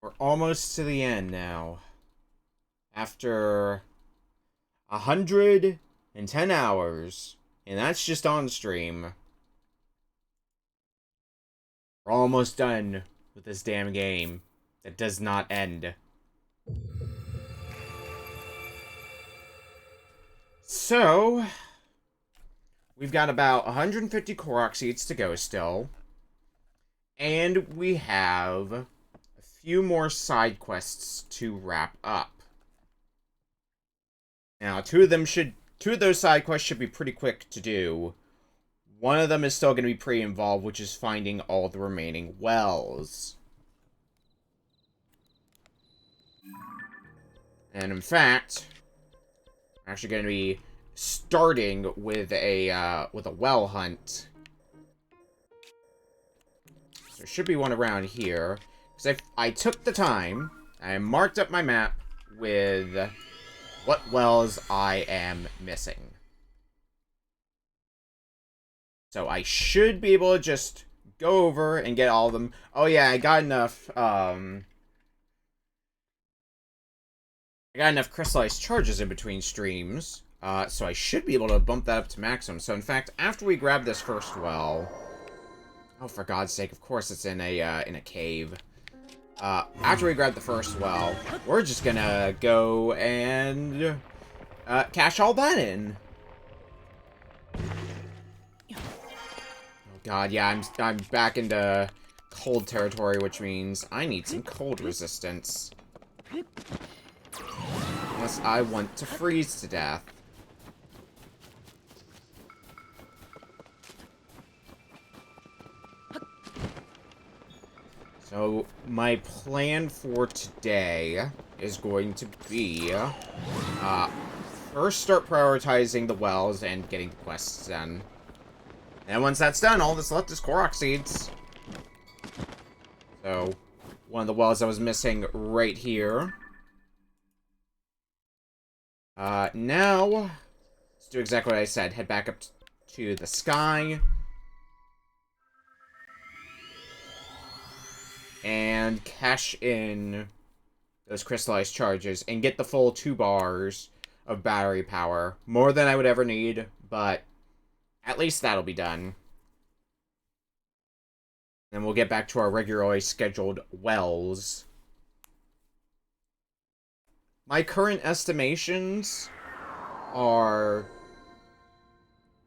We're almost to the end now. After 110 hours, and that's just on stream. We're almost done with this damn game that does not end. So, we've got about 150 Korok seeds to go still. And we have a few more side quests to wrap up. Now, two of those side quests should be pretty quick to do. One of them is still going to be pretty involved, which is finding all the remaining wells. And in fact, I'm actually going to be starting with a well hunt. So there should be one around here. Because I took the time, I marked up my map with what wells I am missing. So I should be able to just go over and get all of them. Oh yeah, I got enough crystallized charges in between streams. So I should be able to bump that up to maximum. So in fact, after we grab this first well, oh for God's sake, of course it's in a cave. After we grab the first well, we're just gonna go and cash all that in. Oh God, yeah, I'm back into cold territory, which means I need some cold resistance. Unless I want to freeze to death. So, my plan for today is going to be, first start prioritizing the wells and getting the quests done. And once that's done, all that's left is Korok seeds. So, one of the wells I was missing right here. Now, let's do exactly what I said. Head back up to the sky. And cash in those crystallized charges and get the full 2 bars of battery power. More than I would ever need, but at least that'll be done. Then we'll get back to our regularly scheduled wells. My current estimations are...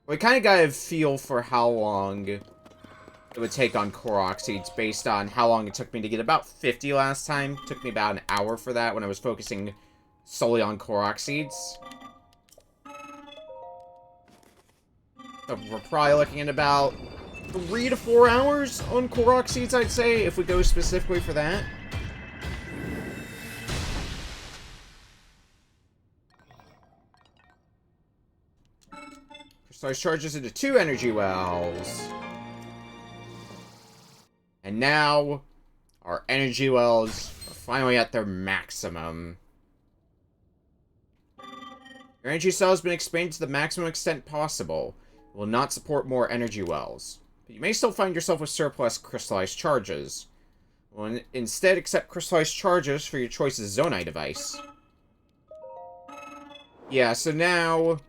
We kind of got a feel for how long it would take on Korok seeds based on how long it took me to get about 50 last time. It took me about an hour for that when I was focusing solely on Korok seeds. So we're probably looking at about 3 to 4 hours on Korok seeds, I'd say, if we go specifically for that. Crystallized charges into 2 energy wells. And now, our energy wells are finally at their maximum. Your energy cell has been expanded to the maximum extent possible. It will not support more energy wells. But you may still find yourself with surplus crystallized charges. Well, instead, accept crystallized charges for your choice's Zonai device. Yeah, so now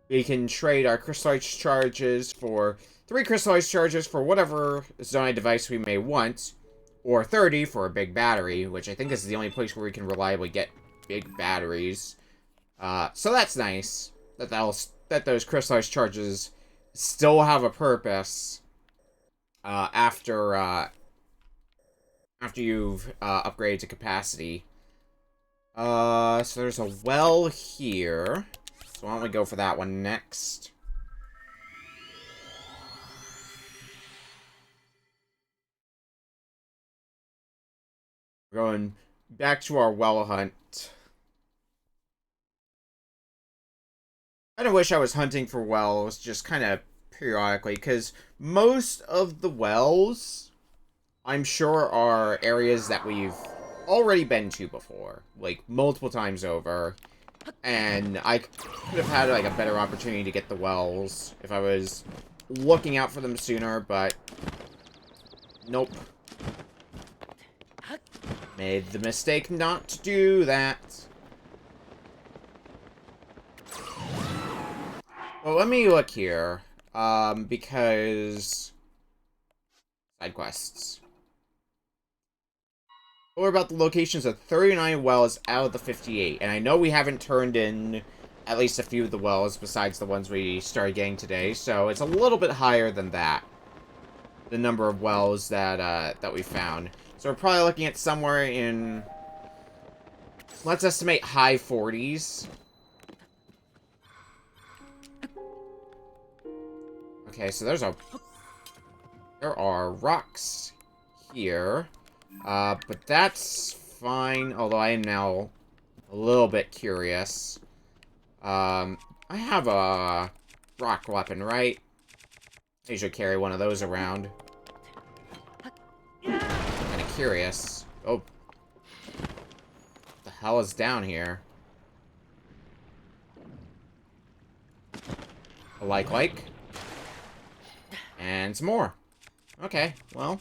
we can trade our crystallized charges for 3 crystallized charges for whatever Zonai device we may want, or 30 for a big battery, which I think is the only place where we can reliably get big batteries. So that's nice, that those crystallized charges still have a purpose, after you've, upgraded to capacity. So there's a well here, so why don't we go for that one next. Going back to our well hunt. I kind of wish I was hunting for wells just kind of periodically, because most of the wells, I'm sure, are areas that we've already been to before, like multiple times over, and I could have had like a better opportunity to get the wells if I was looking out for them sooner, but nope. Made the mistake not to do that. Well, let me look here. Because... Side quests. What about the locations of 39 wells out of the 58? And I know we haven't turned in at least a few of the wells besides the ones we started getting today, so it's a little bit higher than that. The number of wells that we found. So we're probably looking at somewhere in... Let's estimate high 40s. Okay, so there are rocks here. But that's fine, although I am now a little bit curious. I have a rock weapon, right? I usually carry one of those around. Kinda curious. Oh. What the hell is down here? A like. And some more. Okay, well.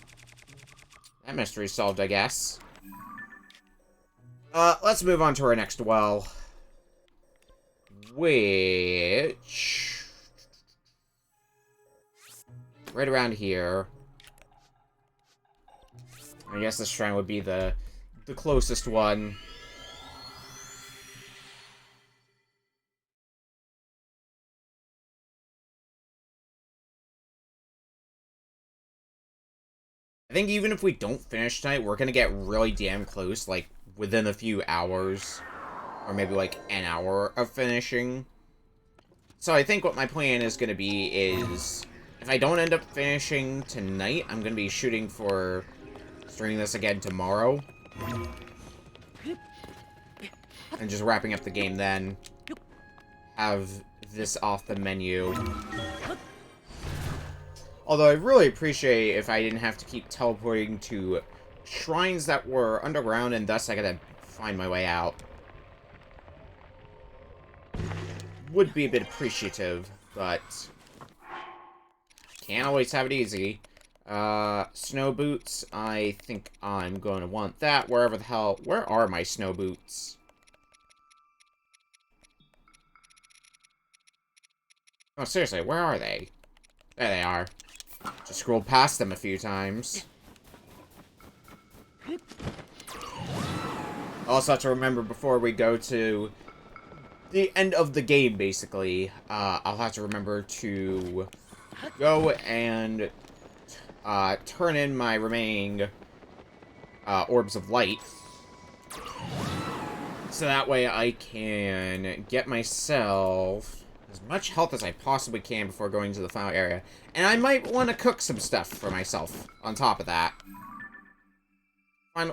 That mystery's solved, I guess. Let's move on to our next well. Which... right around here. I guess this shrine would be the closest one. I think even if we don't finish tonight, we're gonna get really damn close, like, within a few hours. Or maybe, like, an hour of finishing. So I think what my plan is gonna be is... if I don't end up finishing tonight, I'm gonna be shooting for starting this again tomorrow. And just wrapping up the game then. Have this off the menu. Although I really appreciate if I didn't have to keep teleporting to shrines that were underground and thus I gotta find my way out. Would be a bit appreciative, but can't always have it easy. Snow boots, I think I'm going to want that wherever the hell... where are my snow boots? Oh, seriously, where are they? There they are. Just scrolled past them a few times. Also have to remember before we go to the end of the game, basically, I'll have to remember to go and turn in my remaining orbs of light. So that way I can get myself as much health as I possibly can before going to the final area. And I might want to cook some stuff for myself on top of that.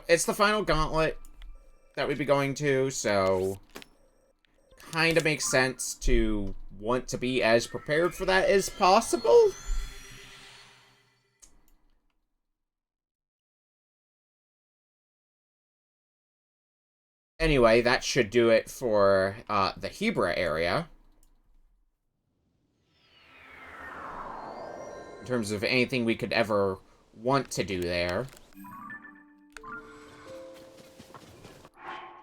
It's the final gauntlet that we'd be going to, so kind of makes sense to want to be as prepared for that as possible. Anyway, that should do it for the Hebra area. In terms of anything we could ever want to do there.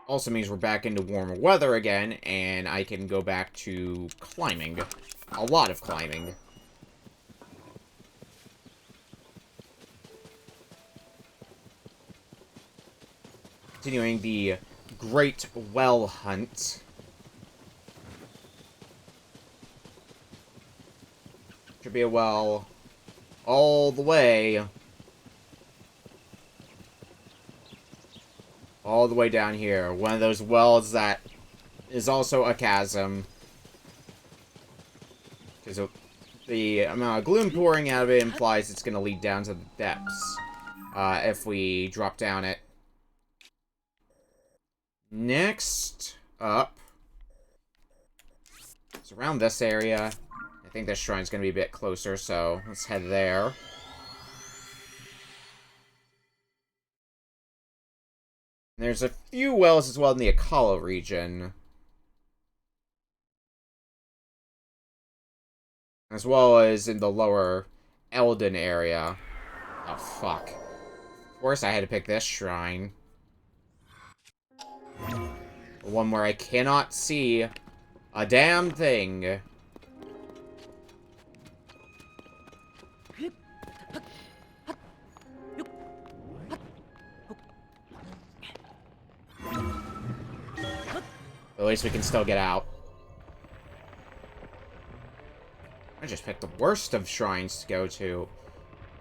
Also means we're back into warmer weather again, and I can go back to climbing. A lot of climbing. Continuing the Great Well Hunt. Should be a well all the way. All the way down here. One of those wells that is also a chasm. Because the amount of gloom pouring out of it implies it's going to lead down to the depths. If we drop down it. Next up. It's around this area. I think this shrine's going to be a bit closer, so let's head there. And there's a few wells as well in the Akala region. As well as in the lower Eldin area. Oh, fuck. Of course I had to pick this shrine. The one where I cannot see a damn thing. At least we can still get out. I just picked the worst of shrines to go to.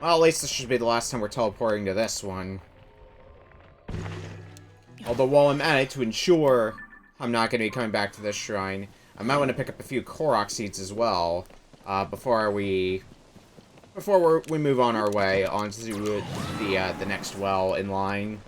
Well, at least this should be the last time we're teleporting to this one. Although while I'm at it, to ensure I'm not going to be coming back to this shrine, I might want to pick up a few Korok seeds as well, before we move on our way onto the next well in line.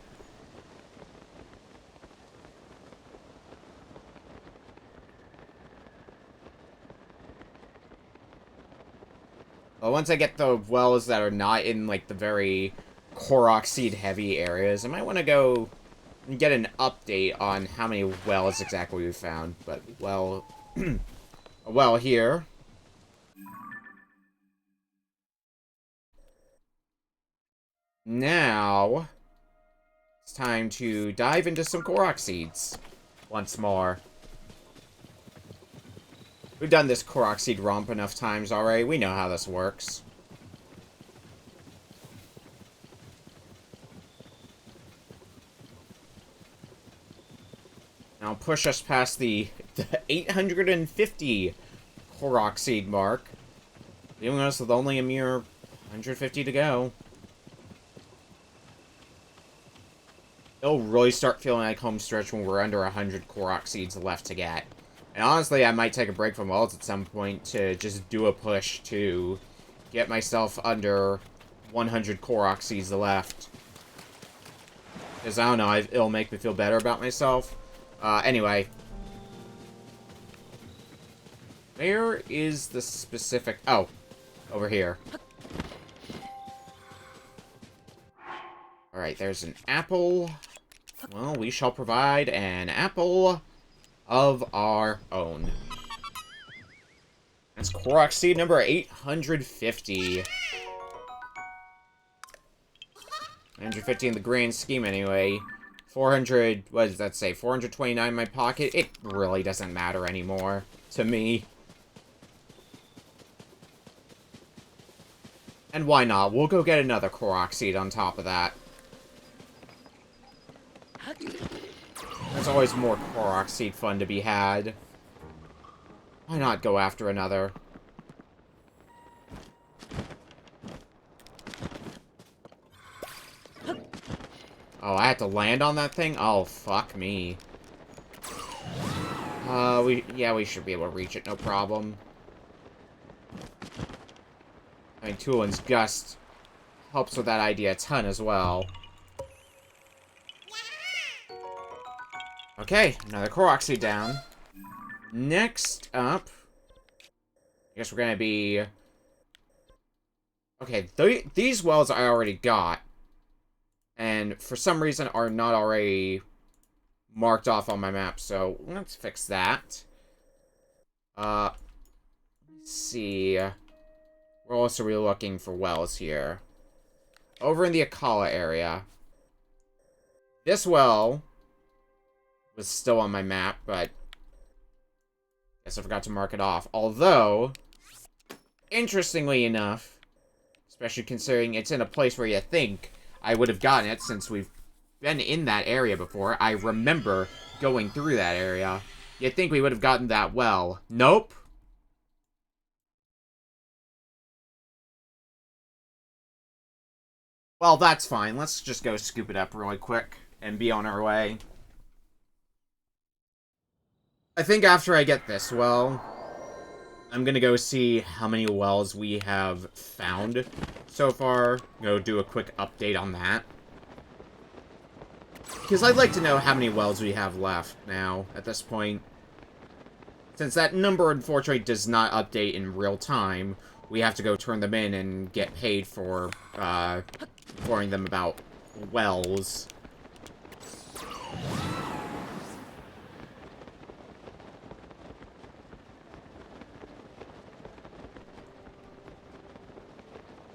But once I get the wells that are not in, like, the very Korok seed heavy areas, I might want to go and get an update on how many wells exactly we found. But, well, a well here. Now, it's time to dive into some Korok seeds once more. We've done this Korok seed romp enough times already. We know how this works. Now push us past the 850 Korok seed mark, leaving us with only a mere 150 to go. It'll really start feeling like home stretch when we're under 100 Korok seeds left to get. And honestly, I might take a break from wells at some point to just do a push to get myself under 100 Korok seeds left. Because, I don't know, it'll make me feel better about myself. Anyway. Where is the specific... Oh, over here. Alright, there's an apple. Well, we shall provide an apple of our own. That's Korok seed number 850. 150 in the grand scheme, anyway. 400, what does that say? 429 in my pocket? It really doesn't matter anymore to me. And why not? We'll go get another Korok seed on top of that. There's always more Korok seed fun to be had. Why not go after another? Oh, I had to land on that thing? Oh, fuck me. We should be able to reach it, no problem. I mean, Tulin's Gust helps with that idea a ton as well. Okay, another Korok seed down. Next up, I guess we're gonna be... Okay, these wells I already got, and for some reason are not already marked off on my map, so let's fix that. Let's see. Where else are we looking for wells here? Over in the Akala area. This well was still on my map, but I guess I forgot to mark it off. Although, interestingly enough, especially considering it's in a place where you think I would have gotten it since we've been in that area before. I remember going through that area. You'd think we would have gotten that well. Nope. Well, that's fine. Let's just go scoop it up really quick and be on our way. I think after I get this well, I'm gonna go see how many wells we have found so far. Go do a quick update on that. Because I'd like to know how many wells we have left now, at this point. Since that number, unfortunately, does not update in real time, we have to go turn them in and get paid for, informing them about wells.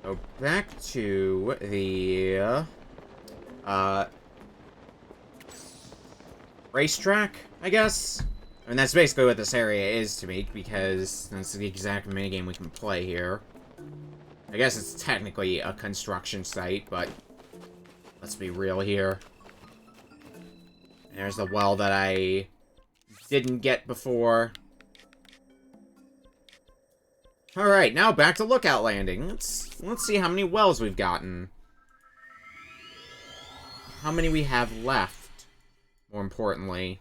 Go back to the, racetrack, I guess. I mean, that's basically what this area is to me, because that's the exact minigame we can play here. I guess it's technically a construction site, but let's be real here. There's the well that I didn't get before. Alright, now back to Lookout Landing. Let's see how many wells we've gotten. How many we have left, more importantly.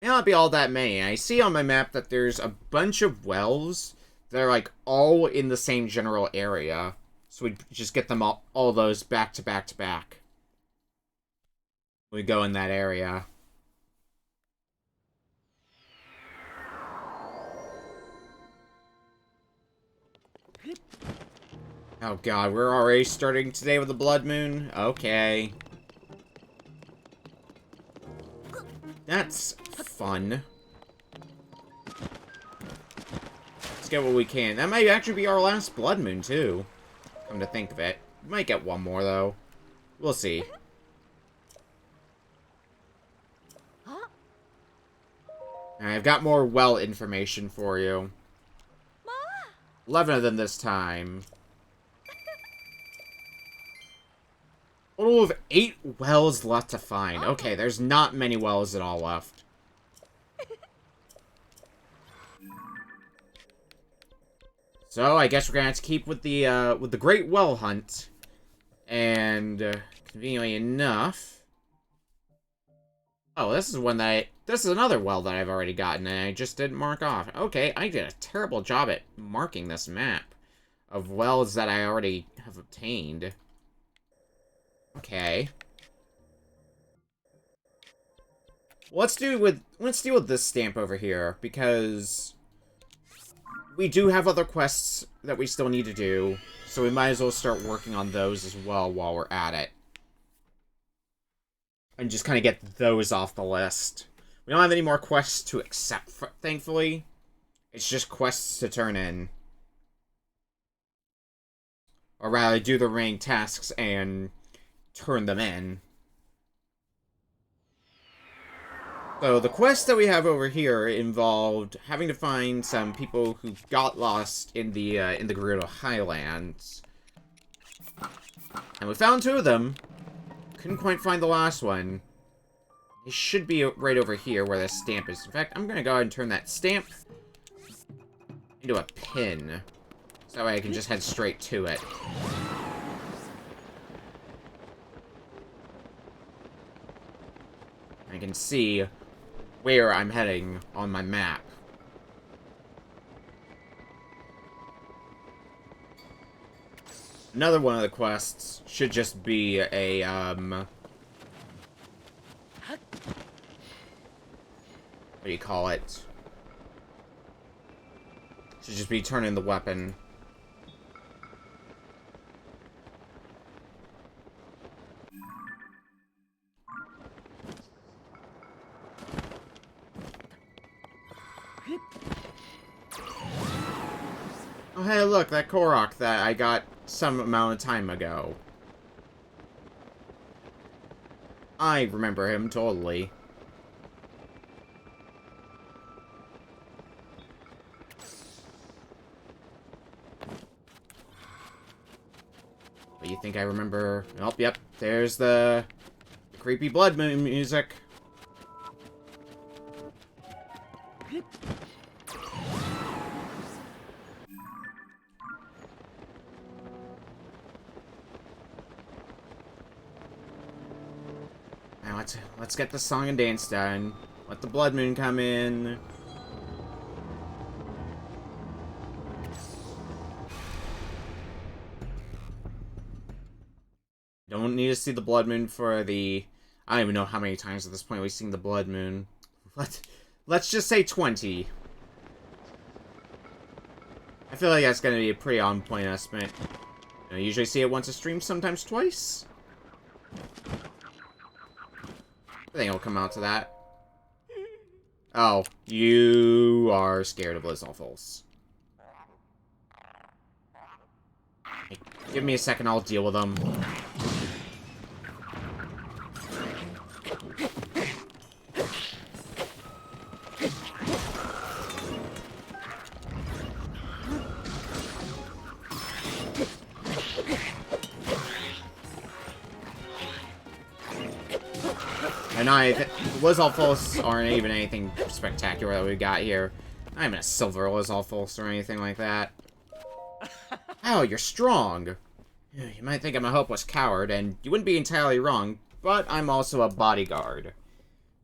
May not be all that many. I see on my map that there's a bunch of wells that are, like, all in the same general area. So we just get them all those back to back to back. We go in that area. Oh god, we're already starting today with the blood moon? Okay. That's fun. Let's get what we can. That might actually be our last blood moon, too. Come to think of it. We might get one more, though. We'll see. I've got more well information for you. 11 of them this time. Total of 8 wells left to find. Okay, there's not many wells at all left. So, I guess we're gonna have to keep with the Great Well Hunt. And, conveniently enough... Oh, this is one that this is another well that I've already gotten, and I just didn't mark off. Okay, I did a terrible job at marking this map of wells that I already have obtained. Okay. Let's deal with this stamp over here, because we do have other quests that we still need to do, so we might as well start working on those as well while we're at it. And just kind of get those off the list. We don't have any more quests to accept, thankfully. It's just quests to turn in. Or rather, do the remaining tasks and turn them in. So, the quest that we have over here involved having to find some people who got lost in the Gerudo Highlands. And we found 2 of them. Couldn't quite find the last one. It should be right over here where the stamp is. In fact, I'm gonna go ahead and turn that stamp into a pin. So that way I can just head straight to it. I can see where I'm heading on my map. Another one of the quests should just be a, what do you call it? Should just be turning the weapon. Oh, hey, look, that Korok that I got some amount of time ago. I remember him totally. But you think I remember... Oh, yep, there's the creepy blood moon music. Now let's get the song and dance done. Let the blood moon come in. Don't need to see the blood moon for the... I don't even know how many times at this point we've seen the blood moon. Let's just say 20. I feel like that's going to be a pretty on-point estimate. I usually see it once a stream, sometimes twice. I think it'll come out to that. Oh, you are scared of Lizalfos. Give me a second, I'll deal with them. And Lizalfos aren't even anything spectacular that we got here. Not even a silver Lizalfos or anything like that. Oh, you're strong. You might think I'm a hopeless coward, and you wouldn't be entirely wrong, but I'm also a bodyguard. I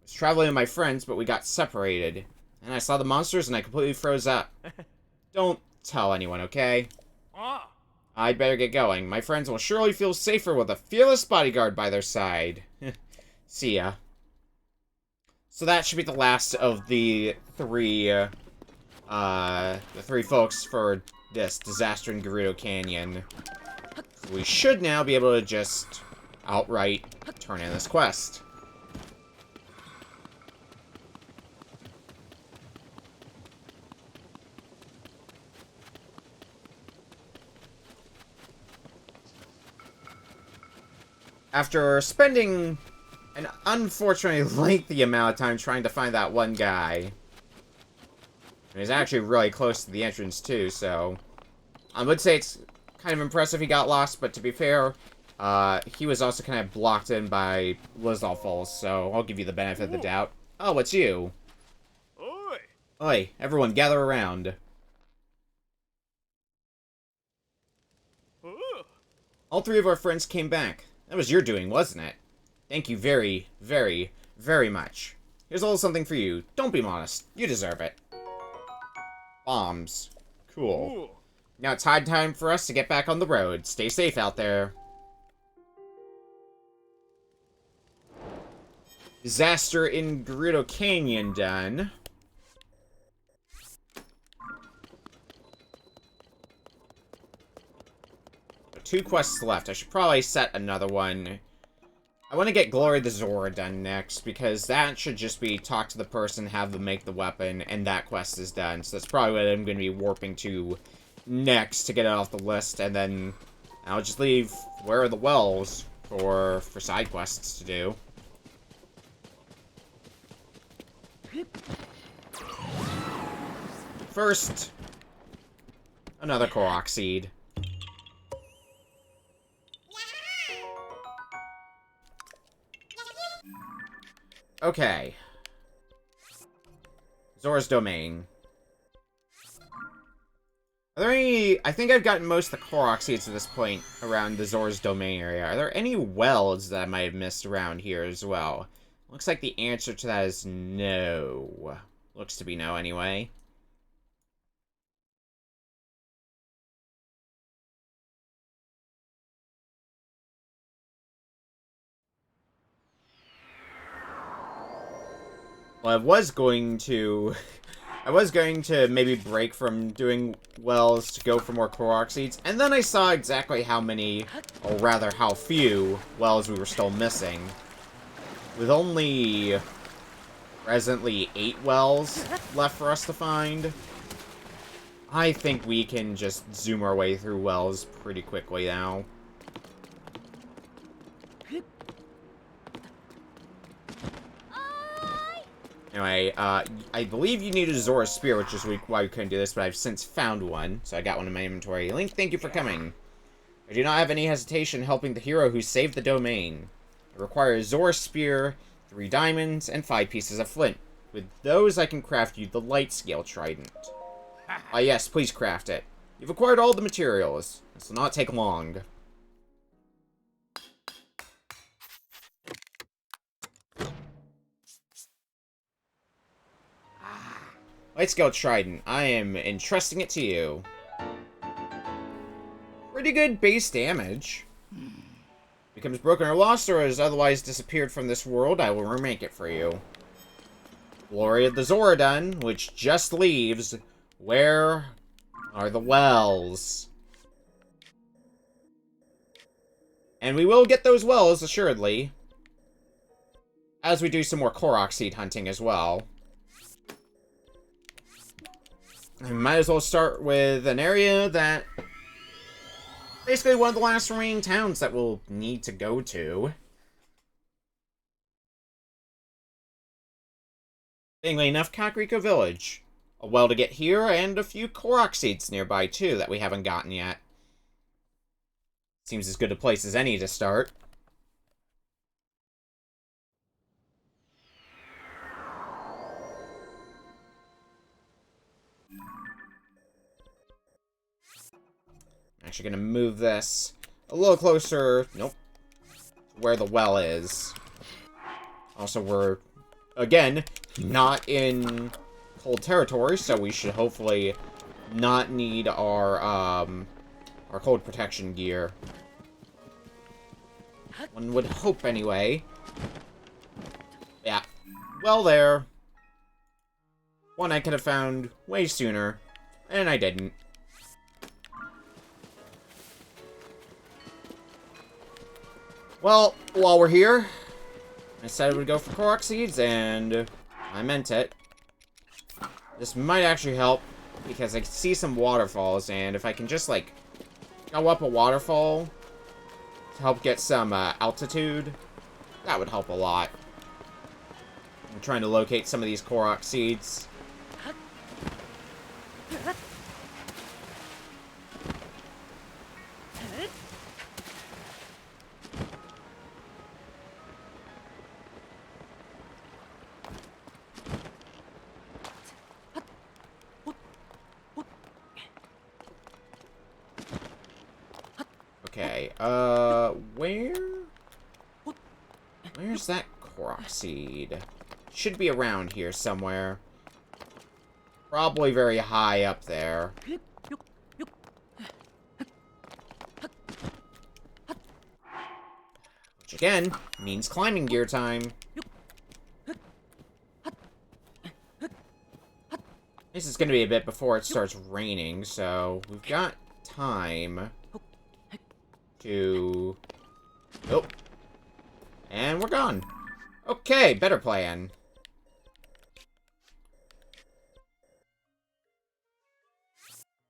was traveling with my friends, but we got separated. And I saw the monsters, and I completely froze up. Don't tell anyone, okay? I'd better get going. My friends will surely feel safer with a fearless bodyguard by their side. See ya. So that should be the last of the three folks for this disaster in Gerudo Canyon. So we should now be able to just outright turn in this quest. After spending an unfortunately lengthy amount of time trying to find that one guy, and he's actually really close to the entrance too, so I would say it's kind of impressive he got lost, but to be fair, he was also kind of blocked in by Lizalfos, so I'll give you the benefit of the doubt. Oh, it's you. Oi! Oi, everyone gather around. All three of our friends came back. That was your doing, wasn't it? Thank you very, very, very much. Here's a little something for you. Don't be modest. You deserve it. Bombs. Cool. Now it's high time for us to get back on the road. Stay safe out there. Disaster in Gerudo Canyon done. Two quests left. I should probably set another one. I want to get Glory the Zora done next, because that should just be talk to the person, have them make the weapon, and that quest is done. So that's probably what I'm going to be warping to next to get it off the list, and then I'll just leave Where Are the Wells for side quests to do. First, another Korok seed. Okay. Zora's Domain. Are there any... I think I've gotten most of the Korok seeds at this point around the Zora's Domain area. Are there any wells that I might have missed around here as well? Looks like the answer to that is no. Looks to be no, anyway. Well, I was going to maybe break from doing wells to go for more Korok seeds, and then I saw exactly how many, or rather how few, wells we were still missing. With only presently 8 wells left for us to find, I think we can just zoom our way through wells pretty quickly now. Anyway, I believe you need a Zora Spear, which is why we couldn't do this, but I've since found one, so I got one in my inventory. Link, thank you for coming. I do not have any hesitation helping the hero who saved the domain. It requires Zora Spear, 3 diamonds, and 5 pieces of flint. With those, I can craft you the light scale trident. Yes, please craft it. You've acquired all the materials. This will not take long. Light scale trident. I am entrusting it to you. Pretty good base damage. Becomes broken or lost, or has otherwise disappeared from this world, I will remake it for you. Glory of the Zoradun, which just leaves. Where are the wells? And we will get those wells, assuredly. As we do some more Korok seed hunting as well. I might as well start with an area that... basically one of the last remaining towns that we'll need to go to. Fittingly enough, Kakariko Village. A well to get here, and a few Korok seeds nearby, too, that we haven't gotten yet. Seems as good a place as any to start. Actually gonna move this a little closer. Nope. Where the well is. Also, we're, again, not in cold territory, so we should hopefully not need our cold protection gear. One would hope, anyway. Yeah. Well, there. One I could have found way sooner, and I didn't. Well, while we're here, I said I would go for Korok Seeds, and I meant it. This might actually help, because I can see some waterfalls, and if I can just, like, go up a waterfall to help get some altitude, that would help a lot. I'm trying to locate some of these Korok Seeds. Okay, where's that Korok Seed? Should be around here somewhere. Probably very high up there. Which, again, means climbing gear time. This is gonna be a bit before it starts raining, so we've got time to... Nope. And we're gone. Okay, better plan.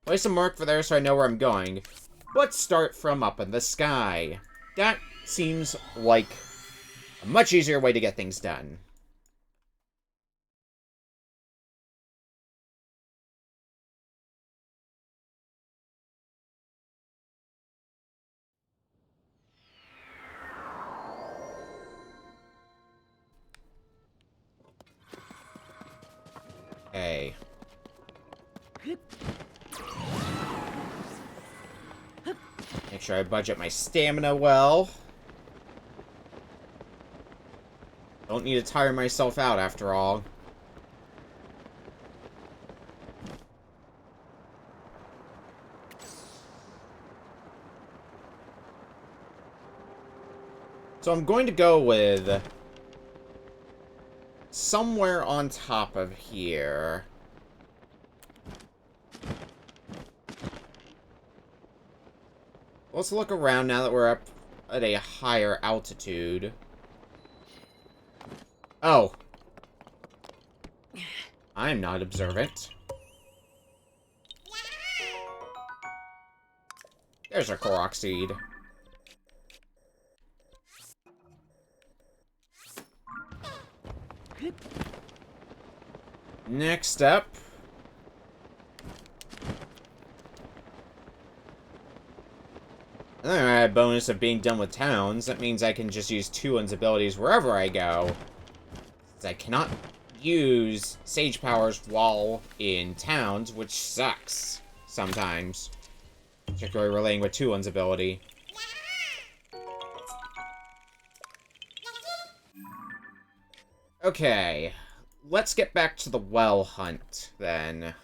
Place a mark for there so I know where I'm going. Let's start from up in the sky. That seems like a much easier way to get things done. Okay. Make sure I budget my stamina well. Don't need to tire myself out, after all. So I'm going to go with somewhere on top of here. Let's look around now that we're up at a higher altitude. Oh. I'm not observant. There's our Korok Seed. Next up... Alright, bonus of being done with towns. That means I can just use Tulin's abilities wherever I go. Since I cannot use Sage powers while in towns, which sucks sometimes. Particularly relating with Tulin's ability. Okay, let's get back to the well hunt, then.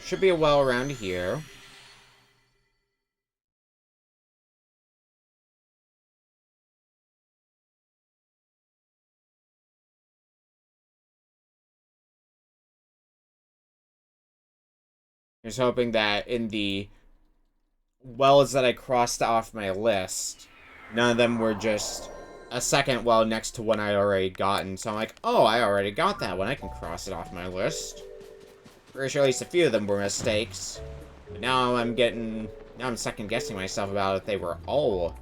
Should be a well around here. Just hoping that in the wells that I crossed off my list, none of them were just a second well next to one I already gotten. So I'm like, oh, I already got that one. I can cross it off my list. Pretty sure at least a few of them were mistakes. But now I'm second-guessing myself about if they were all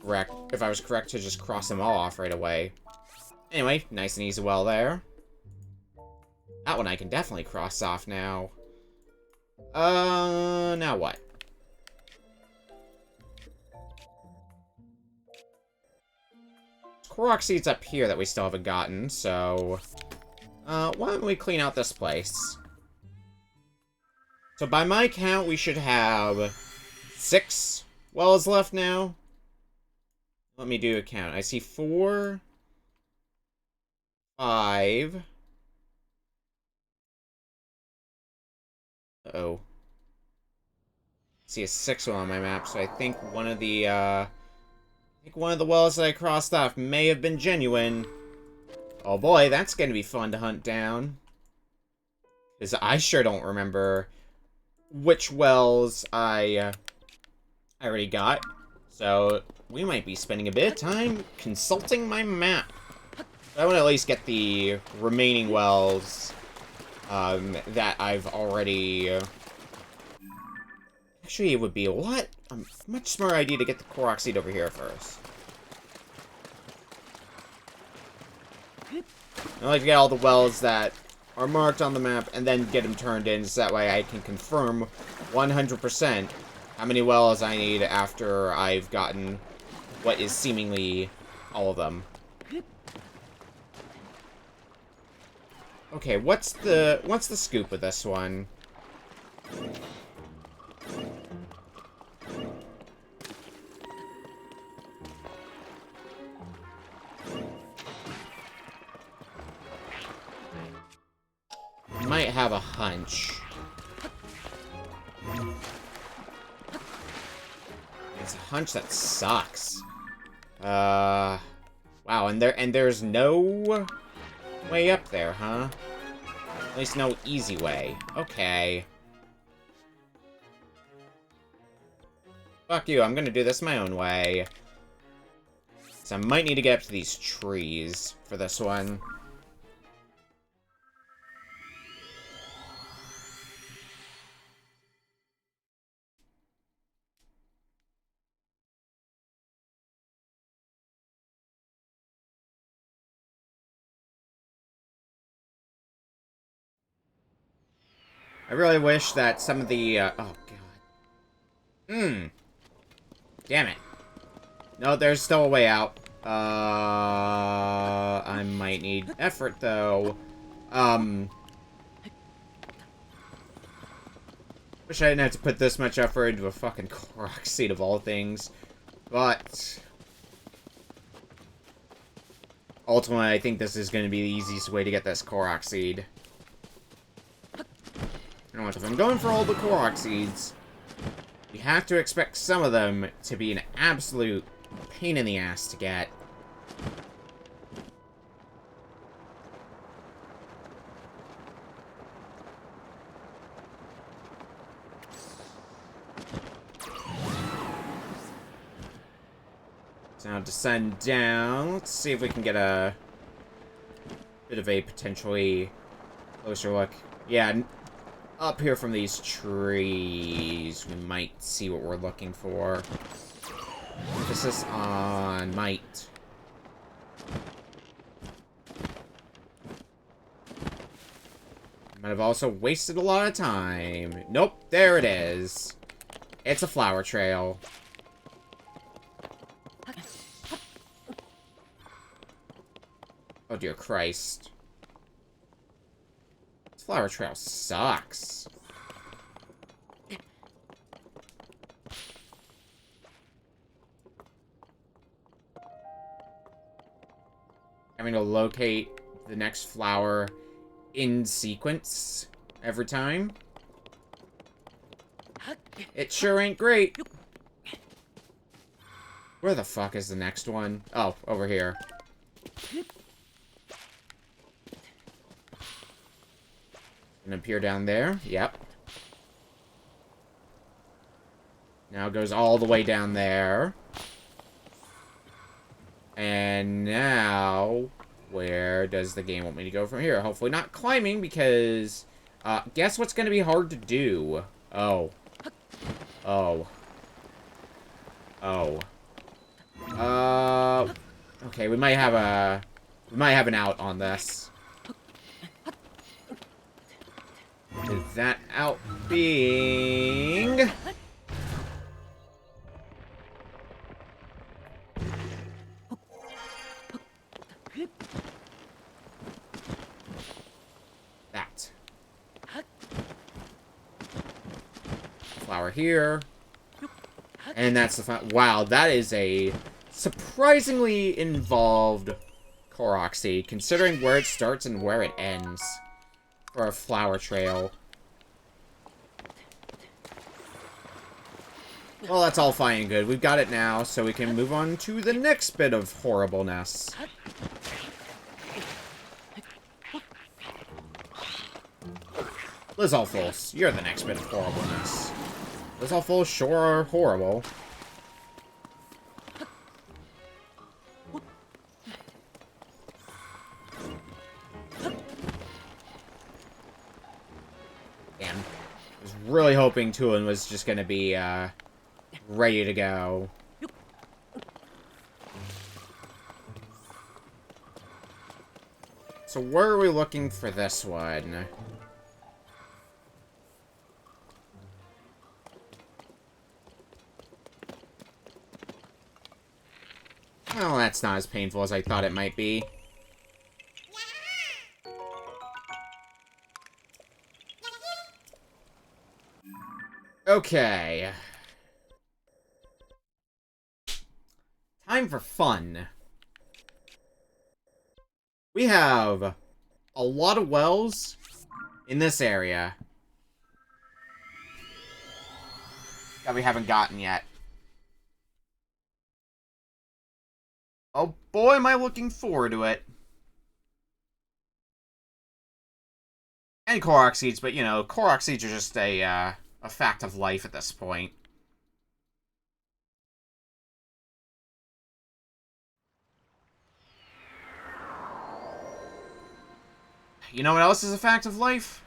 correct. If I was correct to just cross them all off right away. Anyway, nice and easy well there. That one I can definitely cross off now. Now what? Korok seeds up here that we still haven't gotten, so... why don't we clean out this place? So by my count, we should have 6 wells left now. Let me do a count. I see 4, 5. Uh-oh. I see a 6th one on my map, so I think one of the wells that I crossed off may have been genuine. Oh boy, that's gonna be fun to hunt down. Because I sure don't remember which wells I already got. So, we might be spending a bit of time consulting my map. I want to at least get the remaining wells that I've already... Actually, it would be a much smarter idea to get the Korok seed over here first. I like to get all the wells that are marked on the map and then get them turned in, so that way I can confirm 100% how many wells I need after I've gotten what is seemingly all of them. Okay, what's the scoop with this one? Might have a hunch. It's a hunch that sucks. Wow, and there's no way up there, huh? At least no easy way. Okay. Fuck you, I'm gonna do this my own way. So I might need to get up to these trees for this one. I really wish that some of the, oh god. Damn it. No, there's still a way out. I might need effort, though. Wish I didn't have to put this much effort into a fucking Korok seed of all things. But... ultimately, I think this is going to be the easiest way to get this Korok seed. And if I'm going for all the Korok seeds, you have to expect some of them to be an absolute pain in the ass to get. So now descend down. Let's see if we can get a bit of a potentially closer look. Yeah, up here from these trees, we might see what we're looking for. Emphasis on might. Might have also wasted a lot of time. Nope, there it is. It's a flower trail. Oh dear Christ. This flower trail sucks. Having to locate the next flower in sequence every time. It sure ain't great. Where the fuck is the next one? Oh, over here. And appear down there. Yep. Now it goes all the way down there. And now, where does the game want me to go from here? Hopefully not climbing, because, guess what's going to be hard to do? Oh. Oh. Oh. Okay, we might have an out on this. With that out being... flower here. And that's the wow, that is a surprisingly involved Korok seed, considering where it starts and where it ends for a flower trail. Well, that's all fine and good. We've got it now, so we can move on to the next bit of horribleness. Lizalfos, you're the next bit of horribleness. Lizalfos sure are horrible. Damn. I was really hoping Tulin was just gonna be, ready to go. So where are we looking for this one? Well, that's not as painful as I thought it might be. Okay. Time for fun. We have a lot of wells in this area that we haven't gotten yet. Oh boy, am I looking forward to it. And Korok seeds, but you know, Korok seeds are just a fact of life at this point. You know what else is a fact of life?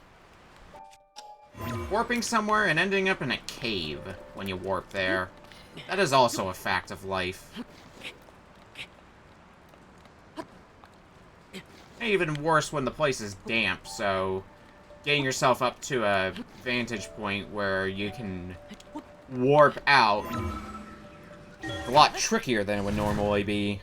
Warping somewhere and ending up in a cave when you warp there. That is also a fact of life. Even worse when the place is damp, so getting yourself up to a vantage point where you can warp out is a lot trickier than it would normally be.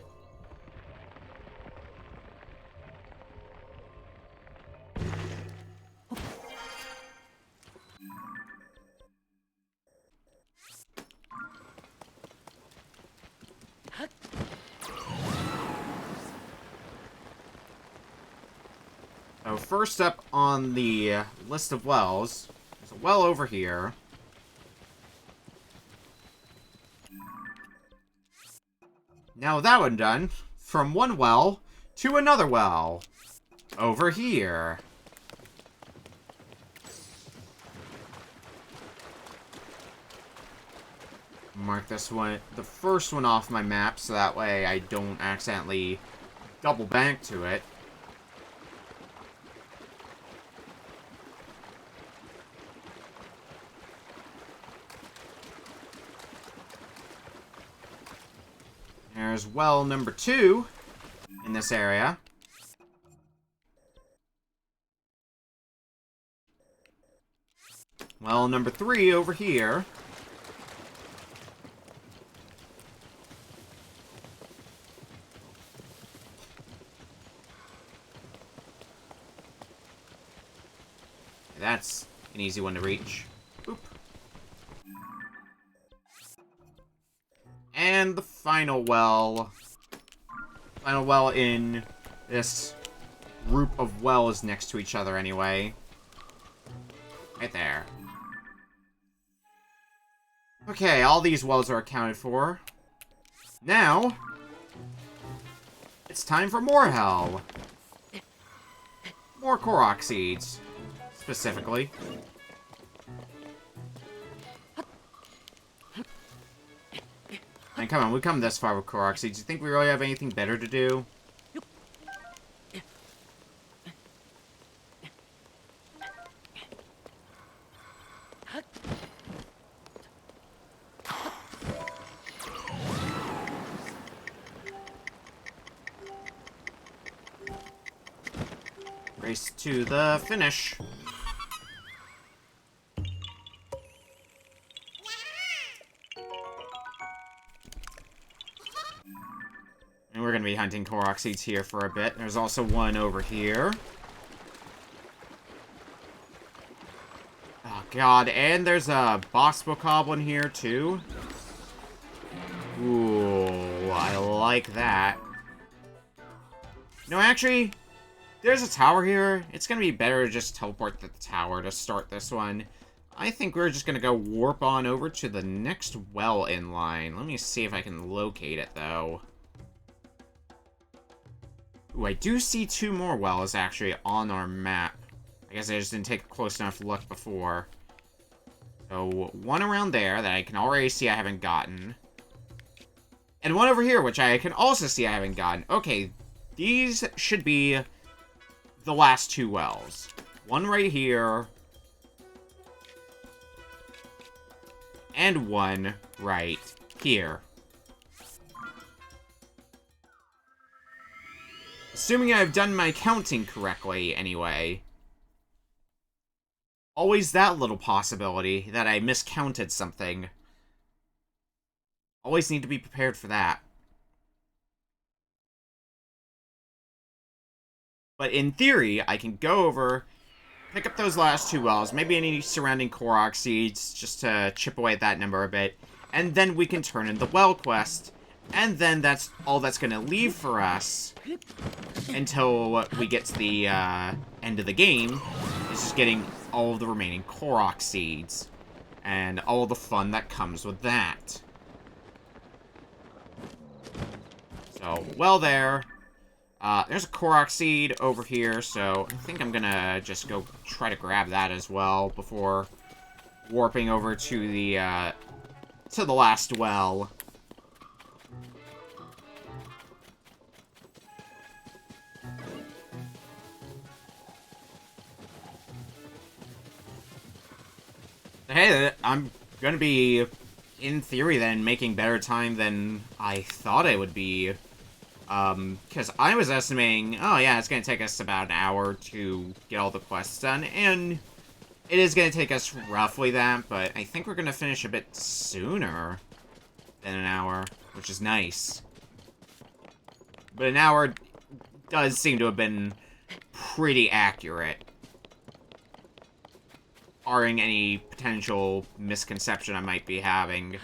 So first up on the list of wells, there's a well over here. Now that one done, from one well to another well, over here. Mark this one, the first one off my map, so that way I don't accidentally double back to it. There's well number 2 in this area. Well number 3 over here. That's an easy one to reach. Oop. And the final well. Final well in this group of wells next to each other anyway. Right there. Okay, all these wells are accounted for. Now, it's time for more hell. More Korok seeds, specifically. I mean, come on, we've come this far with Korok seeds. Do you think we really have anything better to do? Race to the finish. And we're going to be hunting Korok seeds here for a bit. There's also one over here. Oh, god, and there's a boss bokoblin here, too. Ooh, I like that. No, actually, there's a tower here. It's gonna be better to just teleport to the tower to start this one. I think we're just gonna go warp on over to the next well in line. Let me see if I can locate it, though. Ooh, I do see 2 more wells, actually, on our map. I guess I just didn't take a close enough look before. So, one around there that I can already see I haven't gotten. And one over here, which I can also see I haven't gotten. Okay, these should be the last 2 wells. One right here. And one right here. Assuming I've done my counting correctly, anyway. Always that little possibility that I miscounted something. Always need to be prepared for that. But in theory, I can go over, pick up those last 2 wells, maybe any surrounding Korok seeds, just to chip away at that number a bit, and then we can turn in the well quest, and then that's all that's going to leave for us until we get to the end of the game, is just getting all of the remaining Korok seeds, and all the fun that comes with that. So, well there. There's a Korok seed over here, so I think I'm gonna just go try to grab that as well before warping over to the last well. Hey, I'm gonna be, in theory then, making better time than I thought I would be. Because I was estimating, oh yeah, it's gonna take us about an hour to get all the quests done, and it is gonna take us roughly that, but I think we're gonna finish a bit sooner than an hour, which is nice. But an hour does seem to have been pretty accurate, barring any potential misconception I might be having.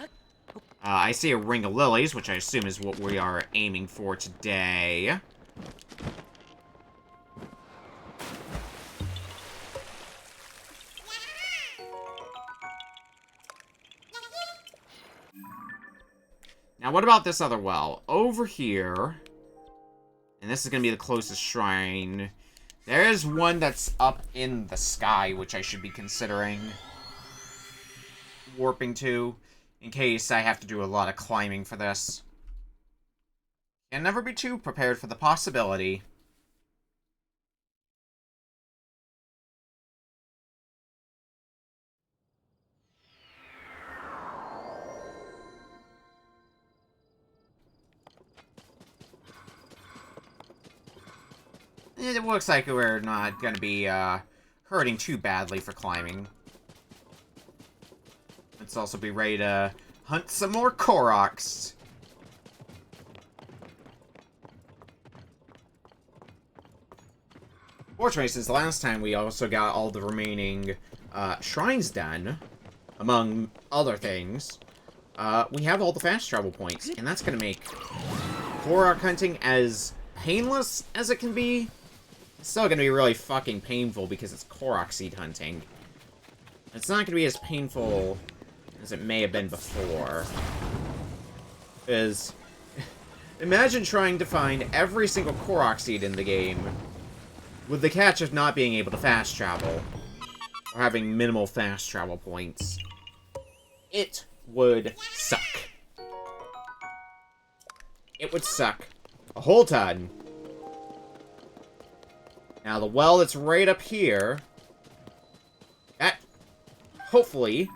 I see a ring of lilies, which I assume is what we are aiming for today. Now, what about this other well? Over here, and this is going to be the closest shrine, there is one that's up in the sky, which I should be considering warping to, in case I have to do a lot of climbing for this. And never be too prepared for the possibility. It looks like we're not going to be hurting too badly for climbing. Let's also be ready to hunt some more Koroks. Fortunately, since the last time we also got all the remaining shrines done, among other things, we have all the fast travel points, and that's going to make Korok hunting as painless as it can be. It's still going to be really fucking painful because it's Korok seed hunting. It's not going to be as painful as it may have been before. Because imagine trying to find every single Korok seed in the game with the catch of not being able to fast travel, or having minimal fast travel points. It would suck. It would suck a whole ton. Now, the well that's right up here, that, hopefully,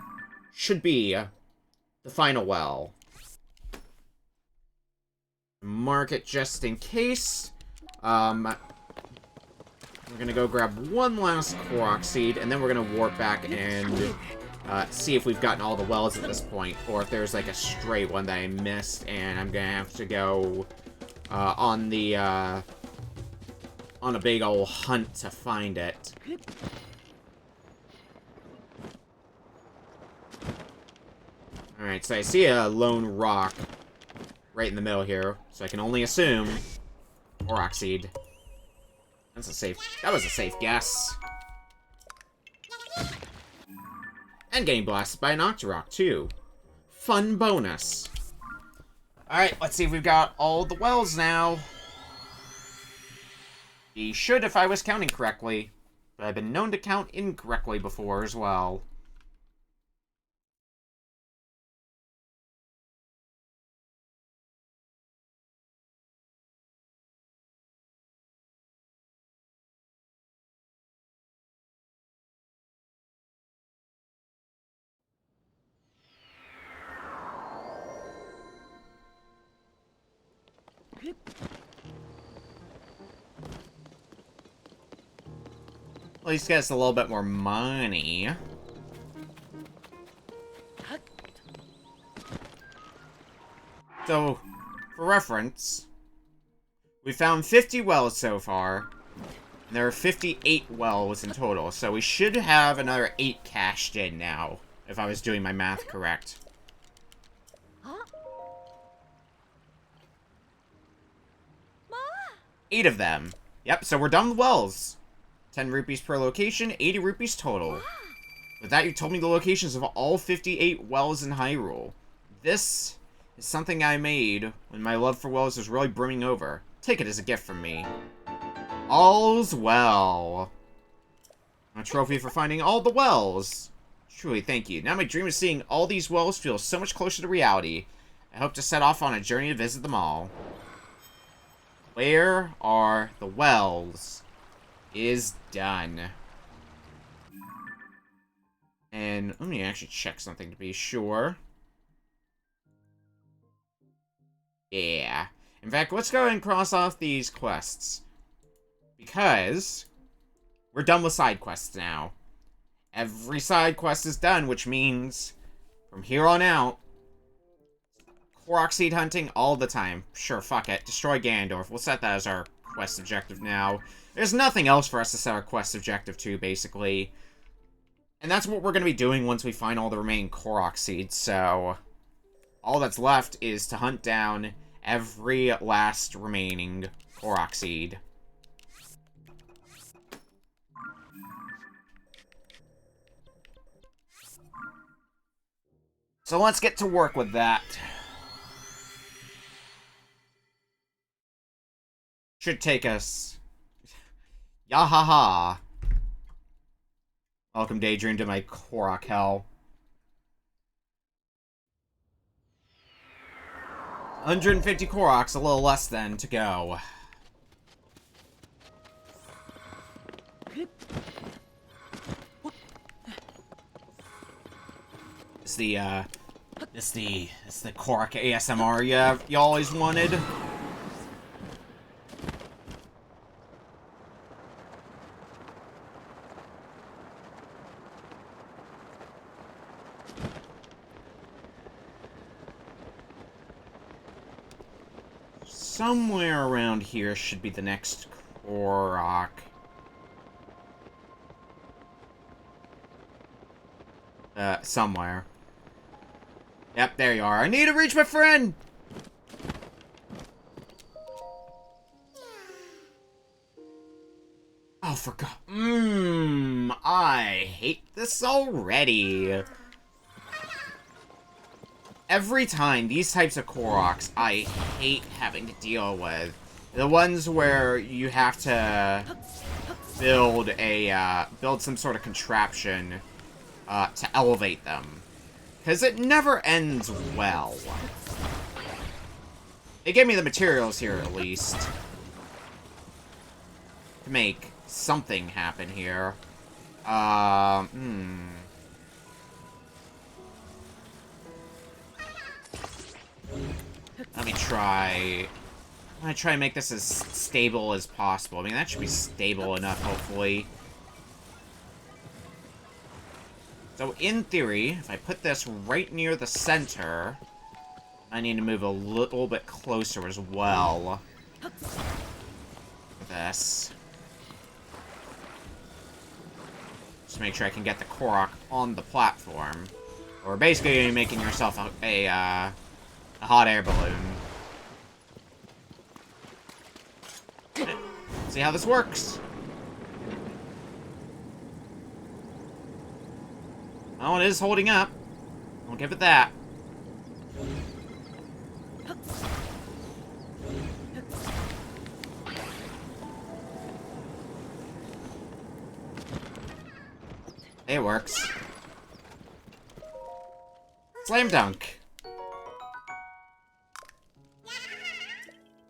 should be the final well. Mark it just in case. We're gonna go grab one last Korok seed, and then we're gonna warp back and see if we've gotten all the wells at this point, or if there's like a stray one that I missed, and I'm gonna have to go on a big ol' hunt to find it. Alright, so I see a lone rock right in the middle here, so I can only assume Korok Seed. That was a safe guess. And getting blasted by an Octorok, too. Fun bonus. Alright, let's see if we've got all the wells now. We should if I was counting correctly. But I've been known to count incorrectly before as well. At least get us a little bit more money. So, for reference, we found 50 wells so far, and there are 58 wells in total, so we should have another 8 cashed in now, if I was doing my math correct. 8 of them. Yep, so we're done with wells. 10 rupees per location, 80 rupees total. With that, you told me the locations of all 58 wells in Hyrule. This is something I made when my love for wells was really brimming over. Take it as a gift from me. All's well. A trophy for finding all the wells. Truly, thank you. Now my dream of seeing all these wells feels so much closer to reality. I hope to set off on a journey to visit them all. Where are the wells? Is done. And let me actually check something to be sure. Yeah. In fact, let's go ahead and cross off these quests. Because we're done with side quests now. Every side quest is done, which means from here on out, Korok Seed hunting all the time. Sure, fuck it. Destroy Ganondorf. We'll set that as our quest objective now. There's nothing else for us to set our quest objective to, basically. And that's what we're going to be doing once we find all the remaining Korok Seeds, so all that's left is to hunt down every last remaining Korok Seed. So let's get to work with that. Should take us... Yahaha. Welcome, Daydream, to my Korok hell. 150 Koroks, a little less than, to go. It's the Korok ASMR you always wanted. Somewhere around here should be the next Korok. Somewhere. Yep, there you are. I need to reach my friend! Oh, for God. I hate this already. Every time, these types of Koroks, I hate having to deal with. The ones where you have to build some sort of contraption to elevate them. Because it never ends well. They gave me the materials here, at least, to make something happen here. Let me try... I'm gonna try and make this as stable as possible. I mean, that should be stable enough, hopefully. So, in theory, if I put this right near the center, I need to move a little bit closer as well. This. Just make sure I can get the Korok on the platform. Or basically making yourself a hot air balloon. See how this works. Oh, it is holding up. I'll give it that. It works. Slam dunk.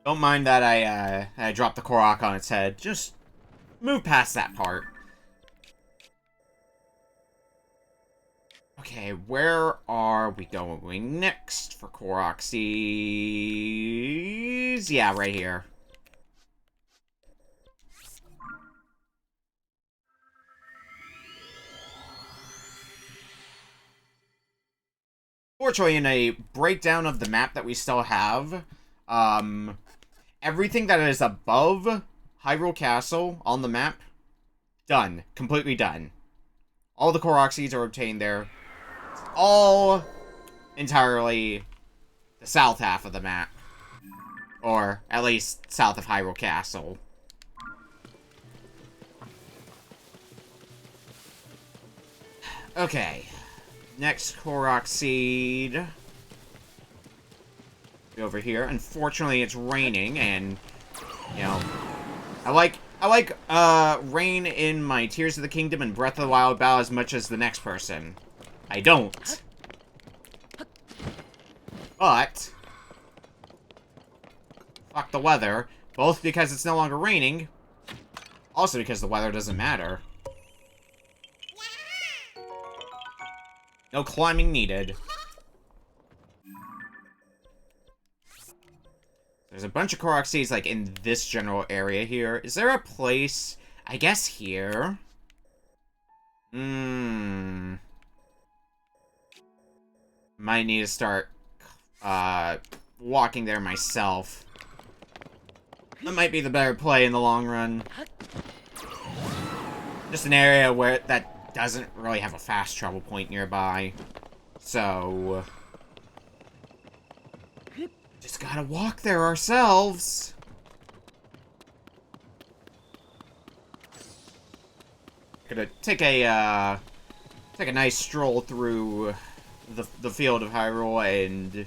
Don't mind that I dropped the Korok on its head. Just move past that part. Okay, where are we going next for Korok seeds? Yeah, right here. Fortunately, in a breakdown of the map that we still have, everything that is above Hyrule Castle on the map, done. Completely done. All the Korok seeds are obtained there. All entirely the south half of the map. Or, at least, south of Hyrule Castle. Okay. Next Korok seed. Over here. Unfortunately, it's raining, and, you know, I like rain in my Tears of the Kingdom and Breath of the Wild battle as much as the next person. I don't. But, fuck the weather. Both because it's no longer raining, also because the weather doesn't matter. No climbing needed. There's a bunch of Korok seeds, like, in this general area here. Is there a place? I guess here. Might need to start, walking there myself. That might be the better play in the long run. Just an area where that doesn't really have a fast travel point nearby. So... just gotta walk there ourselves. Gonna take a nice stroll through the field of Hyrule and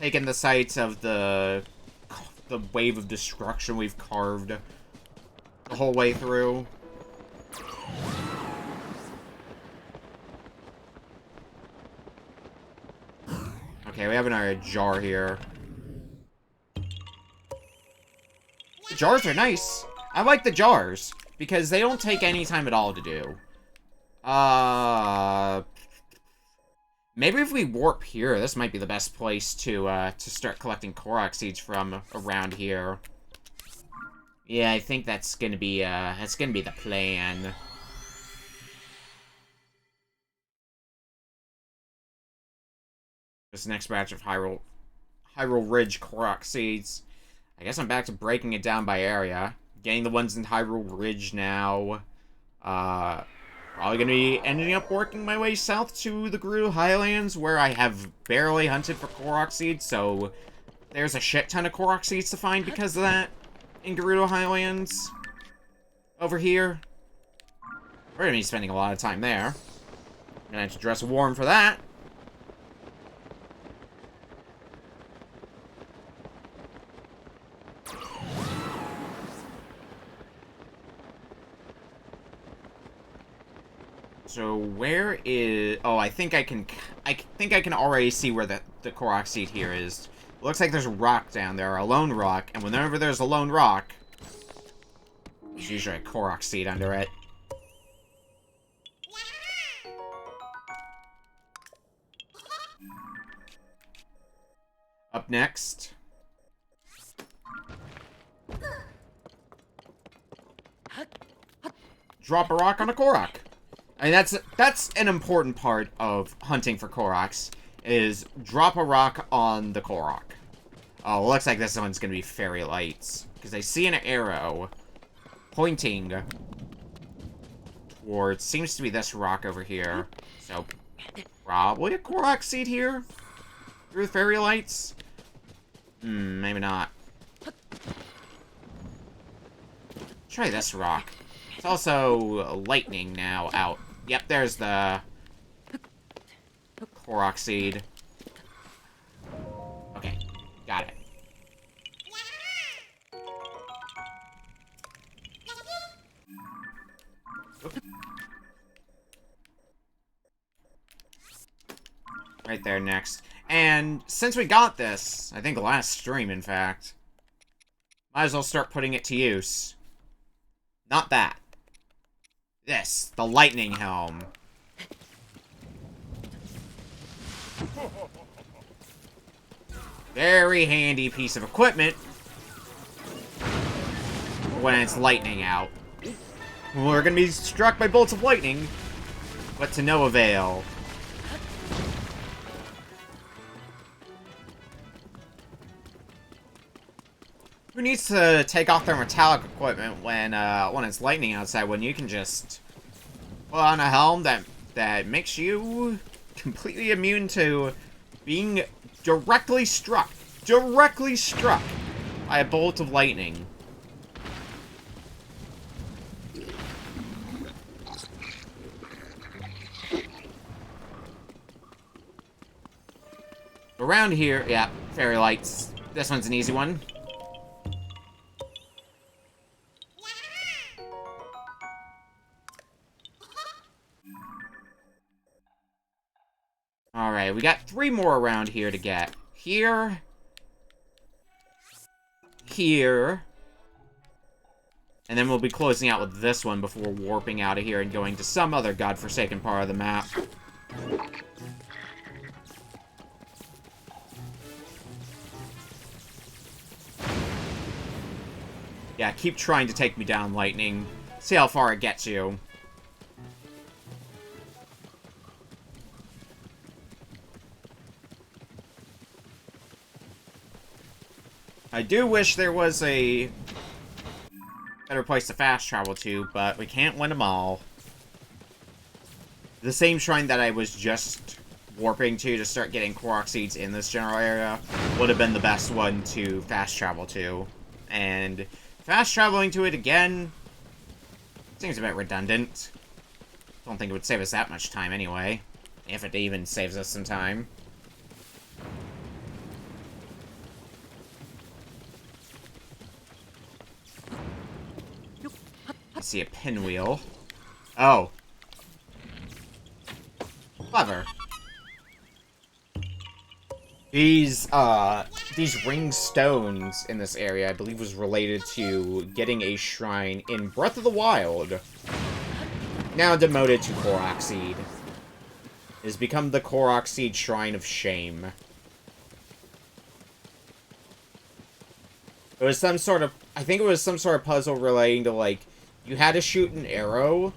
take in the sights of the wave of destruction we've carved the whole way through. Okay, we have another jar here. The jars are nice. I like the jars, because they don't take any time at all to do. Maybe if we warp here, this might be the best place to start collecting Korok seeds from around here. Yeah, I think that's gonna be the plan. This next batch of Hyrule Ridge Korok seeds. I guess I'm back to breaking it down by area. Getting the ones in Hyrule Ridge now. Probably gonna be ending up working my way south to the Gerudo Highlands, where I have barely hunted for Korok seeds, so there's a shit ton of Korok seeds to find because of that in Gerudo Highlands. Over here. We're gonna be spending a lot of time there. Gonna have to dress warm for that. So where is... oh, I think I can already see where the Korok seed here is. It looks like there's a rock down there, a lone rock, and whenever there's a lone rock, there's usually a Korok seed under it. Up next. Drop a rock on a Korok. I mean, that's an important part of hunting for Koroks, is drop a rock on the Korok. Oh, it looks like this one's gonna be fairy lights, because I see an arrow pointing towards, seems to be this rock over here. So, Probably a Korok seed here? Through the fairy lights? Maybe not. Try this rock. It's also lightning now out. Yep, there's the Korok seed. Okay, got it. Oop. Right there next. And since we got this, I think last stream, in fact, might as well start putting it to use. Not that. This, the lightning helm. Very handy piece of equipment when it's lightning out. We're gonna be struck by bolts of lightning, but to no avail. Who needs to take off their metallic equipment when it's lightning outside, when you can just put on a helm that makes you completely immune to being directly struck by a bolt of lightning. Around here, yeah, fairy lights. This one's an easy one. Alright, we got 3 more around here to get. Here. Here. And then we'll be closing out with this one before warping out of here and going to some other godforsaken part of the map. Yeah, keep trying to take me down, lightning. See how far it gets you. I do wish there was a better place to fast travel to, but we can't win them all. The same shrine that I was just warping to start getting Korok seeds in this general area would have been the best one to fast travel to. And fast traveling to it again seems a bit redundant. Don't think it would save us that much time anyway, if it even saves us some time. I see a pinwheel. Oh. Clever. These ring stones in this area, I believe, was related to getting a shrine in Breath of the Wild. Now demoted to Korok Seed. It has become the Korok Seed Shrine of Shame. It was some sort of, I think it was some sort of puzzle relating to, like, you had to shoot an arrow,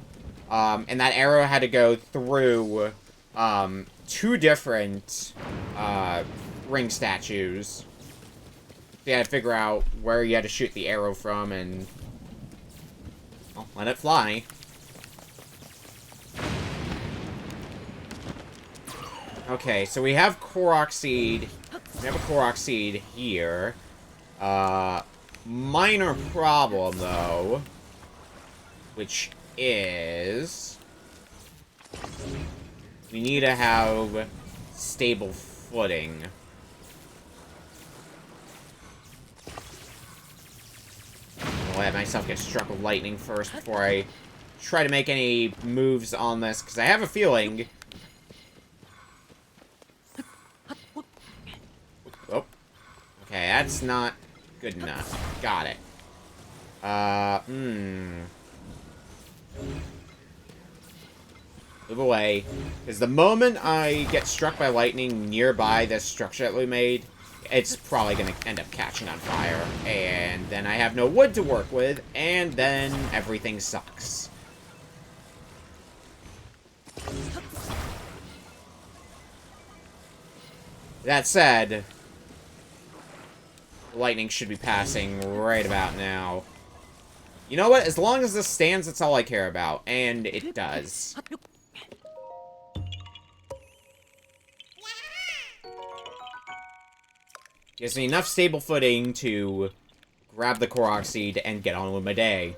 and that arrow had to go through, 2 different, ring statues. So you had to figure out where you had to shoot the arrow from, and, well, let it fly. Okay, so we have Korok Seed. We have a Korok Seed here. Minor problem, though, which is we need to have stable footing. I'll let myself get struck with lightning first before I try to make any moves on this, because I have a feeling... Oh. Okay, that's not good enough. Got it. Move away. Because the moment I get struck by lightning nearby this structure that we made, it's probably going to end up catching on fire. And then I have no wood to work with, and then everything sucks. That said, lightning should be passing right about now. You know what? As long as this stands, that's all I care about. And it does. Gives me enough stable footing to grab the Korok Seed and get on with my day.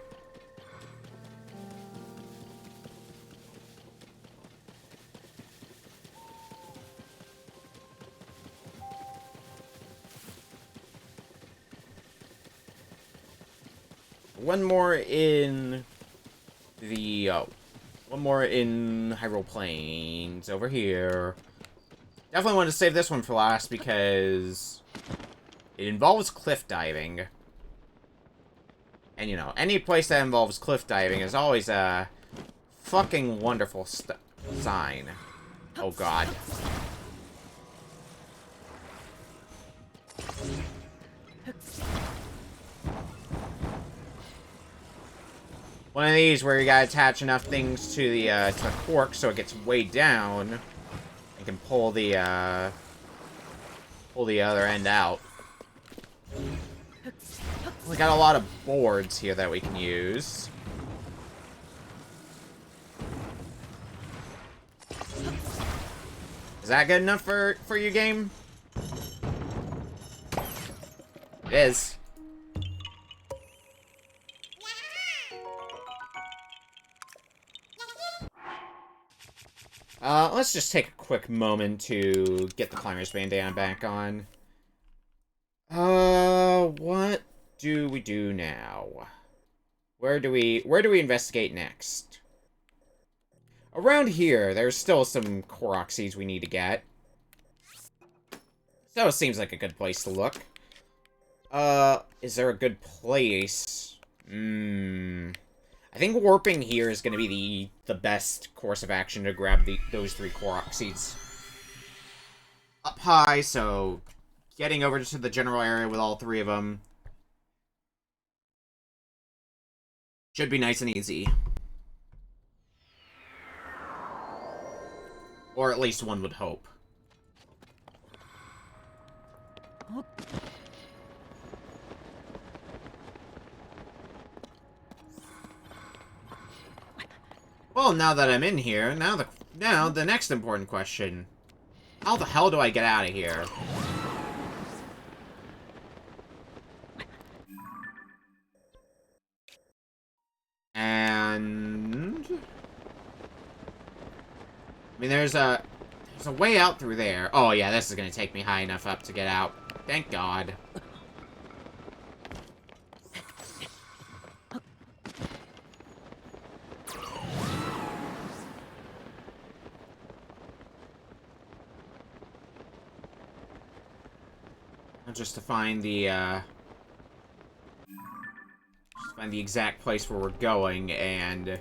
One more in Hyrule Plains over here. Definitely want to save this one for last because it involves cliff diving. And, you know, any place that involves cliff diving is always a fucking wonderful sign. Oh, God. One of these where you gotta attach enough things to the cork so it gets weighed down and can pull the other end out. We got a lot of boards here that we can use. Is that good enough for you, game? It is. Let's just take a quick moment to get the climber's bandana back on. What do we do now? Where do we investigate next? Around here, there's still some Korok seeds we need to get. So it seems like a good place to look. Is there a good place? I think warping here is going to be the best course of action to grab those 3 Korok seeds. Up high, so getting over to the general area with all 3 of them should be nice and easy. Or at least one would hope. Well, now that I'm in here, now the next important question. How the hell do I get out of here? And I mean, there's a way out through there. Oh yeah, this is gonna take me high enough up to get out. Thank God. Just to find the exact place where we're going and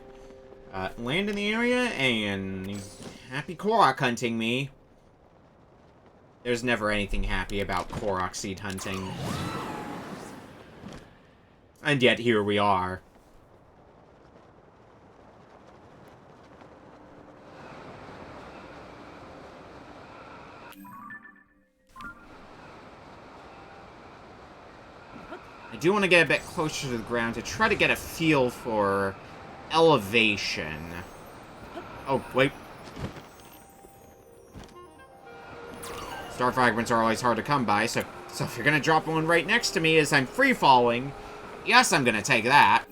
land in the area, and happy Korok hunting me. There's never anything happy about Korok seed hunting. And yet here we are. I do want to get a bit closer to the ground to try to get a feel for elevation. Oh, wait. Star fragments are always hard to come by, so if you're gonna drop one right next to me as I'm free-falling, yes, I'm gonna take that.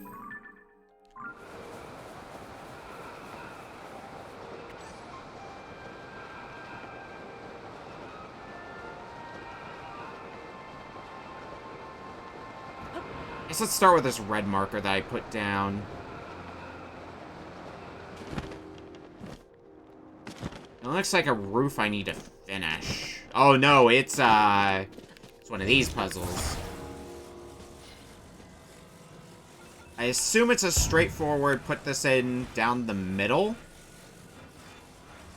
Let's start with this red marker that I put down. It looks like a roof I need to finish. Oh no, it's one of these puzzles. I assume it's a straightforward put this in down the middle.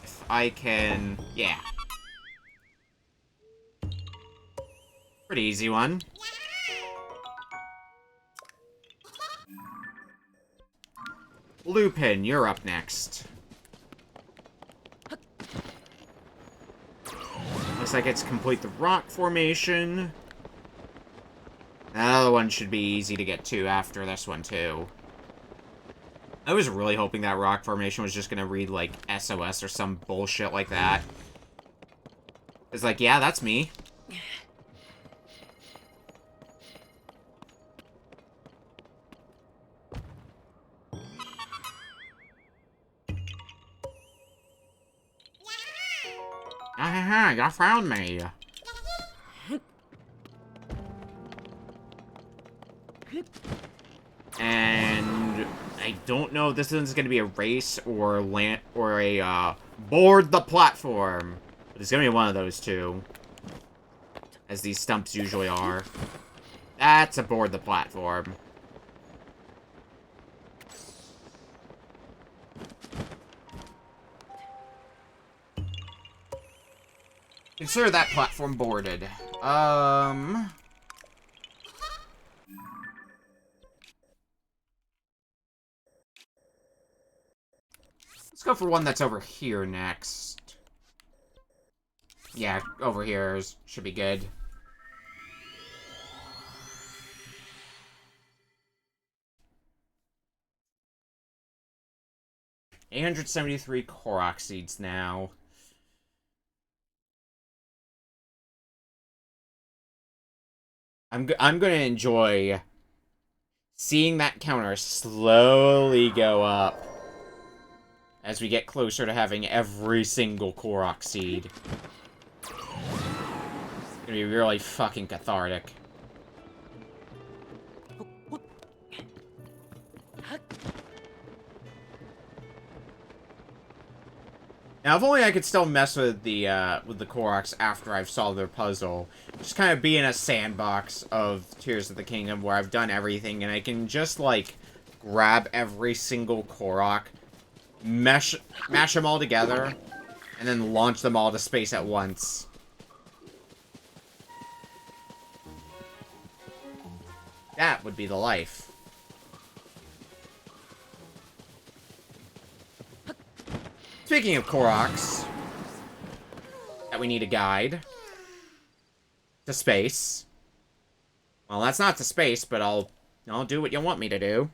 If I can... yeah. Pretty easy one. Lupin, you're up next. Looks like it's complete the rock formation. That other one should be easy to get to after this one, too. I was really hoping that rock formation was just gonna read, like, SOS or some bullshit like that. It's like, yeah, that's me. yeah, you found me. And I don't know if this one's gonna be a race or land or a board the platform. But it's gonna be one of those two. As these stumps usually are. That's aboard the platform. Consider that platform boarded. Let's go for one that's over here next. Yeah, over here should be good. $873 Korok seeds now. I'm gonna enjoy seeing that counter slowly go up as we get closer to having every single Korok seed. It's gonna be really fucking cathartic. Now, if only I could still mess with the Koroks after I've solved their puzzle. Just kind of be in a sandbox of Tears of the Kingdom where I've done everything, and I can just, like, grab every single Korok, mash them all together, and then launch them all to space at once. That would be the life. Speaking of Koroks, that we need a guide to space. Well, that's not to space, but I'll do what you want me to do.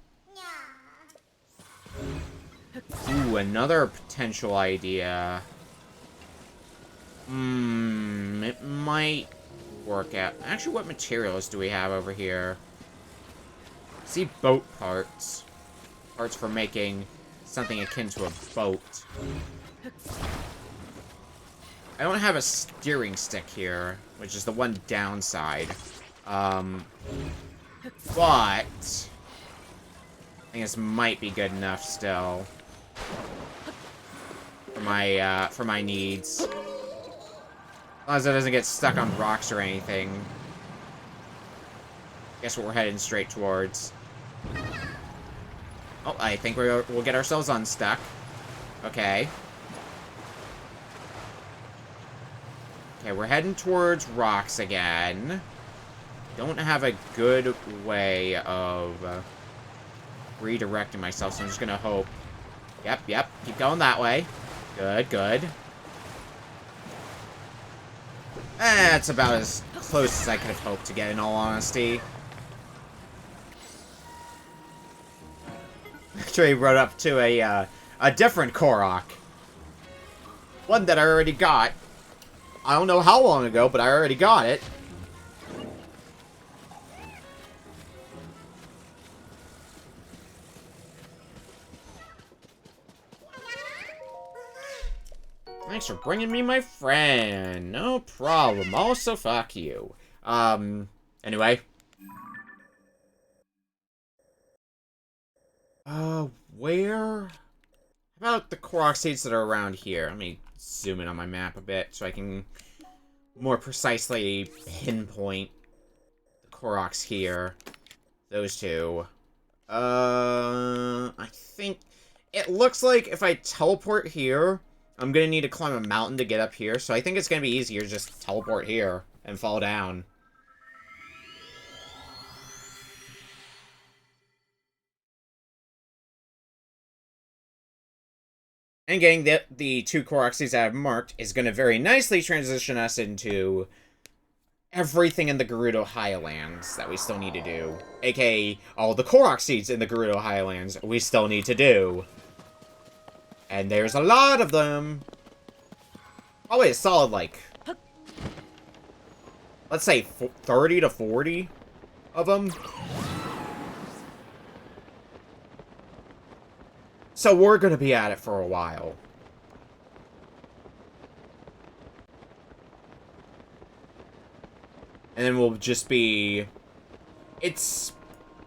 Ooh, another potential idea. It might work out. Actually, what materials do we have over here? I see boat parts. Parts for making something akin to a boat. I don't have a steering stick here, which is the one downside. But I think this might be good enough still for my needs. As long as it doesn't get stuck on rocks or anything. Guess what we're heading straight towards. Oh, I think we'll get ourselves unstuck. Okay. Okay, we're heading towards rocks again. Don't have a good way of redirecting myself, so I'm just gonna hope. Yep. Keep going that way. Good. That's about as close as I could have hoped to get, in all honesty. Actually rode up to a different Korok. One that I already got. I don't know how long ago, but I already got it. Thanks for bringing me my friend. No problem. Also, fuck you. Anyway. Where? How about the Korok seeds that are around here? Let me zoom in on my map a bit so I can more precisely pinpoint the Koroks here. Those two. I think it looks like if I teleport here, I'm gonna need to climb a mountain to get up here, so I think it's gonna be easier to just teleport here and fall down. And getting the two Korok seeds I have marked is going to very nicely transition us into everything in the Gerudo Highlands that we still need to do. AKA, all the Korok seeds in the Gerudo Highlands we still need to do. And there's a lot of them. Probably a solid, like, let's say 30 to 40 of them. So we're going to be at it for a while. And then we'll just be... It's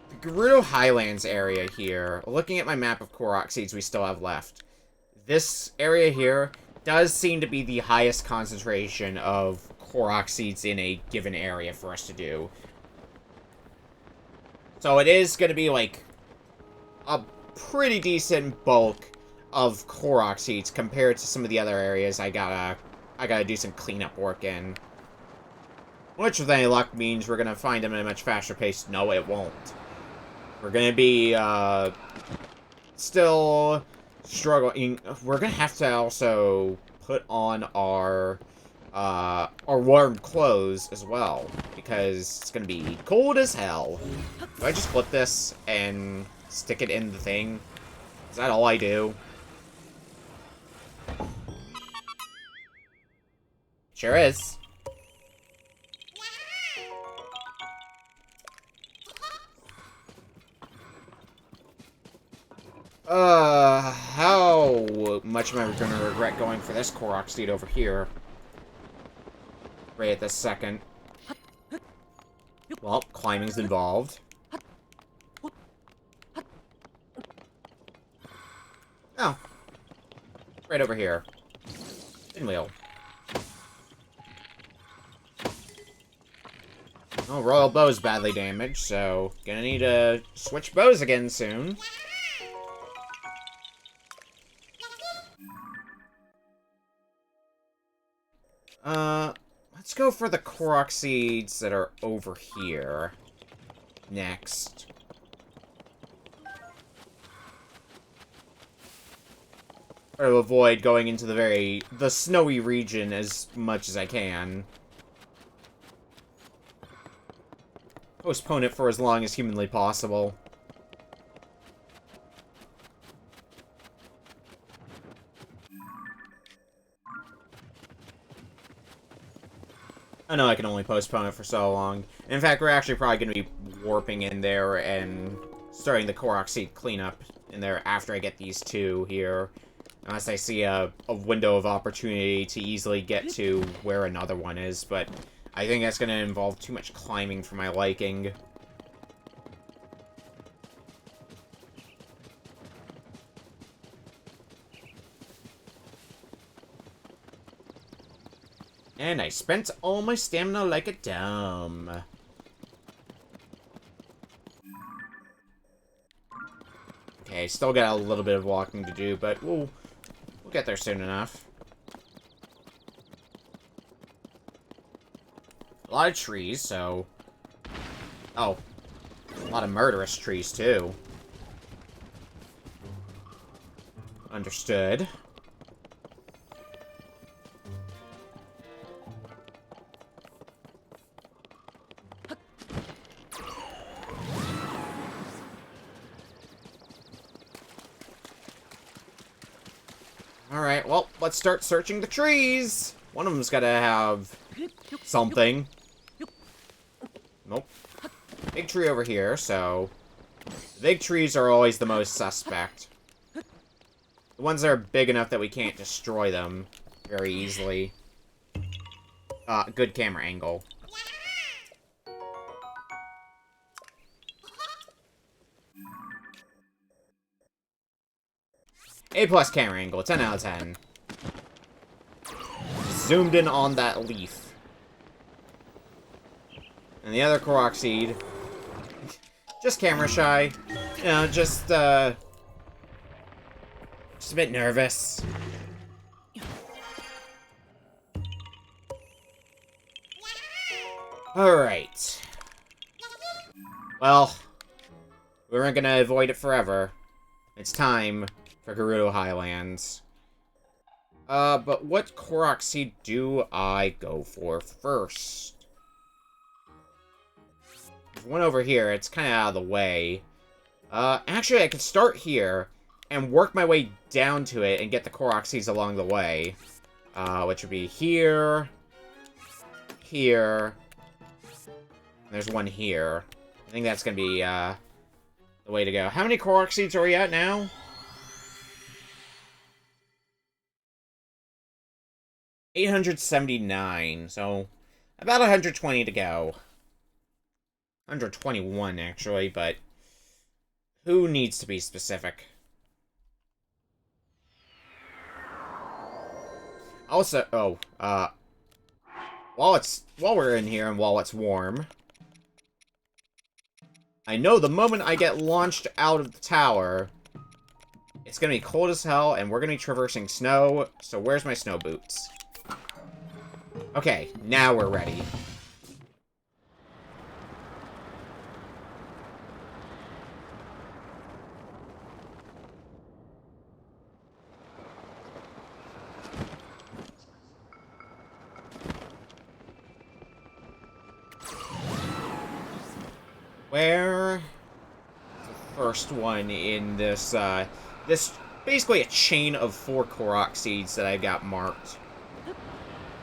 the Gerudo Highlands area here. Looking at my map of Korok seeds we still have left. This area here does seem to be the highest concentration of Korok seeds in a given area for us to do. So it is going to be, like, a pretty decent bulk of Korok seeds compared to some of the other areas I gotta do some cleanup work in. Which, with any luck, means we're gonna find them at a much faster pace. No, it won't. We're gonna be, still struggling. We're gonna have to also put on our warm clothes as well, because it's gonna be cold as hell. Do I just flip this and stick it in the thing? Is that all I do? Sure is. How much am I gonna regret going for this Korok seed over here? Right at this second. Well, climbing's involved. Oh. Right over here. Pinwheel. Oh, Royal Bow's badly damaged, so gonna need to switch bows again soon. Let's go for the Korok seeds that are over here. Next. Try to avoid going into the snowy region as much as I can. Postpone it for as long as humanly possible. I know I can only postpone it for so long. In fact, we're actually probably going to be warping in there and starting the Korok seed cleanup in there after I get these two here. Unless I see a window of opportunity to easily get to where another one is, but I think that's going to involve too much climbing for my liking. And I spent all my stamina like a dumb. Okay, still got a little bit of walking to do, but we'll get there soon enough. A lot of trees, so... Oh. A lot of murderous trees, too. Understood. Alright, well, let's start searching the trees! One of them's gotta have something. Nope. Big tree over here, so... Big trees are always the most suspect. The ones that are big enough that we can't destroy them very easily. Good camera angle. A+ camera angle, 10 out of 10. Zoomed in on that leaf. And the other Korok seed. Just camera shy. You know, just a bit nervous. Alright. Well, we weren't gonna avoid it forever. It's time for Gerudo Highlands. But what Korok seed do I go for first? There's one over here. It's kind of out of the way. Actually, I could start here and work my way down to it and get the Korok seeds along the way. Which would be here, here, and there's one here. I think that's gonna be, the way to go. How many Korok seeds are we at now? 879, so About 120 to go. 121, actually, but who needs to be specific? Also, while we're in here and while it's warm, I know the moment I get launched out of the tower, it's gonna be cold as hell, and we're gonna be traversing snow, so where's my snow boots? Okay, now we're ready. Where... the first one in this, this basically a chain of 4 Korok seeds that I've got marked.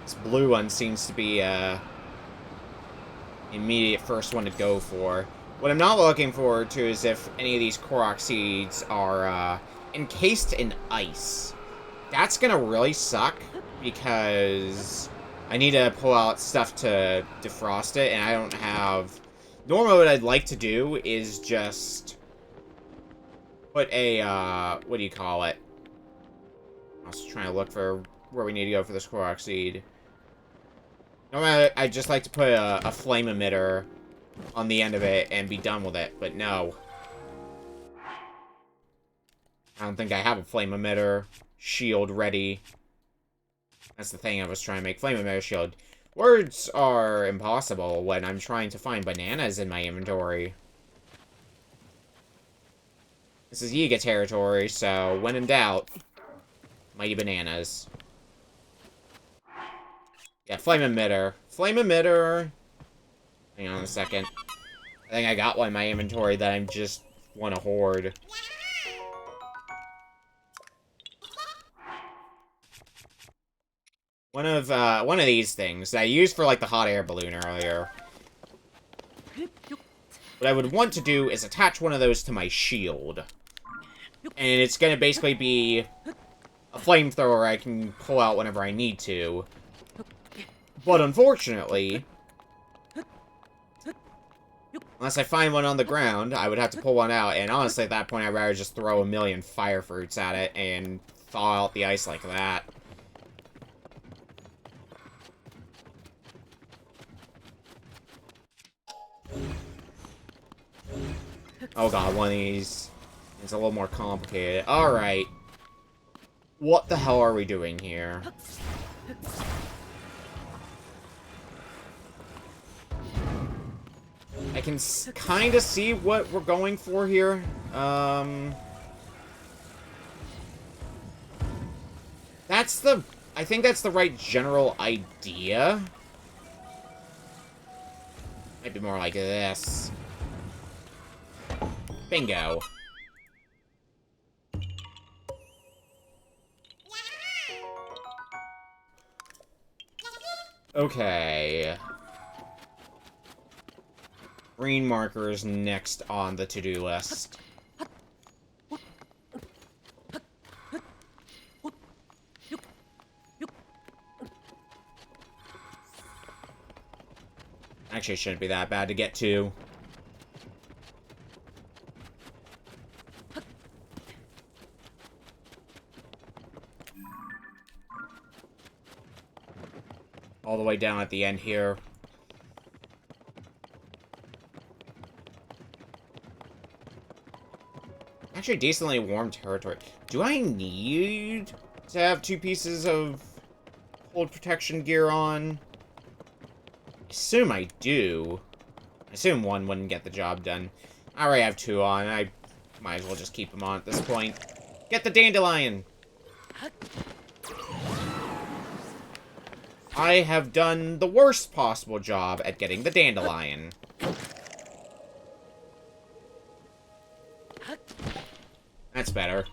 This blue one seems to be, immediate first one to go for. What I'm not looking forward to is if any of these Korok seeds are, encased in ice. That's gonna really suck, because I need to pull out stuff to defrost it, and I don't have... Normally what I'd like to do is just put a, what do you call it? I was trying to look for where we need to go for this Korok seed. Normally I'd just like to put a flame emitter on the end of it and be done with it, but no. I don't think I have a flame emitter shield ready. That's the thing, I was trying to make flame emitter shield. Words are impossible when I'm trying to find bananas in my inventory. This is Yiga territory, so when in doubt, mighty bananas. Yeah, flame emitter. Flame emitter. Hang on a second. I think I got one in my inventory that I just want to hoard. One of these things that I used for, like, the hot air balloon earlier. What I would want to do is attach one of those to my shield. And it's gonna basically be a flamethrower I can pull out whenever I need to. But unfortunately, unless I find one on the ground, I would have to pull one out. And honestly, at that point, I'd rather just throw a million fire fruits at it and thaw out the ice like that. Oh god, one of these is a little more complicated. Alright. What the hell are we doing here? I can kind of see what we're going for here. That's the... I think that's the right general idea. Might be more like this. Bingo. Okay. Green marker is next on the to-do list. Actually, it shouldn't be that bad to get to. All the way down at the end here. Actually, decently warm territory. Do I need to have 2 pieces of cold protection gear on? I assume I do. I assume one wouldn't get the job done. I already have 2 on. I might as well just keep them on at this point. Get the dandelion! I have done the worst possible job at getting the dandelion. That's better.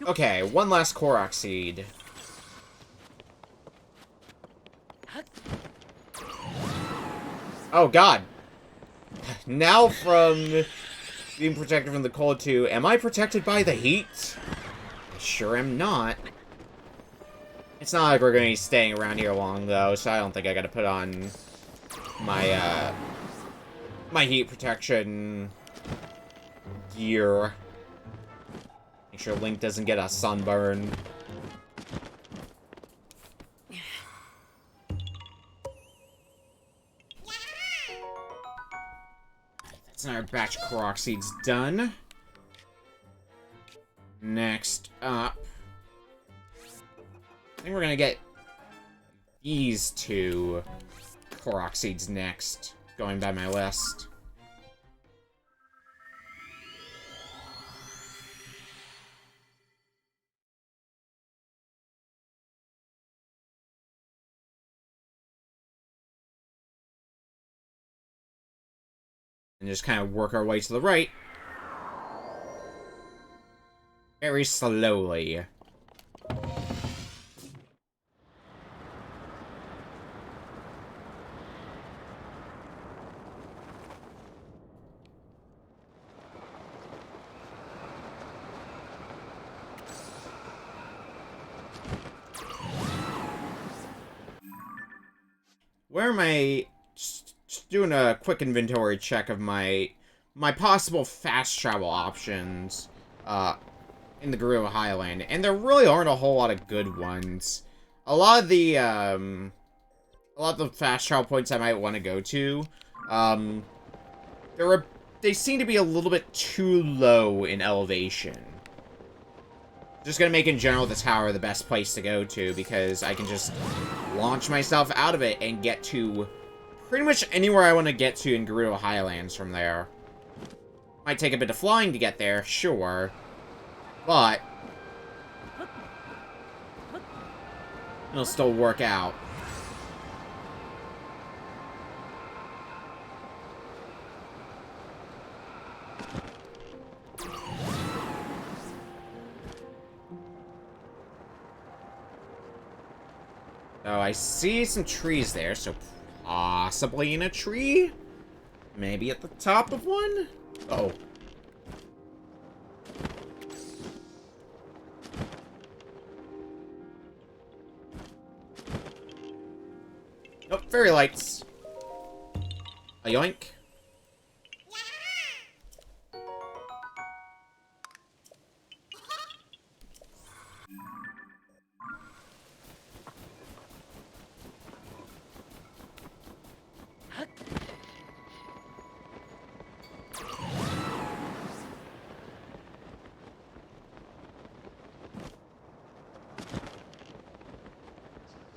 Okay, one last Korok seed. Oh god. Now from being protected from the cold too, am I protected by the heat? Sure am not. It's not like we're going to be staying around here long, though, so I don't think I gotta put on my, my heat protection gear. Make sure Link doesn't get a sunburn. That's another batch of Korok seeds done. Next up, I think we're gonna get these two Korok seeds next, going by my list. And just kind of work our way to the right. Very slowly. Where am I? Just doing a quick inventory check of my possible fast travel options in the Gerudo Highland, and there really aren't a whole lot of good ones. A lot of the fast travel points I might want to go to, they seem to be a little bit too low in elevation. Just gonna make in general the tower the best place to go to, because I can just launch myself out of it and get to pretty much anywhere I want to get to in Gerudo Highlands from there. Might take a bit of flying to get there, sure, but it'll still work out. Oh, I see some trees there, so possibly in a tree? Maybe at the top of one? Oh. Nope, fairy lights. A yoink.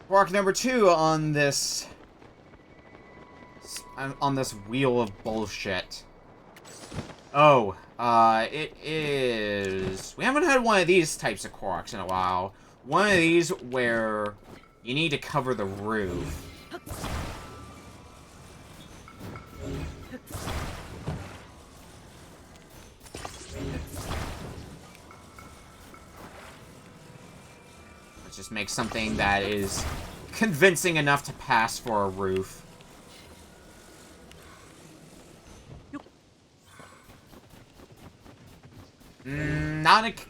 Rock number 2 on this wheel of bullshit. Oh, it is... We haven't had one of these types of Koroks in a while. One of these where you need to cover the roof. Let's just make something that is convincing enough to pass for a roof.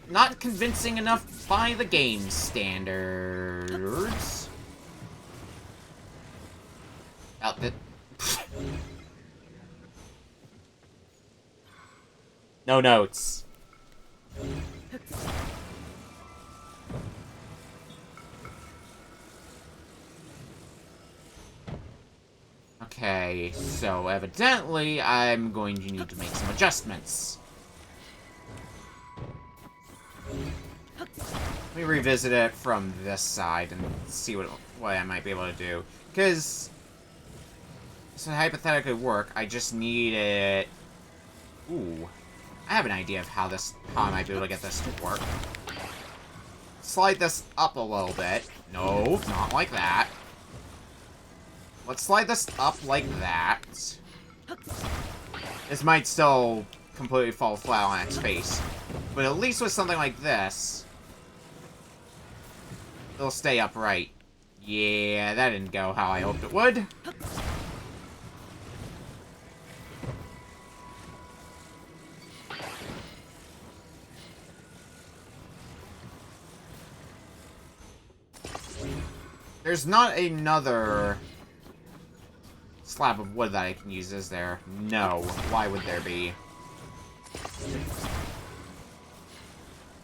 Not convincing enough by the game standards. No notes. Okay, so evidently I'm going to need to make some adjustments. Let me revisit it from this side and see what I might be able to do. Because this would hypothetically work. I just need it. Ooh, I have an idea of how I might be able to get this to work. Slide this up a little bit. No, not like that. Let's slide this up like that. This might still completely fall flat on its face, but at least with something like this, it'll stay upright. Yeah, that didn't go how I hoped it would. There's not another slab of wood that I can use, is there? No. Why would there be? If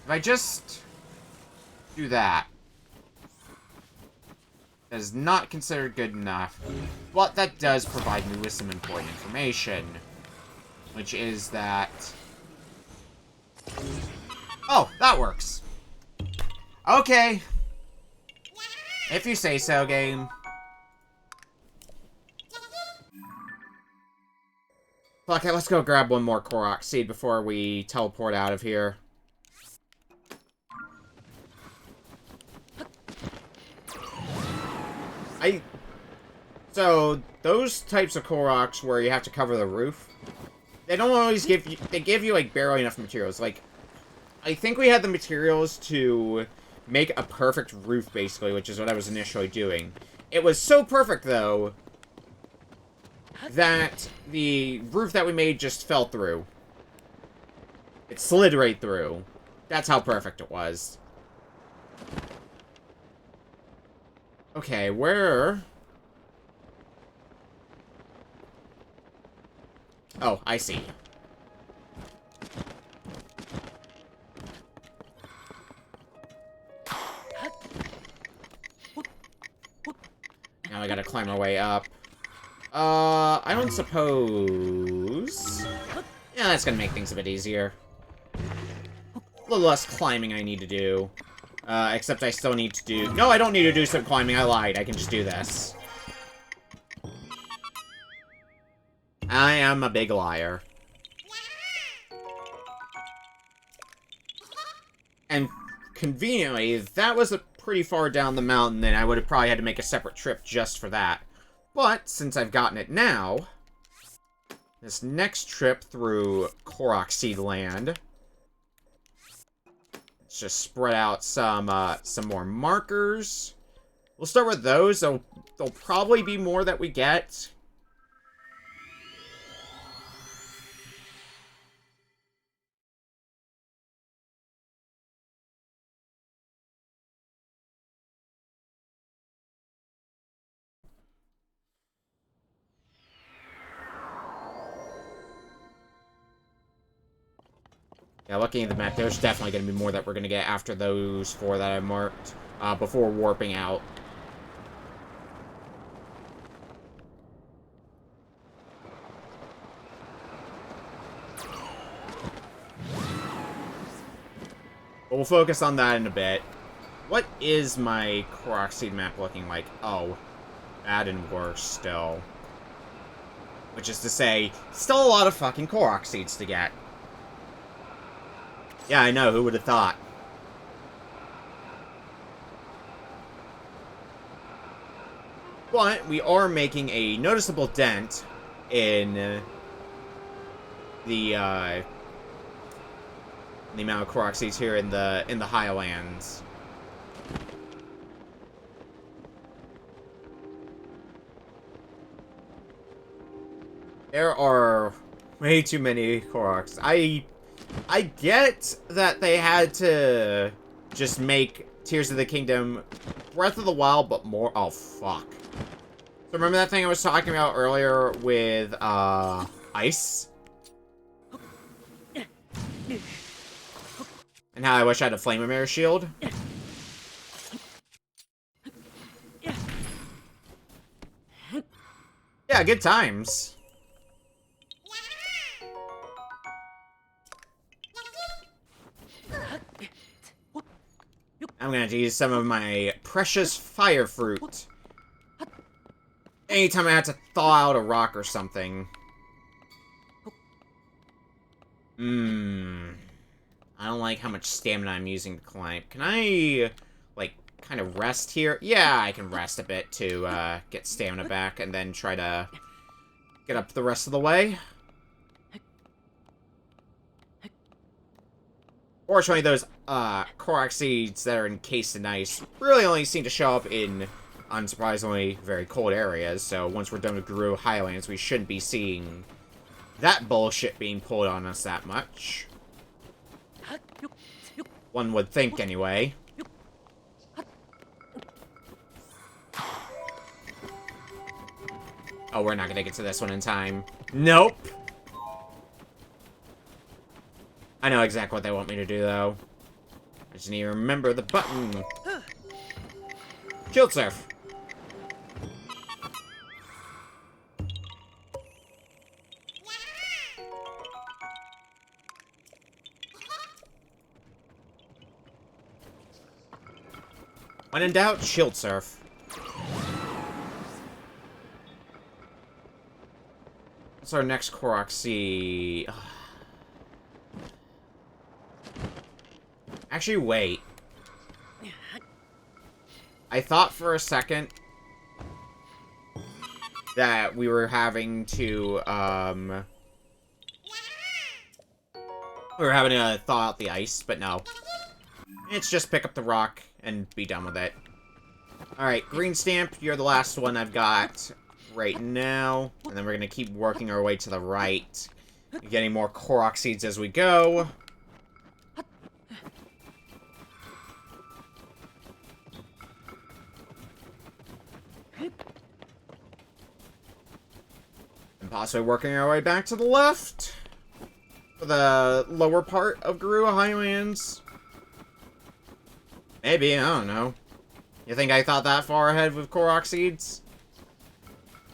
I just do that, that is not considered good enough. But that does provide me with some important information. Which is that... Oh, that works. Okay. If you say so, game. Okay, let's go grab one more Korok seed before we teleport out of here. So, those types of Koroks where you have to cover the roof, they don't always give you, they give you, like, barely enough materials. Like, I think we had the materials to make a perfect roof, basically, which is what I was initially doing. It was so perfect, though, that the roof that we made just fell through. It slid right through. That's how perfect it was. Okay, where... Oh, I see. Now I gotta climb our way up. I don't suppose... Yeah, that's gonna make things a bit easier. A little less climbing I need to do. Except I still need to do... No, I don't need to do some climbing, I lied. I can just do this. I am a big liar. And conveniently, that was a pretty far down the mountain, and I would have probably had to make a separate trip just for that. But, since I've gotten it now, this next trip through Korok Seed Land, let's just spread out some more markers. We'll start with those. There'll probably be more that we get. Yeah, looking at the map, there's definitely going to be more that we're going to get after those 4 that I marked before warping out. But we'll focus on that in a bit. What is my Korok Seed map looking like? Oh, bad and worse still. Which is to say, still a lot of fucking Korok Seeds to get. Yeah, I know, who would have thought? But we are making a noticeable dent in the amount of Korok Seeds here in the Highlands. There are way too many Koroks. I get that they had to just make Tears of the Kingdom Breath of the Wild, but more... Oh, fuck. So remember that thing I was talking about earlier with, ice? And how I wish I had a Flame Emitter shield? Yeah, good times. I'm gonna have to use some of my precious fire fruit. Anytime I have to thaw out a rock or something. I don't like how much stamina I'm using to climb. Can I, like, kind of rest here? Yeah, I can rest a bit to, get stamina back and then try to get up the rest of the way. Fortunately, those, Korok seeds that are encased in ice really only seem to show up in, unsurprisingly, very cold areas, so once we're done with Gerudo Highlands, we shouldn't be seeing that bullshit being pulled on us that much. One would think, anyway. Oh, we're not gonna get to this one in time. Nope. I know exactly what they want me to do, though. I just need to remember the button. Shield Surf. When in doubt, Shield Surf. What's our next Koroxy? Actually, wait. I thought for a second that we were having to, we were having to thaw out the ice, but no. It's just pick up the rock and be done with it. Alright, Green Stamp, you're the last one I've got right now. And then we're gonna keep working our way to the right. Getting more Korok Seeds as we go. And possibly working our way back to the left. For the lower part of Garua Highlands. Maybe, I don't know. You think I thought that far ahead with Korok Seeds?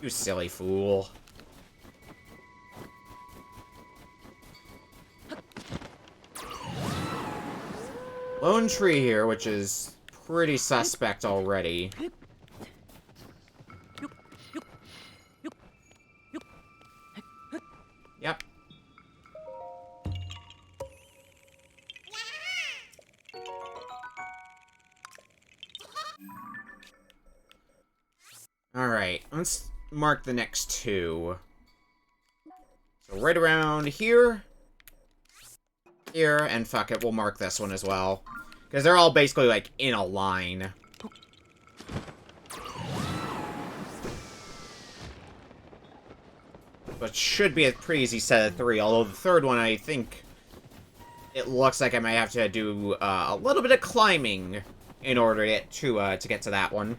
You silly fool. Lone tree here, which is pretty suspect already. Yep. Alright, let's mark the next two. So right around here. Here, and fuck it, we'll mark this one as well. Because they're all basically, like, in a line. But should be a pretty easy set of three, although the third one, I think, it looks like I might have to do a little bit of climbing in order to get to that one.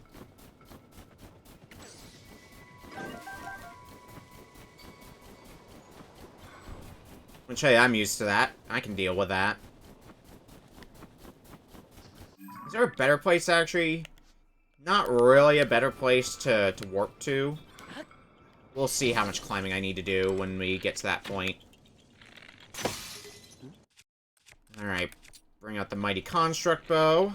Which, hey, I'm used to that. I can deal with that. Is there a better place, actually? Not really a better place to warp to. We'll see how much climbing I need to do when we get to that point. Alright. Bring out the Mighty Construct Bow.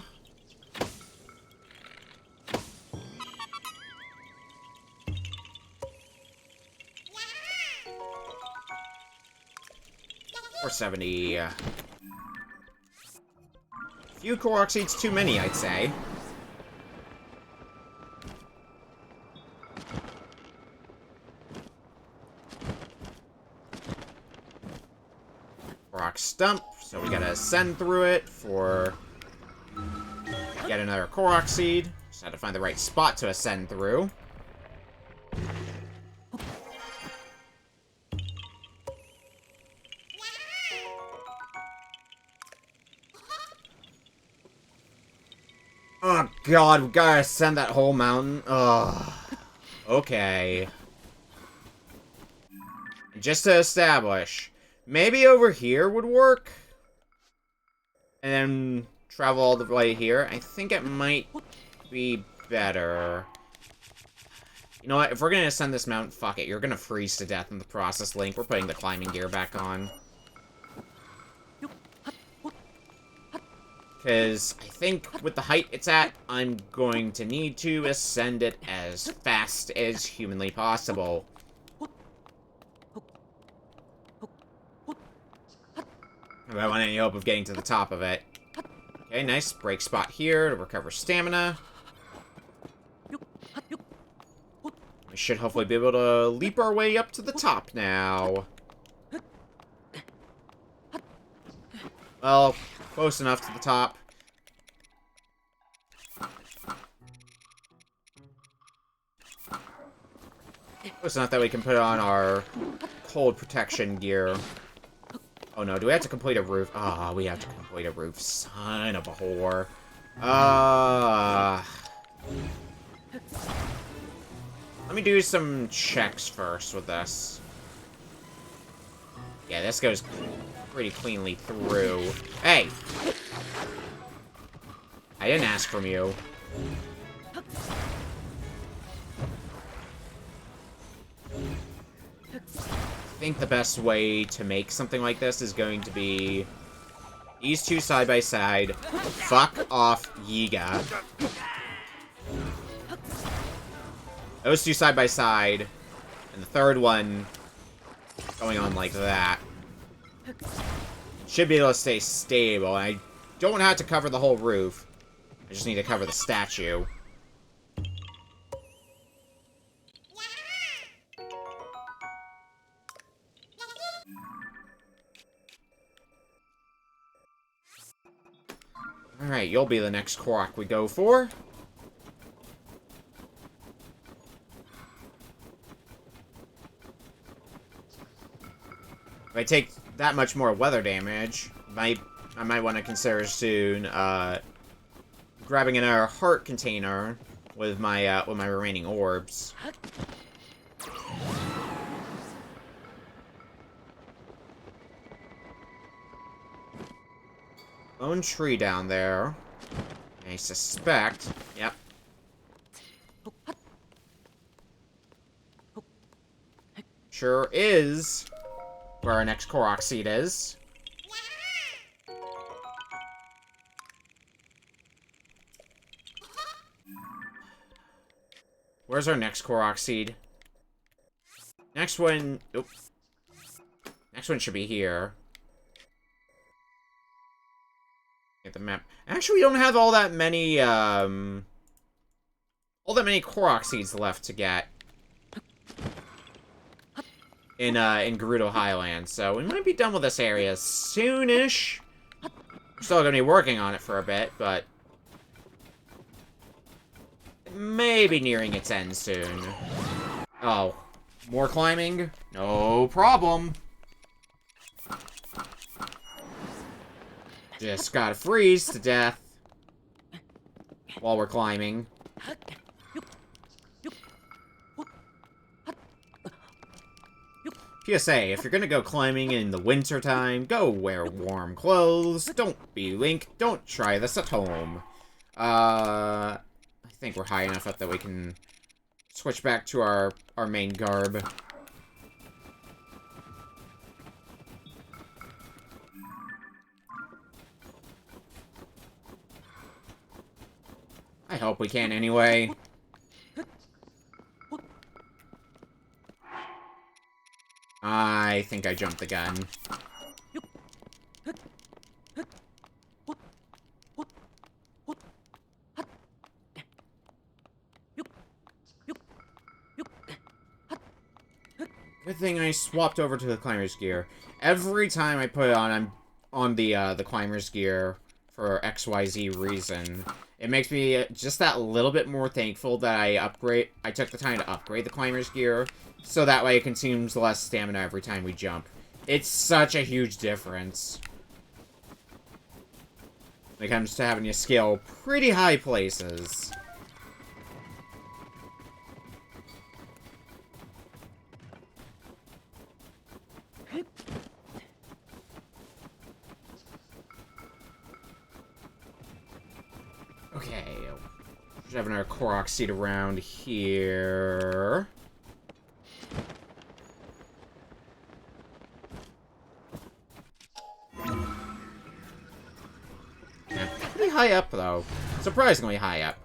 Or 70. Few Korok Seeds too many, I'd say. Korok Stump, so we gotta ascend through it for get another Korok Seed. Just had to find the right spot to ascend through. Oh god, we gotta ascend that whole mountain. Ugh. Okay. Just to establish, maybe over here would work? And then travel all the way here. I think it might be better. You know what? If we're gonna ascend this mountain, fuck it. You're gonna freeze to death in the process, Link. We're putting the climbing gear back on. Because I think with the height it's at, I'm going to need to ascend it as fast as humanly possible. If I want any hope of getting to the top of it. Okay, nice break spot here to recover stamina. We should hopefully be able to leap our way up to the top now. Well, close enough to the top. Close enough that we can put on our cold protection gear. Oh no, do we have to complete a roof? Ah, we have to complete a roof. Son of a whore. Let me do some checks first with this. Yeah, this goes pretty cleanly through. Hey! I didn't ask from you. I think the best way to make something like this is going to be these two side by side. Fuck off, Yiga. Those two side by side. And the third one going on like that. Should be able to stay stable. And I don't have to cover the whole roof. I just need to cover the statue. Alright, you'll be the next Korok we go for. If I take that much more weather damage, I might want to consider soon, grabbing another heart container with my remaining orbs. Lone tree down there. I suspect. Yep. Sure is where our next Korok seed is. Where's our next Korok seed? Next one... Oop. Next one should be here. Get the map. Actually, we don't have all that many Korok seeds left to get in Gerudo Highlands, so we might be done with this area soonish. We're still gonna be working on it for a bit, but maybe nearing its end soon. Oh, more climbing? No problem. Just gotta freeze to death while we're climbing. PSA, if you're gonna go climbing in the winter time, go wear warm clothes. Don't be Link. Don't try this at home. I think we're high enough up that we can switch back to our main garb. I hope we can anyway. I think I jumped the gun. Good thing I swapped over to the climber's gear. Every time I put it on, I'm on the climber's gear for XYZ reason. It makes me just that little bit more thankful that I took the time to upgrade the climber's gear, so that way it consumes less stamina every time we jump. It's such a huge difference when it comes to having to scale pretty high places. Okay, should have another Korok seed around here. Yeah, pretty high up, though. Surprisingly high up.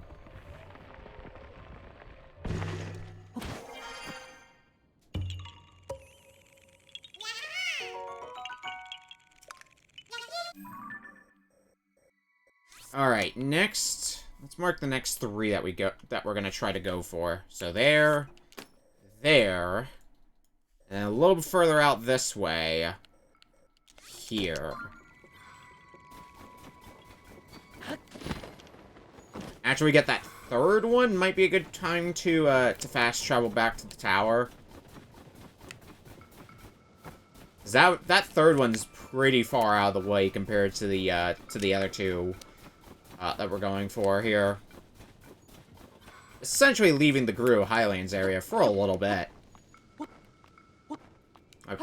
Alright, next, let's mark the next three that we're gonna try to go for. So there, and a little bit further out this way, here. After we get that third one, might be a good time to fast travel back to the tower. That third one's pretty far out of the way compared to the other two that we're going for here. essentially leaving the Guru Highlands area for a little bit. We're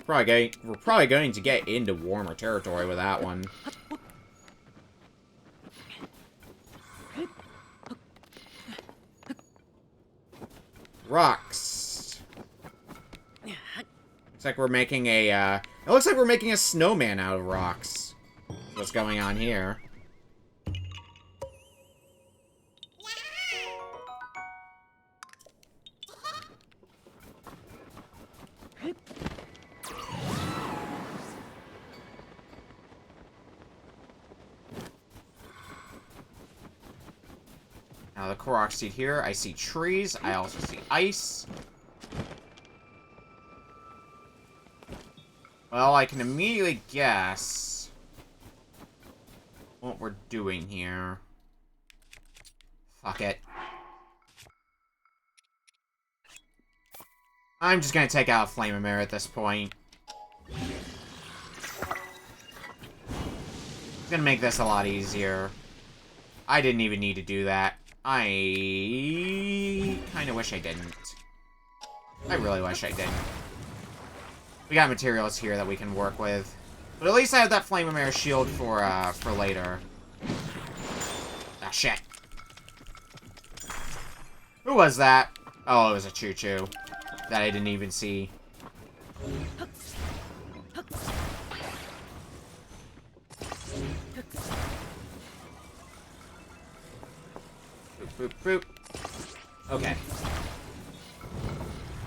probably going to get into warmer territory with that one. Rocks. Looks like we're making a, it looks like we're making a snowman out of rocks. What's going on here? Now the Korok seed here, I see trees, I also see ice. Well, I can immediately guess what we're doing here. Fuck it. I'm just gonna take out Flamemare at this point. It's gonna make this a lot easier. I didn't even need to do that. I kinda wish I didn't. I really wish I didn't. We got materials here that we can work with. But at least I have that Flamemare shield for later. Ah, shit. Who was that? Oh, it was a Choo-Choo. That I didn't even see. Boop, boop. Okay.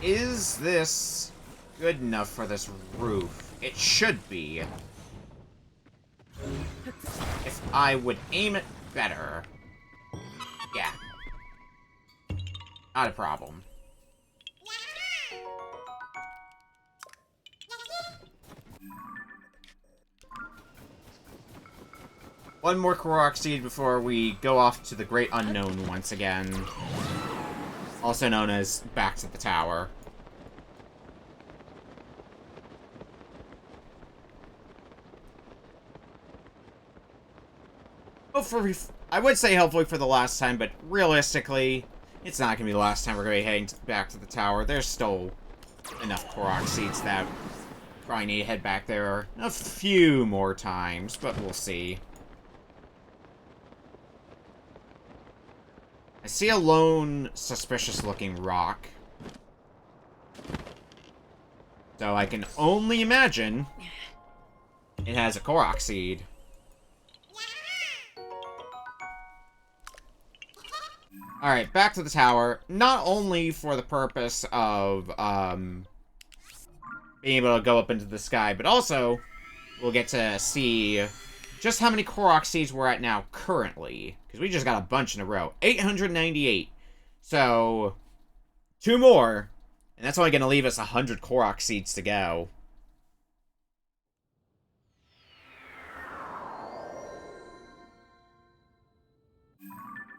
Is this good enough for this roof? It should be. If I would aim it better. Yeah. Not a problem. One more Korok seed before we go off to the Great Unknown once again. Also known as back to the tower. I would say hopefully for the last time, but realistically, it's not going to be the last time we're going to be heading back to the tower. There's still enough Korok seeds that probably need to head back there a few more times, but we'll see. I see a lone, suspicious-looking rock. So I can only imagine it has a Korok seed. Alright, back to the tower. Not only for the purpose of, being able to go up into the sky, but also we'll get to see just how many Korok seeds we're at now currently. Because we just got a bunch in a row. 898. So, 2 more. And that's only going to leave us 100 Korok seeds to go.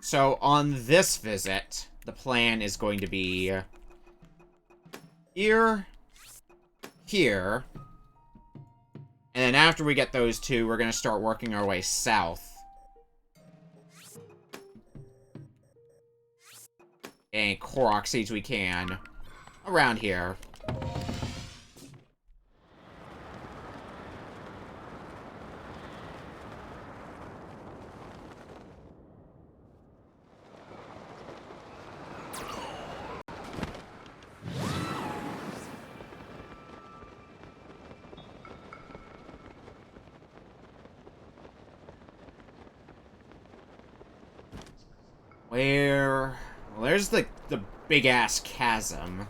So, on this visit, the plan is going to be here, here, and then after we get those 2, we're going to start working our way south. Any Korok seeds we can around here. Where? Well, there's the big-ass chasm.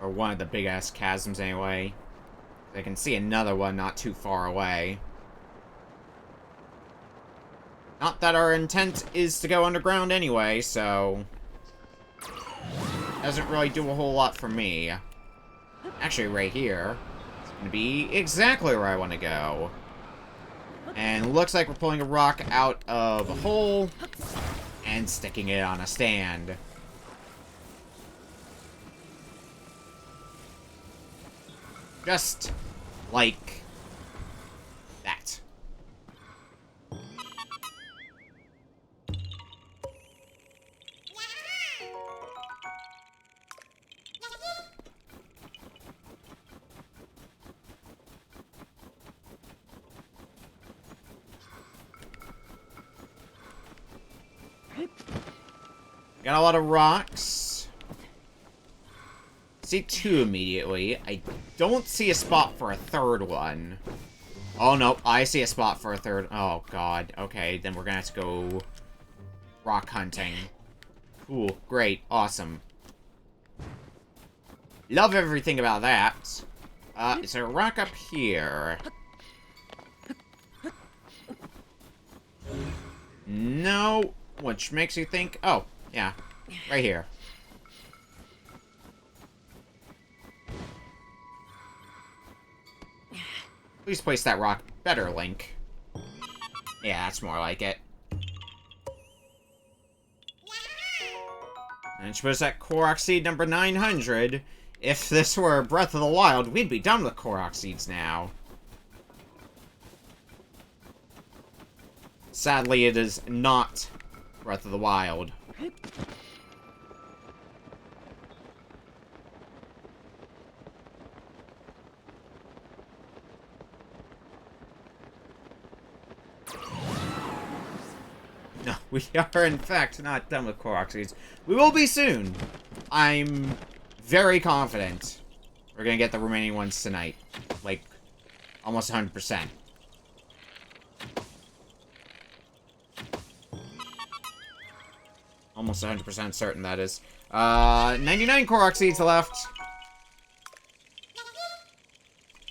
Or one of the big-ass chasms, anyway. I can see another one not too far away. Not that our intent is to go underground anyway, so... doesn't really do a whole lot for me. Actually, right here. It's gonna be exactly where I want to go. And looks like we're pulling a rock out of a hole and sticking it on a stand. Just like that. Got a lot of rocks. See 2 immediately. I don't see a spot for a 3rd one. Oh, no. I see a spot for a 3rd. Oh, God. Okay, then we're gonna have to go rock hunting. Cool. Great. Awesome. Love everything about that. Is there a rock up here? No. Which makes you think... Oh, yeah. Right here. Please place that rock better, Link. Yeah, that's more like it. And suppose that Korok Seed number 900. If this were Breath of the Wild, we'd be done with Korok Seeds now. Sadly, it is not Breath of the Wild. No, we are in fact not done with Korok Seeds. We will be soon. I'm very confident we're gonna get the remaining ones tonight. Like, almost 100%. Almost 100% certain, that is. 99 Korok Seeds left.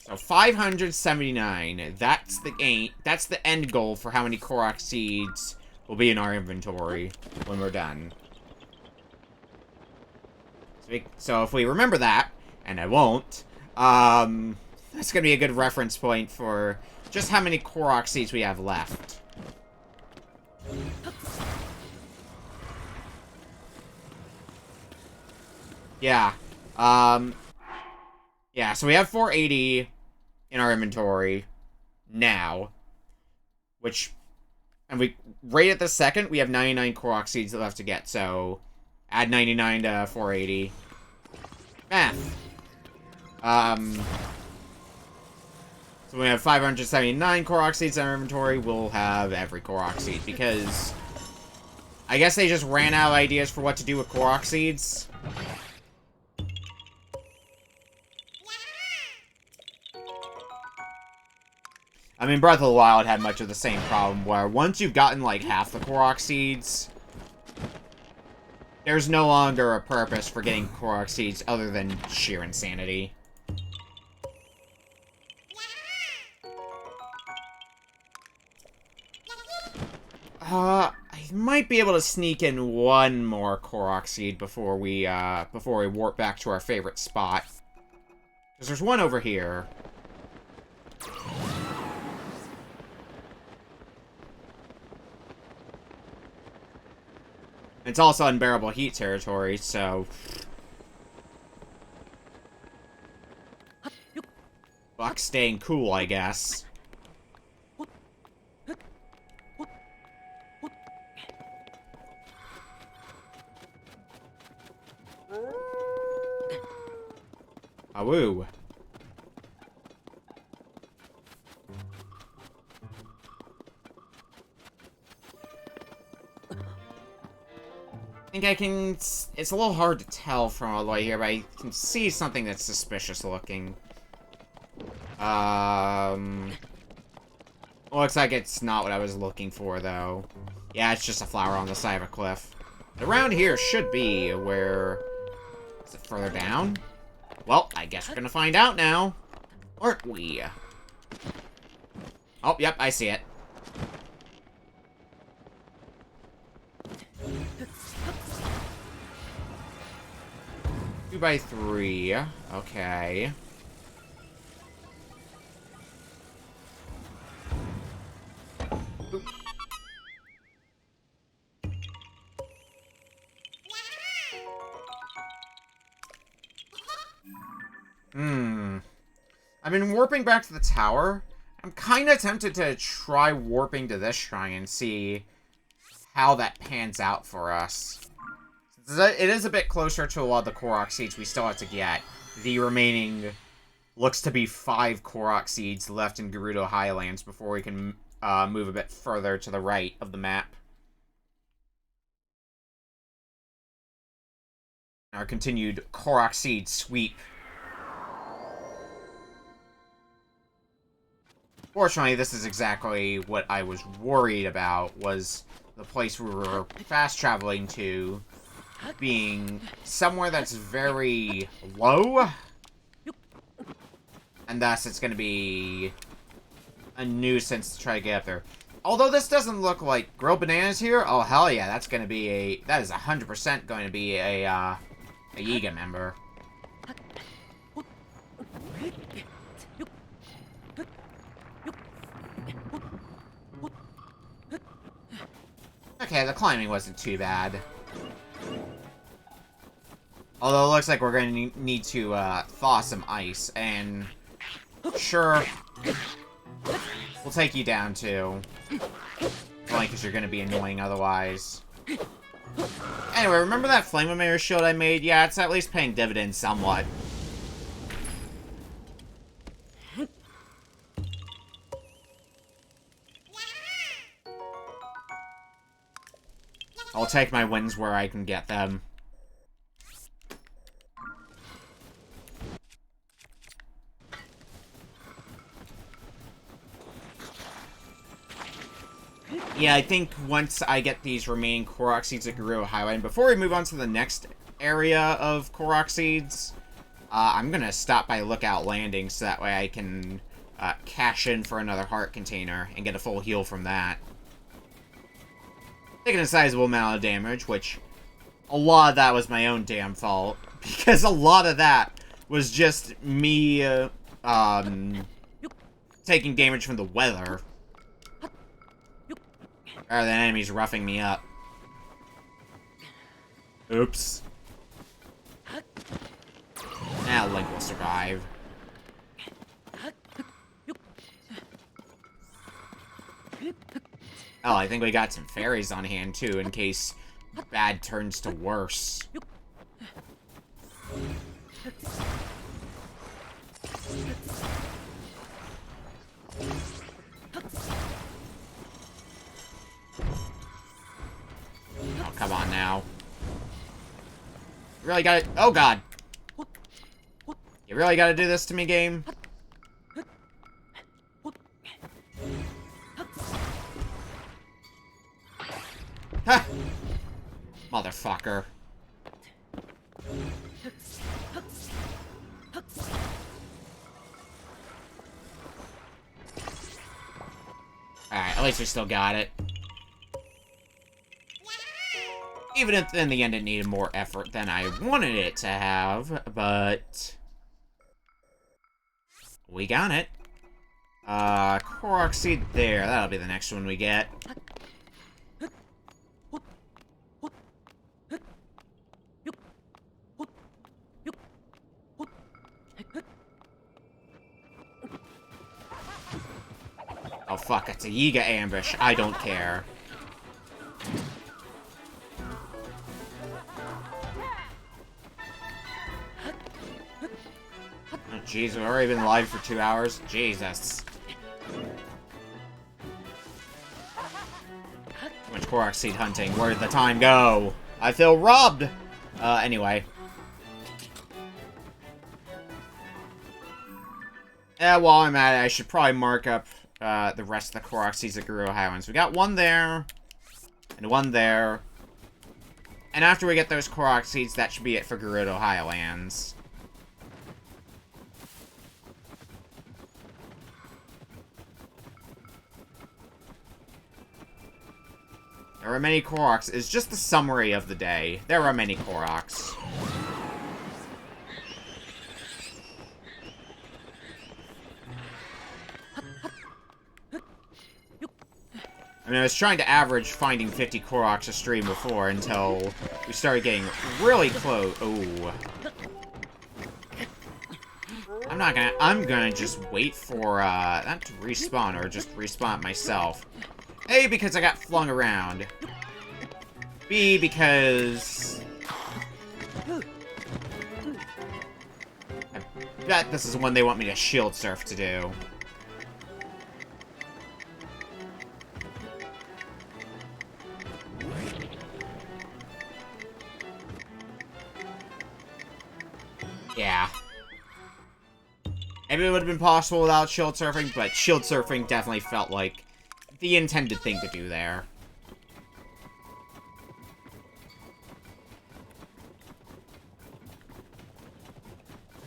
So 579. That's the end goal for how many Korok Seeds will be in our inventory when we're done. So if we remember that, and I won't, that's gonna be a good reference point for just how many Korok Seeds we have left. Yeah. Yeah, so we have 480 in our inventory now, which, and we, right at the second, we have 99 Korok Seeds left to get, so add 99 to 480. Math. So when we have 579 Korok Seeds in our inventory, we'll have every Korok Seed, because I guess they just ran out of ideas for what to do with Korok Seeds. I mean, Breath of the Wild had much of the same problem, where once you've gotten, like, half the Korok Seeds, there's no longer a purpose for getting Korok Seeds other than sheer insanity. I might be able to sneak in one more Korok Seed before we warp back to our favorite spot. Because there's one over here. It's also unbearable heat territory, so... Fuck staying cool, I guess. Awoo. I think I can... It's a little hard to tell from all the way here, but I can see something that's suspicious looking. Looks like it's not what I was looking for, though. Yeah, it's just a flower on the side of a cliff. Around here should be where... Is it further down? Well, I guess we're gonna find out now. Aren't we? Oh, yep, I see it. 2x3. Okay. Oop. I've been warping back to the tower. I'm kind of tempted to try warping to this shrine and see how that pans out for us. It is a bit closer to a lot of the Korok Seeds we still have to get. The remaining looks to be 5 Korok Seeds left in Gerudo Highlands before we can move a bit further to the right of the map. our continued Korok Seed sweep. Fortunately, this is exactly what I was worried about, was the place we were fast traveling to being somewhere that's very low. And thus, it's going to be a nuisance to try to get up there. Although this doesn't look like grilled bananas here, oh hell yeah, that is 100% going to be a Yiga member. Okay, the climbing wasn't too bad. Although it looks like we're going to need to thaw some ice, and sure, we'll take you down too. Only because you're going to be annoying otherwise. Anyway, remember that flame emitter shield I made? Yeah, it's at least paying dividends somewhat. I'll take my wins where I can get them. Yeah, I think once I get these remaining Korok Seeds at Gerudo Highway, and before we move on to the next area of Korok Seeds, I'm gonna stop by Lookout Landing so that way I can cash in for another heart container and get a full heal from that. Taking a sizable amount of damage, which a lot of that was my own damn fault, because a lot of that was just me taking damage from the weather. Rather than enemies roughing me up. Oops. Now Link will survive. Oh, I think we got some fairies on hand, too, in case bad turns to worse. Oh, come on now. You really gotta... Oh, God. You really gotta do this to me, game? Ha! Motherfucker. Alright, at least we still got it. Even if in the end it needed more effort than I wanted it to have, but... we got it. Korok Seed there. That'll be the next one we get. Oh fuck, it's a Yiga ambush. I don't care. Oh, jeez, we've already been live for 2 hours. Jesus. Too much Korok Seed hunting. Where did the time go? I feel robbed! Anyway. While I'm at it, I should probably mark up the rest of the Korok Seeds at Gerudo Highlands. We got one there, and one there. And after we get those Korok Seeds, that should be it for Gerudo Highlands. There are many Koroks is just the summary of the day. There are many Koroks. I mean, I was trying to average finding 50 Koroks a stream before until we started getting really close. Oh. I'm gonna just wait for, that to respawn, or just respawn myself. A, because I got flung around. B, because... I bet this is one they want me to shield surf to do. Yeah. Maybe it would have been possible without shield surfing, but shield surfing definitely felt like the intended thing to do there.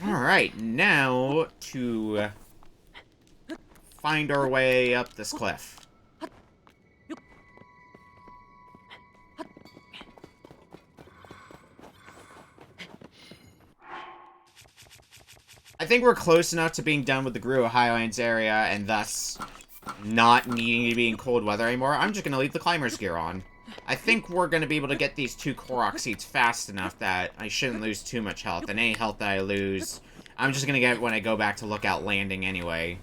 Alright, now to find our way up this cliff. I think we're close enough to being done with the Guru Highlands area, and thus not needing to be in cold weather anymore. I'm just going to leave the climber's gear on. I think we're going to be able to get these 2 Korok seeds fast enough that I shouldn't lose too much health. And any health that I lose, I'm just going to get it when I go back to Lookout Landing anyway.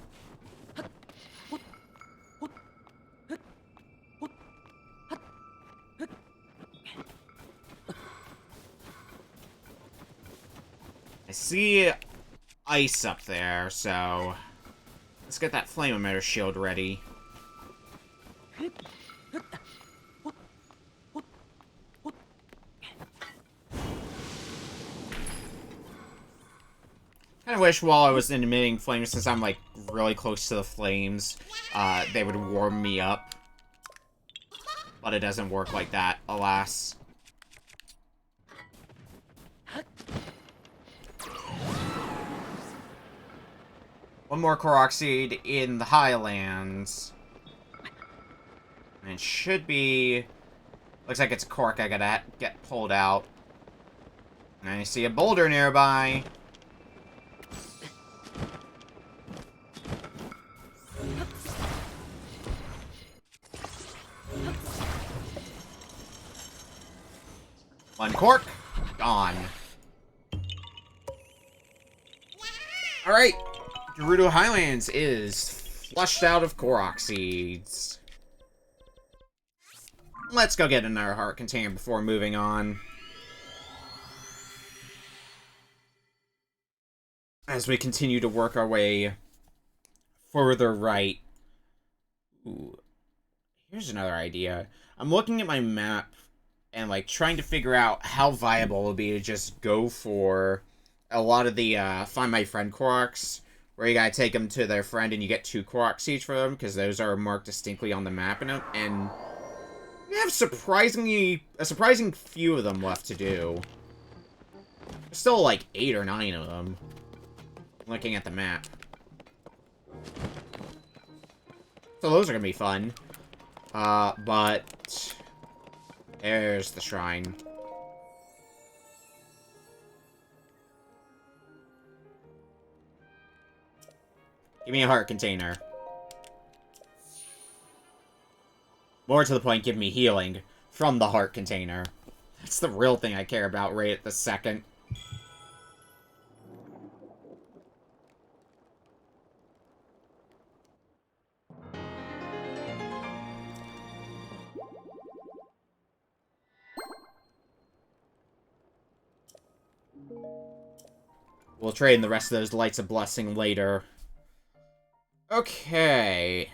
I see ice up there, so let's get that flame emitter shield ready. I wish while I was emitting flames, since I'm, like, really close to the flames, they would warm me up. But it doesn't work like that, alas. One more Korok seed in the Highlands. And it should be... Looks like it's a Korok I gotta get pulled out. And I see a boulder nearby. One cork. Gone. Alright. Gerudo Highlands is flushed out of Korok seeds. Let's go get another heart container before moving on. As we continue to work our way further right. Ooh. Here's another idea. I'm looking at my map and, like, trying to figure out how viable it would be to just go for a lot of the, Find My Friend Koroks, where you gotta take them to their friend and you get 2 Korok seeds for them, because those are marked distinctly on the map, and we have a surprising few of them left to do. There's still, like, 8 or 9 of them, looking at the map. So those are gonna be fun. But... There's the shrine. Give me a heart container. More to the point, give me healing from the heart container. That's the real thing I care about right at the second. We'll trade in the rest of those Lights of Blessing later. Okay.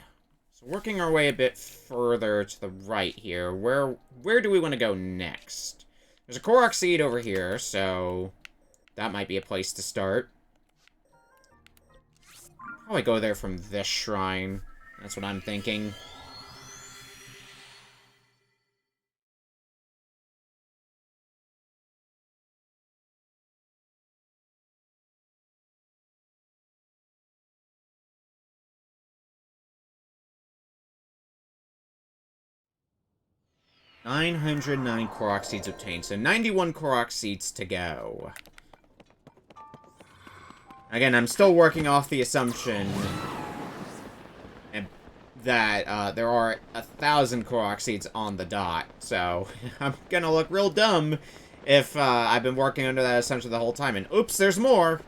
So working our way a bit further to the right here. Where do we want to go next? There's a Korok seed over here, so that might be a place to start. Probably go there from this shrine. That's what I'm thinking. $909 Korok seeds obtained, so 91 Korok seeds to go. Again, I'm still working off the assumption that there are 1,000 Korok seeds on the dot, so I'm gonna look real dumb if I've been working under that assumption the whole time, and oops, there's more!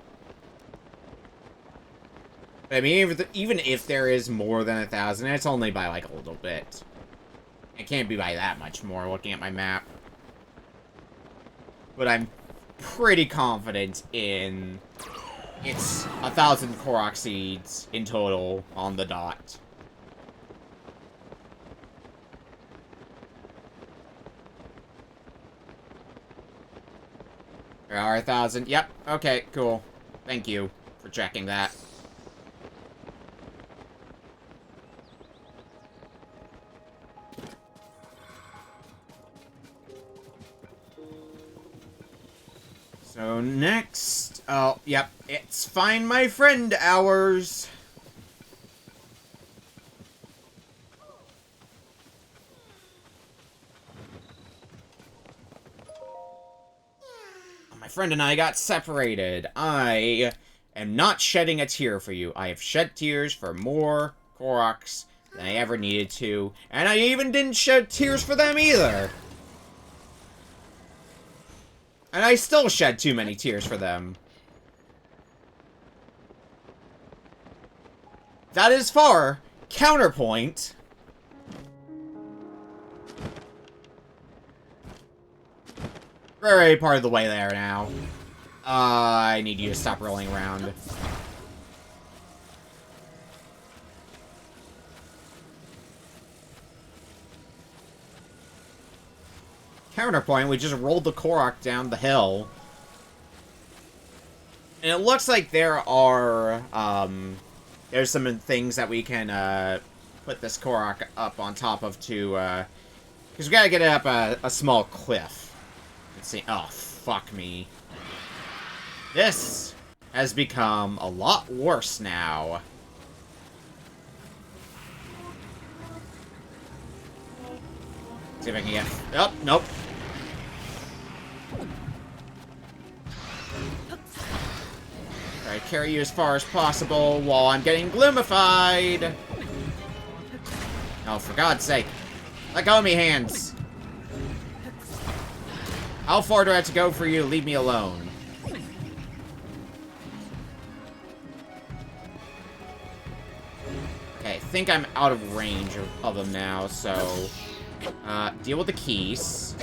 I mean, even if there is more than 1,000, it's only by, like, a little bit. It can't be by that much more, looking at my map. But I'm pretty confident in... It's 1,000 Korok seeds in total on the dot. There are 1,000. Yep. Okay, cool. Thank you for checking that. So next... Oh, yep. It's Find My Friend hours. My friend and I got separated. I am not shedding a tear for you. I have shed tears for more Koroks than I ever needed to. And I even didn't shed tears for them either. And I still shed too many tears for them. That is far. Counterpoint. Very part of the way there now. I need you to stop rolling around. Counterpoint, we just rolled the Korok down the hill. And it looks like there are, there's some things that we can, put this Korok up on top of to, because we gotta get it up a small cliff. Let's see. Oh, fuck me. This has become a lot worse now. See if I can get... Oh, nope. Try to carry you as far as possible while I'm getting gloomified. Oh, for God's sake. Let go of me, hands. How far do I have to go for you to leave me alone? Okay, I think I'm out of range of them now, so... deal with the keys.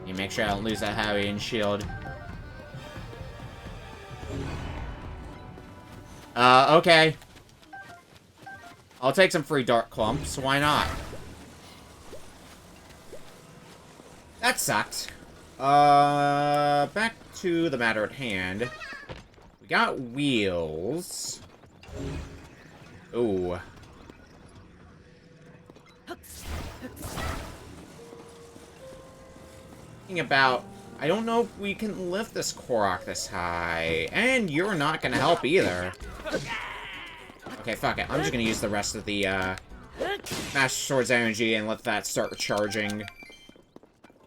You make sure I don't lose that Hawaiian shield. Okay. I'll take some free Dark Clumps, why not? That sucked. Back to the matter at hand. We got wheels. Ooh. Thinking about... I don't know if we can lift this Korok this high. And you're not gonna help either. Okay, fuck it. I'm just gonna use the rest of the, Master Sword's energy and let that start recharging.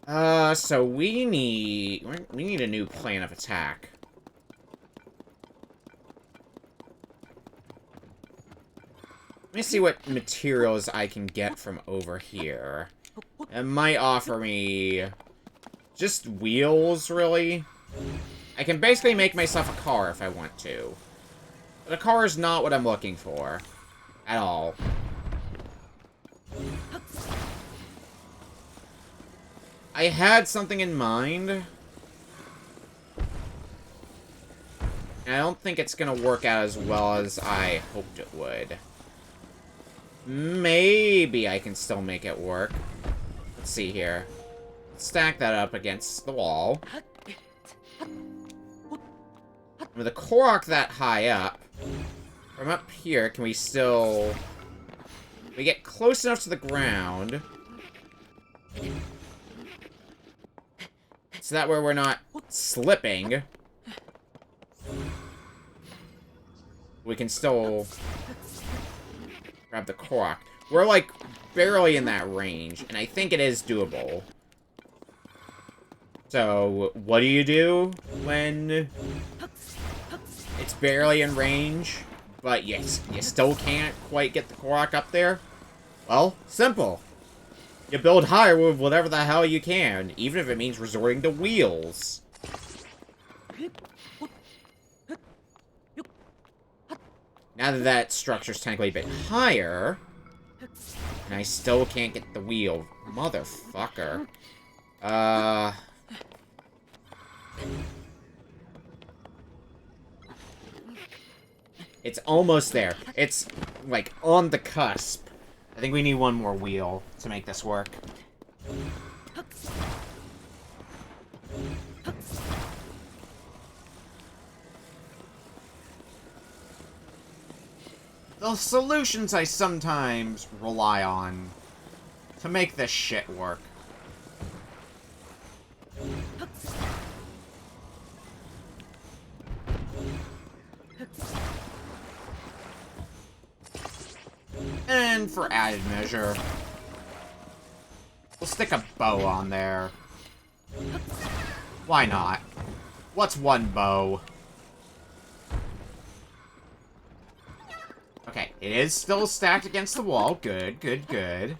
So we need a new plan of attack. Let me see what materials I can get from over here. It might offer me just wheels, really. I can basically make myself a car if I want to. But a car is not what I'm looking for. At all. I had something in mind. And I don't think it's gonna work out as well as I hoped it would. Maybe I can still make it work. Let's see here. Stack that up against the wall. With a Korok that high up, from up here, can we still... we get close enough to the ground... so that way we're not slipping. We can still grab the Korok. We're, like, barely in that range, and I think it is doable. So, what do you do when it's barely in range, but yes, you still can't quite get the Korok up there? Well, simple. You build higher with whatever the hell you can, even if it means resorting to wheels. Now that that structure's technically a bit higher, and I still can't get the wheel. Motherfucker. It's almost there. It's, like, on the cusp. I think we need one more wheel to make this work. the solutions I sometimes rely on to make this shit work. And for added measure, we'll stick a bow on there. Why not? What's one bow? Okay, it is still stacked against the wall. Good, good, good.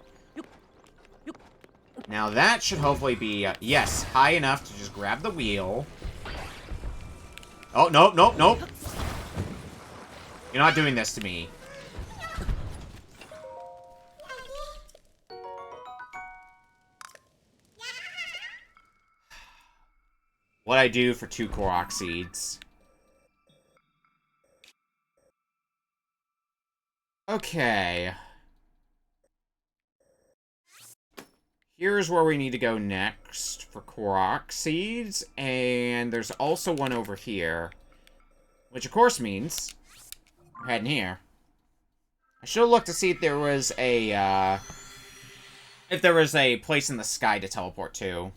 Now that should hopefully be, yes, high enough to just grab the wheel. Oh, nope, nope, nope. You're not doing this to me. What'd I do for 2 Korok seeds? Okay. Here's where we need to go next for Korok seeds, and there's also one over here. Which of course means we're heading here. I should have looked to see if there was a, place in the sky to teleport to.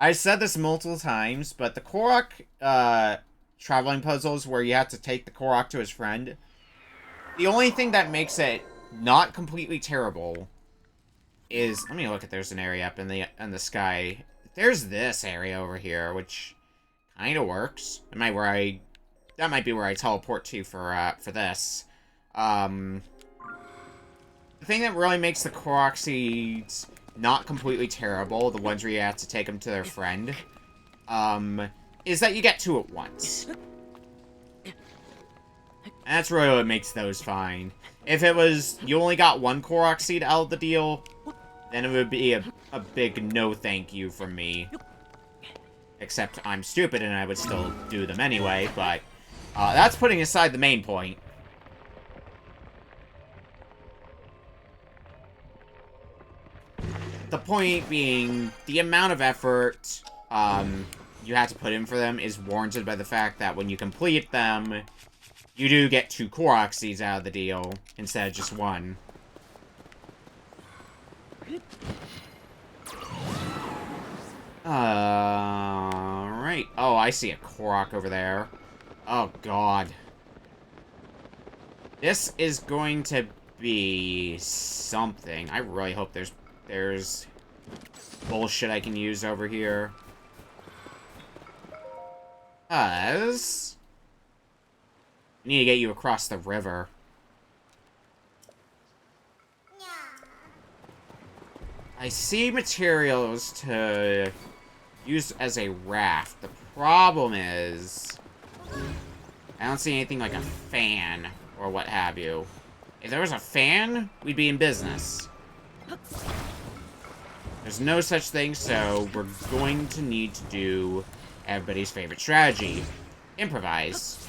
I said this multiple times, but the Korok, traveling puzzles where you have to take the Korok to his friend, the only thing that makes it not completely terrible is, let me look if there's an area up in the sky. There's this area over here, which kind of works. That might be where I teleport to for this. The thing that really makes the Korok seeds not completely terrible, the ones where you have to take them to their friend, is that you get 2 at once. And that's really what makes those fine. If it was, you only got 1 Korok seed out of the deal, then it would be a big no thank you from me. Except I'm stupid and I would still do them anyway, but that's putting aside the main point. The point being, the amount of effort you have to put in for them is warranted by the fact that when you complete them, you do get 2 Korok seeds out of the deal, instead of just 1. Alright. Oh, I see a Korok over there. Oh, God. This is going to be something. I really hope there's bullshit I can use over here. I need to get you across the river. I see materials to use as a raft. The problem is, I don't see anything like a fan or what have you. If there was a fan, we'd be in business. There's no such thing, so we're going to need to do everybody's favorite strategy. Improvise.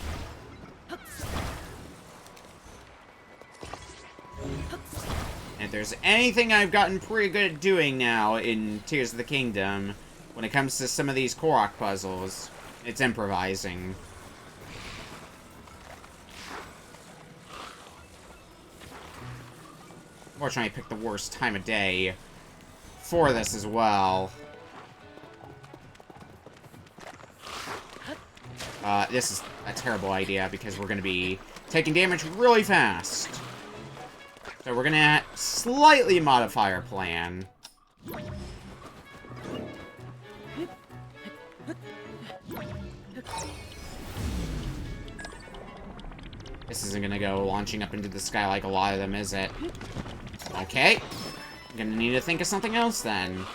And if there's anything I've gotten pretty good at doing now in Tears of the Kingdom, when it comes to some of these Korok puzzles, it's improvising. Unfortunately, I picked the worst time of day for this as well. This is a terrible idea because we're going to be taking damage really fast. So we're going to slightly modify our plan. This isn't going to go launching up into the sky like a lot of them, is it? Okay. I'm going to need to think of something else then.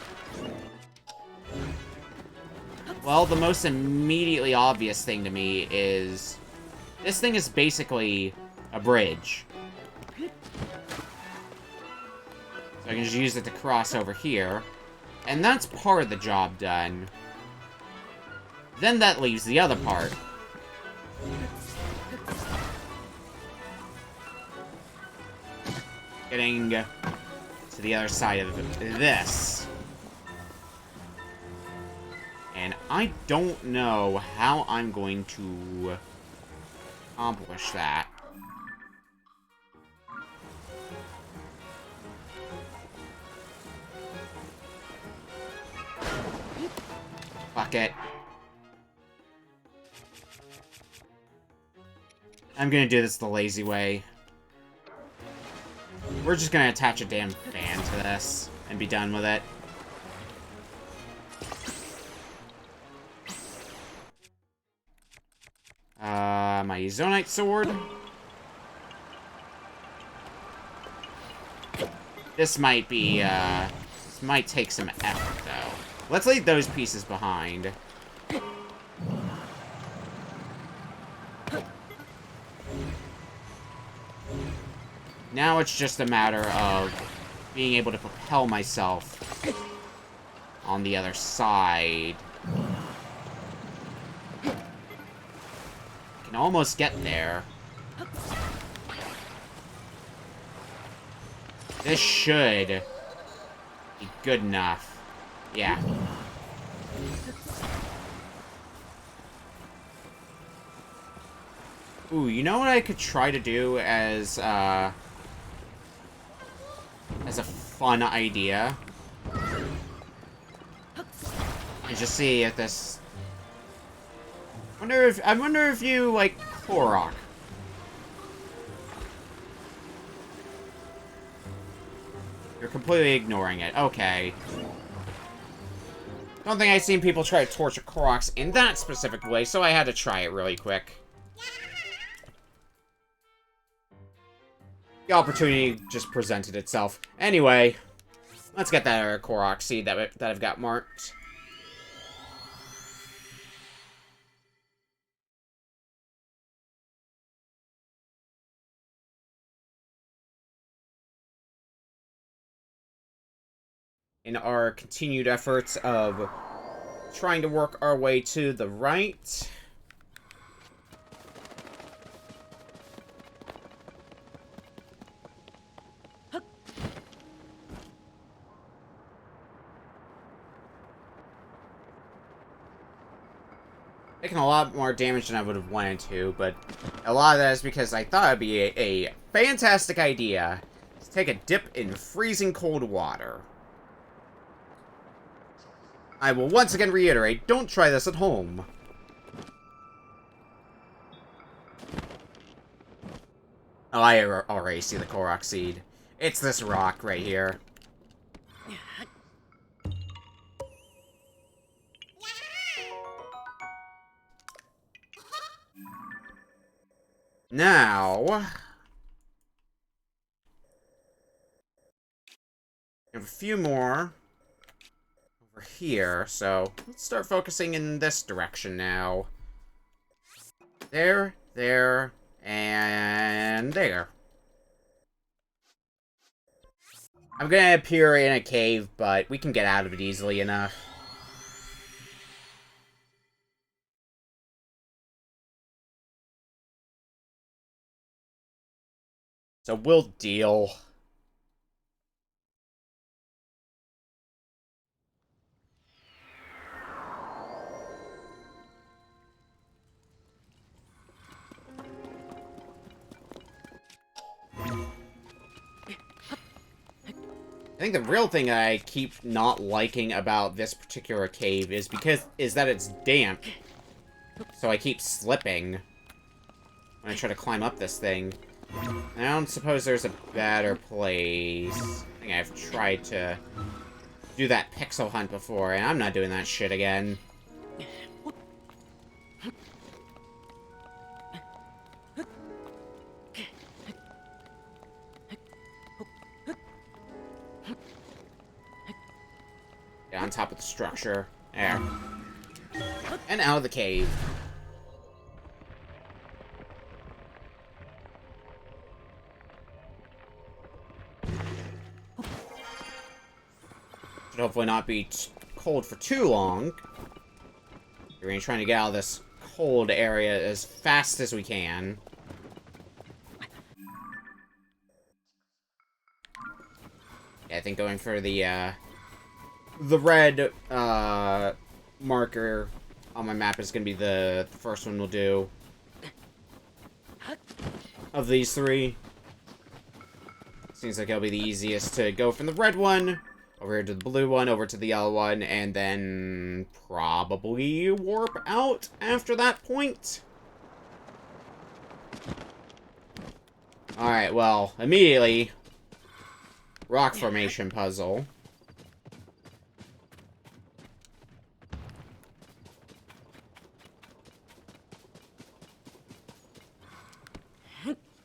Well, the most immediately obvious thing to me is this thing is basically a bridge. So I can just use it to cross over here. And that's part of the job done. Then that leaves the other part. Getting to the other side of this. And I don't know how I'm going to accomplish that. Fuck it. I'm gonna do this the lazy way. We're just gonna attach a damn fan to this and be done with it. My Zonite sword. This might be, this might take some effort, though. Let's leave those pieces behind. Now it's just a matter of being able to propel myself on the other side. I can almost get there. This should be good enough. Yeah. Ooh, you know what I could try to do as a fun idea? And just see if this... I wonder if you like Korok. You're completely ignoring it. Okay. Don't think I've seen people try to torture Koroks in that specific way, so I had to try it really quick. The opportunity just presented itself. Anyway, let's get that Korok seed that I've got marked. In our continued efforts of trying to work our way to the right. Taking a lot more damage than I would have wanted to, but a lot of that is because I thought it'd be a fantastic idea to take a dip in freezing cold water. I will once again reiterate, don't try this at home. Oh, I already see the Korok seed. It's this rock right here. Now... I have a few more over here, so let's start focusing in this direction now. There, and there. I'm gonna appear in a cave, but we can get out of it easily enough. So we'll deal. I think the real thing I keep not liking about this particular cave is that it's damp. So I keep slipping when I try to climb up this thing. I don't suppose there's a better place. I think I've tried to do that pixel hunt before, and I'm not doing that shit again. Get on top of the structure. There. And out of the cave. Should hopefully not be cold for too long. We're going to try to get out of this cold area as fast as we can. Yeah, I think going for the red marker on my map is going to be the first one we'll do. of these three. Seems like it'll be the easiest to go from the red one over here to the blue one, over to the yellow one, and then probably warp out after that point. Alright, well, immediately, rock formation puzzle.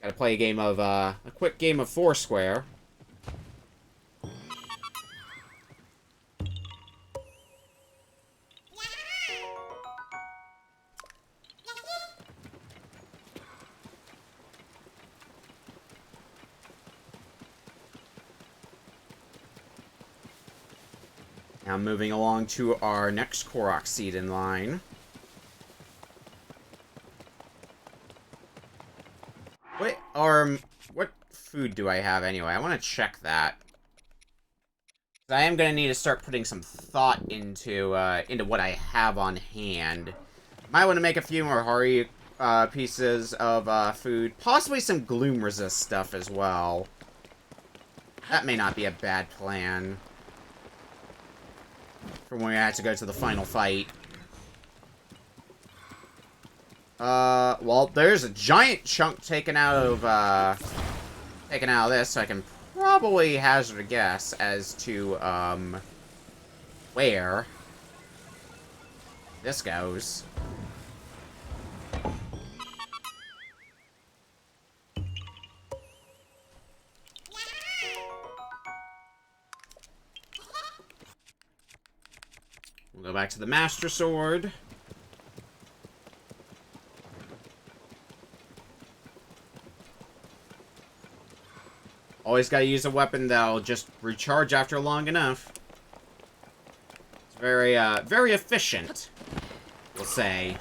Gotta play a game of, a quick game of Foursquare. Now moving along to our next Korok seed in line. What food do I have anyway? I want to check that. I am going to need to start putting some thought into what I have on hand. Might want to make a few more Hari pieces of food. Possibly some gloom resist stuff as well. That may not be a bad plan. For when we have to go to the final fight. Well, there's a giant chunk taken out of this, so I can probably hazard a guess as to, where this goes. We'll go back to the Master Sword. Always gotta use a weapon that'll just recharge after long enough. It's very, very efficient, we'll say.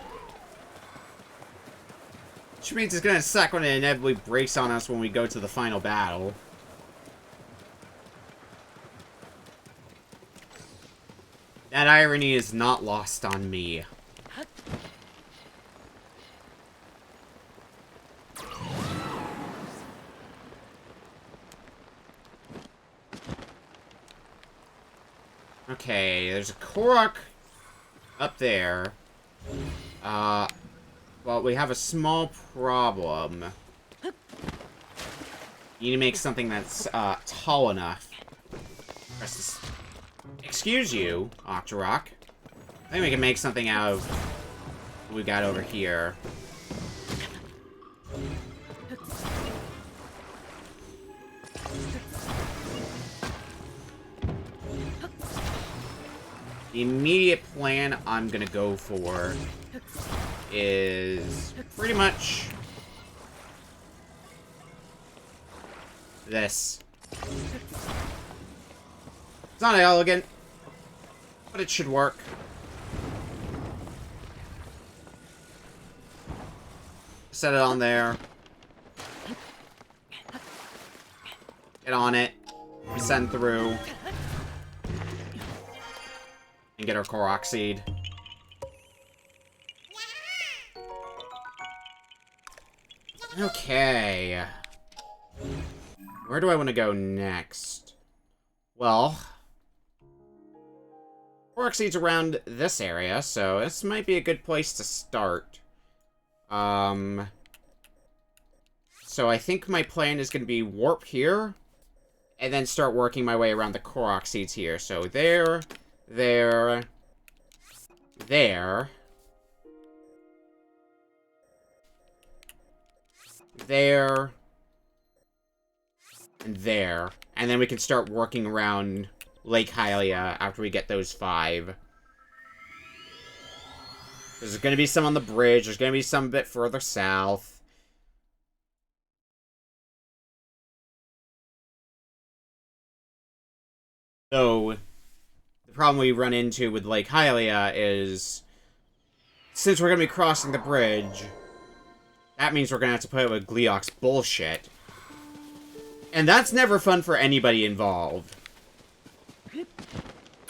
Which means it's gonna suck when it inevitably breaks on us when we go to the final battle. That irony is not lost on me. Okay, there's a Korok up there. Well, we have a small problem. You need to make something that's, tall enough. Press this. Excuse you, Octorok. I think we can make something out of what we got over here. The immediate plan I'm gonna go for is pretty much this. It's not elegant, but it should work. Set it on there. Get on it. Send through. And get our Korok seed. Okay. Where do I want to go next? Well, Korok seed's around this area, so this might be a good place to start. So I think my plan is going to be warp here, and then start working my way around the Korok seeds here. So there, there, there, there, and there. And then we can start working around Lake Hylia after we get those 5. There's going to be some on the bridge. There's going to be some a bit further south. So, the problem we run into with Lake Hylia is, since we're going to be crossing the bridge, that means we're going to have to put up with Gleeok's bullshit. And that's never fun for anybody involved.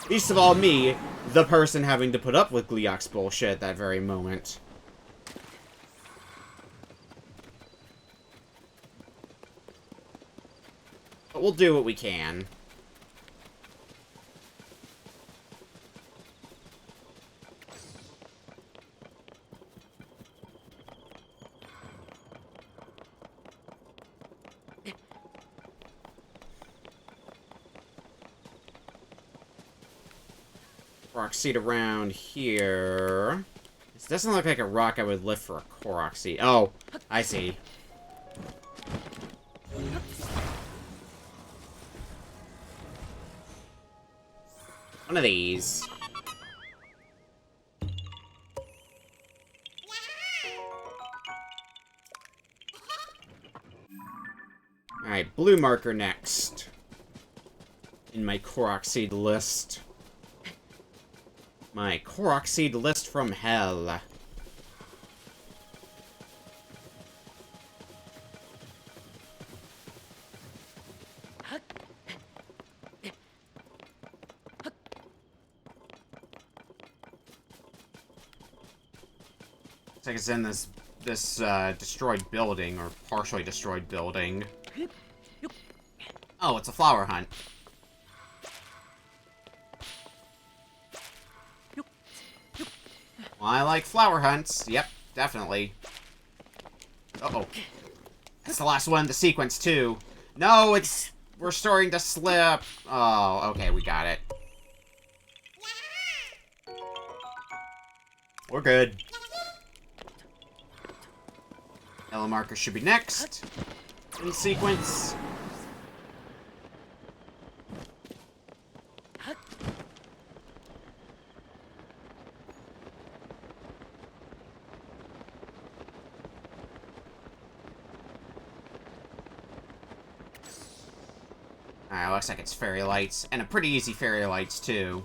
Least of all me, the person having to put up with Gleeok's bullshit at that very moment. But we'll do what we can. Korok seed around here. This doesn't look like a rock I would lift for a Korok seed. Oh, I see. One of these. Alright, blue marker next. In my Korok seed list. My Korok seed list from hell. Looks like it's in this destroyed building, or partially destroyed building. Oh, it's a flower hunt. Well, I like flower hunts. Yep, definitely. Uh-oh. That's the last one in the sequence, too. No, it's... We're starting to slip. Oh, okay, we got it. We're good. Yellow marker should be next in the sequence. Alright, looks like it's fairy lights. And a pretty easy fairy lights, too.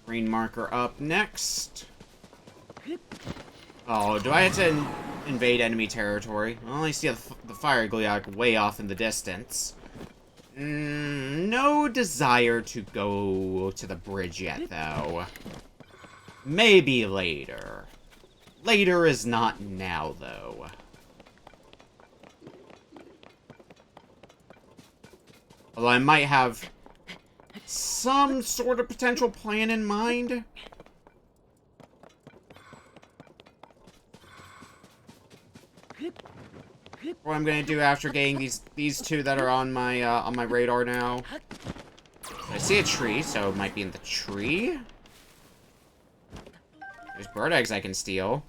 Green marker up next. Oh, do I have to invade enemy territory? I only see the fire Gleeok way off in the distance. No desire to go to the bridge yet, though. Maybe later. Later is not now, though. Although I might have some sort of potential plan in mind. What I'm gonna do after getting these two that are on my radar now. I see a tree, so it might be in the tree. There's bird eggs I can steal.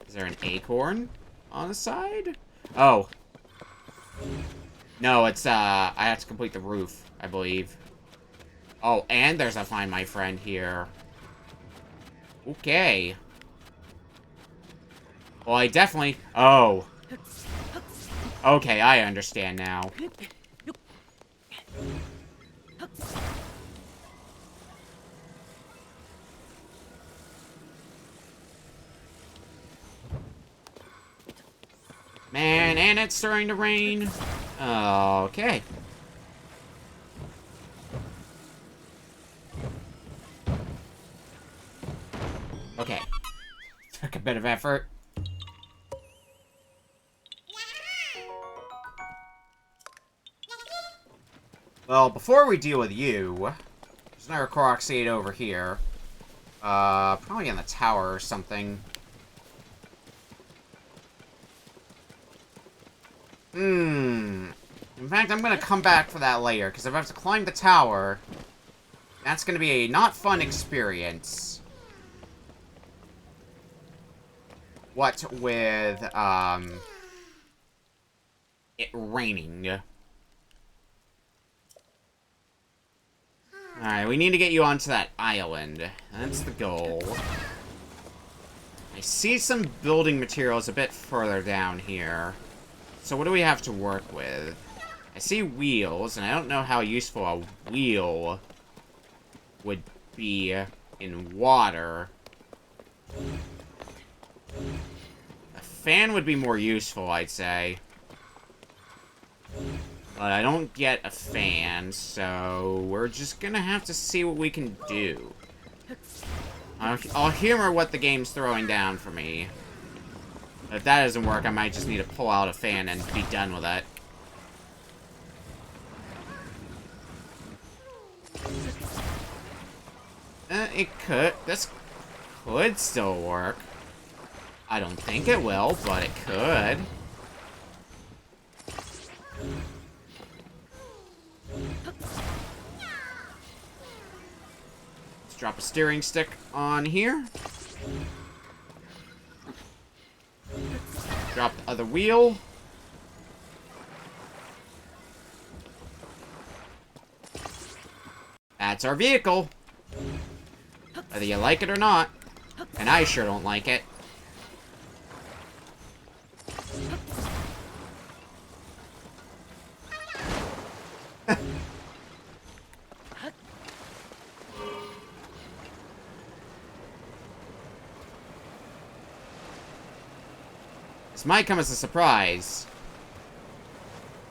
Is there an acorn on the side? Oh. No, it's, I have to complete the roof, I believe. Oh, and there's a Find My Friend here. Okay. Well, I definitely... Oh. Okay, I understand now. Man, and it's starting to rain. Okay. Okay. Took a bit of effort. Well, before we deal with you, there's another Korok seed over here. Probably in the tower or something. In fact, I'm gonna come back for that later, because if I have to climb the tower, that's gonna be a not fun experience. What with, it raining. Alright, we need to get you onto that island. That's the goal. I see some building materials a bit further down here. So what do we have to work with? I see wheels, and I don't know how useful a wheel would be in water. A fan would be more useful, I'd say. But I don't get a fan, so we're just gonna have to see what we can do. I'll humor what the game's throwing down for me. If that doesn't work, I might just need to pull out a fan and be done with it. This could still work. I don't think it will, but it could. Let's drop a steering stick on here. Drop the other wheel. That's our vehicle. Whether you like it or not. And I sure don't like it. This might come as a surprise.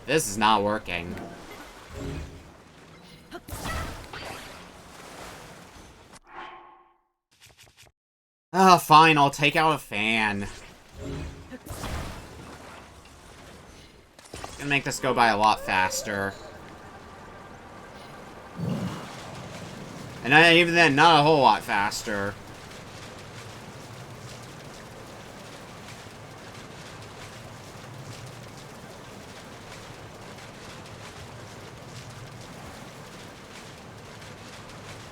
This is not working. Oh, fine, I'll take out a fan. Gonna make this go by a lot faster. And even then, not a whole lot faster.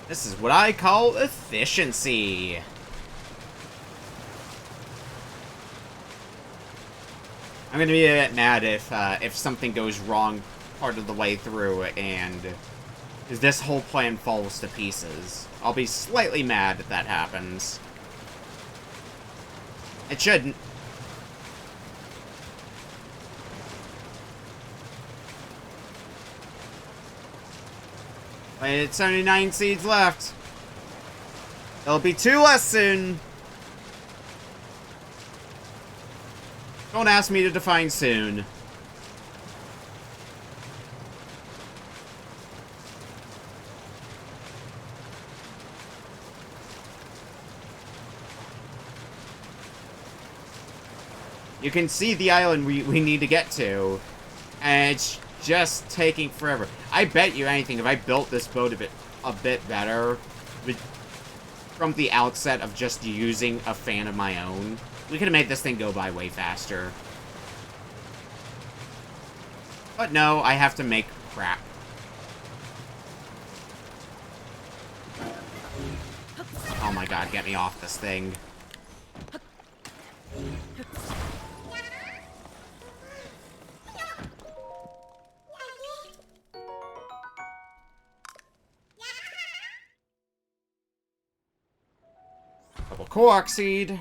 This is what I call efficiency. I'm gonna be a bit mad if something goes wrong part of the way through and this whole plan falls to pieces. I'll be slightly mad if that happens. It shouldn't. Wait, it's 79 seeds left. There'll be 2 less soon. Don't ask me to define soon. You can see the island we need to get to. And it's just taking forever. I bet you anything, if I built this boat a bit better, from the outset of just using a fan of my own, we could have made this thing go by way faster. But no, I have to make crap. Oh my god, get me off this thing. Couple Korok seed.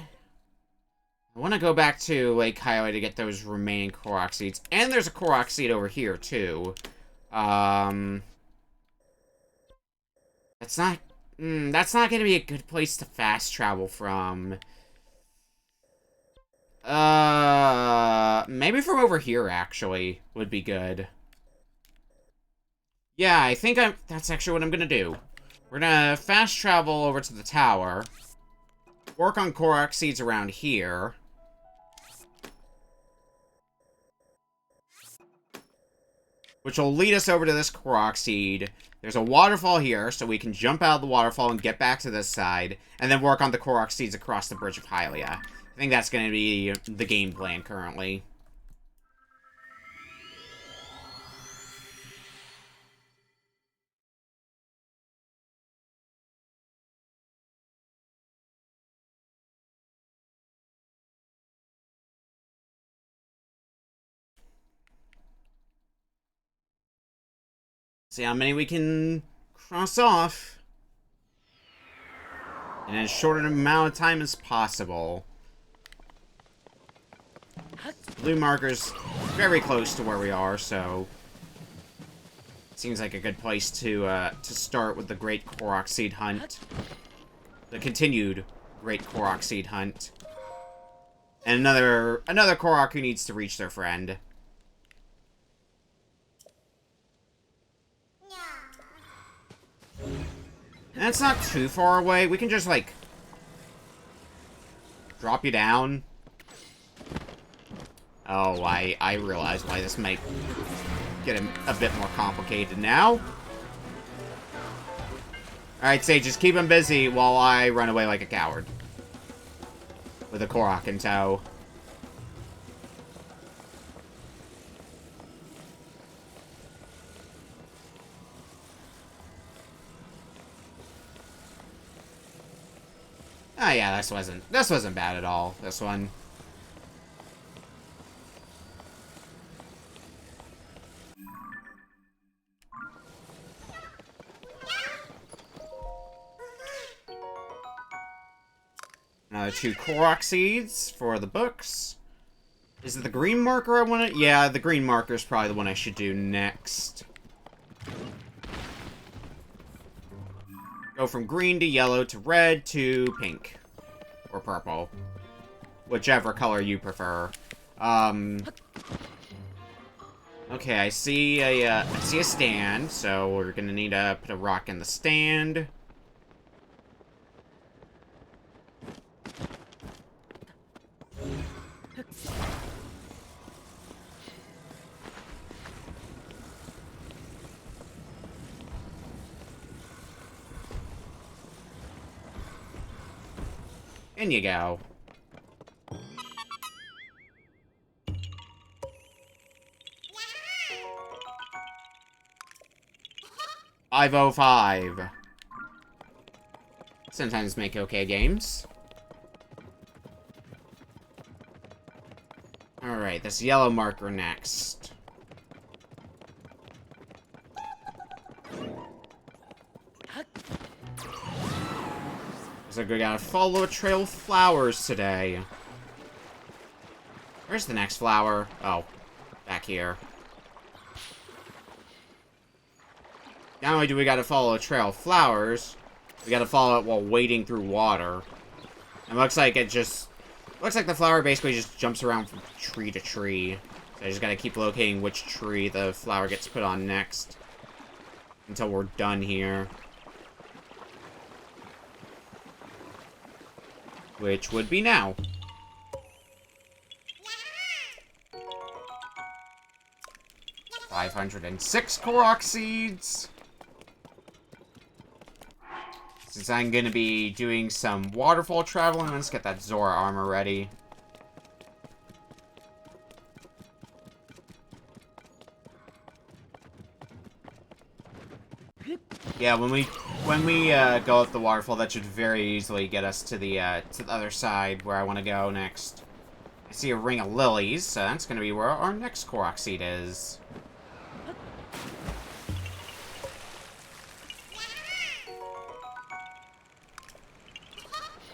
I want to go back to Lake Highway to get those remaining Korok seeds. And there's a Korok seed over here, too. That's not going to be a good place to fast travel from. Maybe from over here, actually, would be good. Yeah, I think that's actually what I'm going to do. We're going to fast travel over to the tower. Work on Korok seeds around here. Which will lead us over to this Korok seed. There's a waterfall here, so we can jump out of the waterfall and get back to this side. And then work on the Korok seeds across the Bridge of Hylia. I think that's going to be the game plan currently. See how many we can cross off in as short an amount of time as possible. Blue marker's very close to where we are, so seems like a good place to start with the Great Korok Seed Hunt. The continued Great Korok Seed Hunt. And another Korok who needs to reach their friend. And it's not too far away. We can just, like, Drop you down? Oh, I realize why this might get a bit more complicated now. Alright, Sage, just keep him busy while I run away like a coward. With a Korok in tow. Oh yeah, this wasn't bad at all, this one. Another 2 Korok seeds for the books. Is it the green marker I want to... Yeah, the green marker is probably the one I should do next. Go from green to yellow to red to pink. Or purple. Whichever color you prefer. Okay, I see a stand, so we're gonna need to put a rock in the stand. In you go. $505. Sometimes make okay games. Alright, this yellow marker next. So we gotta follow a trail of flowers today. Where's the next flower? Oh, back here. Not only do we gotta follow a trail of flowers, we gotta follow it while wading through water. It looks like it just... Looks like the flower basically just jumps around from tree to tree. So I just gotta keep locating which tree the flower gets put on next. Until we're done here. Which would be now. $506 Korok seeds. Since I'm gonna be doing some waterfall traveling, let's get that Zora armor ready. Yeah, when we go up the waterfall, that should very easily get us to the other side where I want to go next. I see a ring of lilies, so that's going to be where our next Korok seed is.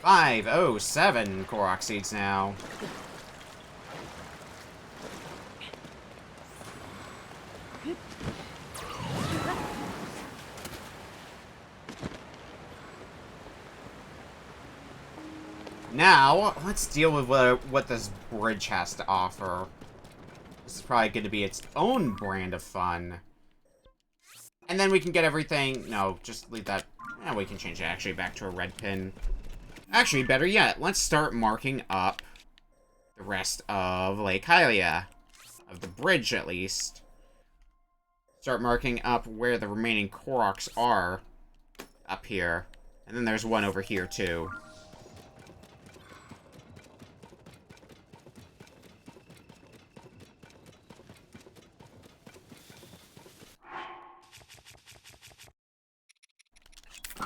$507 Korok seeds now. Now, let's deal with what this bridge has to offer. This is probably going to be its own brand of fun. And then we can get everything... No, just leave that... Yeah, we can change it actually back to a red pin. Actually, better yet, let's start marking up the rest of Lake Hylia. Of the bridge, at least. Start marking up where the remaining Koroks are. Up here. And then there's one over here, too.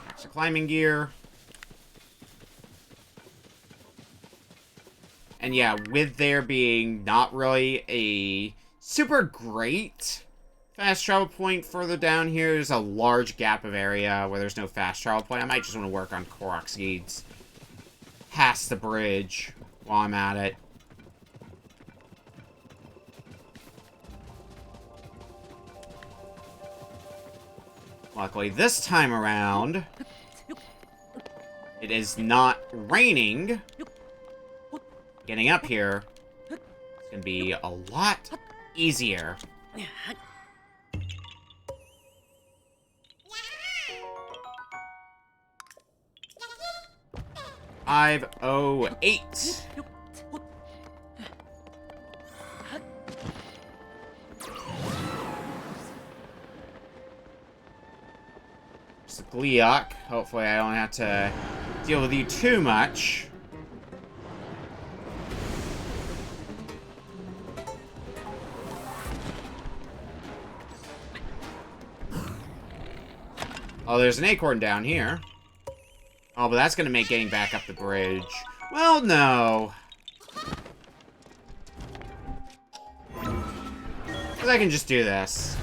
Extra climbing gear. And yeah, with there being not really a super great fast travel point further down here, there's a large gap of area where there's no fast travel point. I might just want to work on Korok seeds past the bridge while I'm at it. Luckily, this time around, it is not raining. Getting up here is going to be a lot easier. 508. It's a Gleeok. Hopefully I don't have to deal with you too much. Oh, there's an acorn down here. Oh, but that's gonna make getting back up the bridge. Well, no. Because I can just do this.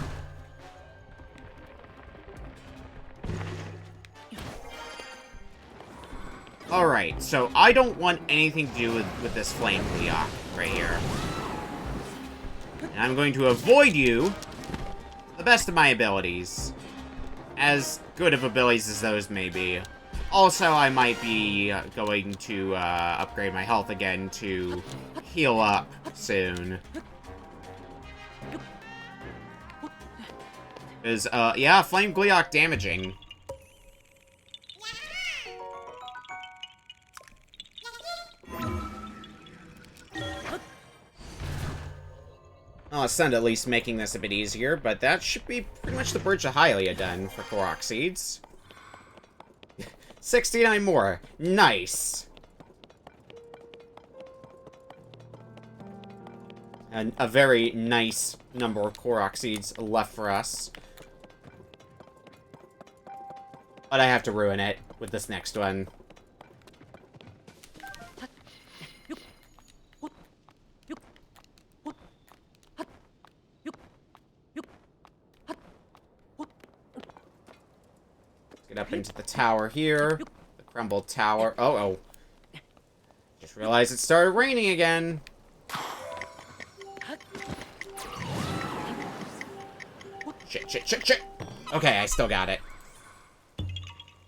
Alright, so I don't want anything to do with this flame Gleeok right here. And I'm going to avoid you to the best of my abilities. As good of abilities as those may be. Also, I might be going to upgrade my health again to heal up soon. Because, yeah, Flame Gleeok damaging. Well, Ascend at least making this a bit easier, but that should be pretty much the Bridge of Hylia done for Korok Seeds. 69 more. Nice! And a very nice number of Korok Seeds left for us. But I have to ruin it with this next one. Get up into the tower here. The crumbled tower. Oh. Just realized it started raining again. Shit. Okay, I still got it.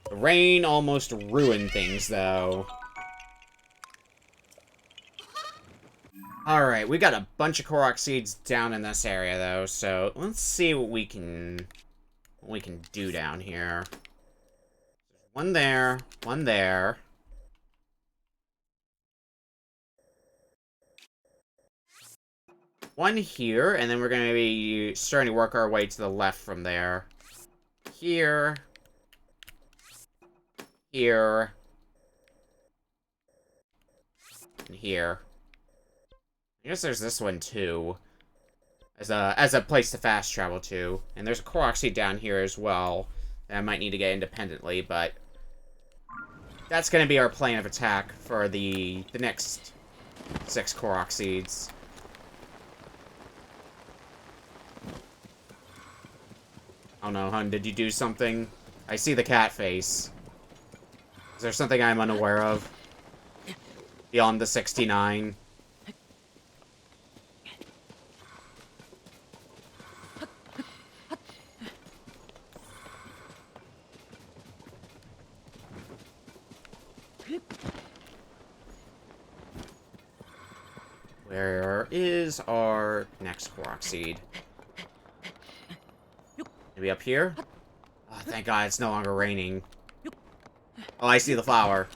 The rain almost ruined things, though. Alright, we got a bunch of Korok Seeds down in this area, though, so let's see what we can do down here. One there, one there. One here, and then we're going to be starting to work our way to the left from there. Here. Here. And here. I guess there's this one, too. As a place to fast travel to. And there's a Korok Seed down here as well. That I might need to get independently, but that's going to be our plan of attack for the next 6 Korok Seeds. Oh no, hun, did you do something? I see the cat face. Is there something I'm unaware of? Beyond the 69? Where is our next Korok Seed? Maybe up here? Oh, thank God it's no longer raining. Oh, I see the flower.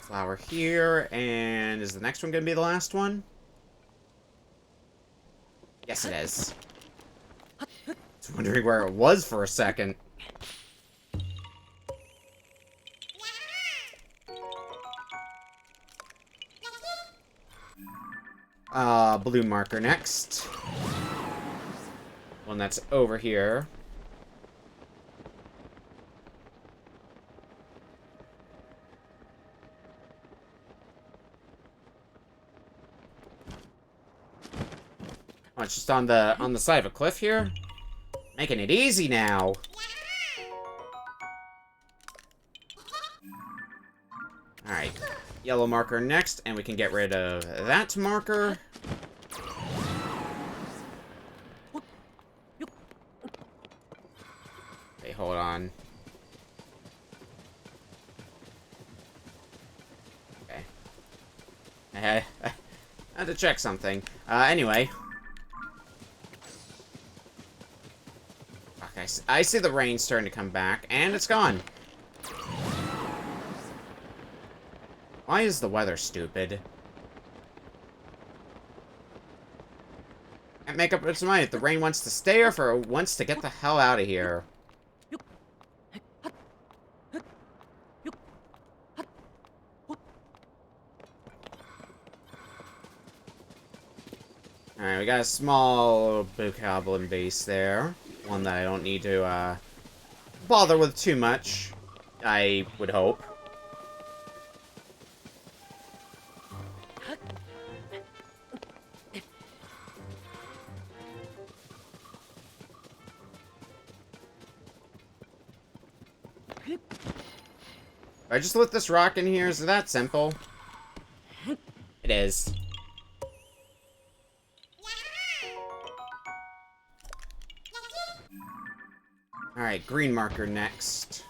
Flower here, and is the next one going to be the last one? Yes, it is. I was wondering where it was for a second. Blue marker next. One that's over here. Oh, it's just on the side of a cliff here? Making it easy now. Alright. Yellow marker next, and we can get rid of that marker. hold on. Okay. I had to check something. Anyway. Okay, I see the rain starting to come back, and it's gone. Why is the weather stupid? Can't make up its mind if the rain wants to stay or if it wants to get the hell out of here. Alright, we got a small bokoblin base there. One that I don't need to, bother with too much, I would hope. I just lit this rock in here, is it that simple? It is. Alright, green marker next.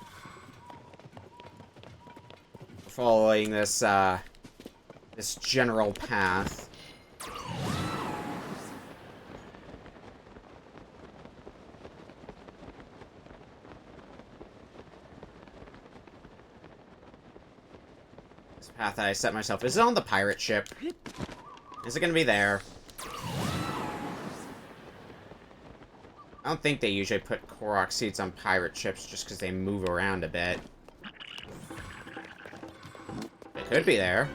Following this, this general path. This path that I set myself. Is it on the pirate ship? Is it gonna be there? I don't think they usually put Korok seeds on pirate ships just because they move around a bit. It could be there.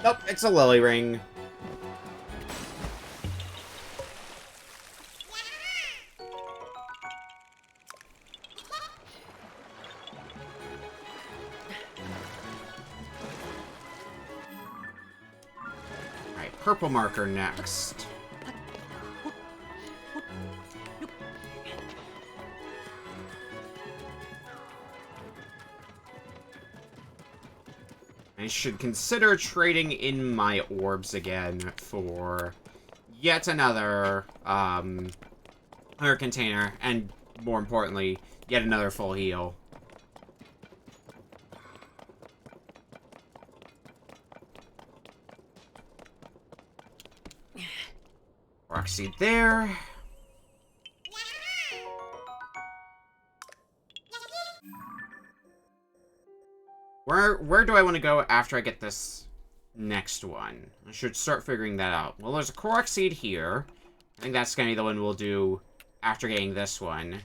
Nope, it's a lily ring. Alright, purple marker next. I should consider trading in my orbs again for yet another, another container, and more importantly, yet another full heal. Rock seed there. Where do I want to go after I get this next one? I should start figuring that out. Well, there's a Korok seed here. I think that's going to be the one we'll do after getting this one.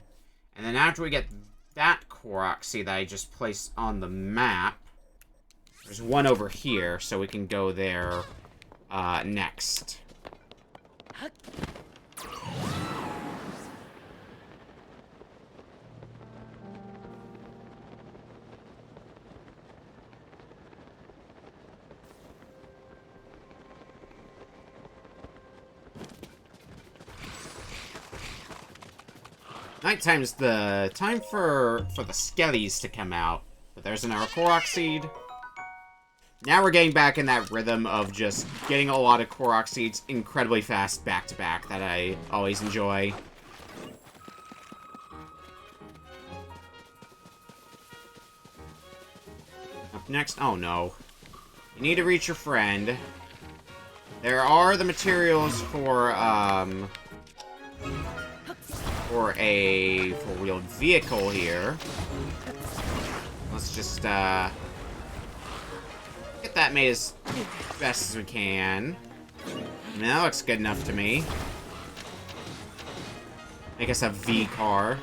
And then after we get that Korok seed that I just placed on the map, there's one over here, so we can go there next. Nighttime's the time for the skellies to come out. But there's another Korok seed. Now we're getting back in that rhythm of just getting a lot of Korok seeds incredibly fast back to back that I always enjoy. Up next, oh no. You need to reach your friend. There are the materials for a four-wheeled vehicle here. Let's just, get that made as best as we can. I mean, that looks good enough to me. I guess a V car.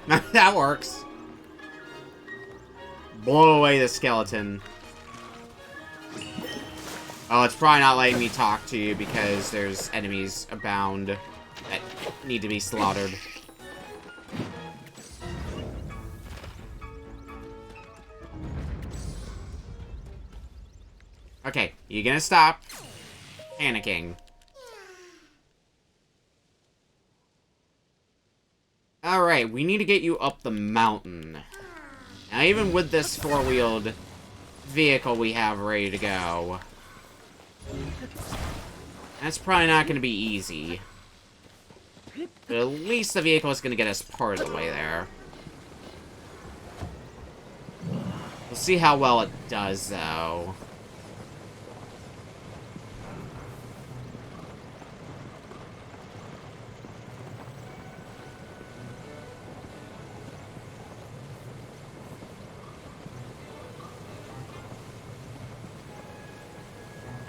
That works. Blow away the skeleton. Oh, it's probably not letting me talk to you because there's enemies abound that need to be slaughtered. Okay, you gonna stop panicking? Alright, we need to get you up the mountain. Now, even with this four-wheeled vehicle we have ready to go, That's probably not going to be easy. But at least the vehicle is going to get us part of the way there. We'll see how well it does, though.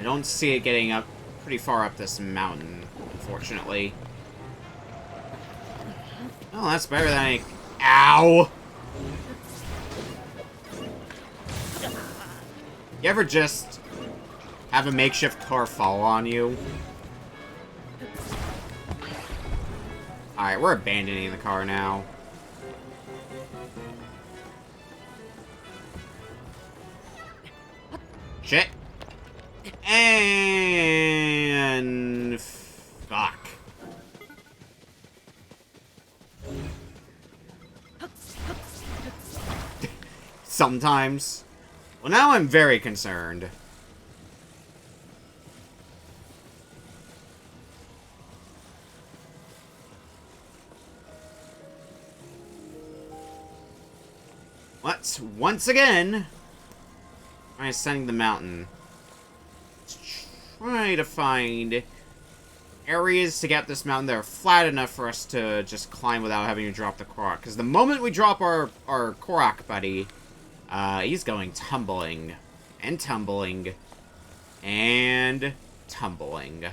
I don't see it getting up pretty far up this mountain, unfortunately. Oh, that's better than I... Ow! You ever just have a makeshift car fall on you? Alright, we're abandoning the car now. Shit. And... fuck. Sometimes. Well, now I'm very concerned. Let's, once again, try ascending the mountain. Let's try to find areas to get this mountain that are flat enough for us to just climb without having to drop the Korok. Because the moment we drop our Korok buddy, he's going tumbling, and tumbling, and tumbling.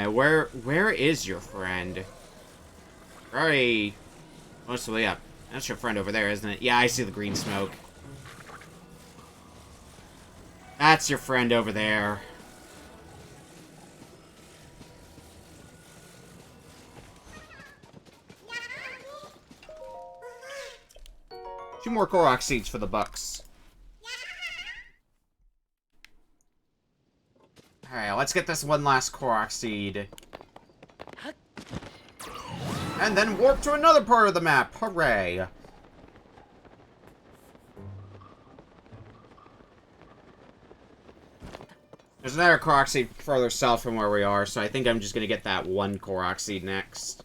Where is your friend? Already most of the way up. That's your friend over there, isn't it? Yeah, I see the green smoke. That's your friend over there. Two more Korok seeds for the Bucks. Alright, let's get this one last Korok seed. And then warp to another part of the map. Hooray! There's another Korok seed further south from where we are, so I think I'm just gonna get that one Korok seed next.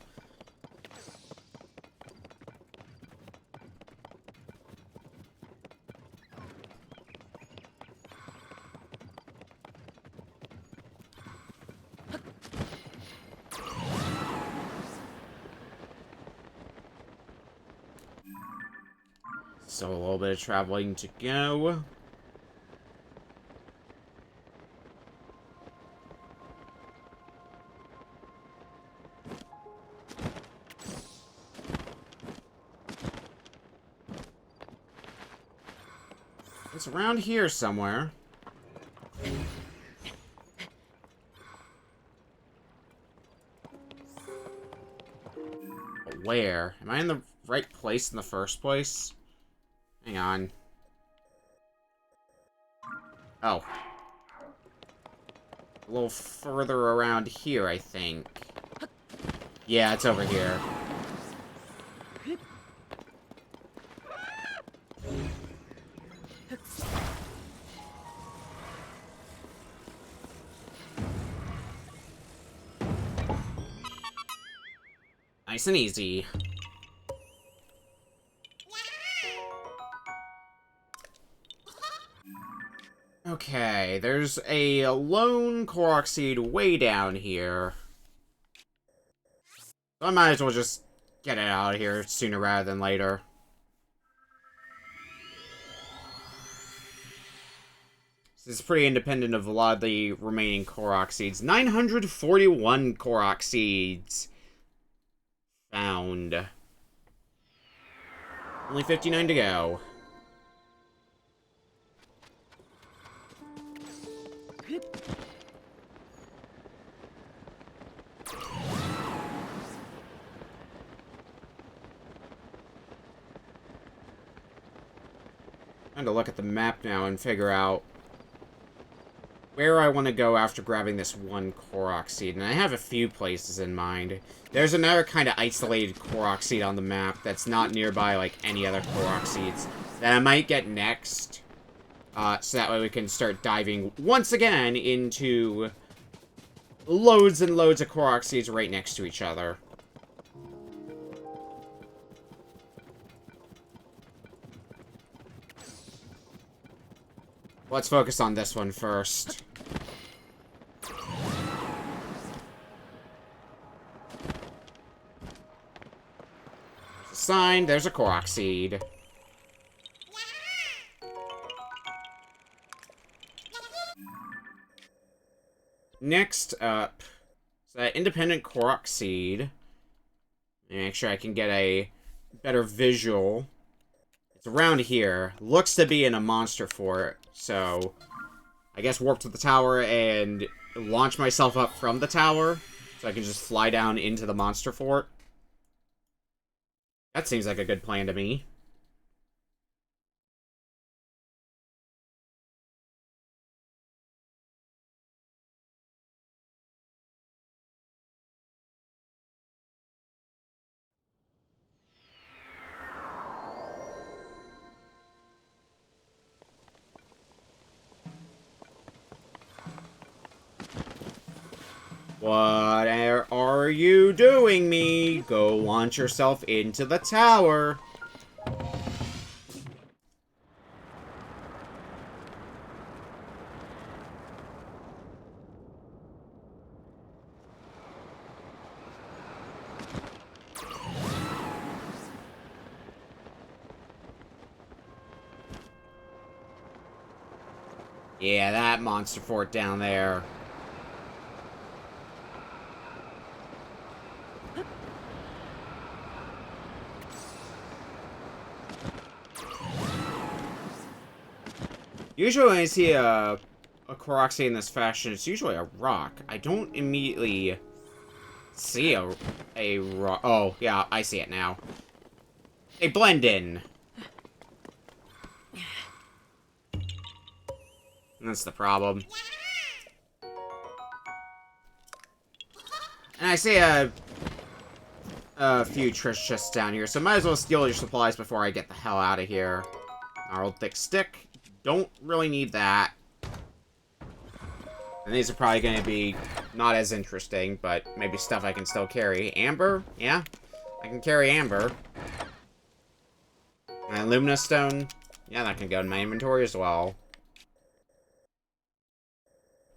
So a little bit of traveling to go. It's around here somewhere. But where? Am I in the right place in the first place? Hang on. Oh. A little further around here, I think. Yeah, it's over here. Nice and easy. Okay, there's a lone Korok seed way down here. So I might as well just get it out of here sooner rather than later. This is pretty independent of a lot of the remaining Korok seeds. 941 Korok seeds found. Only 59 to go. Trying to look at the map now and figure out where I want to go after grabbing this one Korok seed, and I have a few places in mind. There's another kind of isolated Korok seed on the map that's not nearby like any other Korok seeds that I might get next. So that way we can start diving once again into loads and loads of Korok seeds right next to each other. Let's focus on this one first. There's a sign, there's a Korok seed. Next up, is that independent Korok seed. Make sure I can get a better visual. It's around here. Looks to be in a monster fort, so I guess warp to the tower and launch myself up from the tower so I can just fly down into the monster fort. That seems like a good plan to me. What are you doing, me? Go launch yourself into the tower. Yeah, that monster fort down there. Usually when I see a Korok seed in this fashion, it's usually a rock. I don't immediately see a rock. Oh, yeah, I see it now. They blend in. That's the problem. And I see a few Trish chests down here, so might as well steal your supplies before I get the hell out of here. Gnarled thick stick. Don't really need that. And these are probably going to be not as interesting, but maybe stuff I can still carry. Amber? Yeah, I can carry amber. And Lumina Stone? Yeah, that can go in my inventory as well.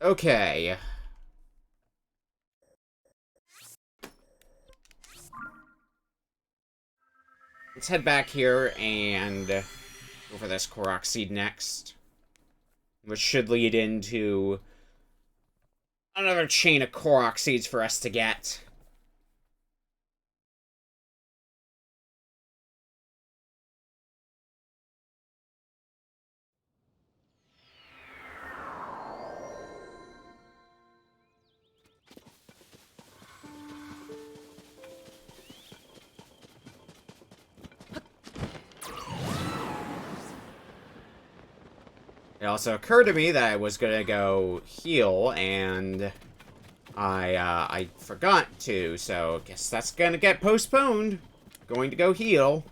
Okay. Let's head back here and go for this Korok seed next. Which should lead into another chain of Korok seeds for us to get. It also occurred to me that I was gonna go heal, and I forgot to, so I guess that's gonna get postponed. Going to go heal.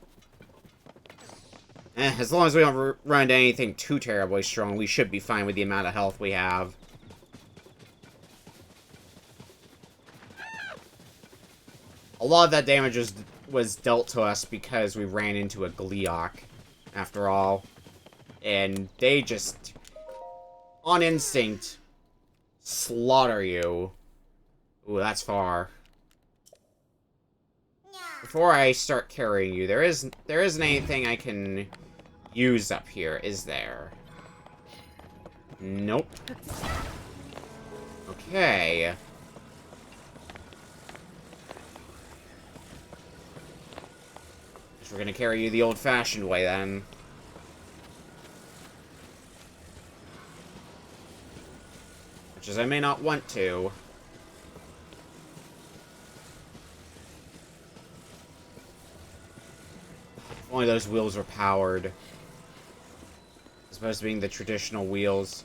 As long as we don't run into anything too terribly strong, we should be fine with the amount of health we have. A lot of that damage was dealt to us because we ran into a Gleeok, after all. And they just, on instinct, slaughter you. Ooh, that's far. Before I start carrying you, there isn't anything I can use up here, is there? Nope. Okay. Guess we're gonna carry you the old-fashioned way, then. Which is, I may not want to. If only those wheels were powered. As opposed to being the traditional wheels.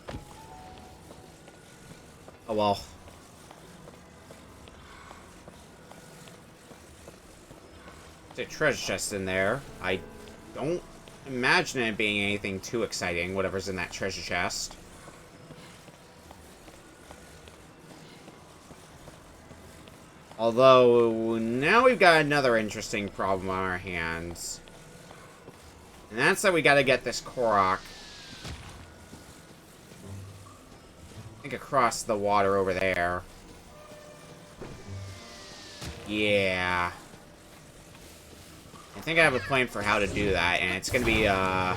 Oh well. There's a treasure chest in there. I don't imagine it being anything too exciting, whatever's in that treasure chest. Although, now we've got another interesting problem on our hands. And that's that we gotta get this Korok. I think across the water over there. Yeah. I think I have a plan for how to do that, and it's gonna be, a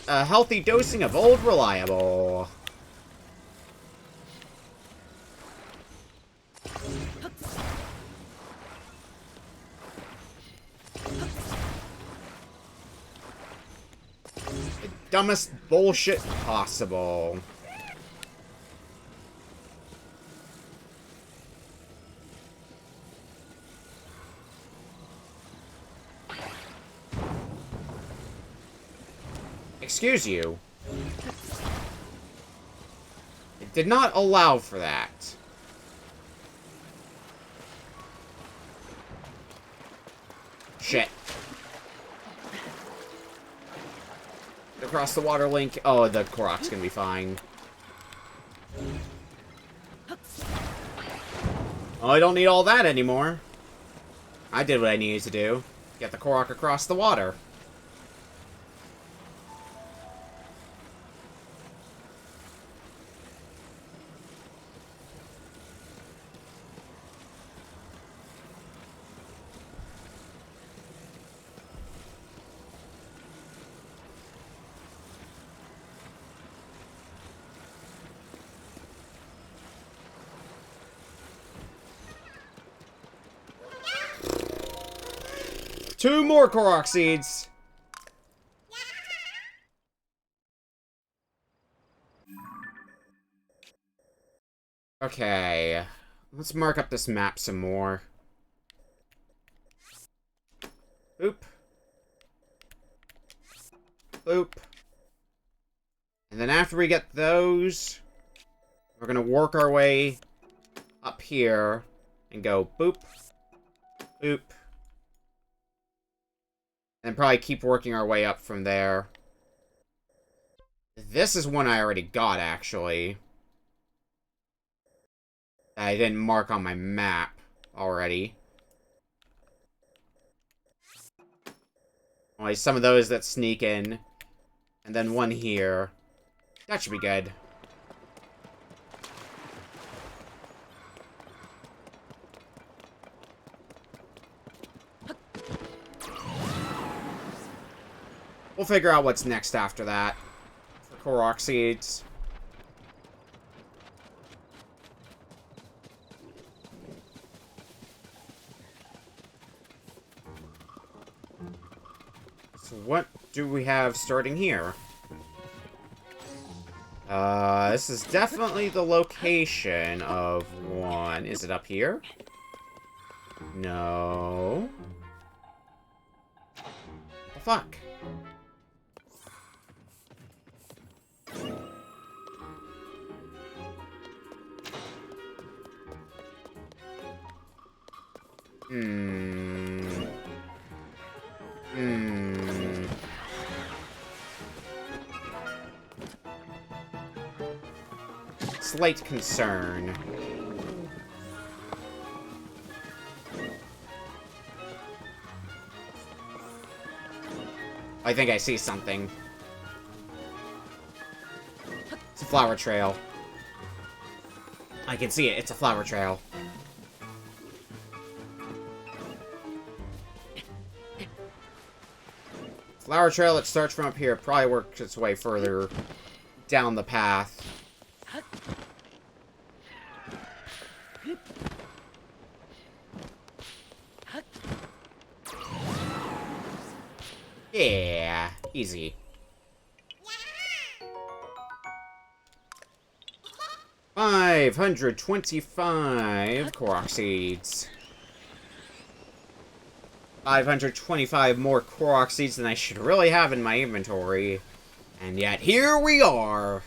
healthy dosing of Old Reliable. The dumbest bullshit possible. Excuse you. It did not allow for that. Shit. Across the water link. Oh, the Korok's gonna be fine. Oh, I don't need all that anymore. I did what I needed to do. Get the Korok across the water. Two more Korok seeds. Okay. Let's mark up this map some more. Oop. Oop. And then after we get those, we're gonna work our way up here and go boop, boop. And probably keep working our way up from there. This is one I already got, actually. I didn't mark on my map already. Only some of those that sneak in. And then one here. That should be good. We'll figure out what's next after that. For Korok seeds. So what do we have starting here? This is definitely the location of one. Is it up here? No. The fuck? Slight concern. I think I see something. It's a flower trail. I can see it. It's a flower trail. Flower trail that starts from up here probably works its way further down the path. Yeah, easy. Yeah. 525 Korok seeds. 525 more Korok seeds than I should really have in my inventory. And yet, here we are.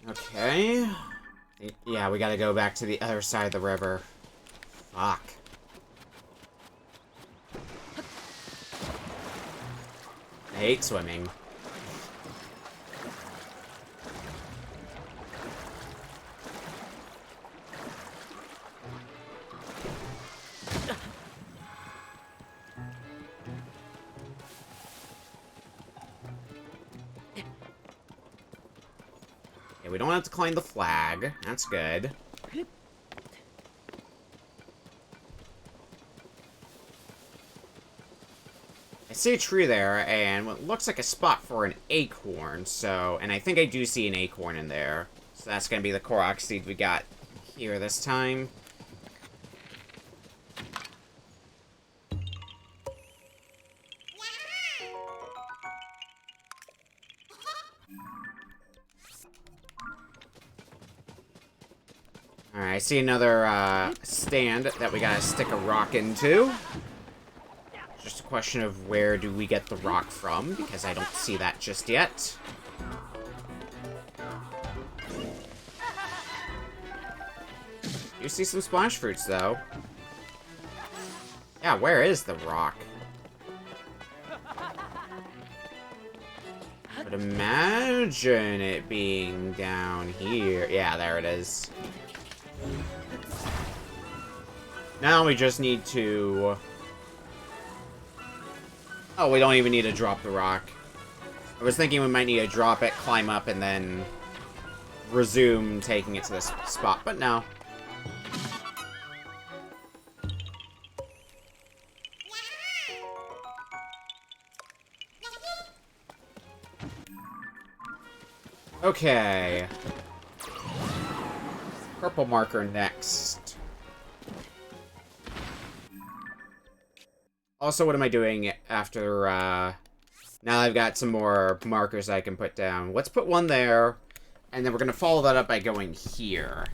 Okay. Yeah, we gotta go back to the other side of the river. Fuck. I hate swimming. Yeah, we don't have to climb the flag. That's good. I see a tree there, and what looks like a spot for an acorn, so... And I think I do see an acorn in there. So that's gonna be the Korok seed we got here this time. Alright, I see another, stand that we gotta stick a rock into. Just a question of where do we get the rock from, because I don't see that just yet. You see some splash fruits, though. Yeah, where is the rock? But imagine it being down here. Yeah, there it is. Now we just need to... Oh, we don't even need to drop the rock. I was thinking we might need to drop it, climb up, and then resume taking it to this spot, but no. Okay. Purple marker next. Also, what am I doing after, now I've got some more markers I can put down. Let's put one there, and then we're gonna follow that up by going here.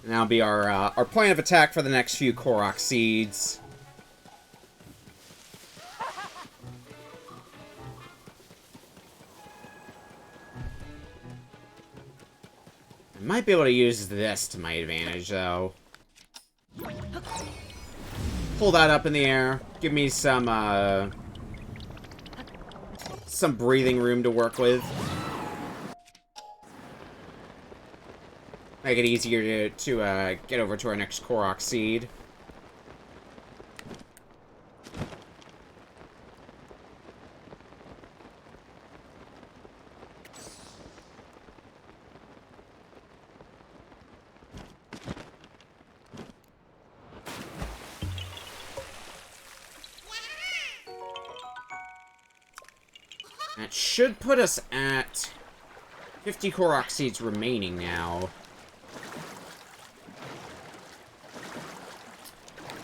And that'll be our plan of attack for the next few Korok seeds. I might be able to use this to my advantage, though. Pull that up in the air. Give me some breathing room to work with. Make it easier to get over to our next Korok seed. That should put us at 50 Korok seeds remaining now.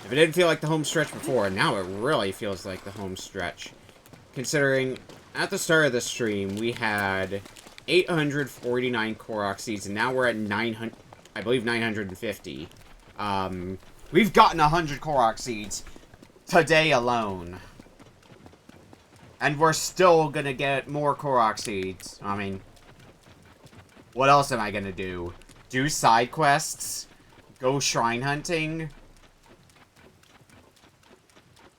If it didn't feel like the home stretch before, now it really feels like the home stretch. Considering, at the start of the stream, we had 849 Korok seeds, and now we're at 900, I believe 950. We've gotten 100 Korok seeds today alone. And we're still gonna get more Korok seeds. I mean, what else am I gonna do? Do side quests? Go shrine hunting?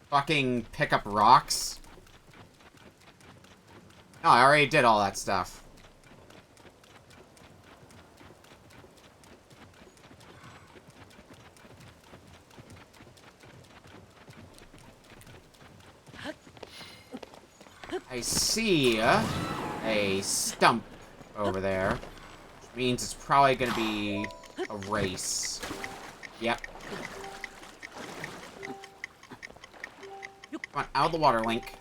Fucking pick up rocks? No, I already did all that stuff. I see a stump over there, which means it's probably gonna be a race. Yep. Come on, out of the water, Link.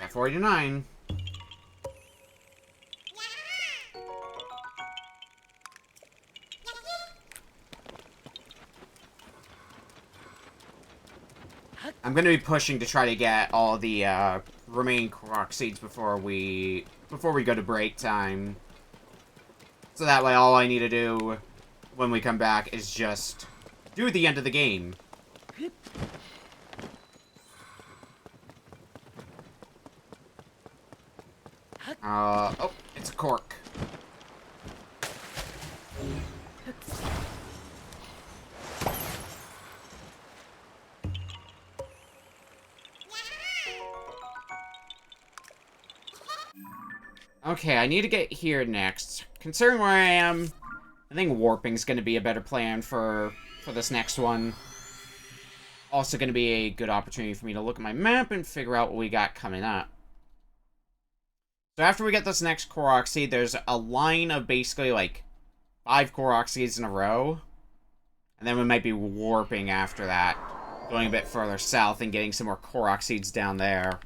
At 49. I'm gonna be pushing to try to get all the remaining Korok seeds before we go to break time. So that way all I need to do when we come back is just do the end of the game. Oh, it's a cork. Okay, I need to get here next. Considering where I am, I think warping's gonna be a better plan for this next one. Also gonna be a good opportunity for me to look at my map and figure out what we got coming up. So after we get this next Korok seed, there's a line of basically like 5 Korok seeds in a row. And then we might be warping after that, going a bit further south and getting some more Korok seeds down there.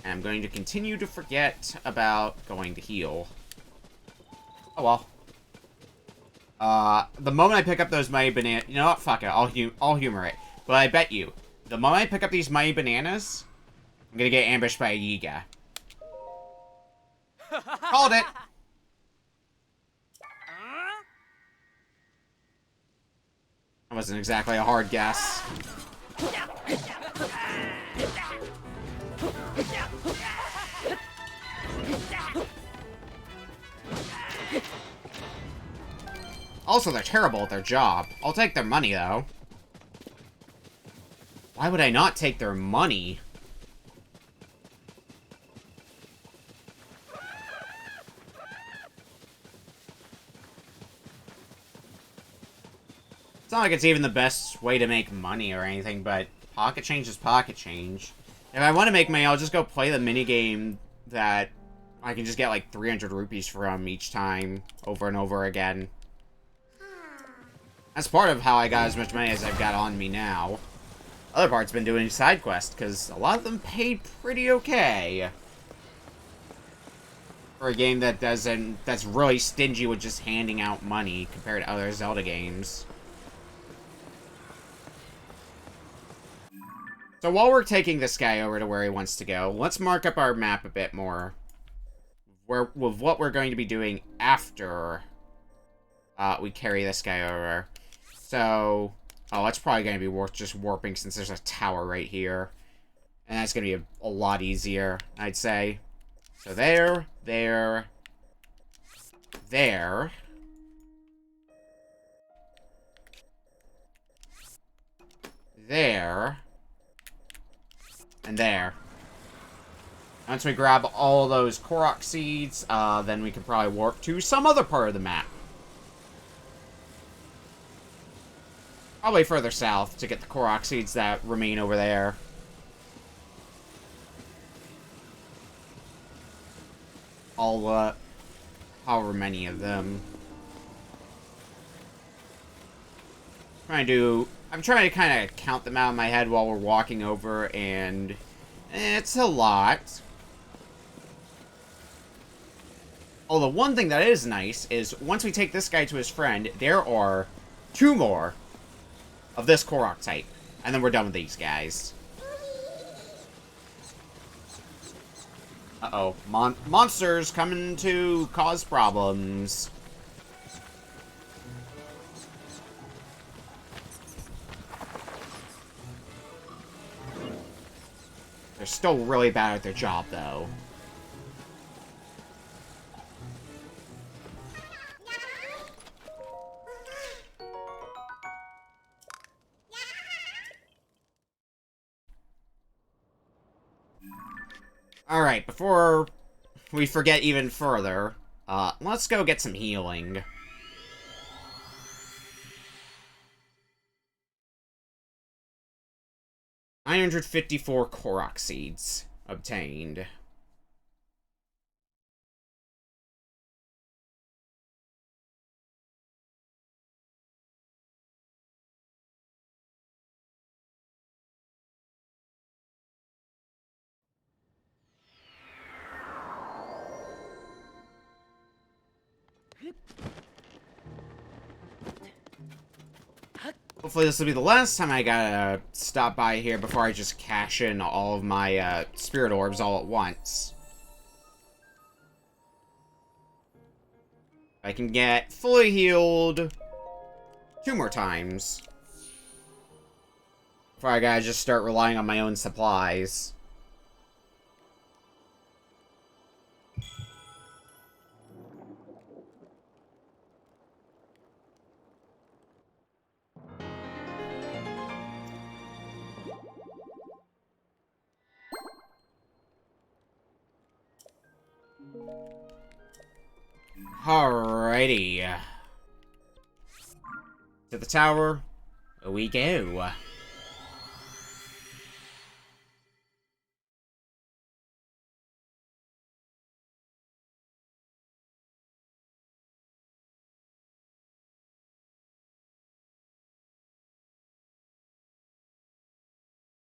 And I'm going to continue to forget about going to heal. Oh well. The moment I pick up those mighty bananas... You know what? Fuck it. I'll humor it. But I bet you, the moment I pick up these mighty bananas, I'm gonna get ambushed by a Yiga. Called it! That wasn't exactly a hard guess. Also, they're terrible at their job. I'll take their money, though. Why would I not take their money? It's not like it's even the best way to make money or anything, but pocket change is pocket change. If I want to make money, I'll just go play the minigame that I can just get like 300 rupees from each time, over and over again. That's part of how I got as much money as I've got on me now. Other part's been doing side quests, because a lot of them paid pretty okay. For a game that that's really stingy with just handing out money compared to other Zelda games. So while we're taking this guy over to where he wants to go, let's mark up our map a bit more. With what we're going to be doing after we carry this guy over. So, oh, that's probably going to be worth just warping since there's a tower right here. And that's going to be a lot easier, I'd say. So there, there, there. There. And there. Once we grab all those Korok seeds, then we can probably warp to some other part of the map. Probably further south to get the Korok seeds that remain over there. All, however many of them. I'm trying to kind of count them out in my head while we're walking over, and it's a lot. Although one thing that is nice is once we take this guy to his friend, there are 2 more of this Korok type. And then we're done with these guys. Uh-oh. Monsters coming to cause problems. They're still really bad at their job, though. Alright, before we forget even further, let's go get some healing. $954 Korok seeds obtained. Hopefully this will be the last time I gotta stop by here before I just cash in all of my spirit orbs all at once. I can get fully healed 2 more times before I gotta just start relying on my own supplies. Alrighty. To the tower we go.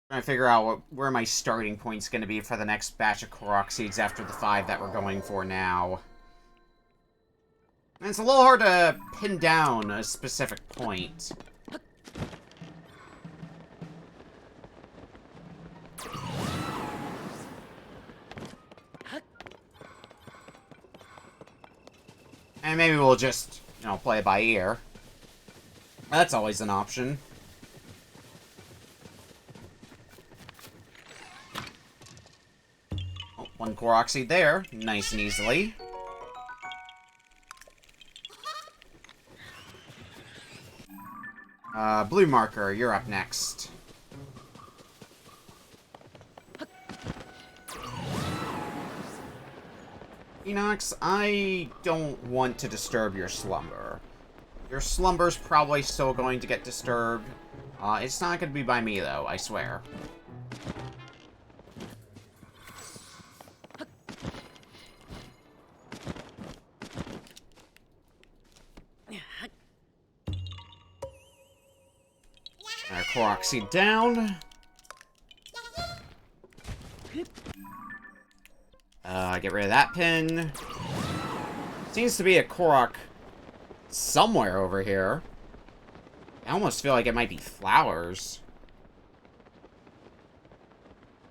Trying to figure out where my starting point's going to be for the next batch of Korok seeds after the 5 that we're going for now. And it's a little hard to pin down a specific point. And maybe we'll just, play it by ear. That's always an option. Oh, 1 Korok seed there, nice and easily. Blue marker, you're up next. Enox, I don't want to disturb your slumber. Your slumber's probably still going to get disturbed. It's not going to be by me, though, I swear. Our Korok seed down. Get rid of that pin. Seems to be a Korok somewhere over here. I almost feel like it might be flowers.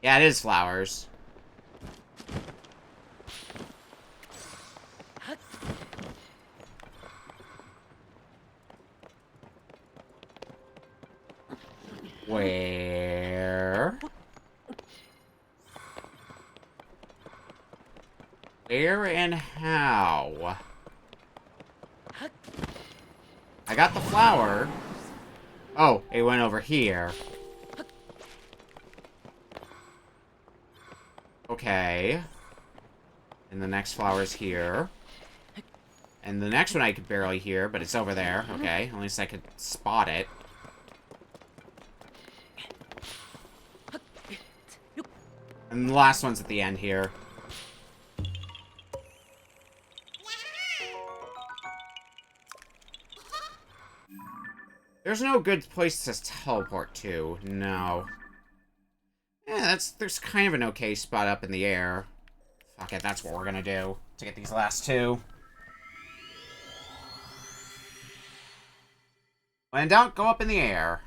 Yeah, it is flowers. Where? Where and how? I got the flower. Oh, it went over here. Okay. And the next flower's here. And the next one I could barely hear, but it's over there. Okay, at least I could spot it. And the last one's at the end here. There's no good place to teleport to. No. Yeah, there's kind of an okay spot up in the air. Fuck it, that's what we're gonna do to get these last 2. When in doubt, go up in the air.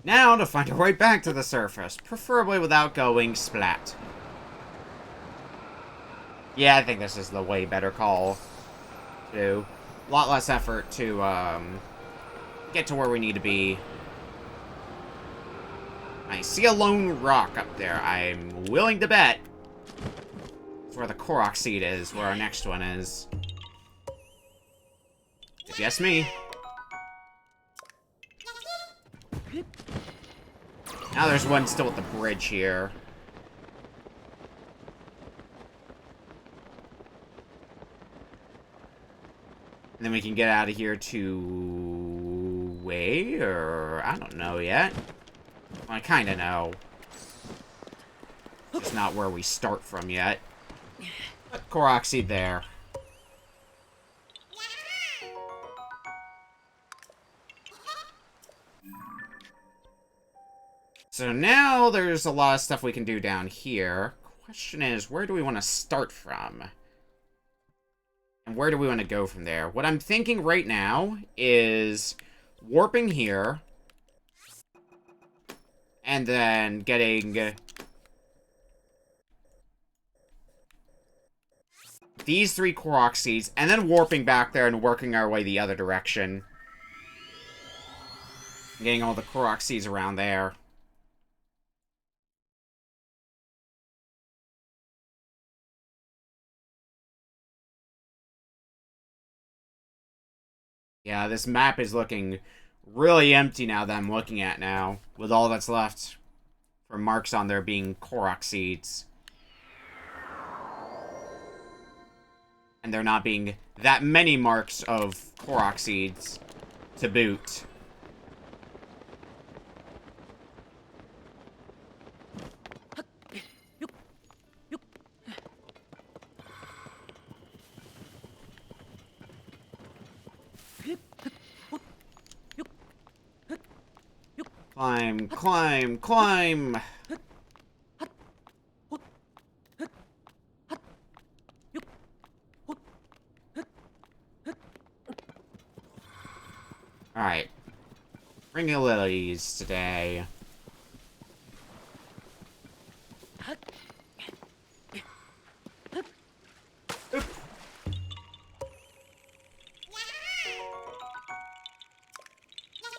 Now to find our way back to the surface, preferably without going splat. Yeah, I think this is the way better call. A lot less effort to get to where we need to be. I see a lone rock up there. I'm willing to bet it's where the Korok seed is, where our next one is. If you ask me. Now there's one still at the bridge here. And then we can get out of here to... where? I don't know yet. Well, I kind of know. Just not where we start from yet. But Korok seed there. So now there's a lot of stuff we can do down here. Question is, where do we want to start from? And where do we want to go from there? What I'm thinking right now is warping here. And then getting these 3 Korok seeds. And then warping back there and working our way the other direction. Getting all the Korok seeds around there. Yeah, this map is looking really empty now that I'm looking at now. With all that's left for marks on there being Korok seeds. And there not being that many marks of Korok seeds to boot. Climb, climb, climb! Alright. Ring of Lilies today. Oop.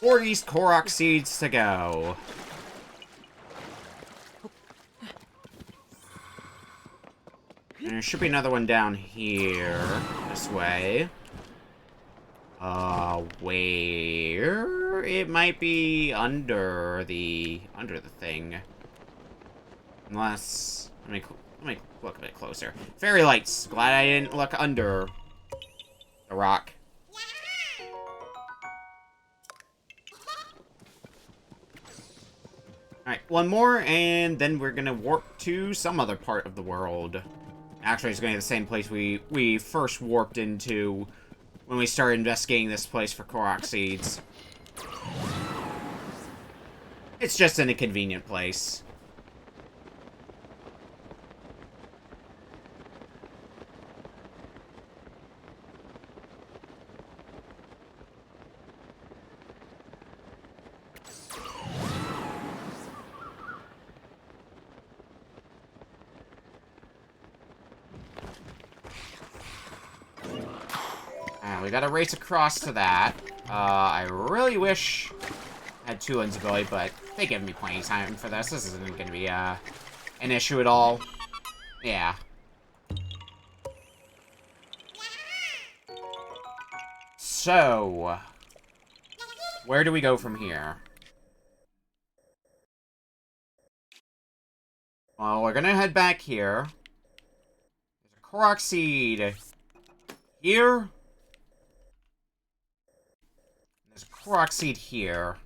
40 Korok seeds to go. And there should be another one down here. This way. Where? It might be under the thing. Unless... Let me look a bit closer. Fairy lights. Glad I didn't look under the rock. Alright, one more, and then we're gonna warp to some other part of the world. Actually, it's gonna be the same place we first warped into when we started investigating this place for Korok seeds. It's just in a convenient place. We gotta race across to that. I really wish I had 2 ability, but they give me plenty of time for this. This isn't gonna be an issue at all. Yeah. So, where do we go from here? Well, we're gonna head back here. There's a Korok seed here. There's a Korok seed here.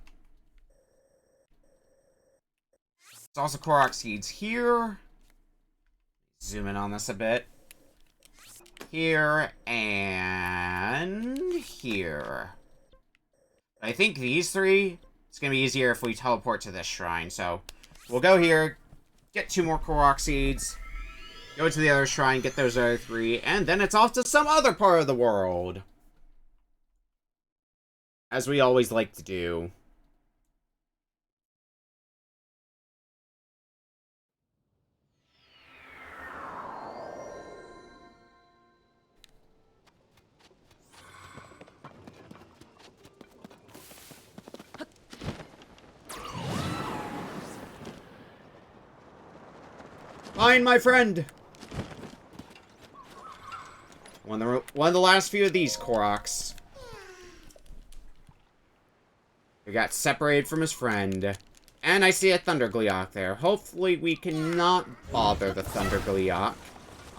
There's also Korok seeds here. Zoom in on this a bit. Here and here. I think these 3, it's going to be easier if we teleport to this shrine. So we'll go here, get 2 more Korok seeds, go to the other shrine, get those other 3, and then it's off to some other part of the world. As we always like to do. Fine, my friend! One of the last few of these Koroks. We got separated from his friend. And I see a Thunder Gleeok there. Hopefully we cannot bother the Thunder Gleeok.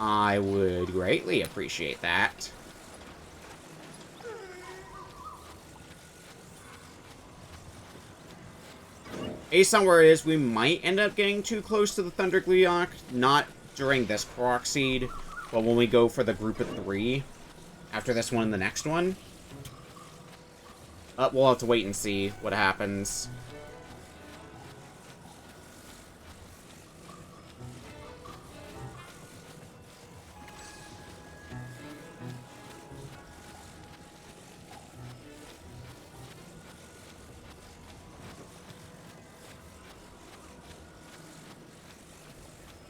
I would greatly appreciate that. Based on where it is, we might end up getting too close to the Thunder Gleeok. Not during this Korok Seed, but when we go for the group of 3. After this one and the next one. We'll have to wait and see what happens.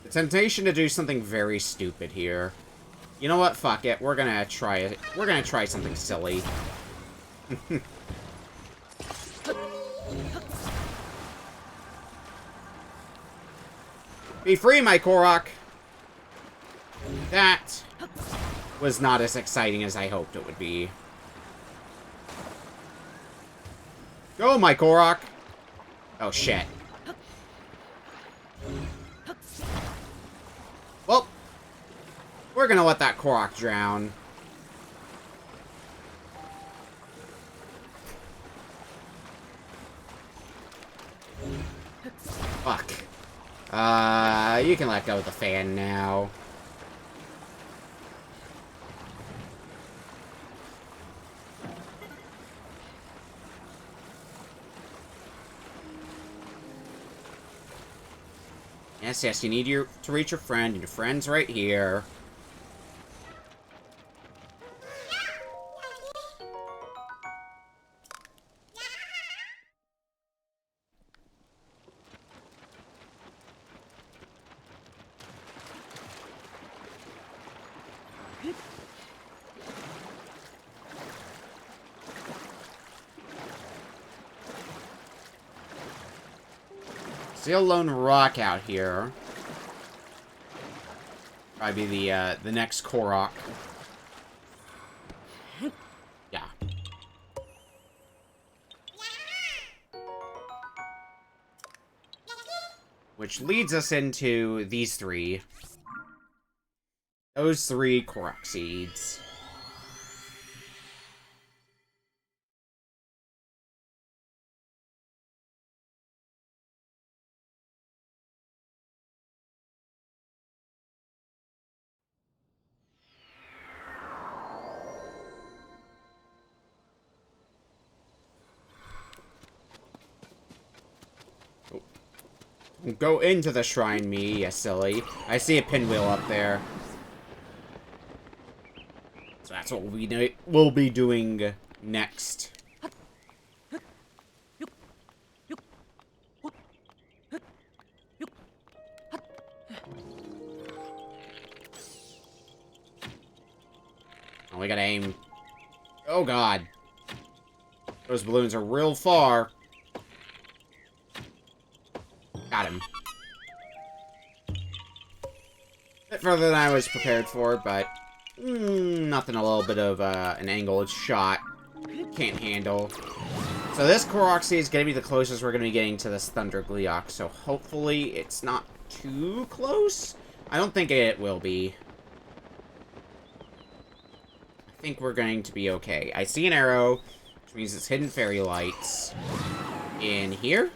The temptation to do something very stupid here. You know what? Fuck it. We're gonna try it. We're gonna try something silly. Be free, my Korok! That was not as exciting as I hoped it would be. Go, my Korok! Oh, shit. Well, we're gonna let that Korok drown. Fuck. You can let go of the fan now. Yes, yes, you need to reach your friend, and your friend's right here. See a lone rock out here. Probably the next Korok. Yeah. Which leads us into these 3. Those 3 Korok seeds. Go into the shrine, me, you silly. I see a pinwheel up there. So that's what we'll be doing next. Oh, we gotta aim. Oh, God. Those balloons are real far. Got him. Bit further than I was prepared for, but nothing a little bit of an angled shot can't handle. So this Korok Seed is going to be the closest we're going to be getting to this Thunder Gleeok, so hopefully it's not too close. I don't think it will be. I think we're going to be okay. I see an arrow, which means it's hidden fairy lights in here.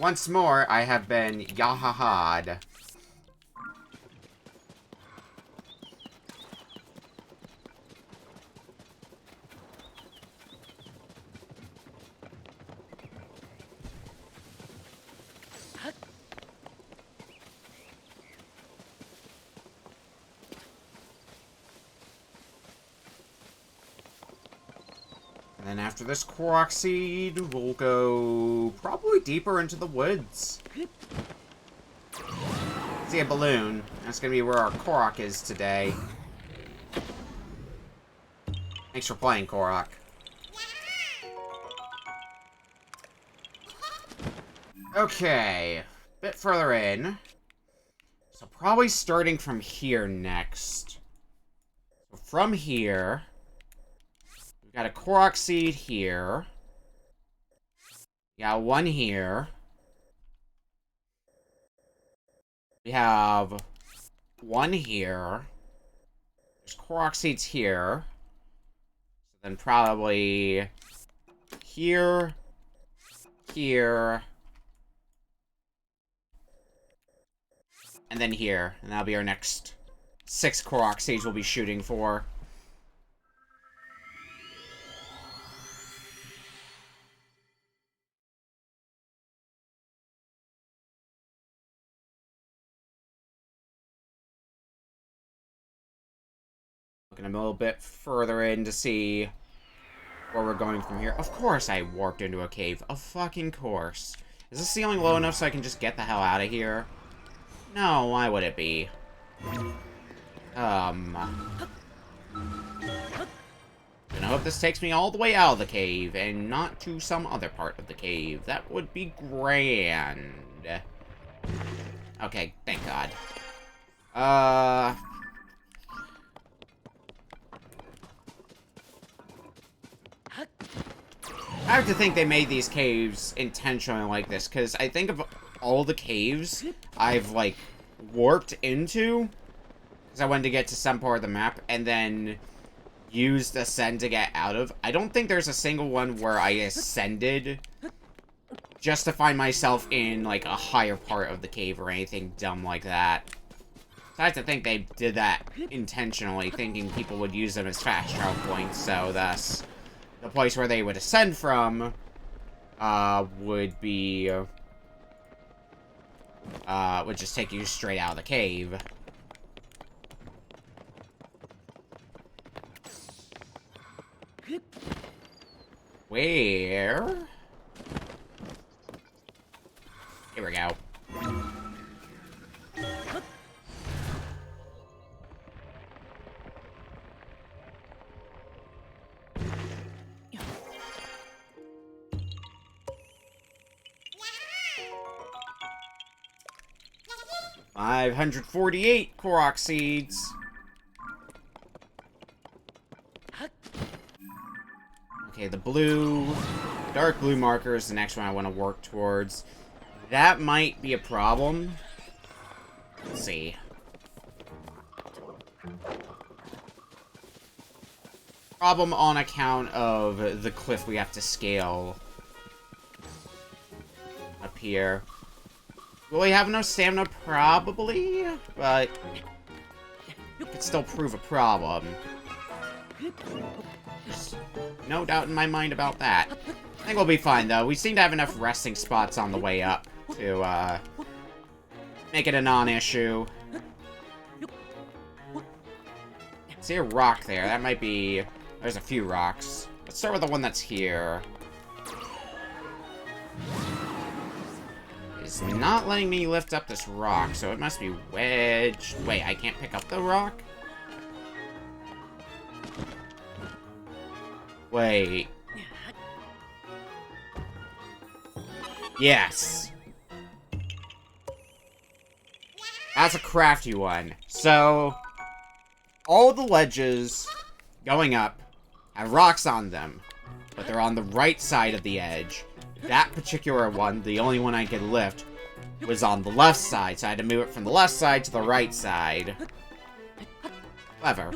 Once more, I have been yahaha'd. And then after this Korok Seed, we'll go probably deeper into the woods. See a balloon. That's gonna be where our Korok is today. Thanks for playing, Korok. Okay, bit further in. So probably starting from here next. So from here, we've got a Korok Seed here. We got one here. We have one here. There's Korok Seeds here. Then probably here, here, and then here. And that'll be our next 6 Korok seeds we'll be shooting for. Looking a little bit further in to see where we're going from here. Of course I warped into a cave. Of fucking course. Is the ceiling low enough so I can just get the hell out of here? No, why would it be? And I hope this takes me all the way out of the cave and not to some other part of the cave. That would be grand. Okay, thank God. I have to think they made these caves intentionally like this, because I think of all the caves I've, like, warped into, because I wanted to get to some part of the map, and then used Ascend to get out of. I don't think there's a single one where I ascended just to find myself in, like, a higher part of the cave or anything dumb like that. So I have to think they did that intentionally, thinking people would use them as fast travel points, so thus the place where they would ascend from, would be, would just take you straight out of the cave. Where? Here we go. $548 Korok seeds. Okay, the blue, dark blue marker is the next one I want to work towards. That might be a problem. Let's see. Problem on account of the cliff we have to scale up here. Will we have enough stamina? Probably, but it could still prove a problem. There's no doubt in my mind about that. I think we'll be fine, though. We seem to have enough resting spots on the way up to, make it a non-issue. See a rock there. That might be... There's a few rocks. Let's start with the one that's here. It's not letting me lift up this rock, so it must be wedged. Wait, I can't pick up the rock? Wait. Yes. That's a crafty one. So, all the ledges going up have rocks on them, but they're on the right side of the edge. That particular one, the only one I could lift, was on the left side, so I had to move it from the left side to the right side. Clever.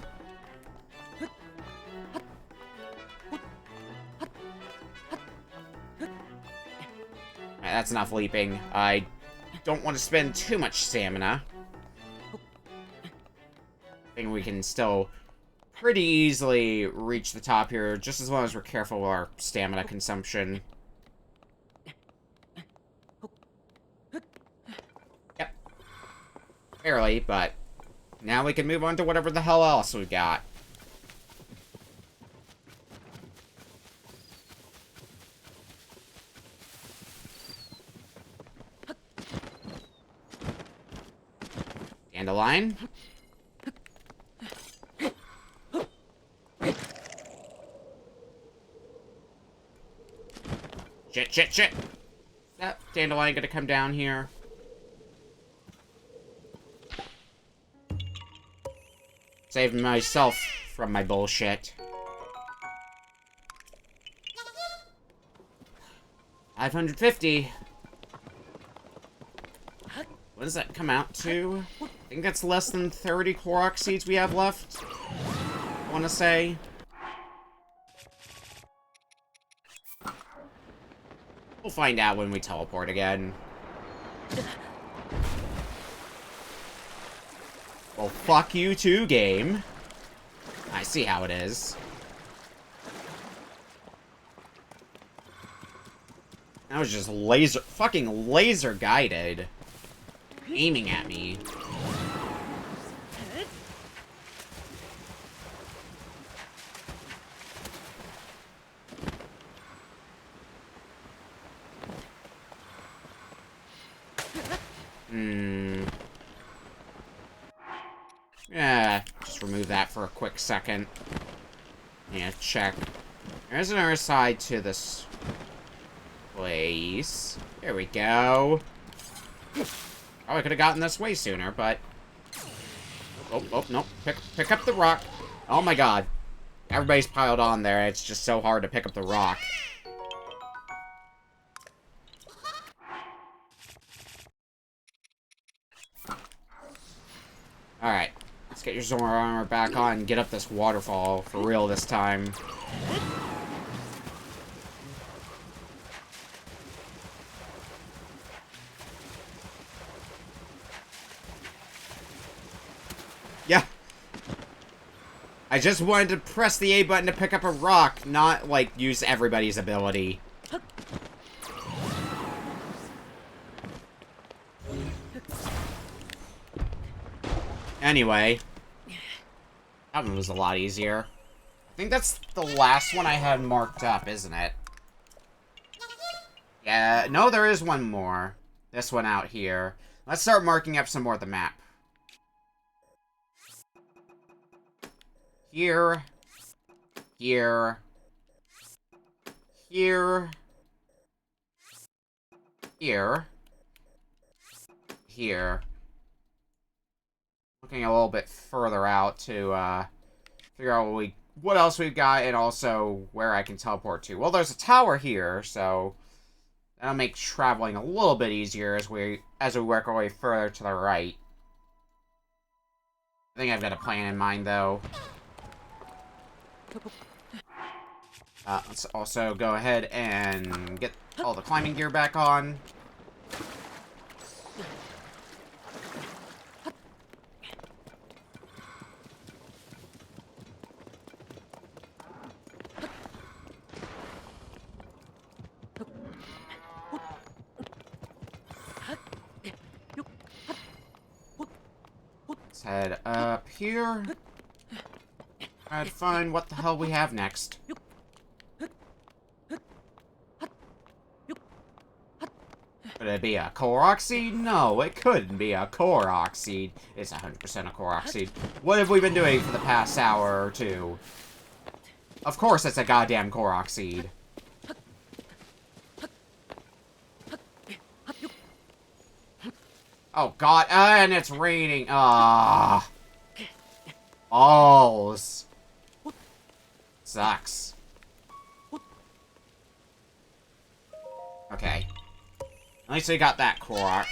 Alright, that's enough leaping. I don't want to spend too much stamina. I think we can still pretty easily reach the top here, just as long as we're careful with our stamina consumption. Yep. Barely, but now we can move on to whatever the hell else we got. Dandelion. Shit. Is that dandelion gonna come down here? Saving myself from my bullshit. 550. What does that come out to? I think that's less than 30 Korok seeds we have left, I want to say. We'll find out when we teleport again. Well, fuck you too, game. I see how it is. That was just fucking laser guided. Aiming at me. Yeah, just remove that for a quick second. Yeah, check. There's another side to this place. There we go. Oh, I could have gotten this way sooner, but... Oh, nope. Pick up the rock. Oh my god. Everybody's piled on there. It's just so hard to pick up the rock. Alright. Let's get your Zora armor back on and get up this waterfall for real this time. Yeah. I just wanted to press the A button to pick up a rock, not, like, use everybody's ability. Anyway. That one was a lot easier. I think that's the last one I had marked up, isn't it? Yeah, no, there is one more. This one out here. Let's start marking up some more of the map. Here. Here. Here. Here. Here. Looking a little bit further out to, figure out what else we've got, and also where I can teleport to. Well, there's a tower here, so that'll make traveling a little bit easier as we work our way further to the right. I think I've got a plan in mind, though. Let's also go ahead and get all the climbing gear back on. Let's head up here. Try to find what the hell we have next. Could it be a Korok seed? No, it couldn't be a Korok seed. It's 100% a Korok seed. What have we been doing for the past hour or two? Of course it's a goddamn Korok seed. Oh god, and it's raining. Ah. Balls. Sucks. Okay. At least we got that Korok.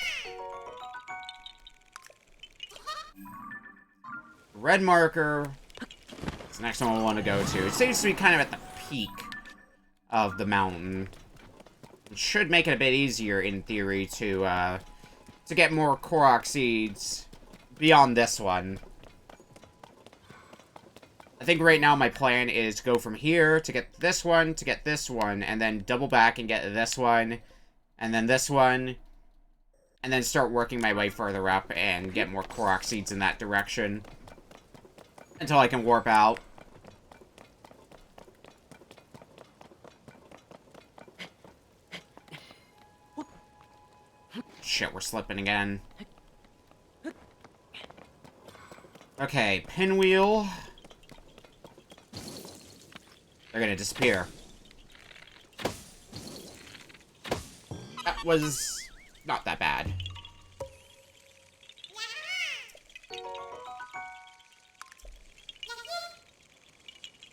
Red marker. It's the next one we want to go to. It seems to be kind of at the peak of the mountain. It should make it a bit easier, in theory, to get more Korok seeds beyond this one. I think right now my plan is to go from here to get this one, and then double back and get this one, and then this one, and then start working my way further up and get more Korok seeds in that direction until I can warp out. Shit, we're slipping again. Okay, pinwheel. They're gonna disappear. That was not that bad.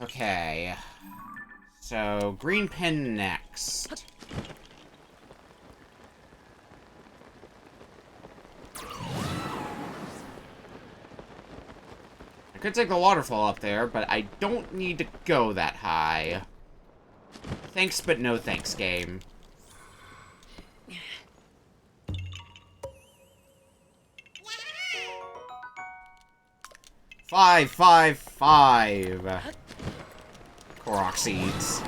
Okay. So, green pin next. I could take the waterfall up there, but I don't need to go that high. Thanks, but no thanks, game. 5, 5, 5. Korok seeds.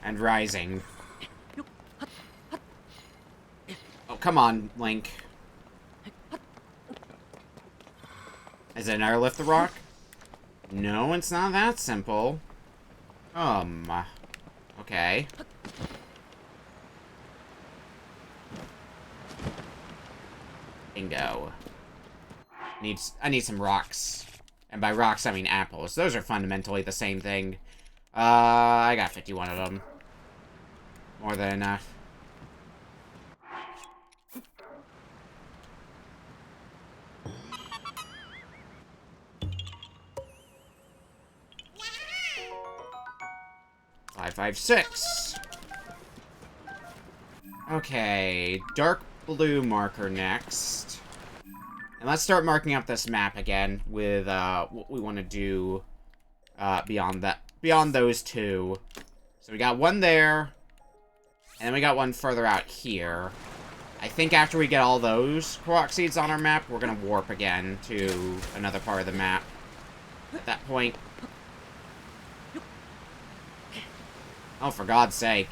And rising. Oh, come on, Link. Is it another lift the rock? No, it's not that simple. Okay. Bingo. I need some rocks. And by rocks, I mean apples. Those are fundamentally the same thing. I got 51 of them. More than enough. Five, 5, 6. Okay, dark blue marker next. And let's start marking up this map again with what we want to do beyond those two. So we got one there, and then we got one further out here. I think after we get all those Korok seeds on our map, we're gonna warp again to another part of the map. At that point. Oh, for God's sake.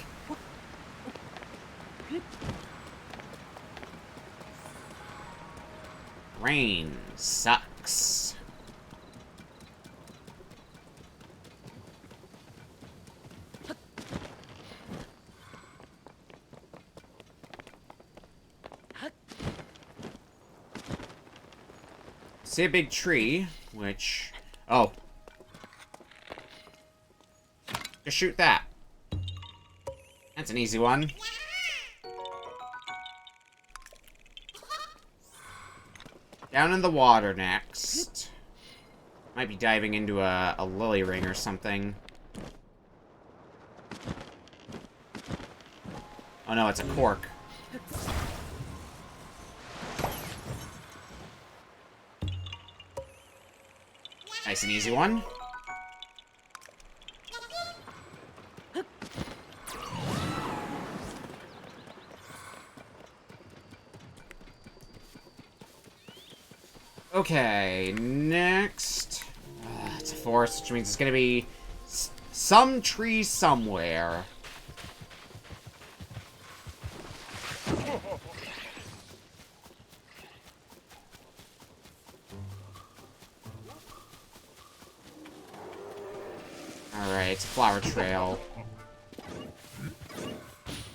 Rain sucks. See a big tree, which... Oh. Just shoot that. That's an easy one. Down in the water next. Might be diving into a lily ring or something. Oh no, it's a cork. Nice and easy one. Okay, next. It's a forest, which means it's gonna be some tree somewhere. Alright, it's a flower trail.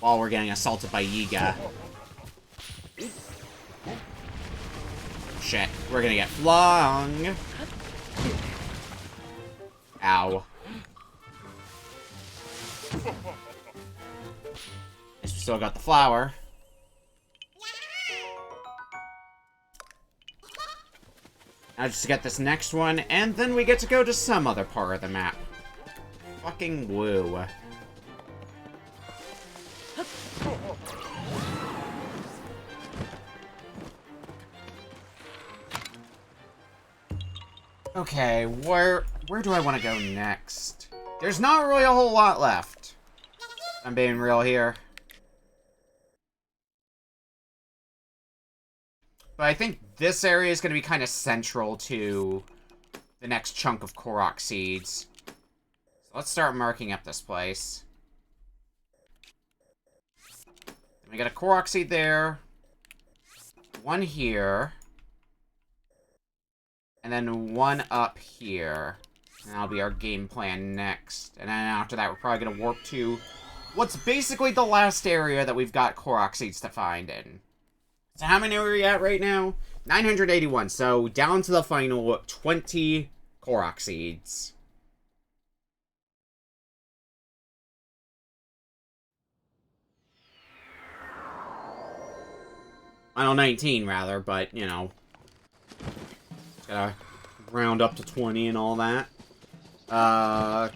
While we're getting assaulted by Yiga. Shit, we're gonna get flung. Ow. Guess we still got the flower. Now just to get this next one, and then we get to go to some other part of the map. Fucking woo. Okay, where do I want to go next? There's not really a whole lot left. I'm being real here. But I think this area is going to be kind of central to the next chunk of Korok seeds. So let's start marking up this place. We got a Korok seed there. One here. And then one up here. And that'll be our game plan next. And then after that, we're probably going to warp to what's basically the last area that we've got Korok seeds to find in. So how many are we at right now? 981. So down to the final 20 Korok seeds. Final 19, rather, but, you know. Gotta round up to 20 and all that. But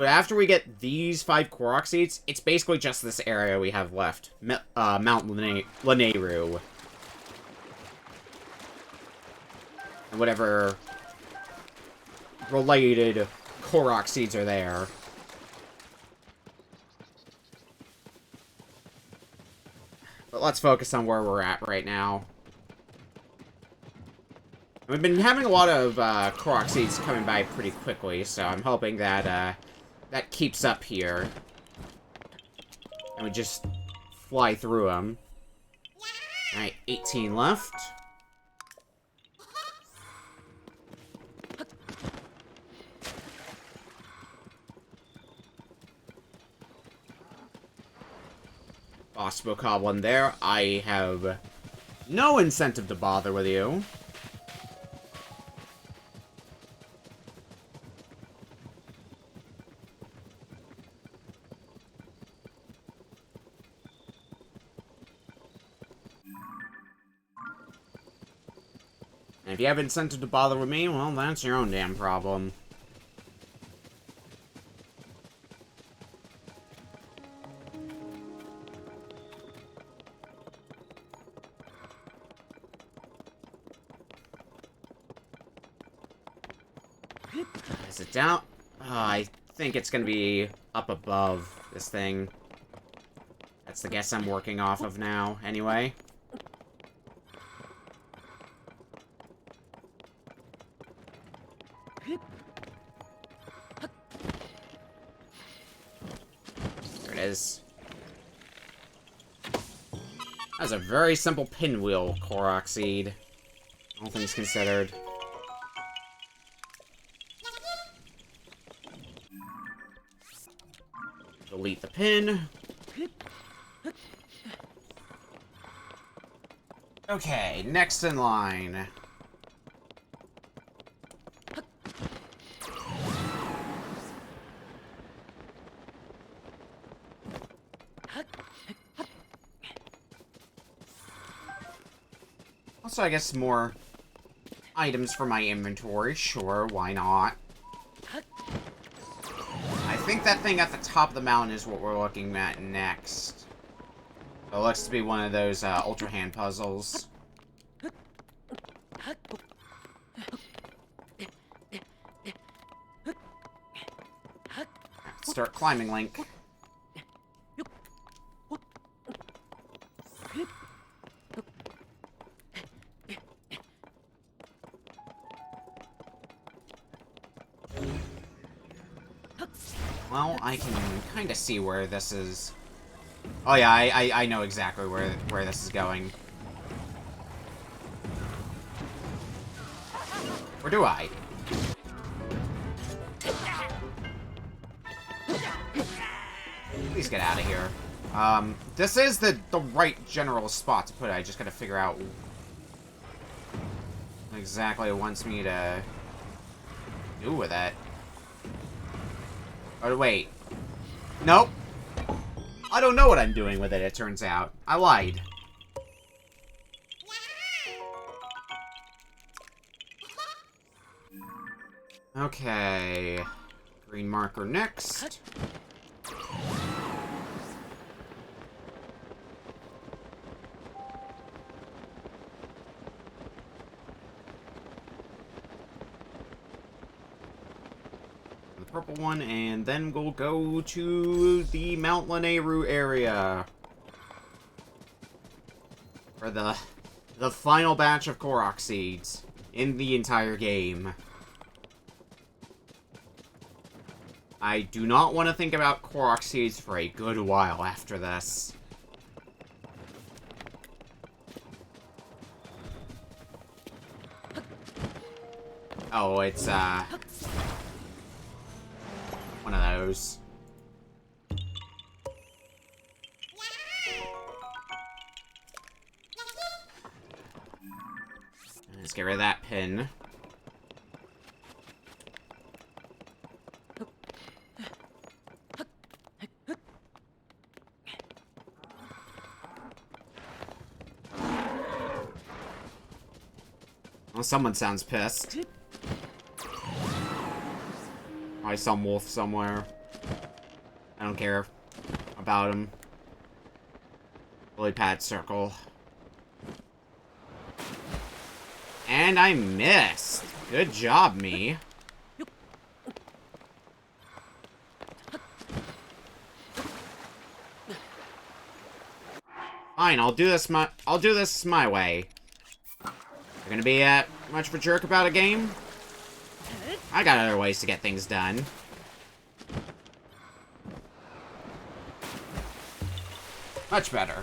after we get these 5 Korok seeds, it's basically just this area we have left. Mount Lanayru. And whatever related Korok seeds are there. But let's focus on where we're at right now. We've been having a lot of Korok seeds coming by pretty quickly, so I'm hoping that that keeps up here. And we just fly through them. Alright, 18 left. Boss Bokoblin there. I have no incentive to bother with you. And if you have incentive to bother with me, well, that's your own damn problem. Is it down? Oh, I think it's gonna be up above this thing. That's the guess I'm working off of now, anyway. There it is. That was a very simple pinwheel Korok seed. All things considered. Delete the pin. Okay, next in line. Also, I guess more items for my inventory. Sure, why not? I think that thing at the top of the mountain is what we're looking at next. It looks to be one of those Ultra Hand puzzles. Start climbing, Link. Well, I can kind of see where this is. Oh yeah, I know exactly where this is going. Or do I? Please get out of here. This is the right general spot to put it. I just gotta figure out what exactly it wants me to do with it. Oh, wait. Nope. I don't know what I'm doing with it, it turns out. I lied. Okay. Green marker next. Purple one, and then we'll go to the Mount Lanayru area for the final batch of Korok seeds in the entire game. I do not want to think about Korok seeds for a good while after this. Oh, it's one of those. Let's get rid of that pin. Well, someone sounds pissed. Probably some wolf somewhere. I don't care about him. Lily pad circle. And I missed. Good job, me. Fine, I'll do this my way. You're gonna be much of a jerk about a game? I got other ways to get things done. Much better.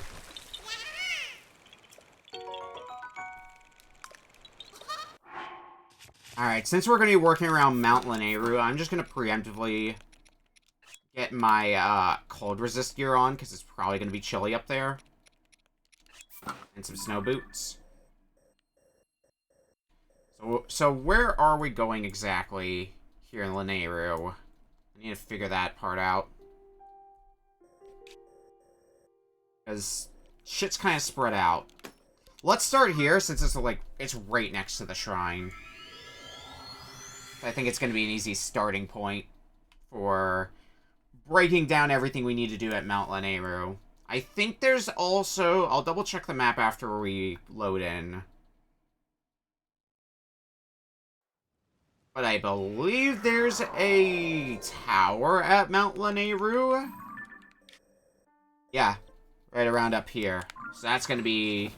Alright, since we're going to be working around Mount Lanayru, I'm just going to preemptively get my cold resist gear on, because it's probably going to be chilly up there. And some snow boots. So where are we going exactly here in Lanayru? I need to figure that part out. Because shit's kind of spread out. Let's start here, since it's right next to the shrine. I think it's going to be an easy starting point for breaking down everything we need to do at Mount Lanayru. I think there's also... I'll double check the map after we load in. But I believe there's a tower at Mount Lanayru. Yeah, right around up here. So that's going to be...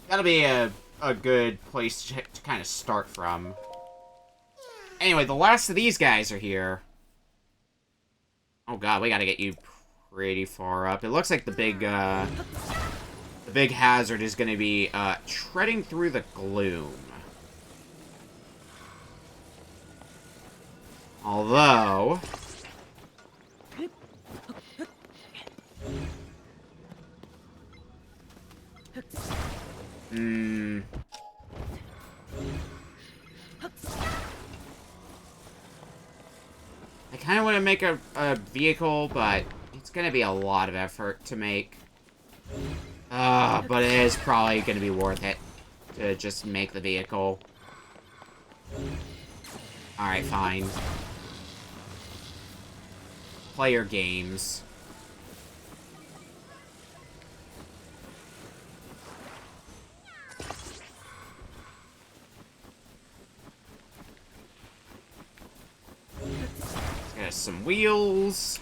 That'll be a good place to kind of start from. Anyway, the last of these guys are here. Oh god, we gotta get you pretty far up. It looks like the big hazard is gonna be, treading through the gloom. Although... I kind of want to make a vehicle, but it's going to be a lot of effort to make. But it is probably going to be worth it to just make the vehicle. Alright, fine. Play your games. Got some wheels.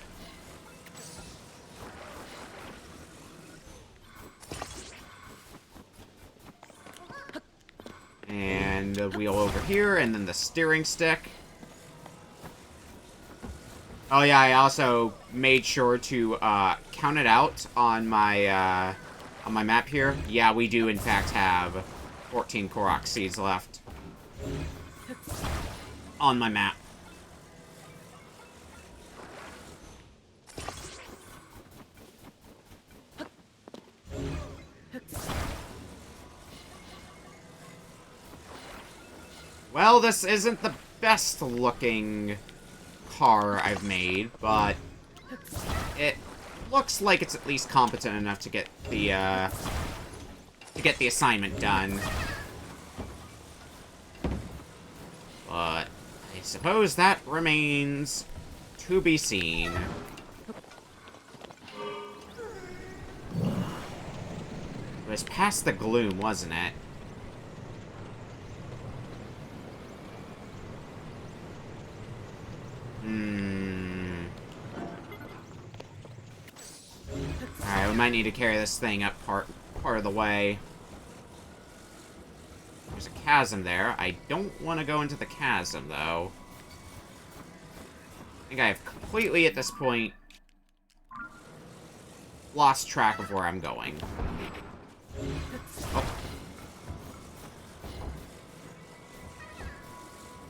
And a wheel over here, and then the steering stick. Oh yeah, I also made sure to count it out on my map here. Yeah, we do in fact have 14 Korok seeds left on my map. Well, this isn't the best looking car I've made, but it looks like it's at least competent enough to get the assignment done. But I suppose that remains to be seen. It was past the gloom, wasn't it? Alright, we might need to carry this thing up part of the way. There's a chasm there. I don't want to go into the chasm, though. I think I have completely, at this point, lost track of where I'm going. Oh.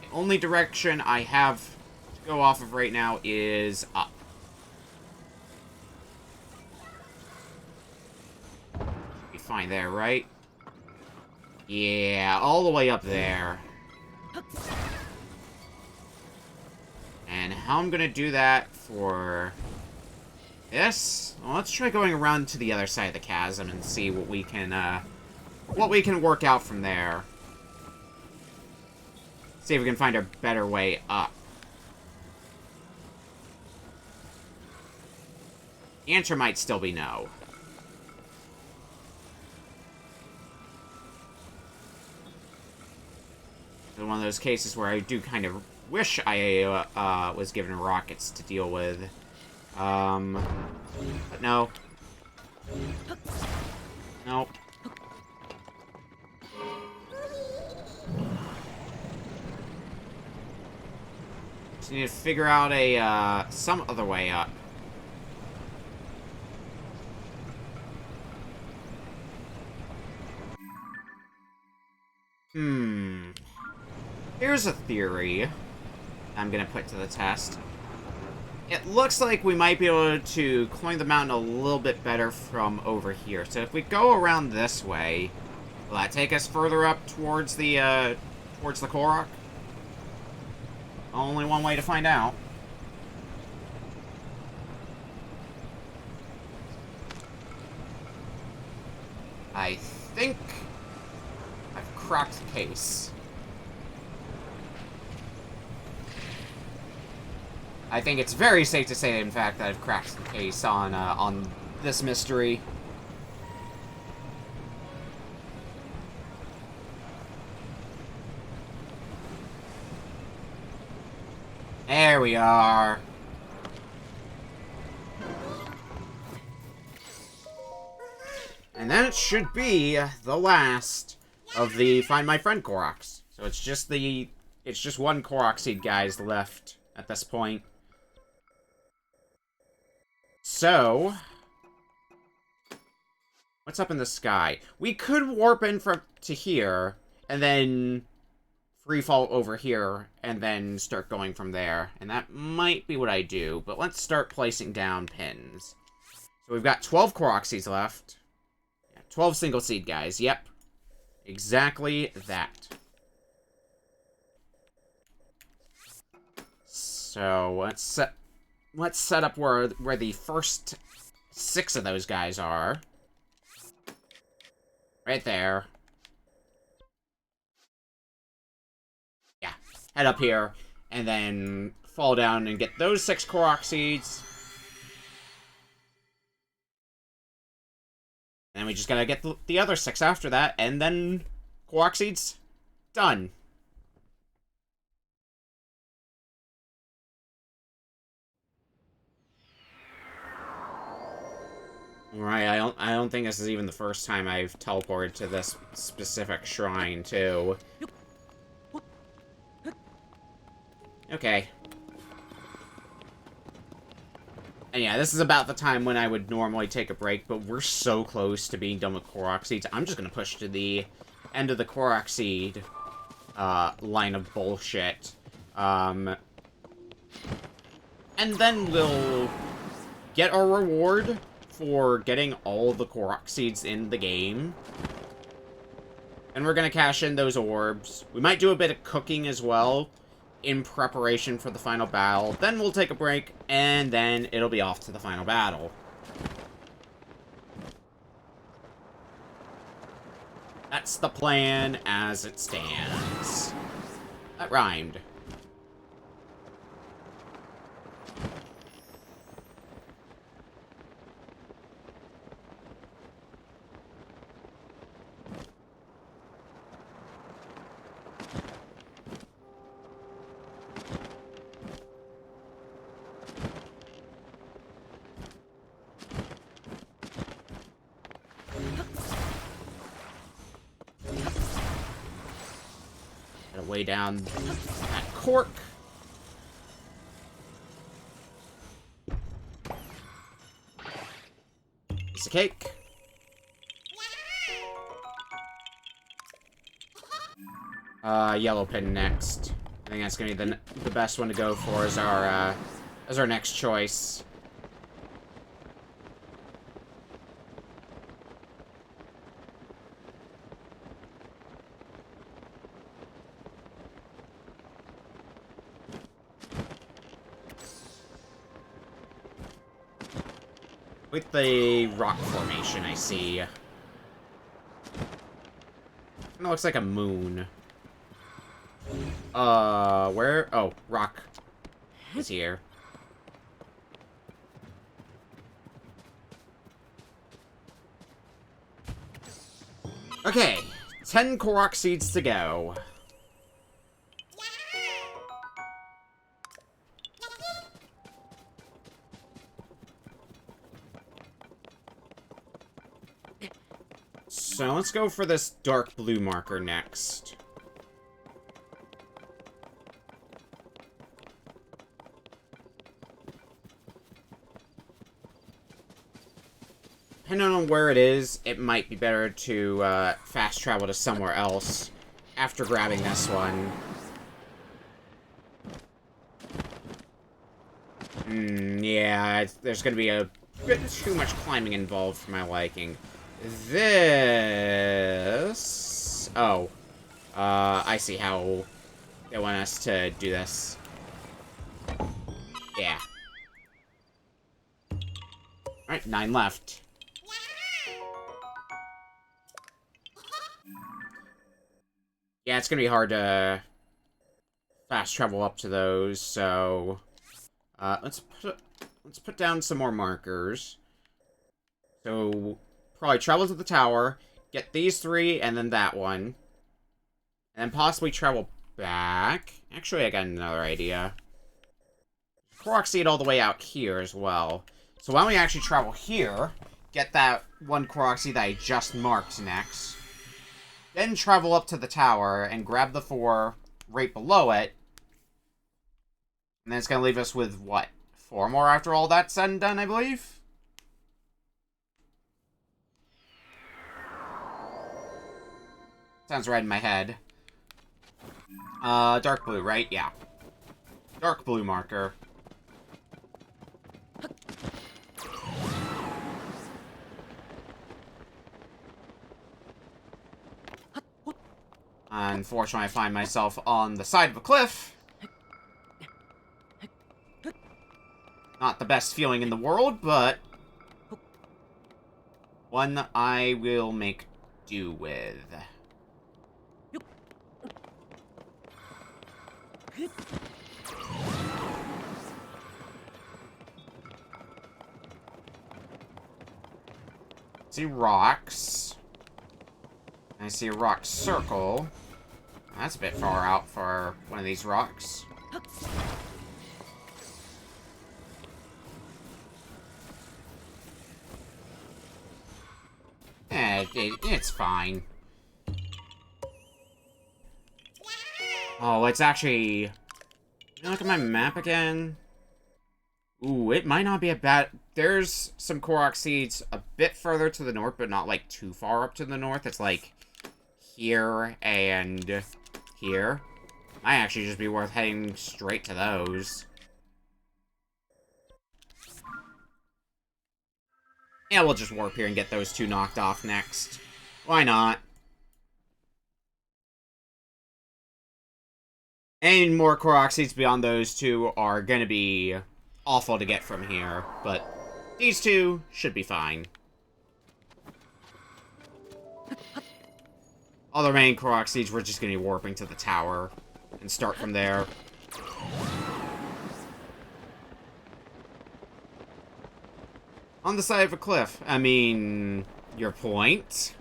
The only direction I have to go off of right now is up. Be fine there, right? Yeah, all the way up there. And how I'm gonna do that for this? Well, let's try going around to the other side of the chasm and see what we can work out from there. See if we can find a better way up. The answer might still be no. It's one of those cases where I do kind of wish I was given rockets to deal with. But no. Nope. Just need to figure out some other way up. Here's a theory I'm gonna put to the test. It looks like we might be able to climb the mountain a little bit better from over here. So if we go around this way, will that take us further up towards the Korok? Only one way to find out. I think I've cracked the case. I think it's very safe to say, in fact, that I've cracked the case on this mystery. There we are. And that should be the last of the Find My Friend Koroks. So it's just one Korok seed, guys, left at this point. So, what's up in the sky? We could warp in to here, and then free fall over here, and then start going from there. And that might be what I do, but let's start placing down pins. So we've got 12 Korok seeds left. 12 single seed, guys. Yep. Exactly that. So, let's set up where the first 6 of those guys are. Right there. Yeah. Head up here, and then fall down and get those 6 Korok seeds. And we just gotta get the other 6 after that, and then Korok seeds, done. Alright, I don't think this is even the first time I've teleported to this specific shrine, too. Okay. And yeah, this is about the time when I would normally take a break, but we're so close to being done with Korok seeds. I'm just gonna push to the end of the Korok seed line of bullshit. And then we'll get our reward for getting all the Korok seeds in the game. And we're gonna cash in those orbs. We might do a bit of cooking as well in preparation for the final battle. Then we'll take a break, and then it'll be off to the final battle. That's the plan as it stands. That rhymed. Way down that cork. Piece of cake. Yellow pin next. I think that's gonna be the best one to go for as our next choice. With the rock formation, I see. Kinda looks like a moon. Where? Oh, rock is here. Okay, 10 Korok seeds to go. So let's go for this dark blue marker next. Depending on where it is, it might be better to fast travel to somewhere else after grabbing this one. Yeah, there's going to be a bit too much climbing involved for my liking. This... Oh. I see how they want us to do this. Yeah. Alright, 9 left. Yeah, it's gonna be hard to fast travel up to those, so... let's put down some more markers. So, probably travel to the tower, get these 3, and then that one. And then possibly travel back. Actually, I got another idea. Korok Seed all the way out here as well. So why don't we actually travel here, get that one Korok Seed that I just marked next, then travel up to the tower and grab the 4 right below it. And then it's going to leave us with, what, 4 more after all that's said and done, I believe? Sounds right in my head. Dark blue, right? Yeah. Dark blue marker. Unfortunately, I find myself on the side of a cliff. Not the best feeling in the world, but one I will make do with. See rocks. I see a rock circle. That's a bit far out for one of these rocks. It's fine. Oh, it's actually... Look at my map again. Ooh, it might not be a bad... There's some Korok Seeds a bit further to the north, but not, like, too far up to the north. It's, like, here and here. Might actually just be worth heading straight to those. Yeah, we'll just warp here and get those 2 knocked off next. Why not? Any more Korok Seeds beyond those 2 are going to be awful to get from here, but these 2 should be fine. All the remaining Korok Seeds, we're just going to be warping to the tower and start from there. On the side of a cliff. I mean, your point?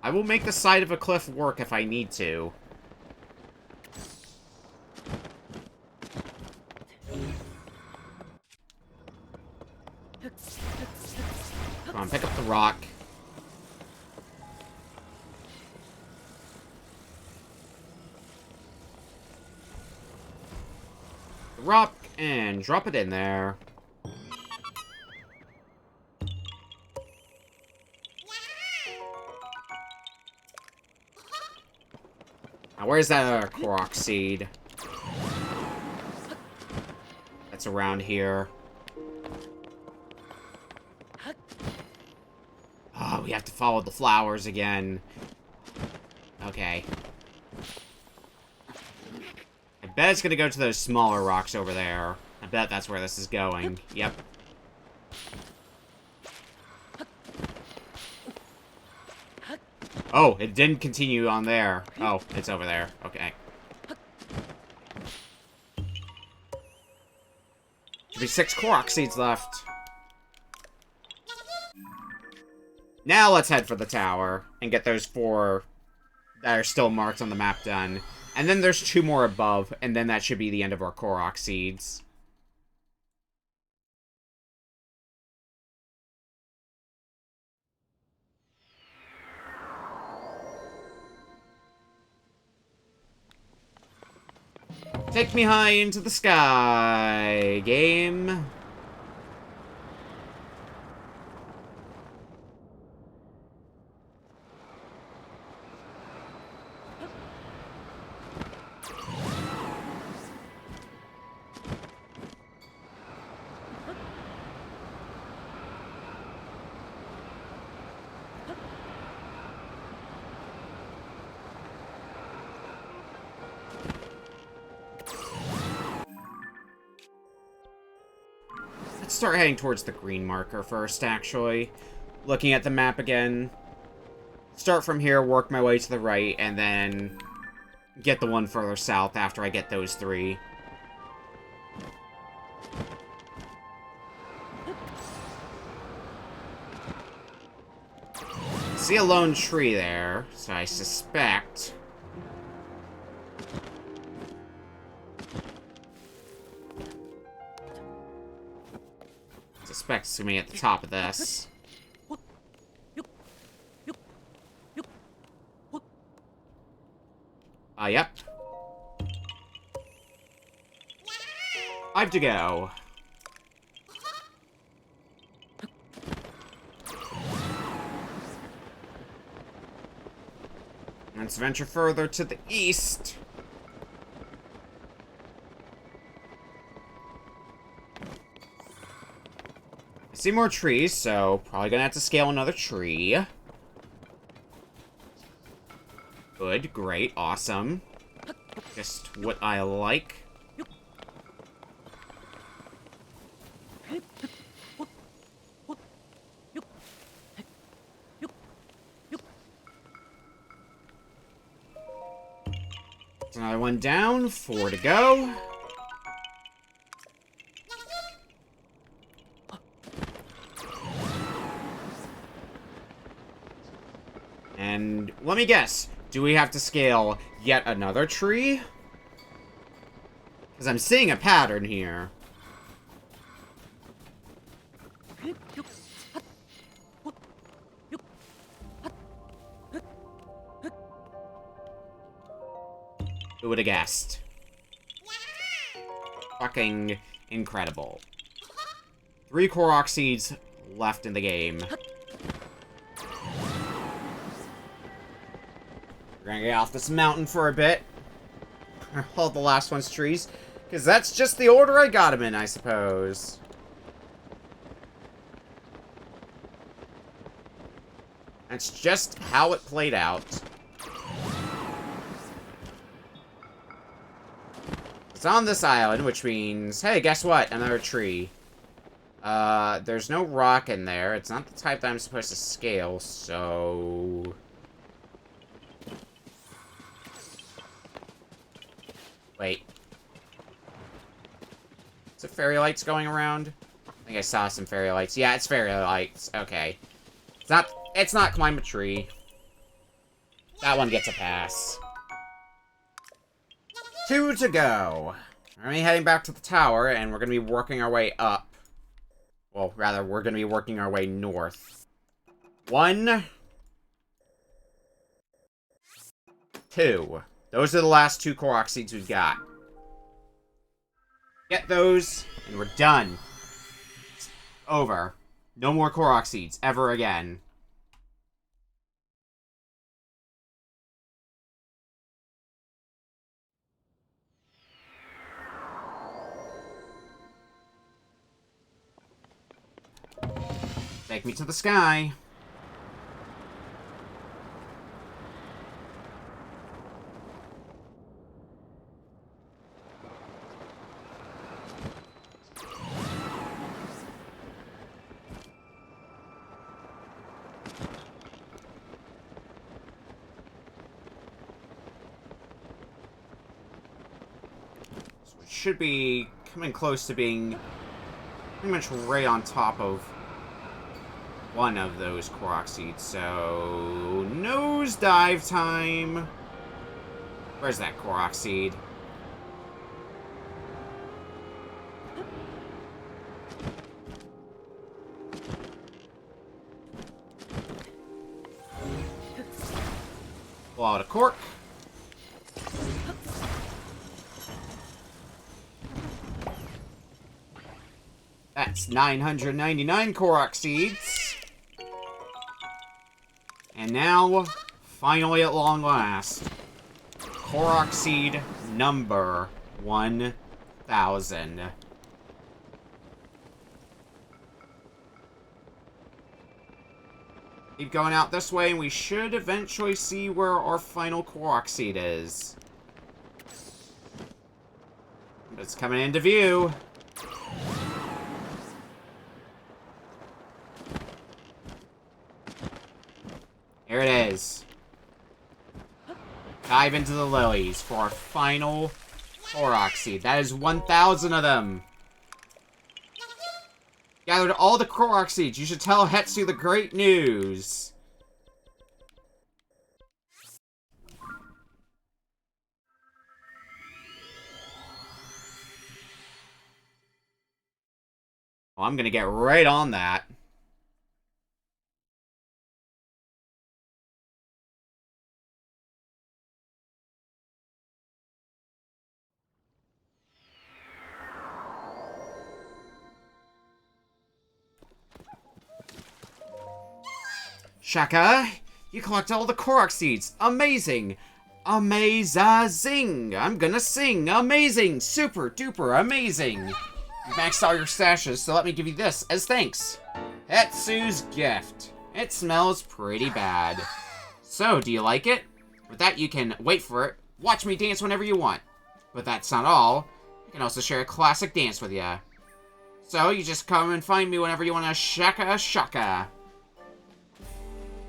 I will make the side of a cliff work if I need to. Come on, pick up the rock. The rock, and drop it in there. Now, where's that other Korok Seed? That's around here. Oh, we have to follow the flowers again. Okay. I bet it's gonna go to those smaller rocks over there. I bet that's where this is going. Yep. Oh, it didn't continue on there. Oh, it's over there. Okay. Should be 6 Korok Seeds left. Now let's head for the tower and get those 4 that are still marked on the map done. And then there's 2 more above, and then that should be the end of our Korok Seeds. Take me high into the sky, game. Let's start heading towards the green marker first, actually. Looking at the map again. Start from here, work my way to the right, and then get the one further south after I get those 3. See a lone tree there, so I suspect... it's gonna be at the top of this. Yep. 5 to go. Let's venture further to the east. I see more trees, so probably gonna have to scale another tree. Good, great, awesome. Just what I like. There's another one down, 4 to go. And let me guess, do we have to scale yet another tree? Because I'm seeing a pattern here. Who would have guessed? Fucking incredible. 3 Korok seeds left in the game. We're gonna get off this mountain for a bit. Hold the last one's trees. Because that's just the order I got him in, I suppose. That's just how it played out. It's on this island, which means... Hey, guess what? Another tree. There's no rock in there. It's not the type that I'm supposed to scale, so... Wait. Is it fairy lights going around? I think I saw some fairy lights. Yeah, it's fairy lights. Okay. It's not climb a tree. That one gets a pass. 2 to go. We're gonna be heading back to the tower, and we're gonna be working our way up. Well, rather, we're gonna be working our way north. 1. 2. Those are the last 2 Korok seeds we've got. Get those, and we're done. It's over. No more Korok seeds, ever again. Take me to the sky. So we should be coming close to being pretty much right on top of one of those Korok seeds, so... Nosedive time! Where's that Korok seed? Pull out a cork. That's 999 Korok seeds. And now, finally at long last, Korok seed number 1000. Keep going out this way, and we should eventually see where our final Korok seed is. It's coming into view. Here it is. Dive into the lilies for our final Korok seed. That is 1,000 of them. Gathered all the Korok seeds. You should tell Hetsu the great news. Well, I'm gonna get right on that. Shaka, you collected all the Korok seeds. Amazing. Amazing. I'm gonna sing. Amazing. Super duper amazing. You maxed all your stashes, so let me give you this as thanks. Hetsu's gift. It smells pretty bad. So, do you like it? With that, you can wait for it. Watch me dance whenever you want. But that's not all. I can also share a classic dance with ya. So, you just come and find me whenever you want to shaka shaka.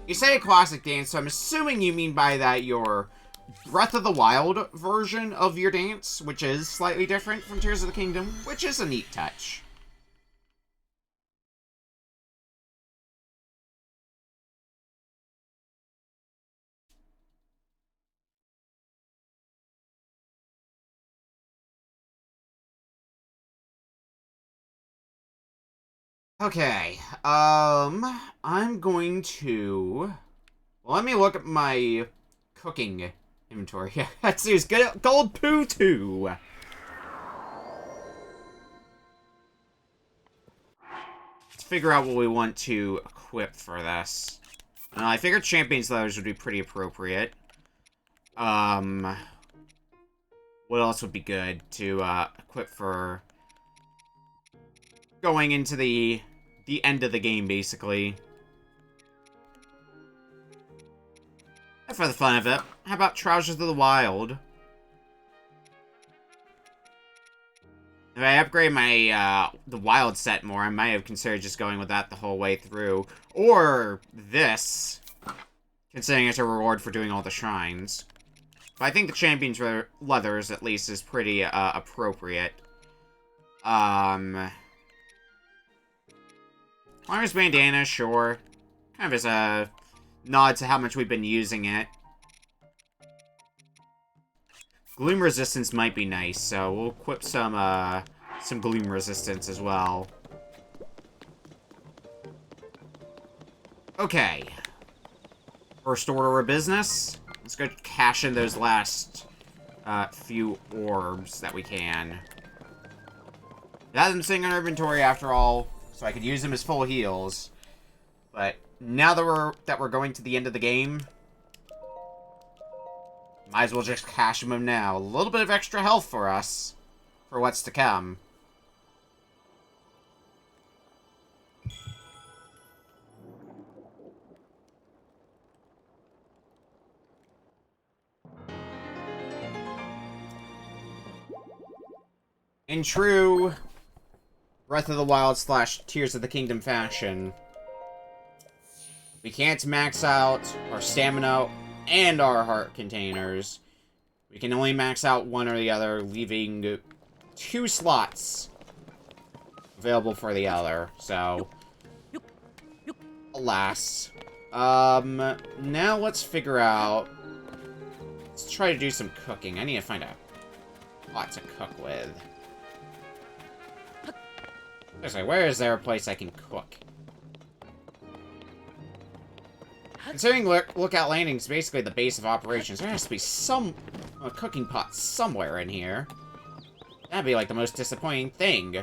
You say a classic dance, so I'm assuming you mean by that your Breath of the Wild version of your dance, which is slightly different from Tears of the Kingdom, which is a neat touch. Okay, I'm going to... Well, let me look at my cooking inventory. Yeah, that's good. Gold poo too. Let's figure out what we want to equip for this. I figured Champion's Leathers would be pretty appropriate. What else would be good to equip for going into the end of the game, basically? And for the fun of it, how about Trousers of the Wild? If I upgrade my, the Wild set more, I might have considered just going with that the whole way through. Or this, considering it's a reward for doing all the shrines. But I think the Champion's Leathers, at least, is pretty, appropriate. Farmer's Bandana, sure. Kind of as a nod to how much we've been using it. Gloom Resistance might be nice, so we'll equip some Gloom Resistance as well. Okay. First order of business. Let's go cash in those last few orbs that we can. It has them sitting in our inventory after all, so I could use them as full heals. But now that we're going to the end of the game, might as well just cash them now. A little bit of extra health for us, for what's to come. In true Breath of the Wild / Tears of the Kingdom fashion, we can't max out our stamina and our heart containers. We can only max out one or the other, leaving 2 slots available for the other. So, alas. Now let's figure out... Let's try to do some cooking. I need to find a pot to cook with. Seriously, where is there a place I can cook? Considering Lookout Landing is basically the base of operations, there has to be a cooking pot somewhere in here. That'd be like the most disappointing thing.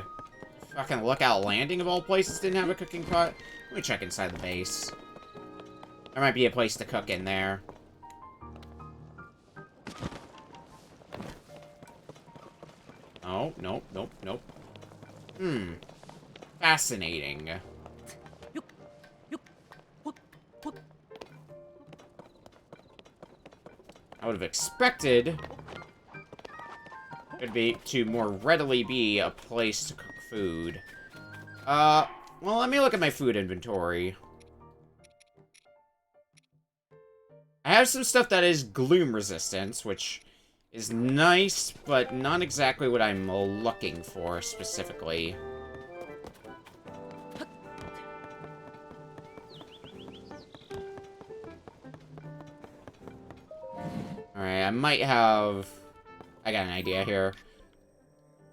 Fucking Lookout Landing, of all places, didn't have a cooking pot. Let me check inside the base. There might be a place to cook in there. Oh, nope, nope, nope. Fascinating. I would have expected it'd be to more readily be a place to cook food. Well, let me look at my food inventory. I have some stuff that is gloom resistance, which is nice, but not exactly what I'm looking for specifically. Alright, I might have... I got an idea here.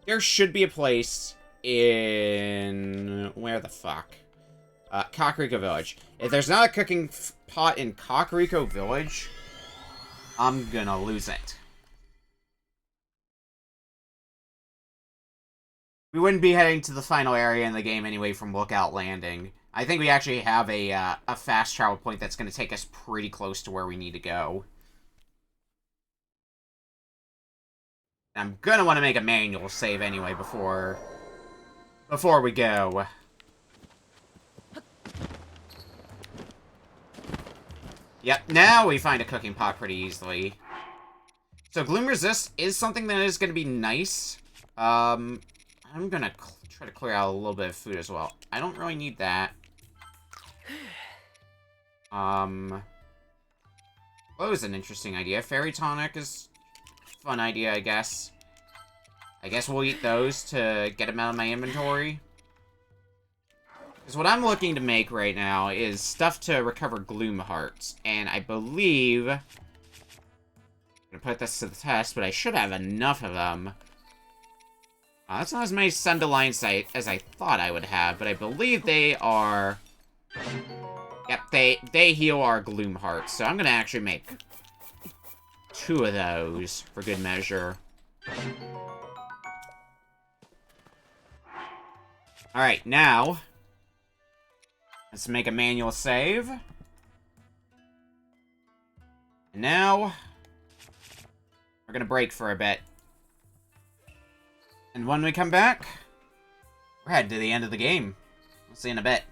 There should be a place in... Where the fuck? Kakariko Village. If there's not a cooking pot in Kakariko Village, I'm gonna lose it. We wouldn't be heading to the final area in the game anyway from Lookout Landing. I think we actually have a fast travel point that's gonna take us pretty close to where we need to go. I'm gonna want to make a manual save anyway before we go. Yep, now we find a cooking pot pretty easily. So Gloom Resist is something that is gonna be nice. I'm gonna try to clear out a little bit of food as well. I don't really need that. What was an interesting idea? Fairy Tonic is a fun idea, I guess. I guess we'll eat those to get them out of my inventory. Because what I'm looking to make right now is stuff to recover Gloom Hearts. And I believe... I'm gonna put this to the test, but I should have enough of them. That's not as many Sunderlines as I thought I would have, but I believe they are... Yep, they heal our Gloom Hearts, so I'm gonna actually make 2 of those, for good measure. Alright, now... let's make a manual save. And now... we're gonna break for a bit. And when we come back, we're headed to the end of the game. We'll see you in a bit.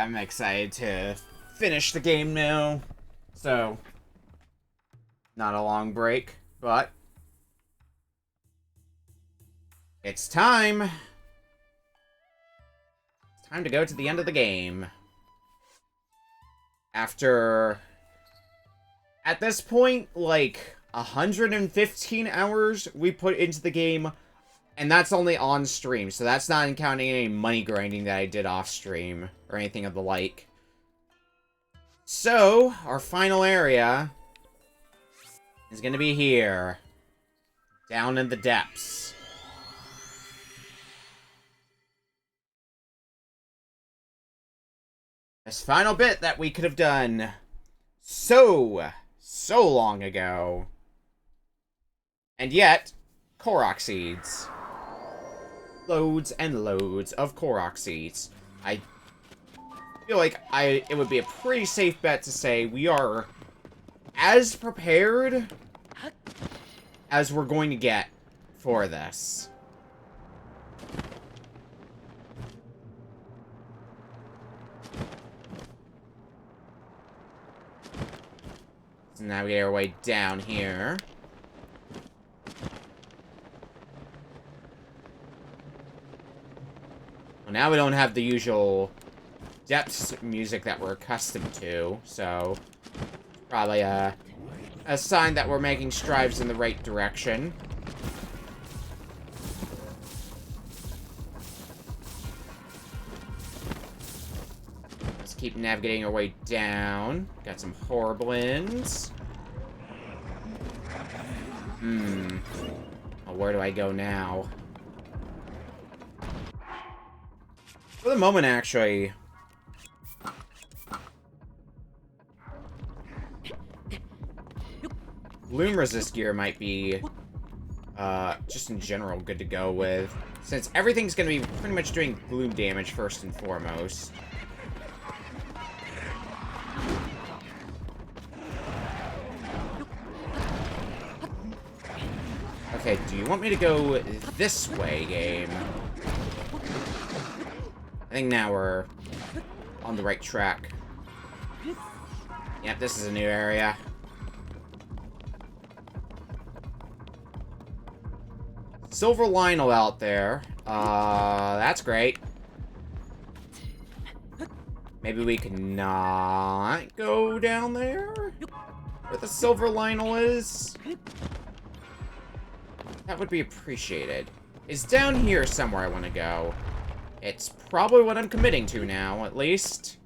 I'm excited to finish the game now. So, not a long break, but it's time. It's time to go to the end of the game. After, at this point, like 115 hours we put into the game, and that's only on stream, so that's not counting any money grinding that I did off stream or anything of the like. So, our final area is gonna be here, down in the depths. This final bit that we could have done so long ago. And yet, Korok seeds. Loads and loads of Korok seeds. I feel like it would be a pretty safe bet to say we are as prepared as we're going to get for this. Let's navigate our way down here. Well, now we don't have the usual depths music that we're accustomed to, so probably a sign that we're making strides in the right direction. Let's keep navigating our way down. Got some Horriblins. Well, where do I go now? For the moment, actually, Bloom Resist gear might be, just in general, good to go with, since everything's going to be pretty much doing bloom damage first and foremost. Okay, do you want me to go this way, game? I think now we're on the right track. Yep, this is a new area. Silver Lionel out there. That's great. Maybe we could not go down there? Where the Silver Lionel is? That would be appreciated. It's down here somewhere I want to go. It's probably what I'm committing to now, at least.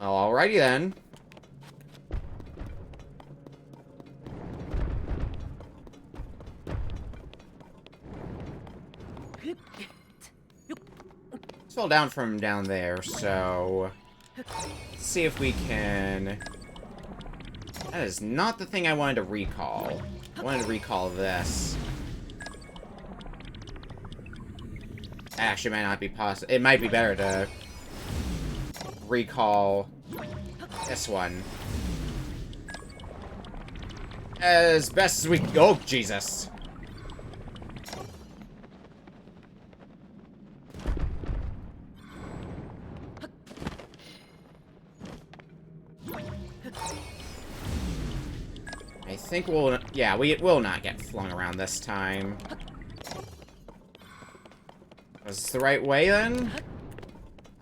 Well, alrighty then. Let's fall down from down there, so let's see if we can... That is not the thing I wanted to recall. I wanted to recall this. Actually, might not be possible. It might be better to recall this one. As best as we can. Oh, Jesus. I think we'll... Yeah, we will not get flung around this time. Was this the right way, then?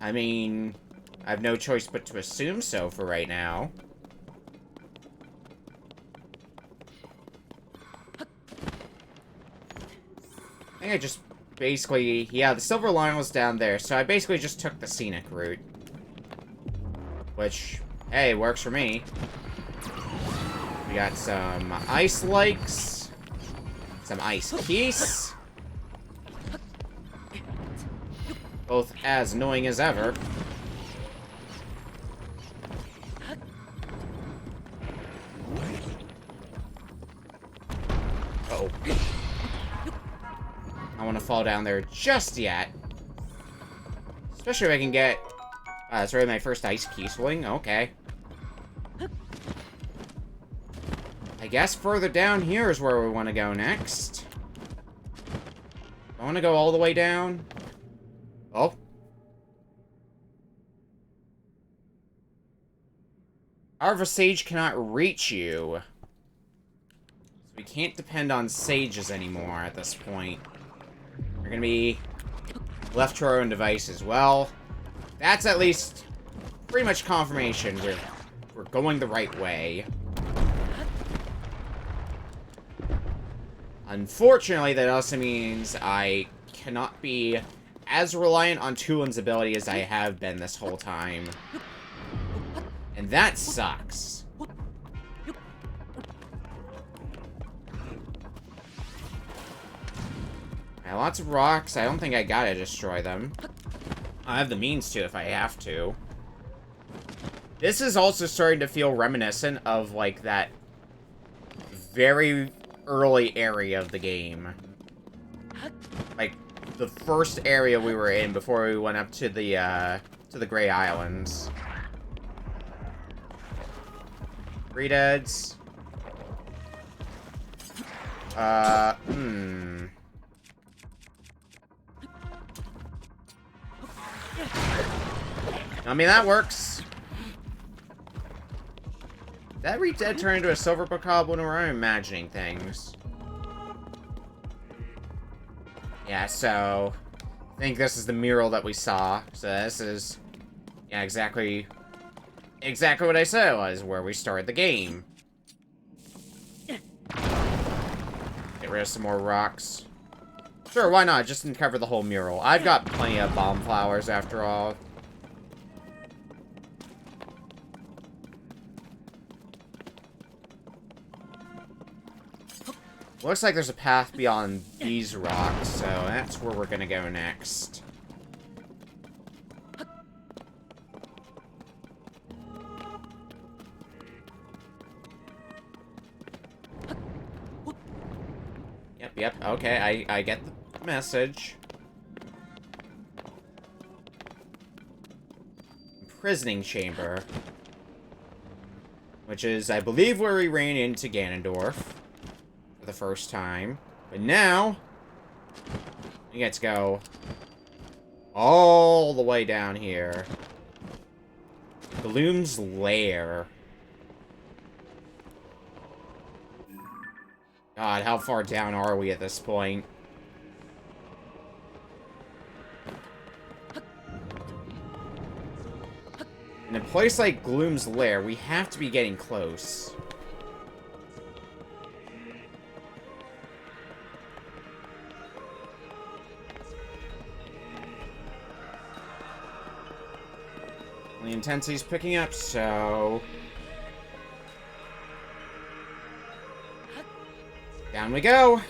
I mean, I have no choice but to assume so for right now. I think I just basically... Yeah, the Silver Lion was down there, so I basically just took the scenic route. Which, hey, works for me. We got some ice likes, some ice keys. Both as annoying as ever. Uh-oh. I don't want to fall down there just yet. Especially if I can get... that's really my first ice key swing. Okay. I guess further down here is where we want to go next. I want to go all the way down. Oh. However, Sage cannot reach you. So we can't depend on Sages anymore at this point. We're gonna be left to our own devices. Well, that's at least pretty much confirmation we're going the right way. Unfortunately, that also means I cannot be as reliant on Tulin's ability as I have been this whole time. And that sucks. I have lots of rocks. I don't think I gotta destroy them. I have the means to if I have to. This is also starting to feel reminiscent of, like, that very early area of the game. Like, the first area we were in before we went up to the Grey Islands. 3 deads. I mean, that works. Did that re-dead turn into a silver bokoblin, or am I imagining things? Yeah, so I think this is the mural that we saw. So this is, yeah, exactly what I said it was, where we started the game. Get rid of some more rocks. Sure, why not? Just uncover the whole mural. I've got plenty of bomb flowers after all. Looks like there's a path beyond these rocks, so that's where we're gonna go next. Yep, okay, I get the message. Imprisoning chamber. Which is, I believe, where we ran into Ganondorf for the first time. But now, we get to go all the way down here. Gloom's Lair. God, how far down are we at this point? In a place like Gloom's Lair, we have to be getting close. The intensity's picking up, so... down we go!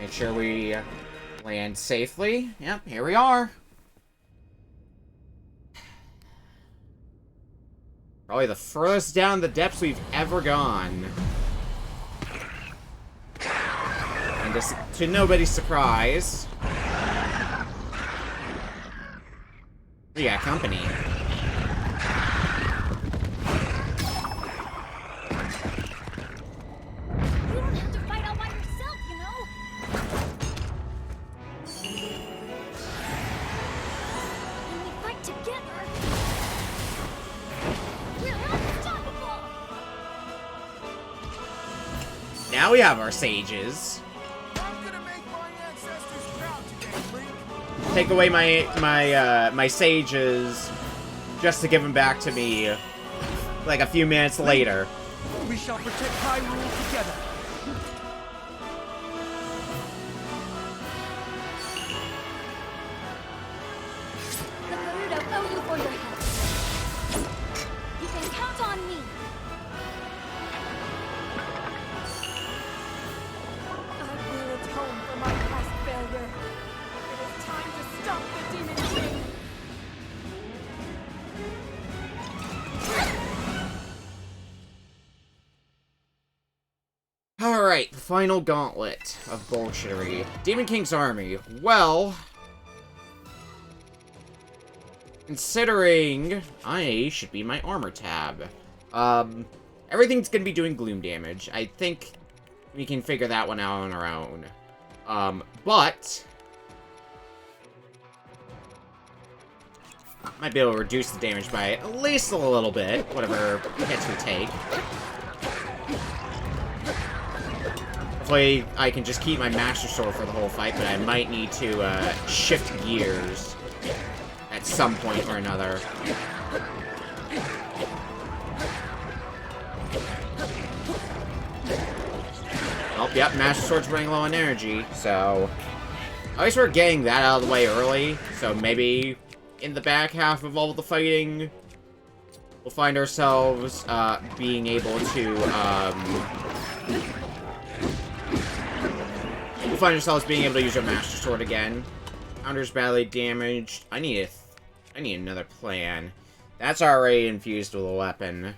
Make sure we land safely. Yep, here we are. Probably the furthest down the depths we've ever gone. And just to nobody's surprise, we got company. You don't have to fight all by yourself, you know? When we fight together, we're unstoppable! Now we have our sages. I'm gonna make my ancestors proud today, Link. Take away my sages just to give them back to me like a few minutes later. We shall protect Hyrule together. The Gerudo owe you for your help. You can count on me. I will atone for my past failure. It is time to stop the demon king. Alright, the final gauntlet of bullshittery. Demon King's army. Well, considering I should be my armor tab. Everything's gonna be doing gloom damage. I think we can figure that one out on our own. But might be able to reduce the damage by at least a little bit, whatever hits we take. Hopefully, I can just keep my Master Sword for the whole fight, but I might need to shift gears at some point or another. Oh, yep, Master Sword's running low on energy, so at least we're getting that out of the way early, so maybe in the back half of all the fighting, we'll find ourselves being able to use our Master Sword again. Founder's badly damaged. I need another plan. That's already infused with a weapon.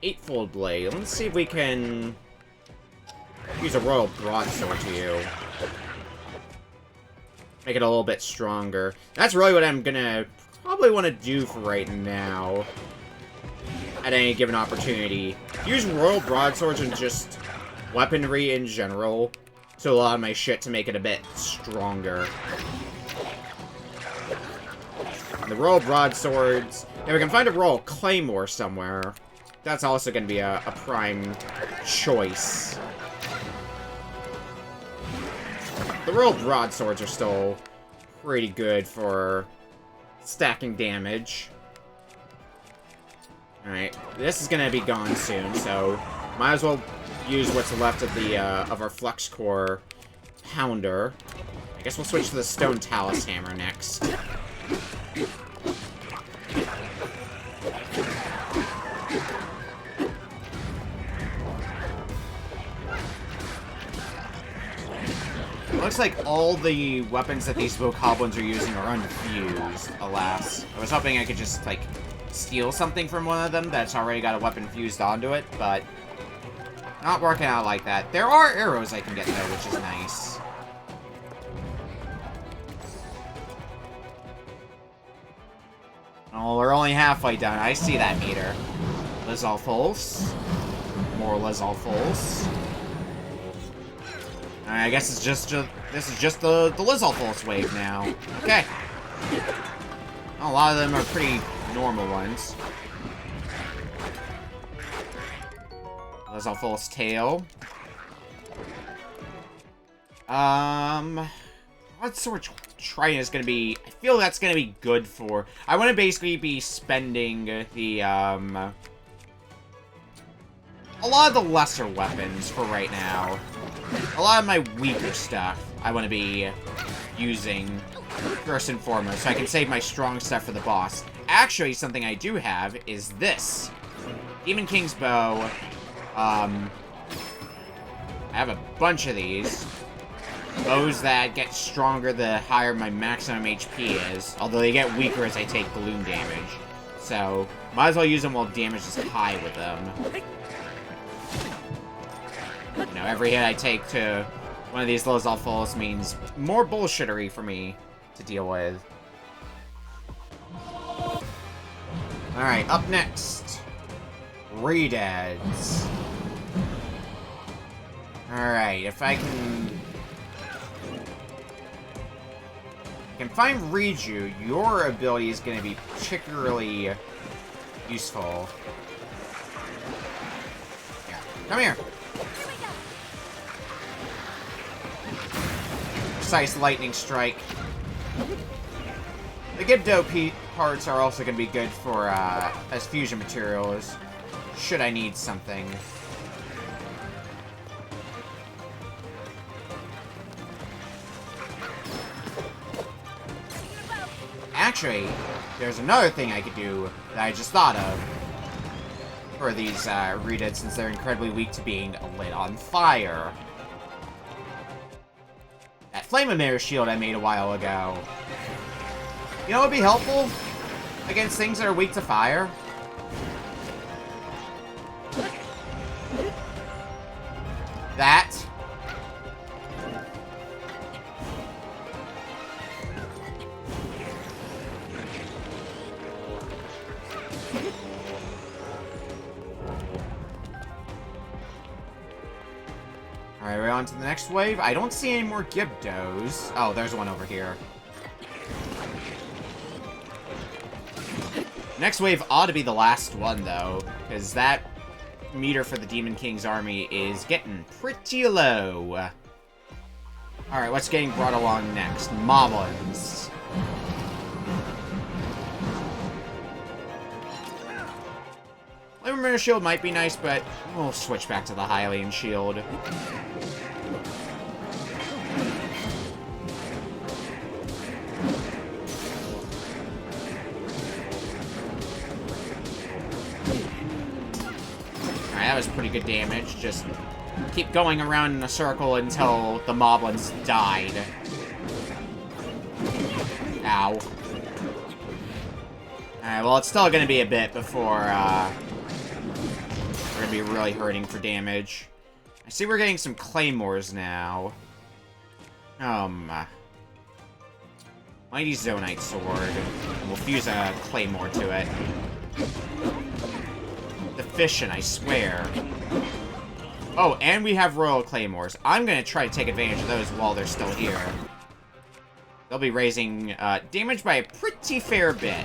Eightfold Blade. Let's see if we can use a Royal Broadsword to you. Make it a little bit stronger. That's really what I'm gonna probably want to do for right now. At any given opportunity. Use Royal Broadswords and just weaponry in general to allow my shit to make it a bit stronger. The Royal Broadswords... If we can find a Royal Claymore somewhere, that's also going to be a prime choice. The Royal Broadswords are still pretty good for stacking damage. Alright, this is going to be gone soon, so might as well use what's left of the of our Flux Core Pounder. I guess we'll switch to the Stone Talus Hammer next. Looks like all the weapons that these Bokoblins are using are unfused, alas. I was hoping I could just, like, steal something from one of them that's already got a weapon fused onto it, but not working out like that. There are arrows I can get, though, which is nice. Oh, we're only halfway done. I see that meter. Lizalfos. More Lizalfos. Alright, I guess it's this is just the Lizalfos wave now. Okay. A lot of them are pretty normal ones. Lizalfos tail. What sort of Trident is gonna be? I feel that's gonna be good for. I want to basically be spending the a lot of the lesser weapons for right now. A lot of my weaker stuff I want to be using first and foremost, so I can save my strong stuff for the boss. Actually, something I do have is this. Demon King's Bow. I have a bunch of these. Bows that get stronger the higher my maximum HP is, although they get weaker as I take gloom damage. So, might as well use them while damage is high with them. You know, every hit I take to one of these Lizalfos means more bullshittery for me to deal with. Alright, up next. Redeads. Alright, if I can find Riju, your ability is going to be particularly useful. Yeah, come here. Precise lightning strike. The Gibdo parts are also going to be good for as fusion materials, should I need something. Actually, there's another thing I could do that I just thought of for these Redeads, since they're incredibly weak to being lit on fire. That Flame Emitter shield I made a while ago. You know what would be helpful against things that are weak to fire? That. Alright, we're on to the next wave. I don't see any more Gibdos. Oh, there's one over here. Next wave ought to be the last one, though, because that meter for the Demon King's army is getting pretty low. Alright, what's getting brought along next? Moblins. Luminar Shield might be nice, but we'll switch back to the Hylian Shield. That was pretty good damage. Just keep going around in a circle until the moblins died. Ow. Alright, well, it's still gonna be a bit before, we're gonna be really hurting for damage. I see we're getting some claymores now. Mighty Zonite Sword. And we'll fuse a claymore to it. Efficient, I swear. Oh, and we have Royal Claymores. I'm gonna try to take advantage of those while they're still here. They'll be raising damage by a pretty fair bit.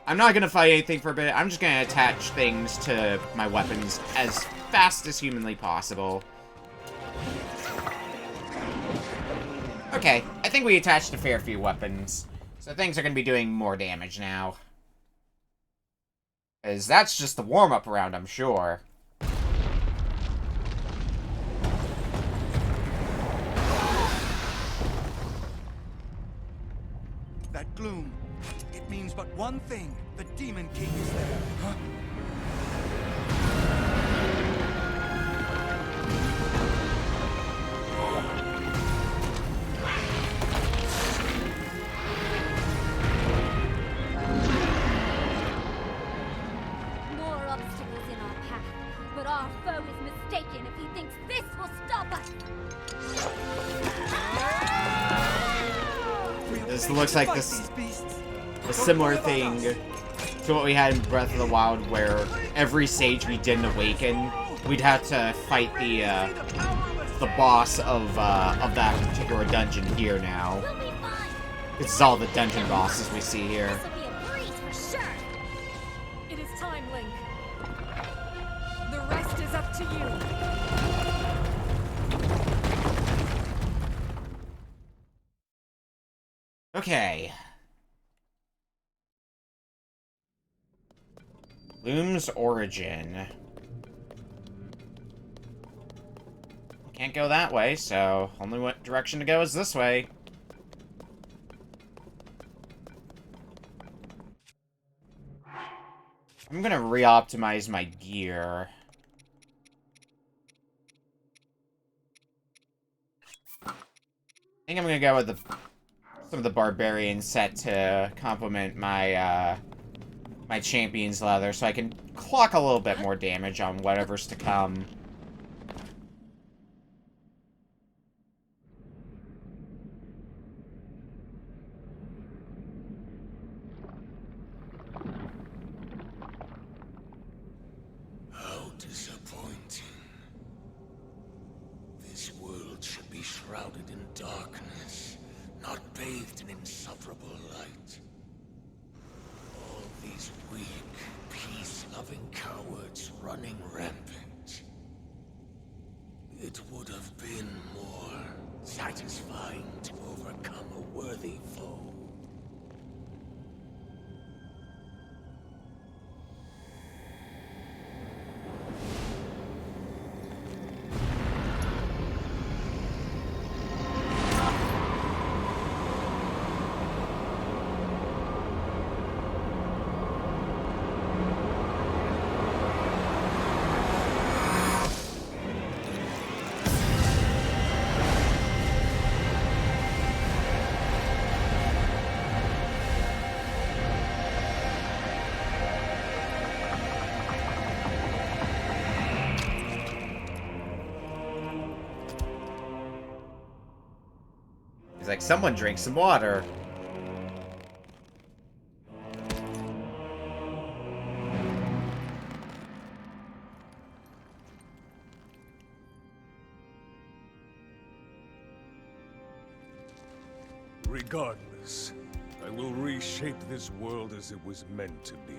I'm not gonna fight anything for a bit. I'm just gonna attach things to my weapons as fast as humanly possible. Okay, I think we attached a fair few weapons. So things are going to be doing more damage now. Because that's just the warm-up round, I'm sure. That gloom, it means but one thing. The Demon King is there. Huh? More obstacles in our path, but our foe is mistaken if he thinks this will stop us. This looks like this a similar thing to what we had in Breath of the Wild, where every sage we didn't awaken, we'd have to fight the boss of that particular dungeon here now. We'll be fine. This is all the dungeon bosses we see here. This will be a breeze for sure. It is time, Link. The rest is up to you. Okay. Loom's Origin. Can't go that way, so only direction to go is this way. I'm gonna re-optimize my gear. I think I'm gonna go with some of the Barbarian set to complement my my Champion's Leather, so I can clock a little bit more damage on whatever's to come. How disappointing. This world should be shrouded in darkness, not bathed in insufferable light. All these weak, peace-loving cowards running rampant. It would have been more satisfying to overcome a worthy foe. He's like, someone drink some water. Regardless, I will reshape this world as it was meant to be.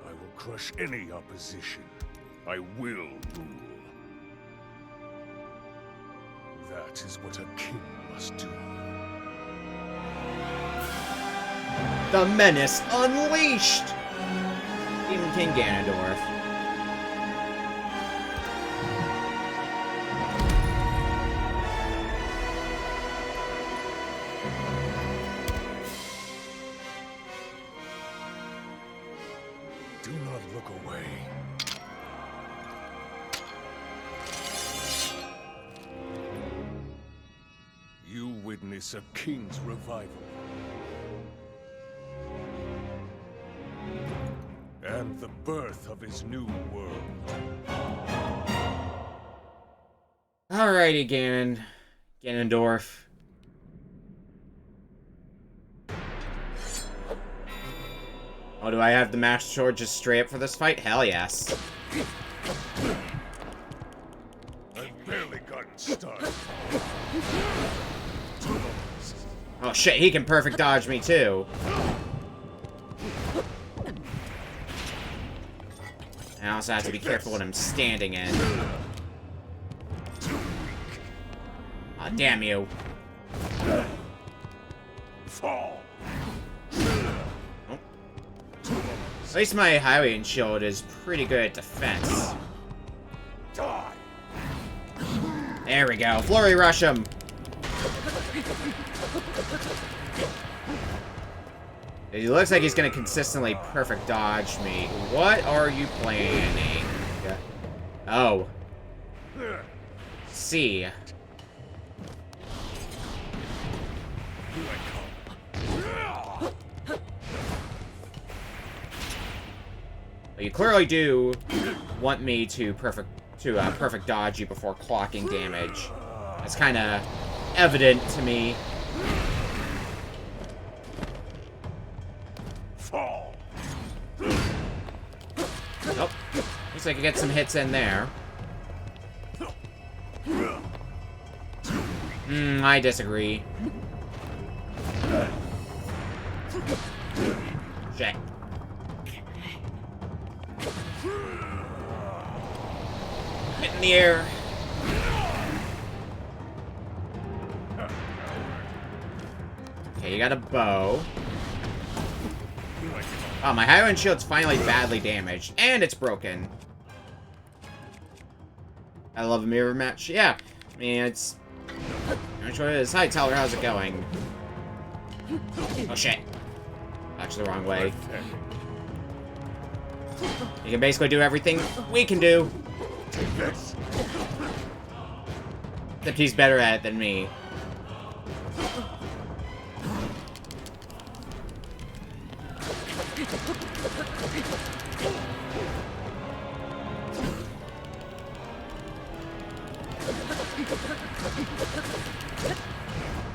I will crush any opposition. I will rule. That is what a king must do. The menace unleashed! Demon King Ganondorf. Do not look away. You witness a king's revival. And the birth of his new world. Alrighty, Ganondorf. Oh, do I have the Master Sword just straight up for this fight? Hell yes. I've barely gotten started. Oh shit, he can perfect dodge me too. I also have to be careful what I'm standing in. Aw, damn you. Fall. At least my highway and shield is pretty good at defense. Die. There we go. Flurry rush him. It looks like he's gonna consistently perfect dodge me. What are you planning? Oh. See. But you clearly do want me to perfect dodge you before clocking damage. It's kind of evident to me. Fall. Nope. Looks like I get some hits in there. I disagree. Shit. Hit in the air. Okay, you got a bow. Oh, my Highland Shield's finally badly damaged. And it's broken. I love a mirror match. Yeah. I mean, it's... I'm not sure what it is. Hi, Tyler. How's it going? Oh, shit. Actually, the wrong way. You can basically do everything we can do. Except he's better at it than me.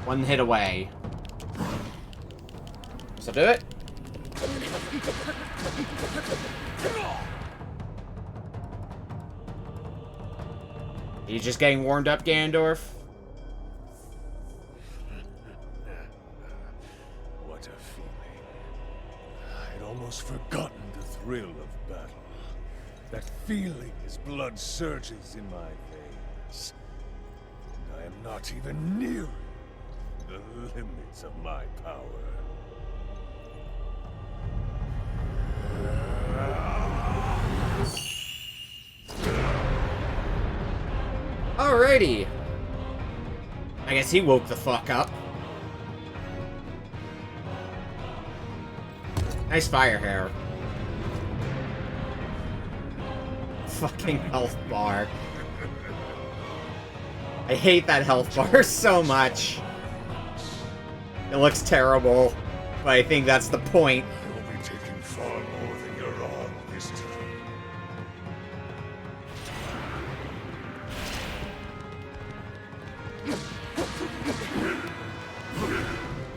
One hit away. So do it. You just getting warmed up, Ganondorf? What a feeling. I'd almost forgotten the thrill of battle. That feeling as blood surges in my veins. And I am not even nearing the limits of my power. Alrighty. I guess he woke the fuck up. Nice fire hair. Fucking health bar. I hate that health bar so much. It looks terrible, but I think that's the point. You'll be taking far more than you're on this time.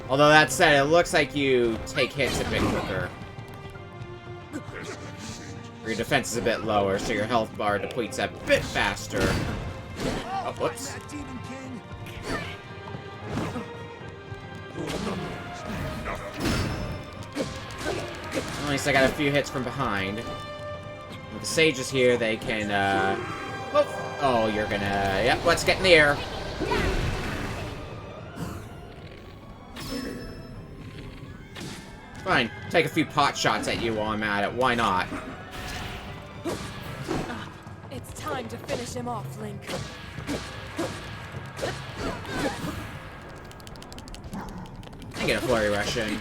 Although that said, it looks like you take hits a bit quicker. Your defense is a bit lower, so your health bar depletes a bit faster. Oh, whoops. At least I got a few hits from behind. With the sages here, they can, oh, you're gonna... Yep, let's get in the air. Fine, take a few pot shots at you while I'm at it. Why not? It's time to finish him off, Link. I get a flurry rush in.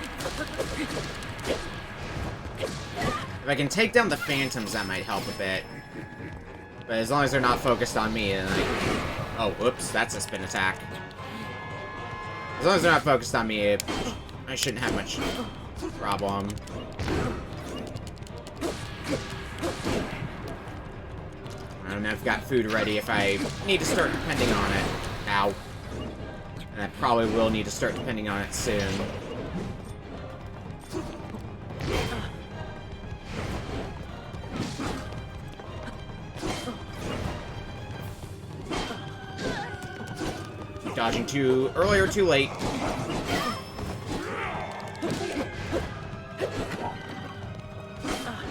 If I can take down the phantoms, that might help a bit. But as long as they're not focused on me, then I... Oh, whoops, that's a spin attack. As long as they're not focused on me, I shouldn't have much problem. I don't know if I've got food ready if I need to start depending on it. Ow. And I probably will need to start depending on it soon. Dodging too early or too late.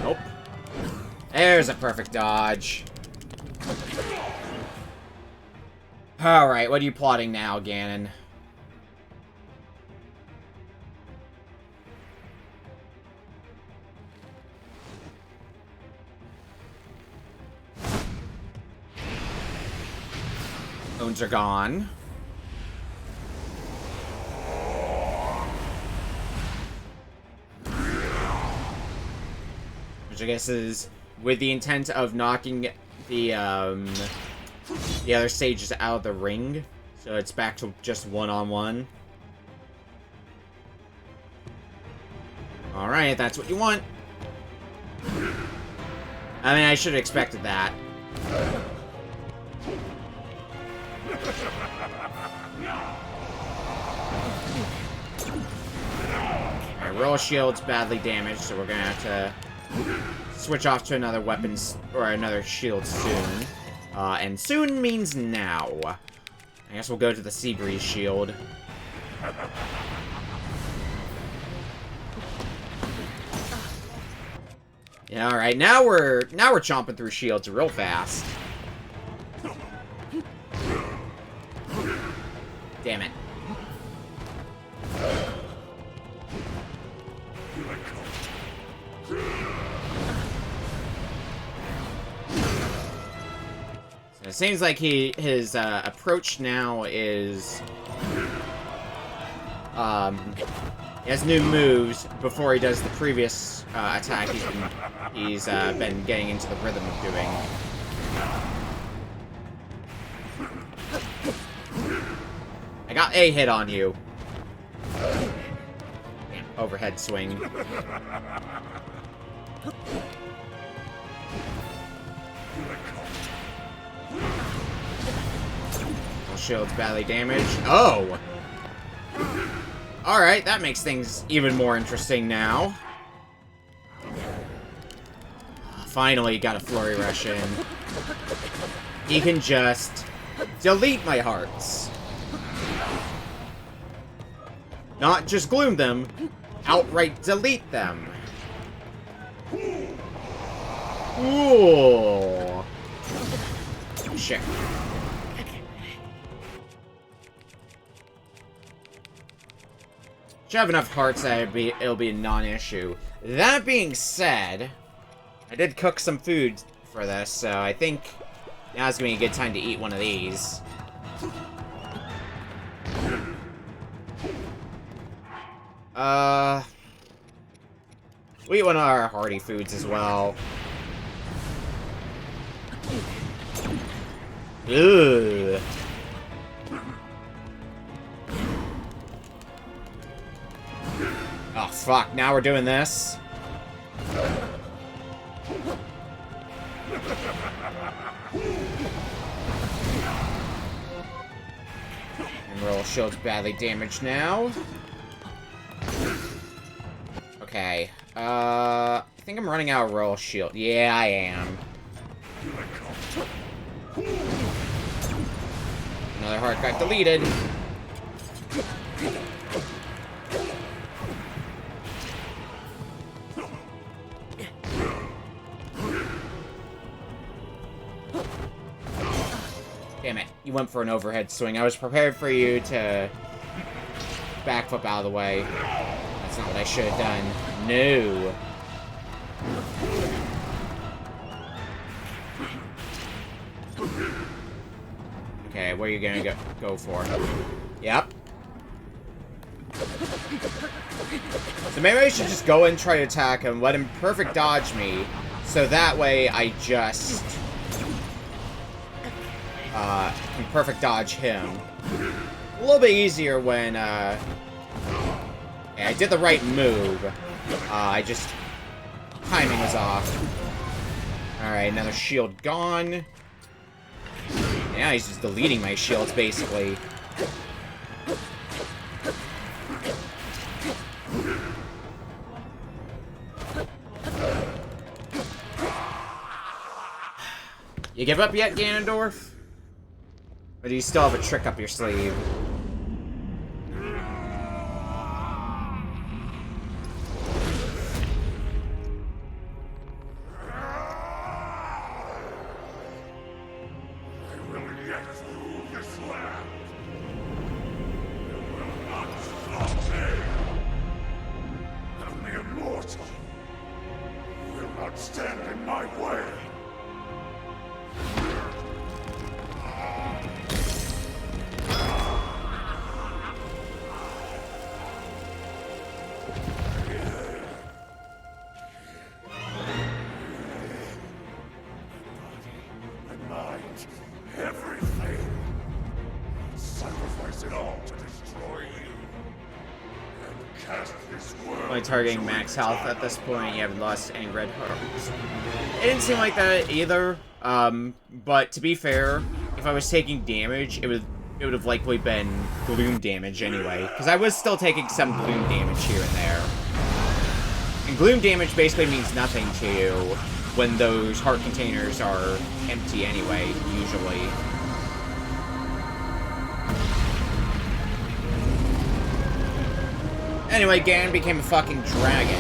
Nope. There's a perfect dodge. Alright, what are you plotting now, Ganon? Bones are gone. Which I guess is with the intent of knocking the other sages out of the ring. So it's back to just one-on-one. Alright, that's what you want. I mean, I should have expected that. Alright, Roll Shield's badly damaged, so we're gonna have to switch off to another weapons, or another shield soon. And soon means now. I guess we'll go to the Sea Breeze shield. Yeah, alright, now we're chomping through shields real fast. Damn it. So it seems like his approach now is he has new moves before he does the previous attack he's been getting into the rhythm of doing. I got a hit on you. Damn, overhead swing. Shield's badly damaged. Oh! Alright, that makes things even more interesting now. Finally got a flurry rush in. He can just delete my hearts. Not just gloom them, outright delete them. Ooh. Shit. Should have enough hearts that it'll be a non-issue. That being said, I did cook some food for this, so I think now's gonna be a good time to eat one of these. We eat one of our hearty foods as well. Ugh. Oh, fuck. Now we're doing this. And Roll Shield's badly damaged now. Okay. I think I'm running out of Roll Shield. Yeah, I am. Another heart got deleted. you went for an overhead swing. I was prepared for you to backflip out of the way. That's not what I should have done. No. Okay, where are you gonna go for? Yep. So maybe I should just go and try to attack him, let him perfect dodge me, so that way I just can perfect dodge him. A little bit easier when yeah, I did the right move. I just timing was off. Alright, another shield gone. Yeah, he's just deleting my shields basically. You give up yet, Ganondorf? Or do you still have a trick up your sleeve? Only targeting max health at this point. You haven't lost any red hearts. It didn't seem like that either. But to be fair, if I was taking damage, it would have likely been gloom damage anyway, because I was still taking some gloom damage here and there. And gloom damage basically means nothing to you when those heart containers are empty anyway, usually. Anyway, Ganon became a fucking dragon.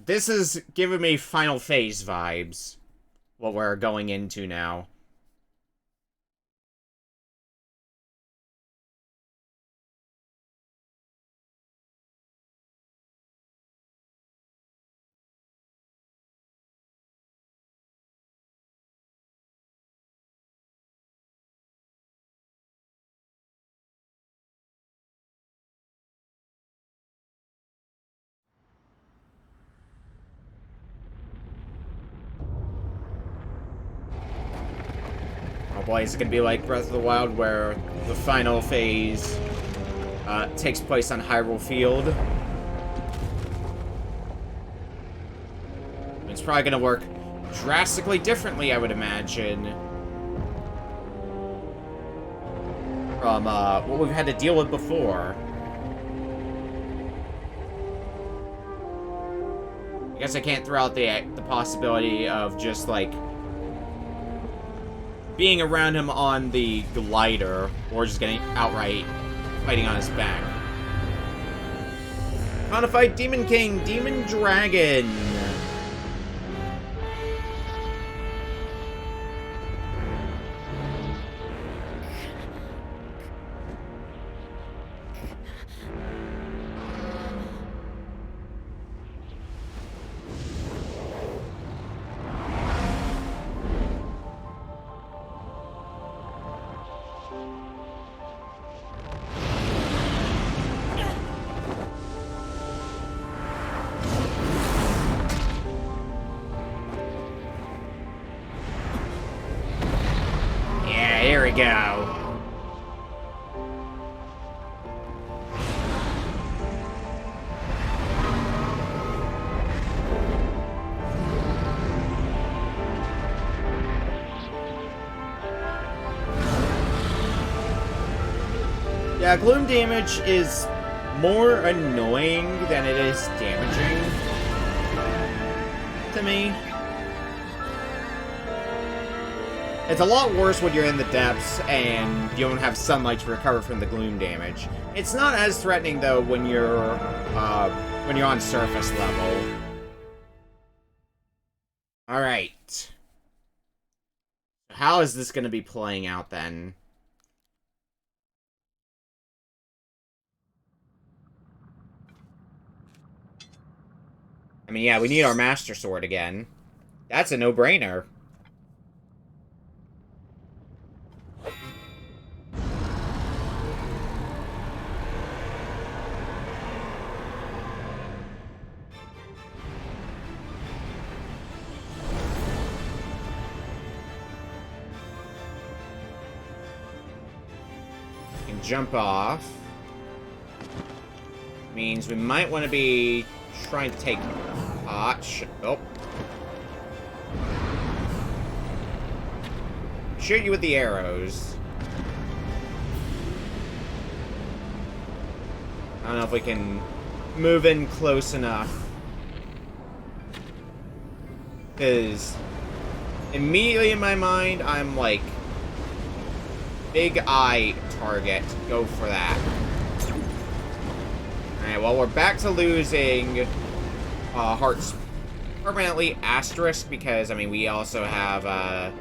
This is giving me Final Phase vibes. What we're going into now. Oh boy, is it gonna be like Breath of the Wild, where the final phase takes place on Hyrule Field? It's probably gonna work drastically differently, I would imagine, from what we've had to deal with before. I guess I can't throw out the possibility of just, like, being around him on the glider, or just getting outright fighting on his back. Time to fight Demon King, Demon Dragon! Here we go. Yeah, gloom damage is more annoying than it is damaging to me. It's a lot worse when you're in the depths and you don't have sunlight to recover from the gloom damage. It's not as threatening though when you're on surface level. All right. How is this going to be playing out then? I mean, yeah, we need our Master Sword again. That's a no-brainer. Can jump off. Means we might want to be trying to take oh. Shoot you with the arrows. I don't know if we can move in close enough. Because immediately in my mind, I'm like, big eye target. Go for that. Alright, well, we're back to losing hearts permanently asterisk because, I mean, we also have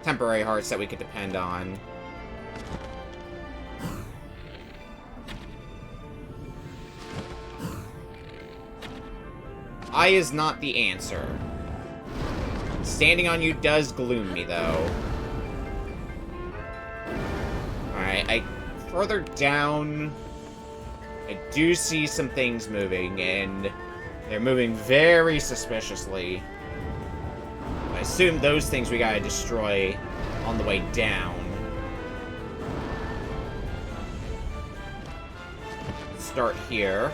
temporary hearts that we could depend on. Eye is not the answer. Standing on you does gloom me, though. Alright, further down, I do see some things moving, and they're moving very suspiciously. I assume those things we gotta destroy on the way down. Start here.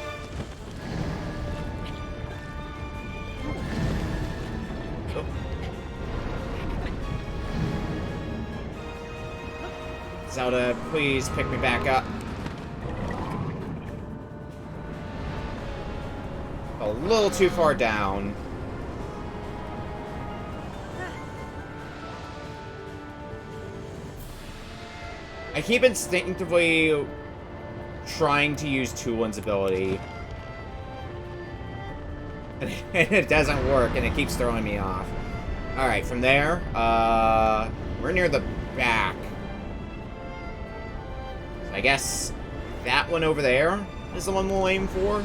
Oh. Zelda, please pick me back up. A little too far down. I keep instinctively trying to use Tulin's ability. And it doesn't work, and it keeps throwing me off. Alright, from there, we're near the back. So I guess that one over there is the one we'll aim for.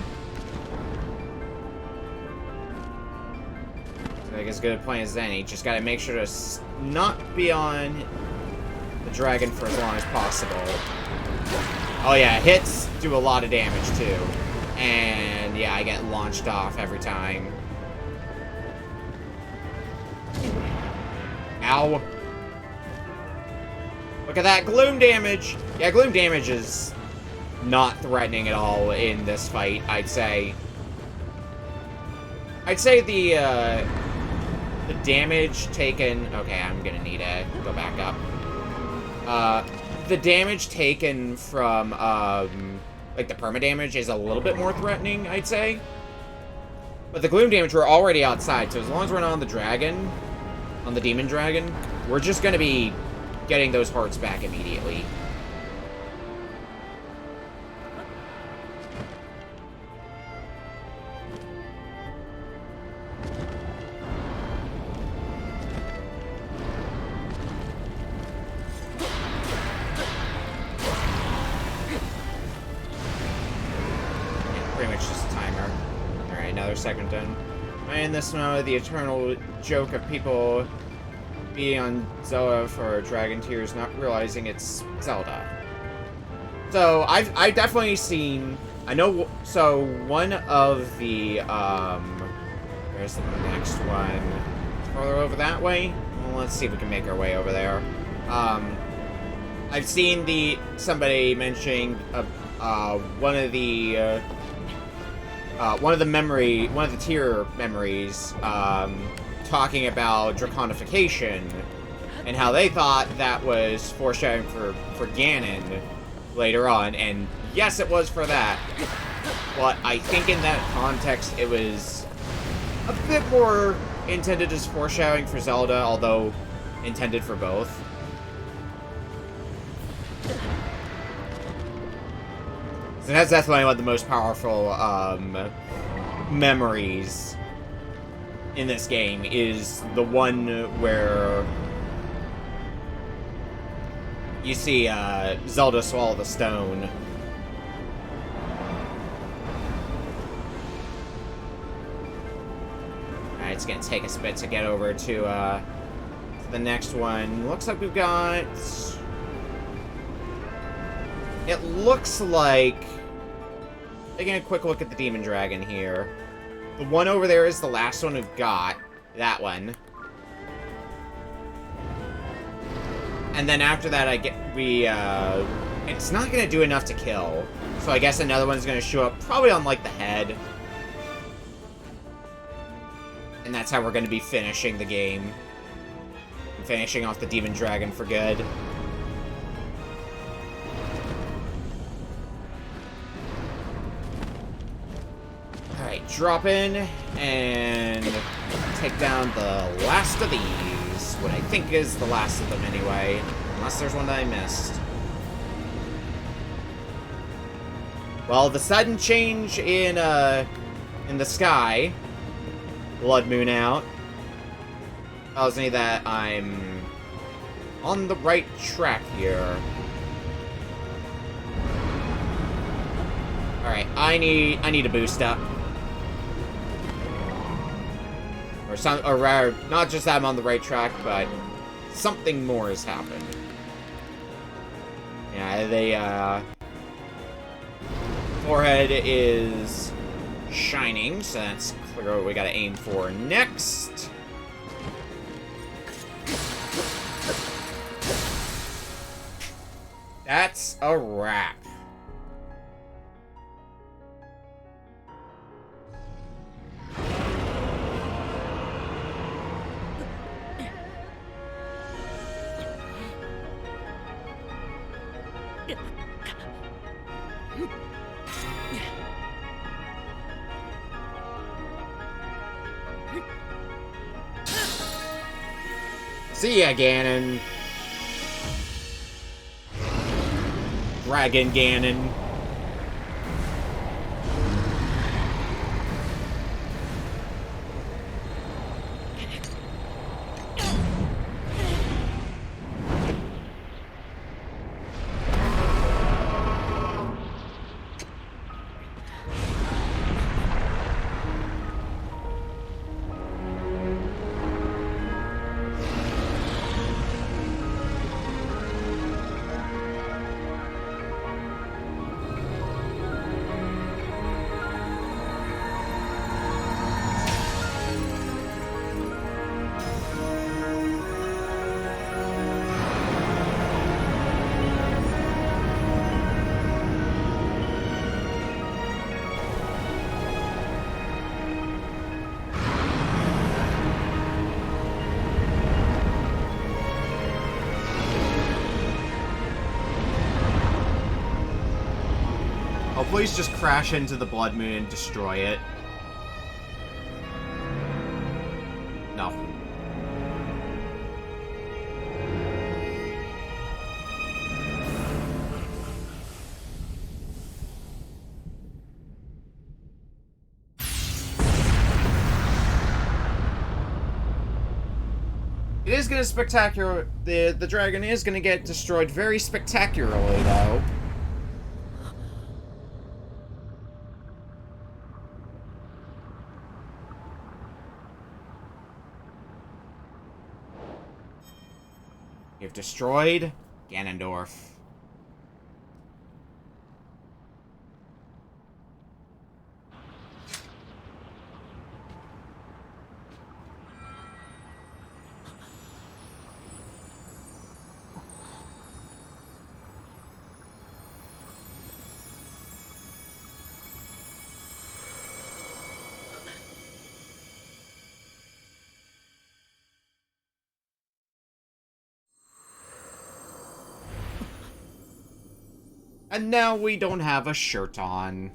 I guess as good a plan as any. Just gotta make sure to not be on the dragon for as long as possible. Oh yeah, hits do a lot of damage too. And yeah, I get launched off every time. Ow. Look at that gloom damage! Yeah, gloom damage is not threatening at all in this fight, I'd say. I'd say the damage taken... Okay, I'm gonna need to go back up. The damage taken from, like, the perma-damage is a little bit more threatening, I'd say. But the gloom damage, we're already outside, so as long as we're not on the dragon, on the demon dragon, we're just gonna be getting those hearts back immediately. Second done. And this now the eternal joke of people being on Zelda for Dragon Tears, not realizing it's Zelda. So I've definitely seen. I know. So one of the where's the next one? Further over that way. Well, let's see if we can make our way over there. I've seen somebody mentioning one of the tier memories, talking about draconification, and how they thought that was foreshadowing for Ganon later on, and yes, it was for that, but I think in that context, it was a bit more intended as foreshadowing for Zelda, although intended for both. So that's definitely one of the most powerful memories in this game, is the one where you see Zelda swallow the stone. Alright, it's gonna take us a bit to get over to the next one. Looks like we've got... It looks like... Taking a quick look at the Demon Dragon here. The one over there is the last one we've got. That one. And then after that, it's not gonna do enough to kill. So I guess another one's gonna show up, probably on, like, the head. And that's how we're gonna be finishing the game. Finishing off the Demon Dragon for good. Alright, drop in and take down the last of these. What I think is the last of them anyway. Unless there's one that I missed. Well, the sudden change in the sky, blood moon out, tells me that I'm on the right track here. Alright, I need a boost up. Or rather, not just that I'm on the right track, but something more has happened. Yeah, the forehead is shining, so that's clear what we gotta aim for next. That's a wrap. See ya, Ganon. Dragon Ganon. Oh, please just crash into the Blood Moon and destroy it. No. It is gonna spectacular. The dragon is gonna get destroyed very spectacularly, though. You've destroyed Ganondorf. And now we don't have a shirt on.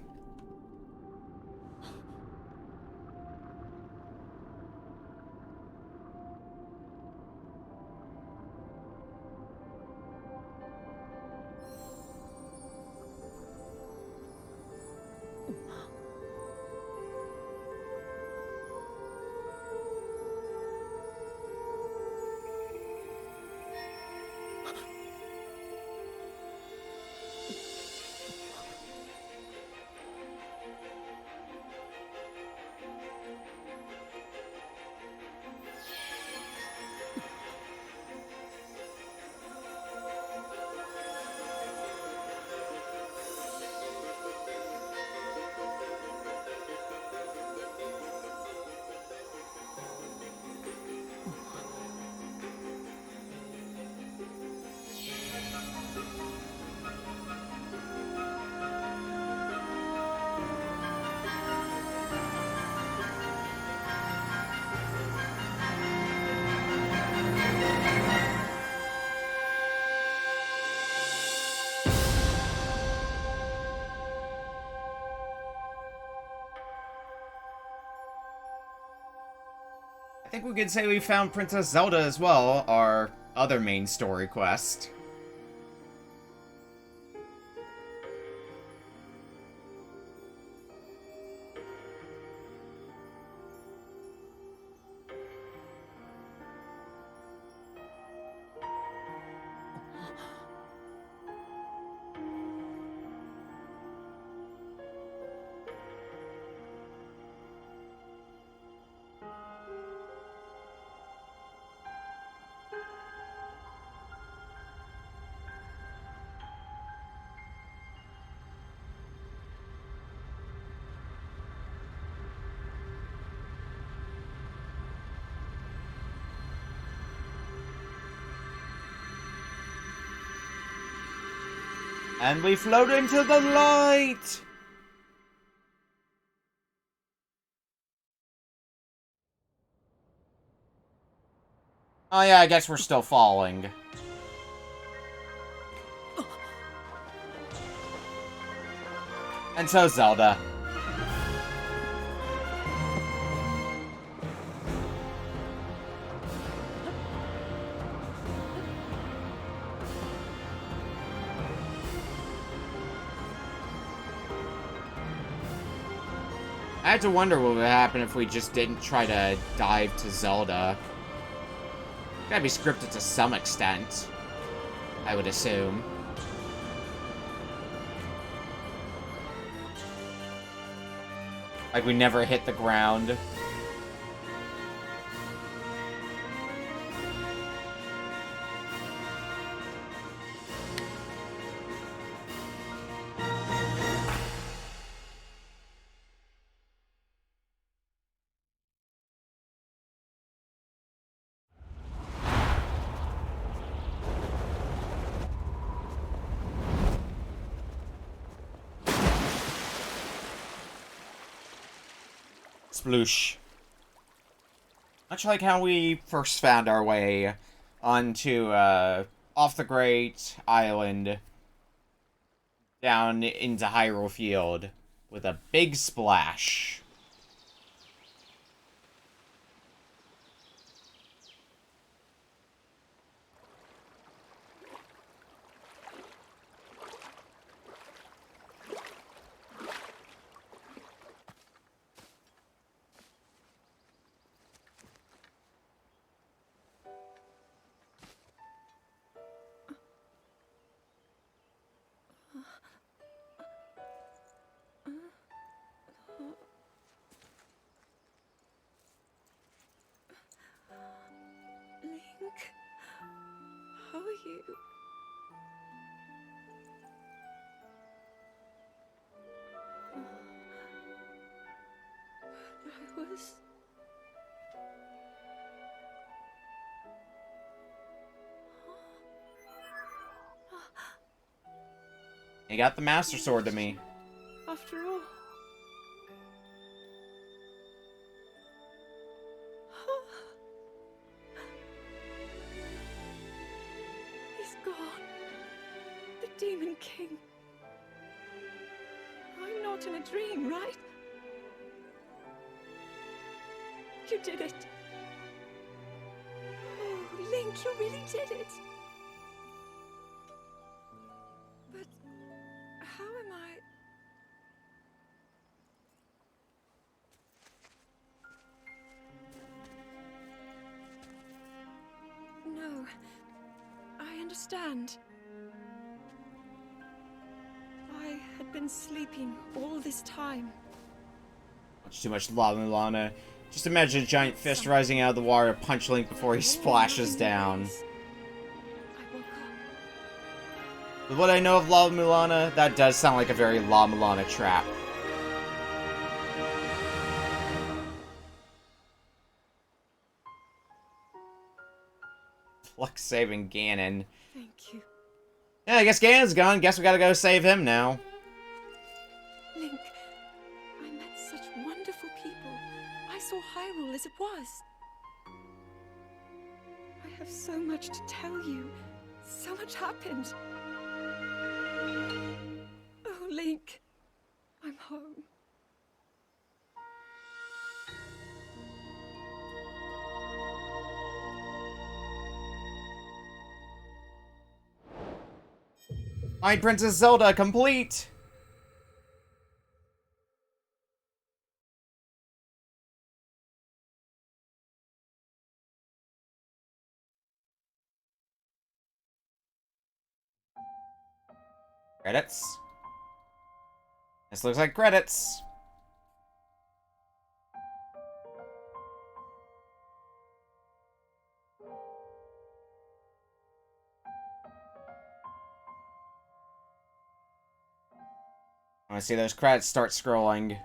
think we could say we found Princess Zelda as well, our other main story quest. And we float into the light! Oh yeah, I guess we're still falling. And so Zelda. I had to wonder what would happen if we just didn't try to dive to Zelda. Gotta be scripted to some extent, I would assume. Like we never hit the ground. Sploosh. Much like how we first found our way onto, off the Great Island, down into Hyrule Field, with a big splash. Link, how are you? I was... He got the Master Sword to me. After all... He's gone. The Demon King. I'm not in a dream, right? You did it. Oh, Link, you really did it. But how am I... No, I understand. I had been sleeping all this time. Much too much lava, Milana. Just imagine a giant fist rising out of the water to punch Link before he splashes down. I woke up. With what I know of Lava Milana, that does sound like a very La Milana trap. Flex saving Ganon. Thank you. Yeah, I guess Ganon's gone. Guess we gotta go save him now. Link, I met such wonderful people. I saw Hyrule as it was. I have so much to tell you. So much happened. Oh, Link, I'm home. Find Princess Zelda complete! Credits. This looks like credits. I want to see those credits start scrolling.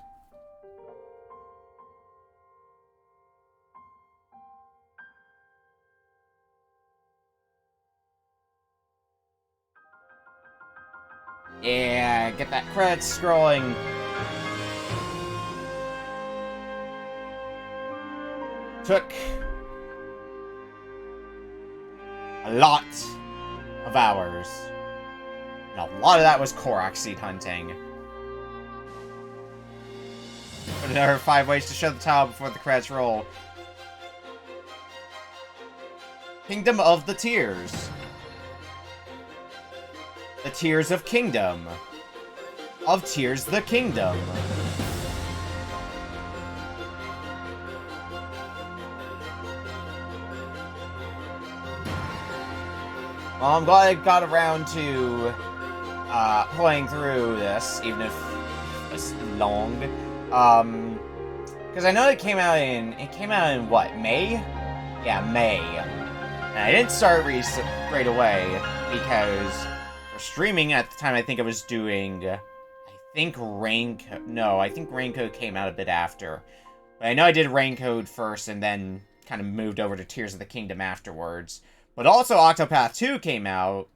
Yeah, get that credits scrolling. Took a lot of hours. And a lot of that was Korok seed hunting. But there are 5 ways to show the tile before the credits roll. Kingdom of the Tears. The Tears of Kingdom. Of Tears the Kingdom. Well, I'm glad I got around to playing through this, even if it's long. Because I know it came out in what, May? Yeah, May. And I didn't start right away because for streaming at the time I think I was doing, I think Raincoat came out a bit after. But I know I did Raincoat first and then kind of moved over to Tears of the Kingdom afterwards. But also Octopath 2 came out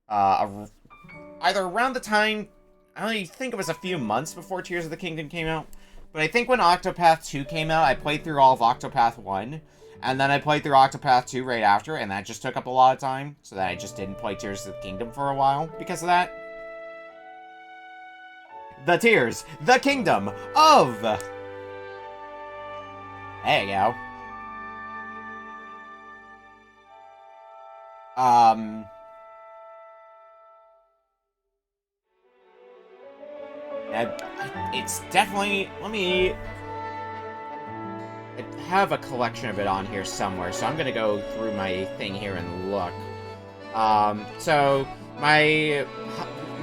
either around the time, I only think it was a few months before Tears of the Kingdom came out. But I think when Octopath 2 came out, I played through all of Octopath 1. And then I played through Octopath 2 right after, and that just took up a lot of time. So that I just didn't play Tears of the Kingdom for a while because of that. The Tears, the Kingdom of... There you go. It's definitely... Let me... I have a collection of it on here somewhere, so I'm gonna go through my thing here and look. So, my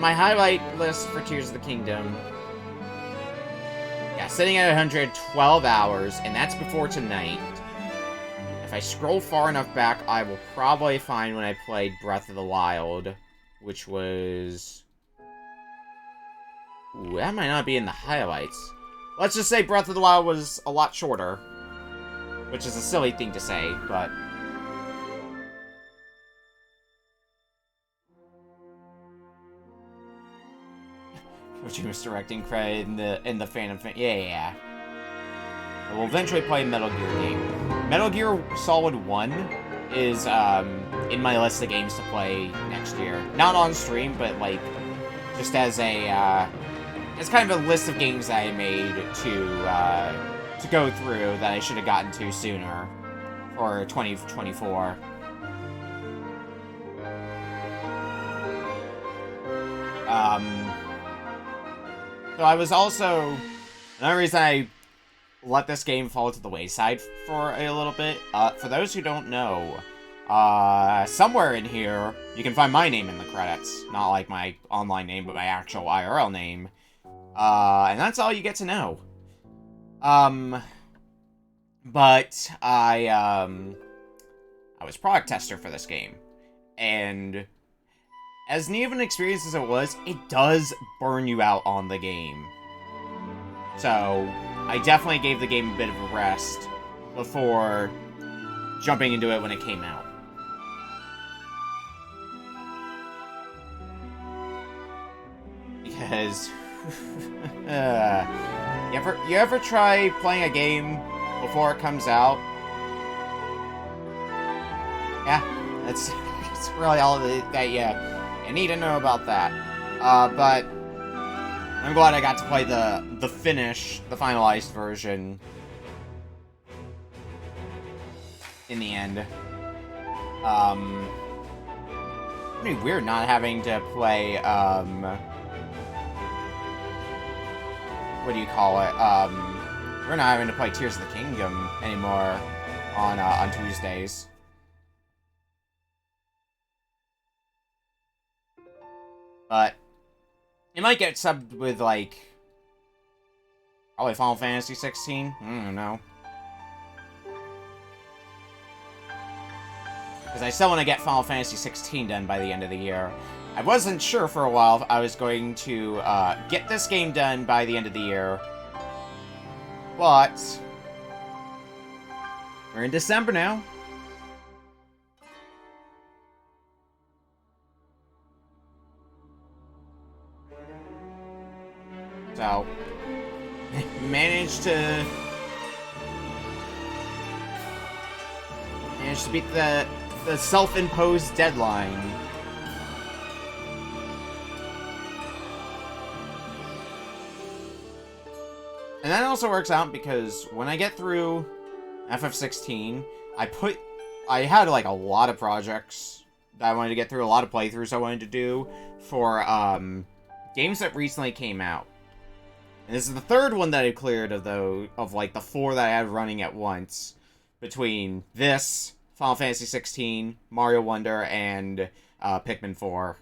highlight list for Tears of the Kingdom... Yeah, sitting at 112 hours, and that's before tonight. If I scroll far enough back, I will probably find when I played Breath of the Wild, which was... Ooh, that might not be in the highlights. Let's just say Breath of the Wild was a lot shorter. Which is a silly thing to say, but... Which you misdirecting credit in the Phantom... Yeah. I will eventually play Metal Gear game. Metal Gear Solid 1 is, in my list of games to play next year. Not on stream, but, like, just as a, it's kind of a list of games that I made to go through that I should have gotten to sooner for 2024. So I was also... Another reason I let this game fall to the wayside for a little bit, for those who don't know, somewhere in here, you can find my name in the credits. Not like my online name, but my actual IRL name. And that's all you get to know. But I was product tester for this game. And as neat of an experience as it was, it does burn you out on the game. So, I definitely gave the game a bit of a rest before jumping into it when it came out. Because... you ever try playing a game before it comes out? Yeah, that's really all that you need to know about that. But I'm glad I got to play the finalized version in the end. Pretty weird not having to play, what do you call it? We're not having to play Tears of the Kingdom anymore on Tuesdays. But it might get subbed with, like, probably Final Fantasy 16? I don't know. Because I still want to get Final Fantasy 16 done by the end of the year. I wasn't sure for a while if I was going to get this game done by the end of the year. But we're in December now. So, managed to beat the self-imposed deadline. And that also works out because when I get through FF16, I had like a lot of projects that I wanted to get through, a lot of playthroughs I wanted to do for games that recently came out. And this is the third one that I cleared of like the 4 that I had running at once, between this, Final Fantasy 16, Mario Wonder, and Pikmin 4.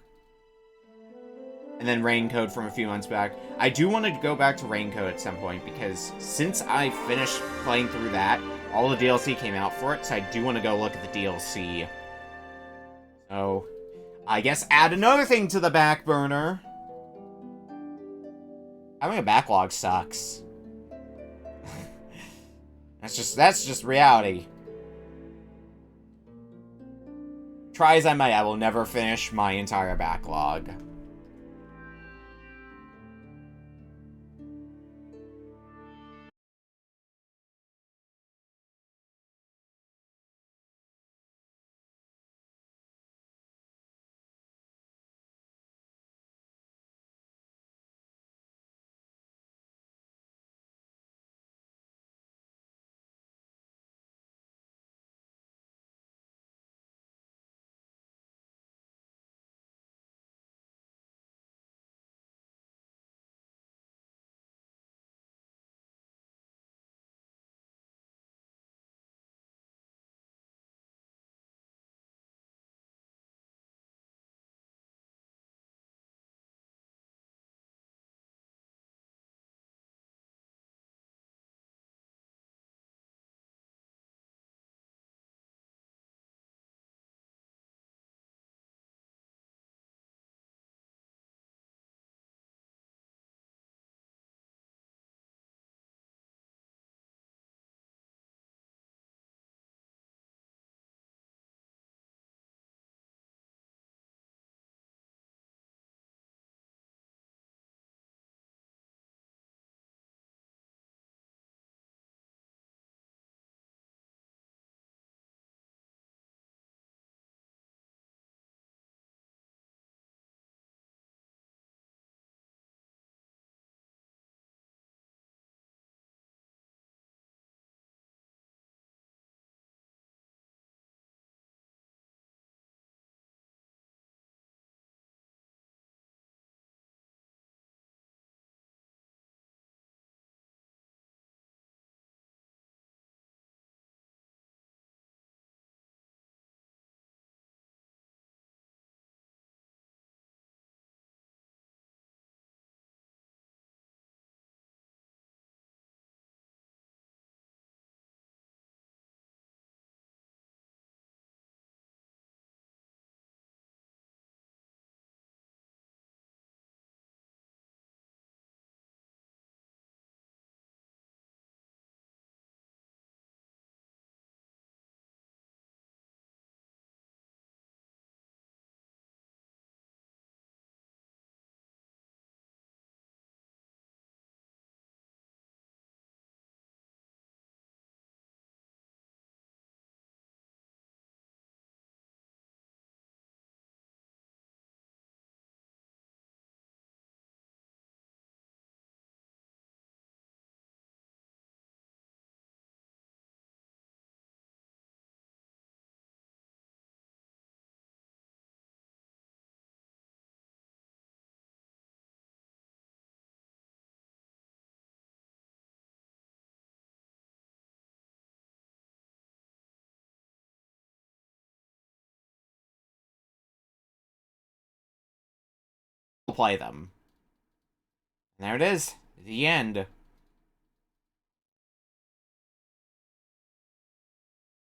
And then Rain-Code from a few months back. I do want to go back to Rain-Code at some point, because since I finished playing through that, all the DLC came out for it, so I do want to go look at the DLC. So, I guess add another thing to the back burner. Having a backlog sucks. That's just reality. Try as I might, I will never finish my entire backlog. play them. And there it is. The end.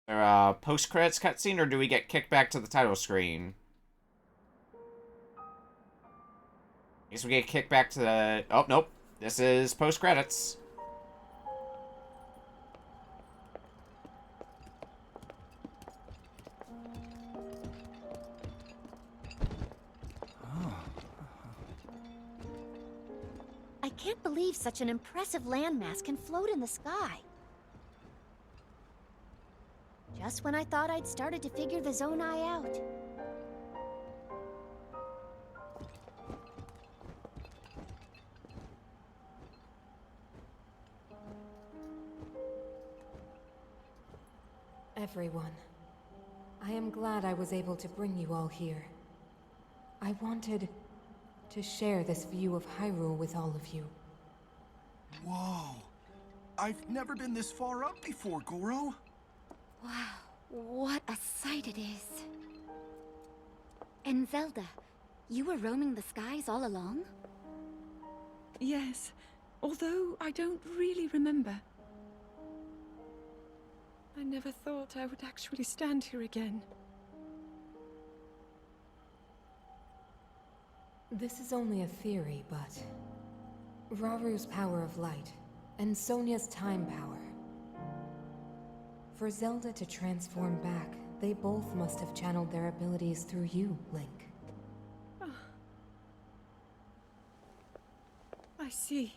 There a post-credits cutscene, or do we get kicked back to the title screen? I guess we get kicked back to the... Oh, nope. This is post-credits. I can't believe such an impressive landmass can float in the sky. Just when I thought I'd started to figure the Zonai out. Everyone, I am glad I was able to bring you all here. I wanted to share this view of Hyrule with all of you. Whoa. I've never been this far up before, Goro. Wow, what a sight it is. And Zelda, you were roaming the skies all along? Yes, although I don't really remember. I never thought I would actually stand here again. This is only a theory, but Raru's power of light and Sonia's time power. For Zelda to transform back, they both must have channeled their abilities through you, Link. I see.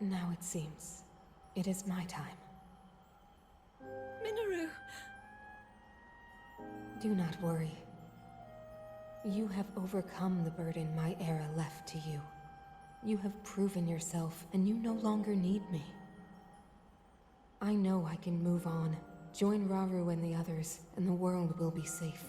Now it seems it is my time. Minoru! Do not worry. You have overcome the burden my era left to you. You have proven yourself, and you no longer need me. I know I can move on, join Raru and the others, and the world will be safe.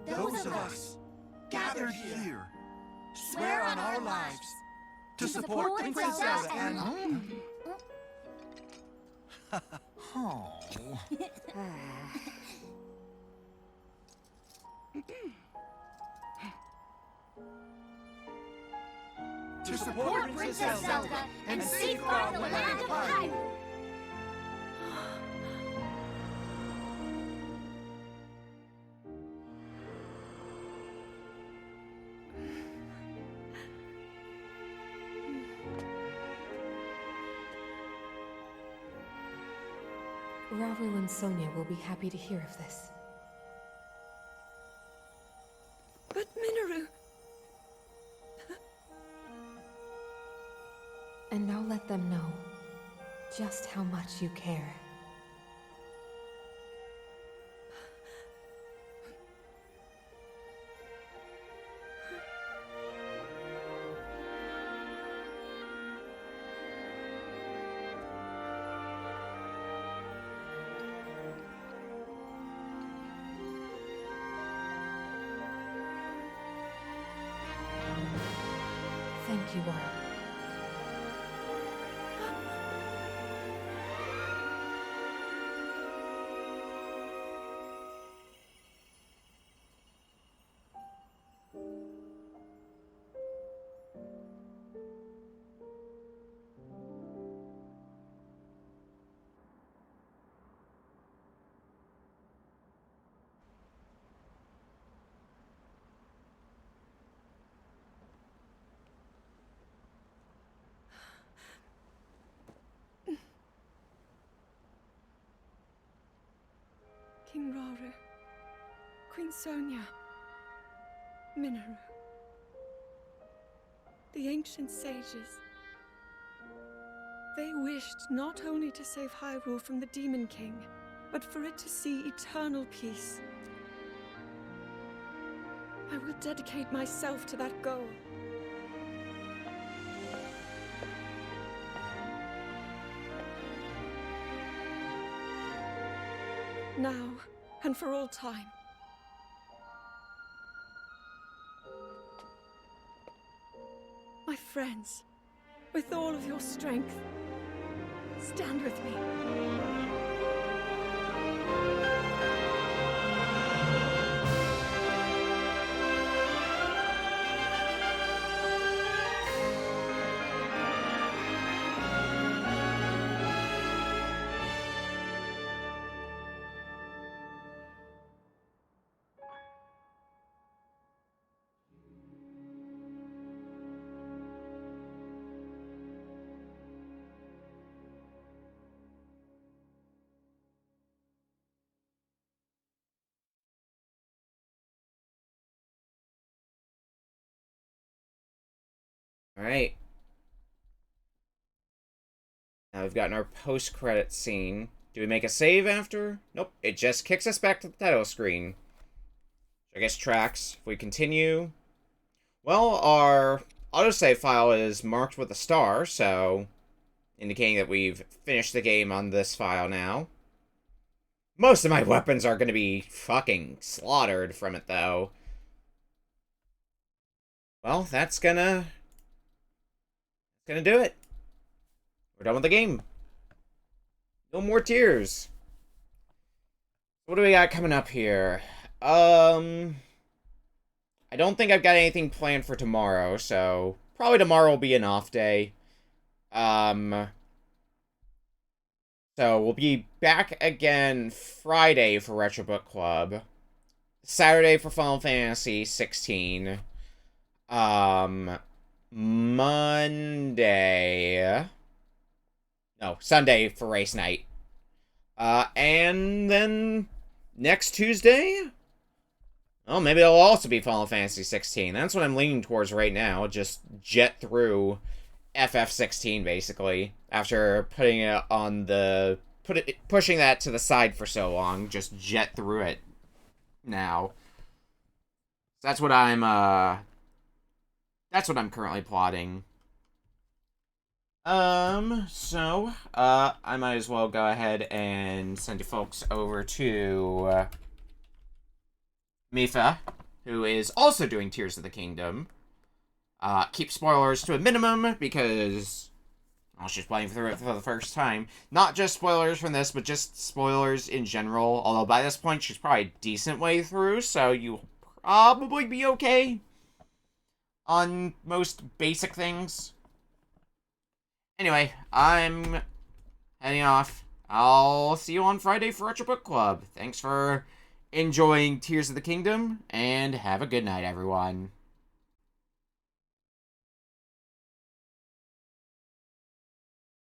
Those of us gathered here swear on our lives to support Princess Zelda and... Oh. To support Princess Zelda and safeguard the land of Hyrule. Raru and Sonia will be happy to hear of this. But Minoru! And I'll let them know just how much you care. Thank you all. King Raru, Queen Sonia, Minoru. The ancient sages. They wished not only to save Hyrule from the Demon King, but for it to see eternal peace. I will dedicate myself to that goal. Now, and for all time. My friends, with all of your strength, stand with me. Alright. Now we've gotten our post-credit scene. Do we make a save after? Nope. It just kicks us back to the title screen. I guess tracks. If we continue... Well, our autosave file is marked with a star, so... indicating that we've finished the game on this file now. Most of my weapons are going to be fucking slaughtered from it, though. Well, that's gonna do it. We're done with the game. No more tears. What do we got coming up here? I don't think I've got anything planned for tomorrow, so probably tomorrow will be an off day. So we'll be back again Friday for Retro Book Club. Saturday for Final Fantasy 16. Monday... No, Sunday for race night. And then next Tuesday? Oh, maybe it'll also be Final Fantasy 16. That's what I'm leaning towards right now. Just jet through FF16, basically. After putting it on the... pushing that to the side for so long. Just jet through it now. That's what I'm currently plotting. I might as well go ahead and send you folks over to Mifa, who is also doing Tears of the Kingdom. Keep spoilers to a minimum, because, well, she's playing through it for the first time. Not just spoilers from this, but just spoilers in general, although by this point she's probably a decent way through, so you'll probably be okay on most basic things. Anyway, I'm heading off. I'll see you on Friday for Retro Book Club. Thanks for enjoying Tears of the Kingdom, and have a good night, everyone.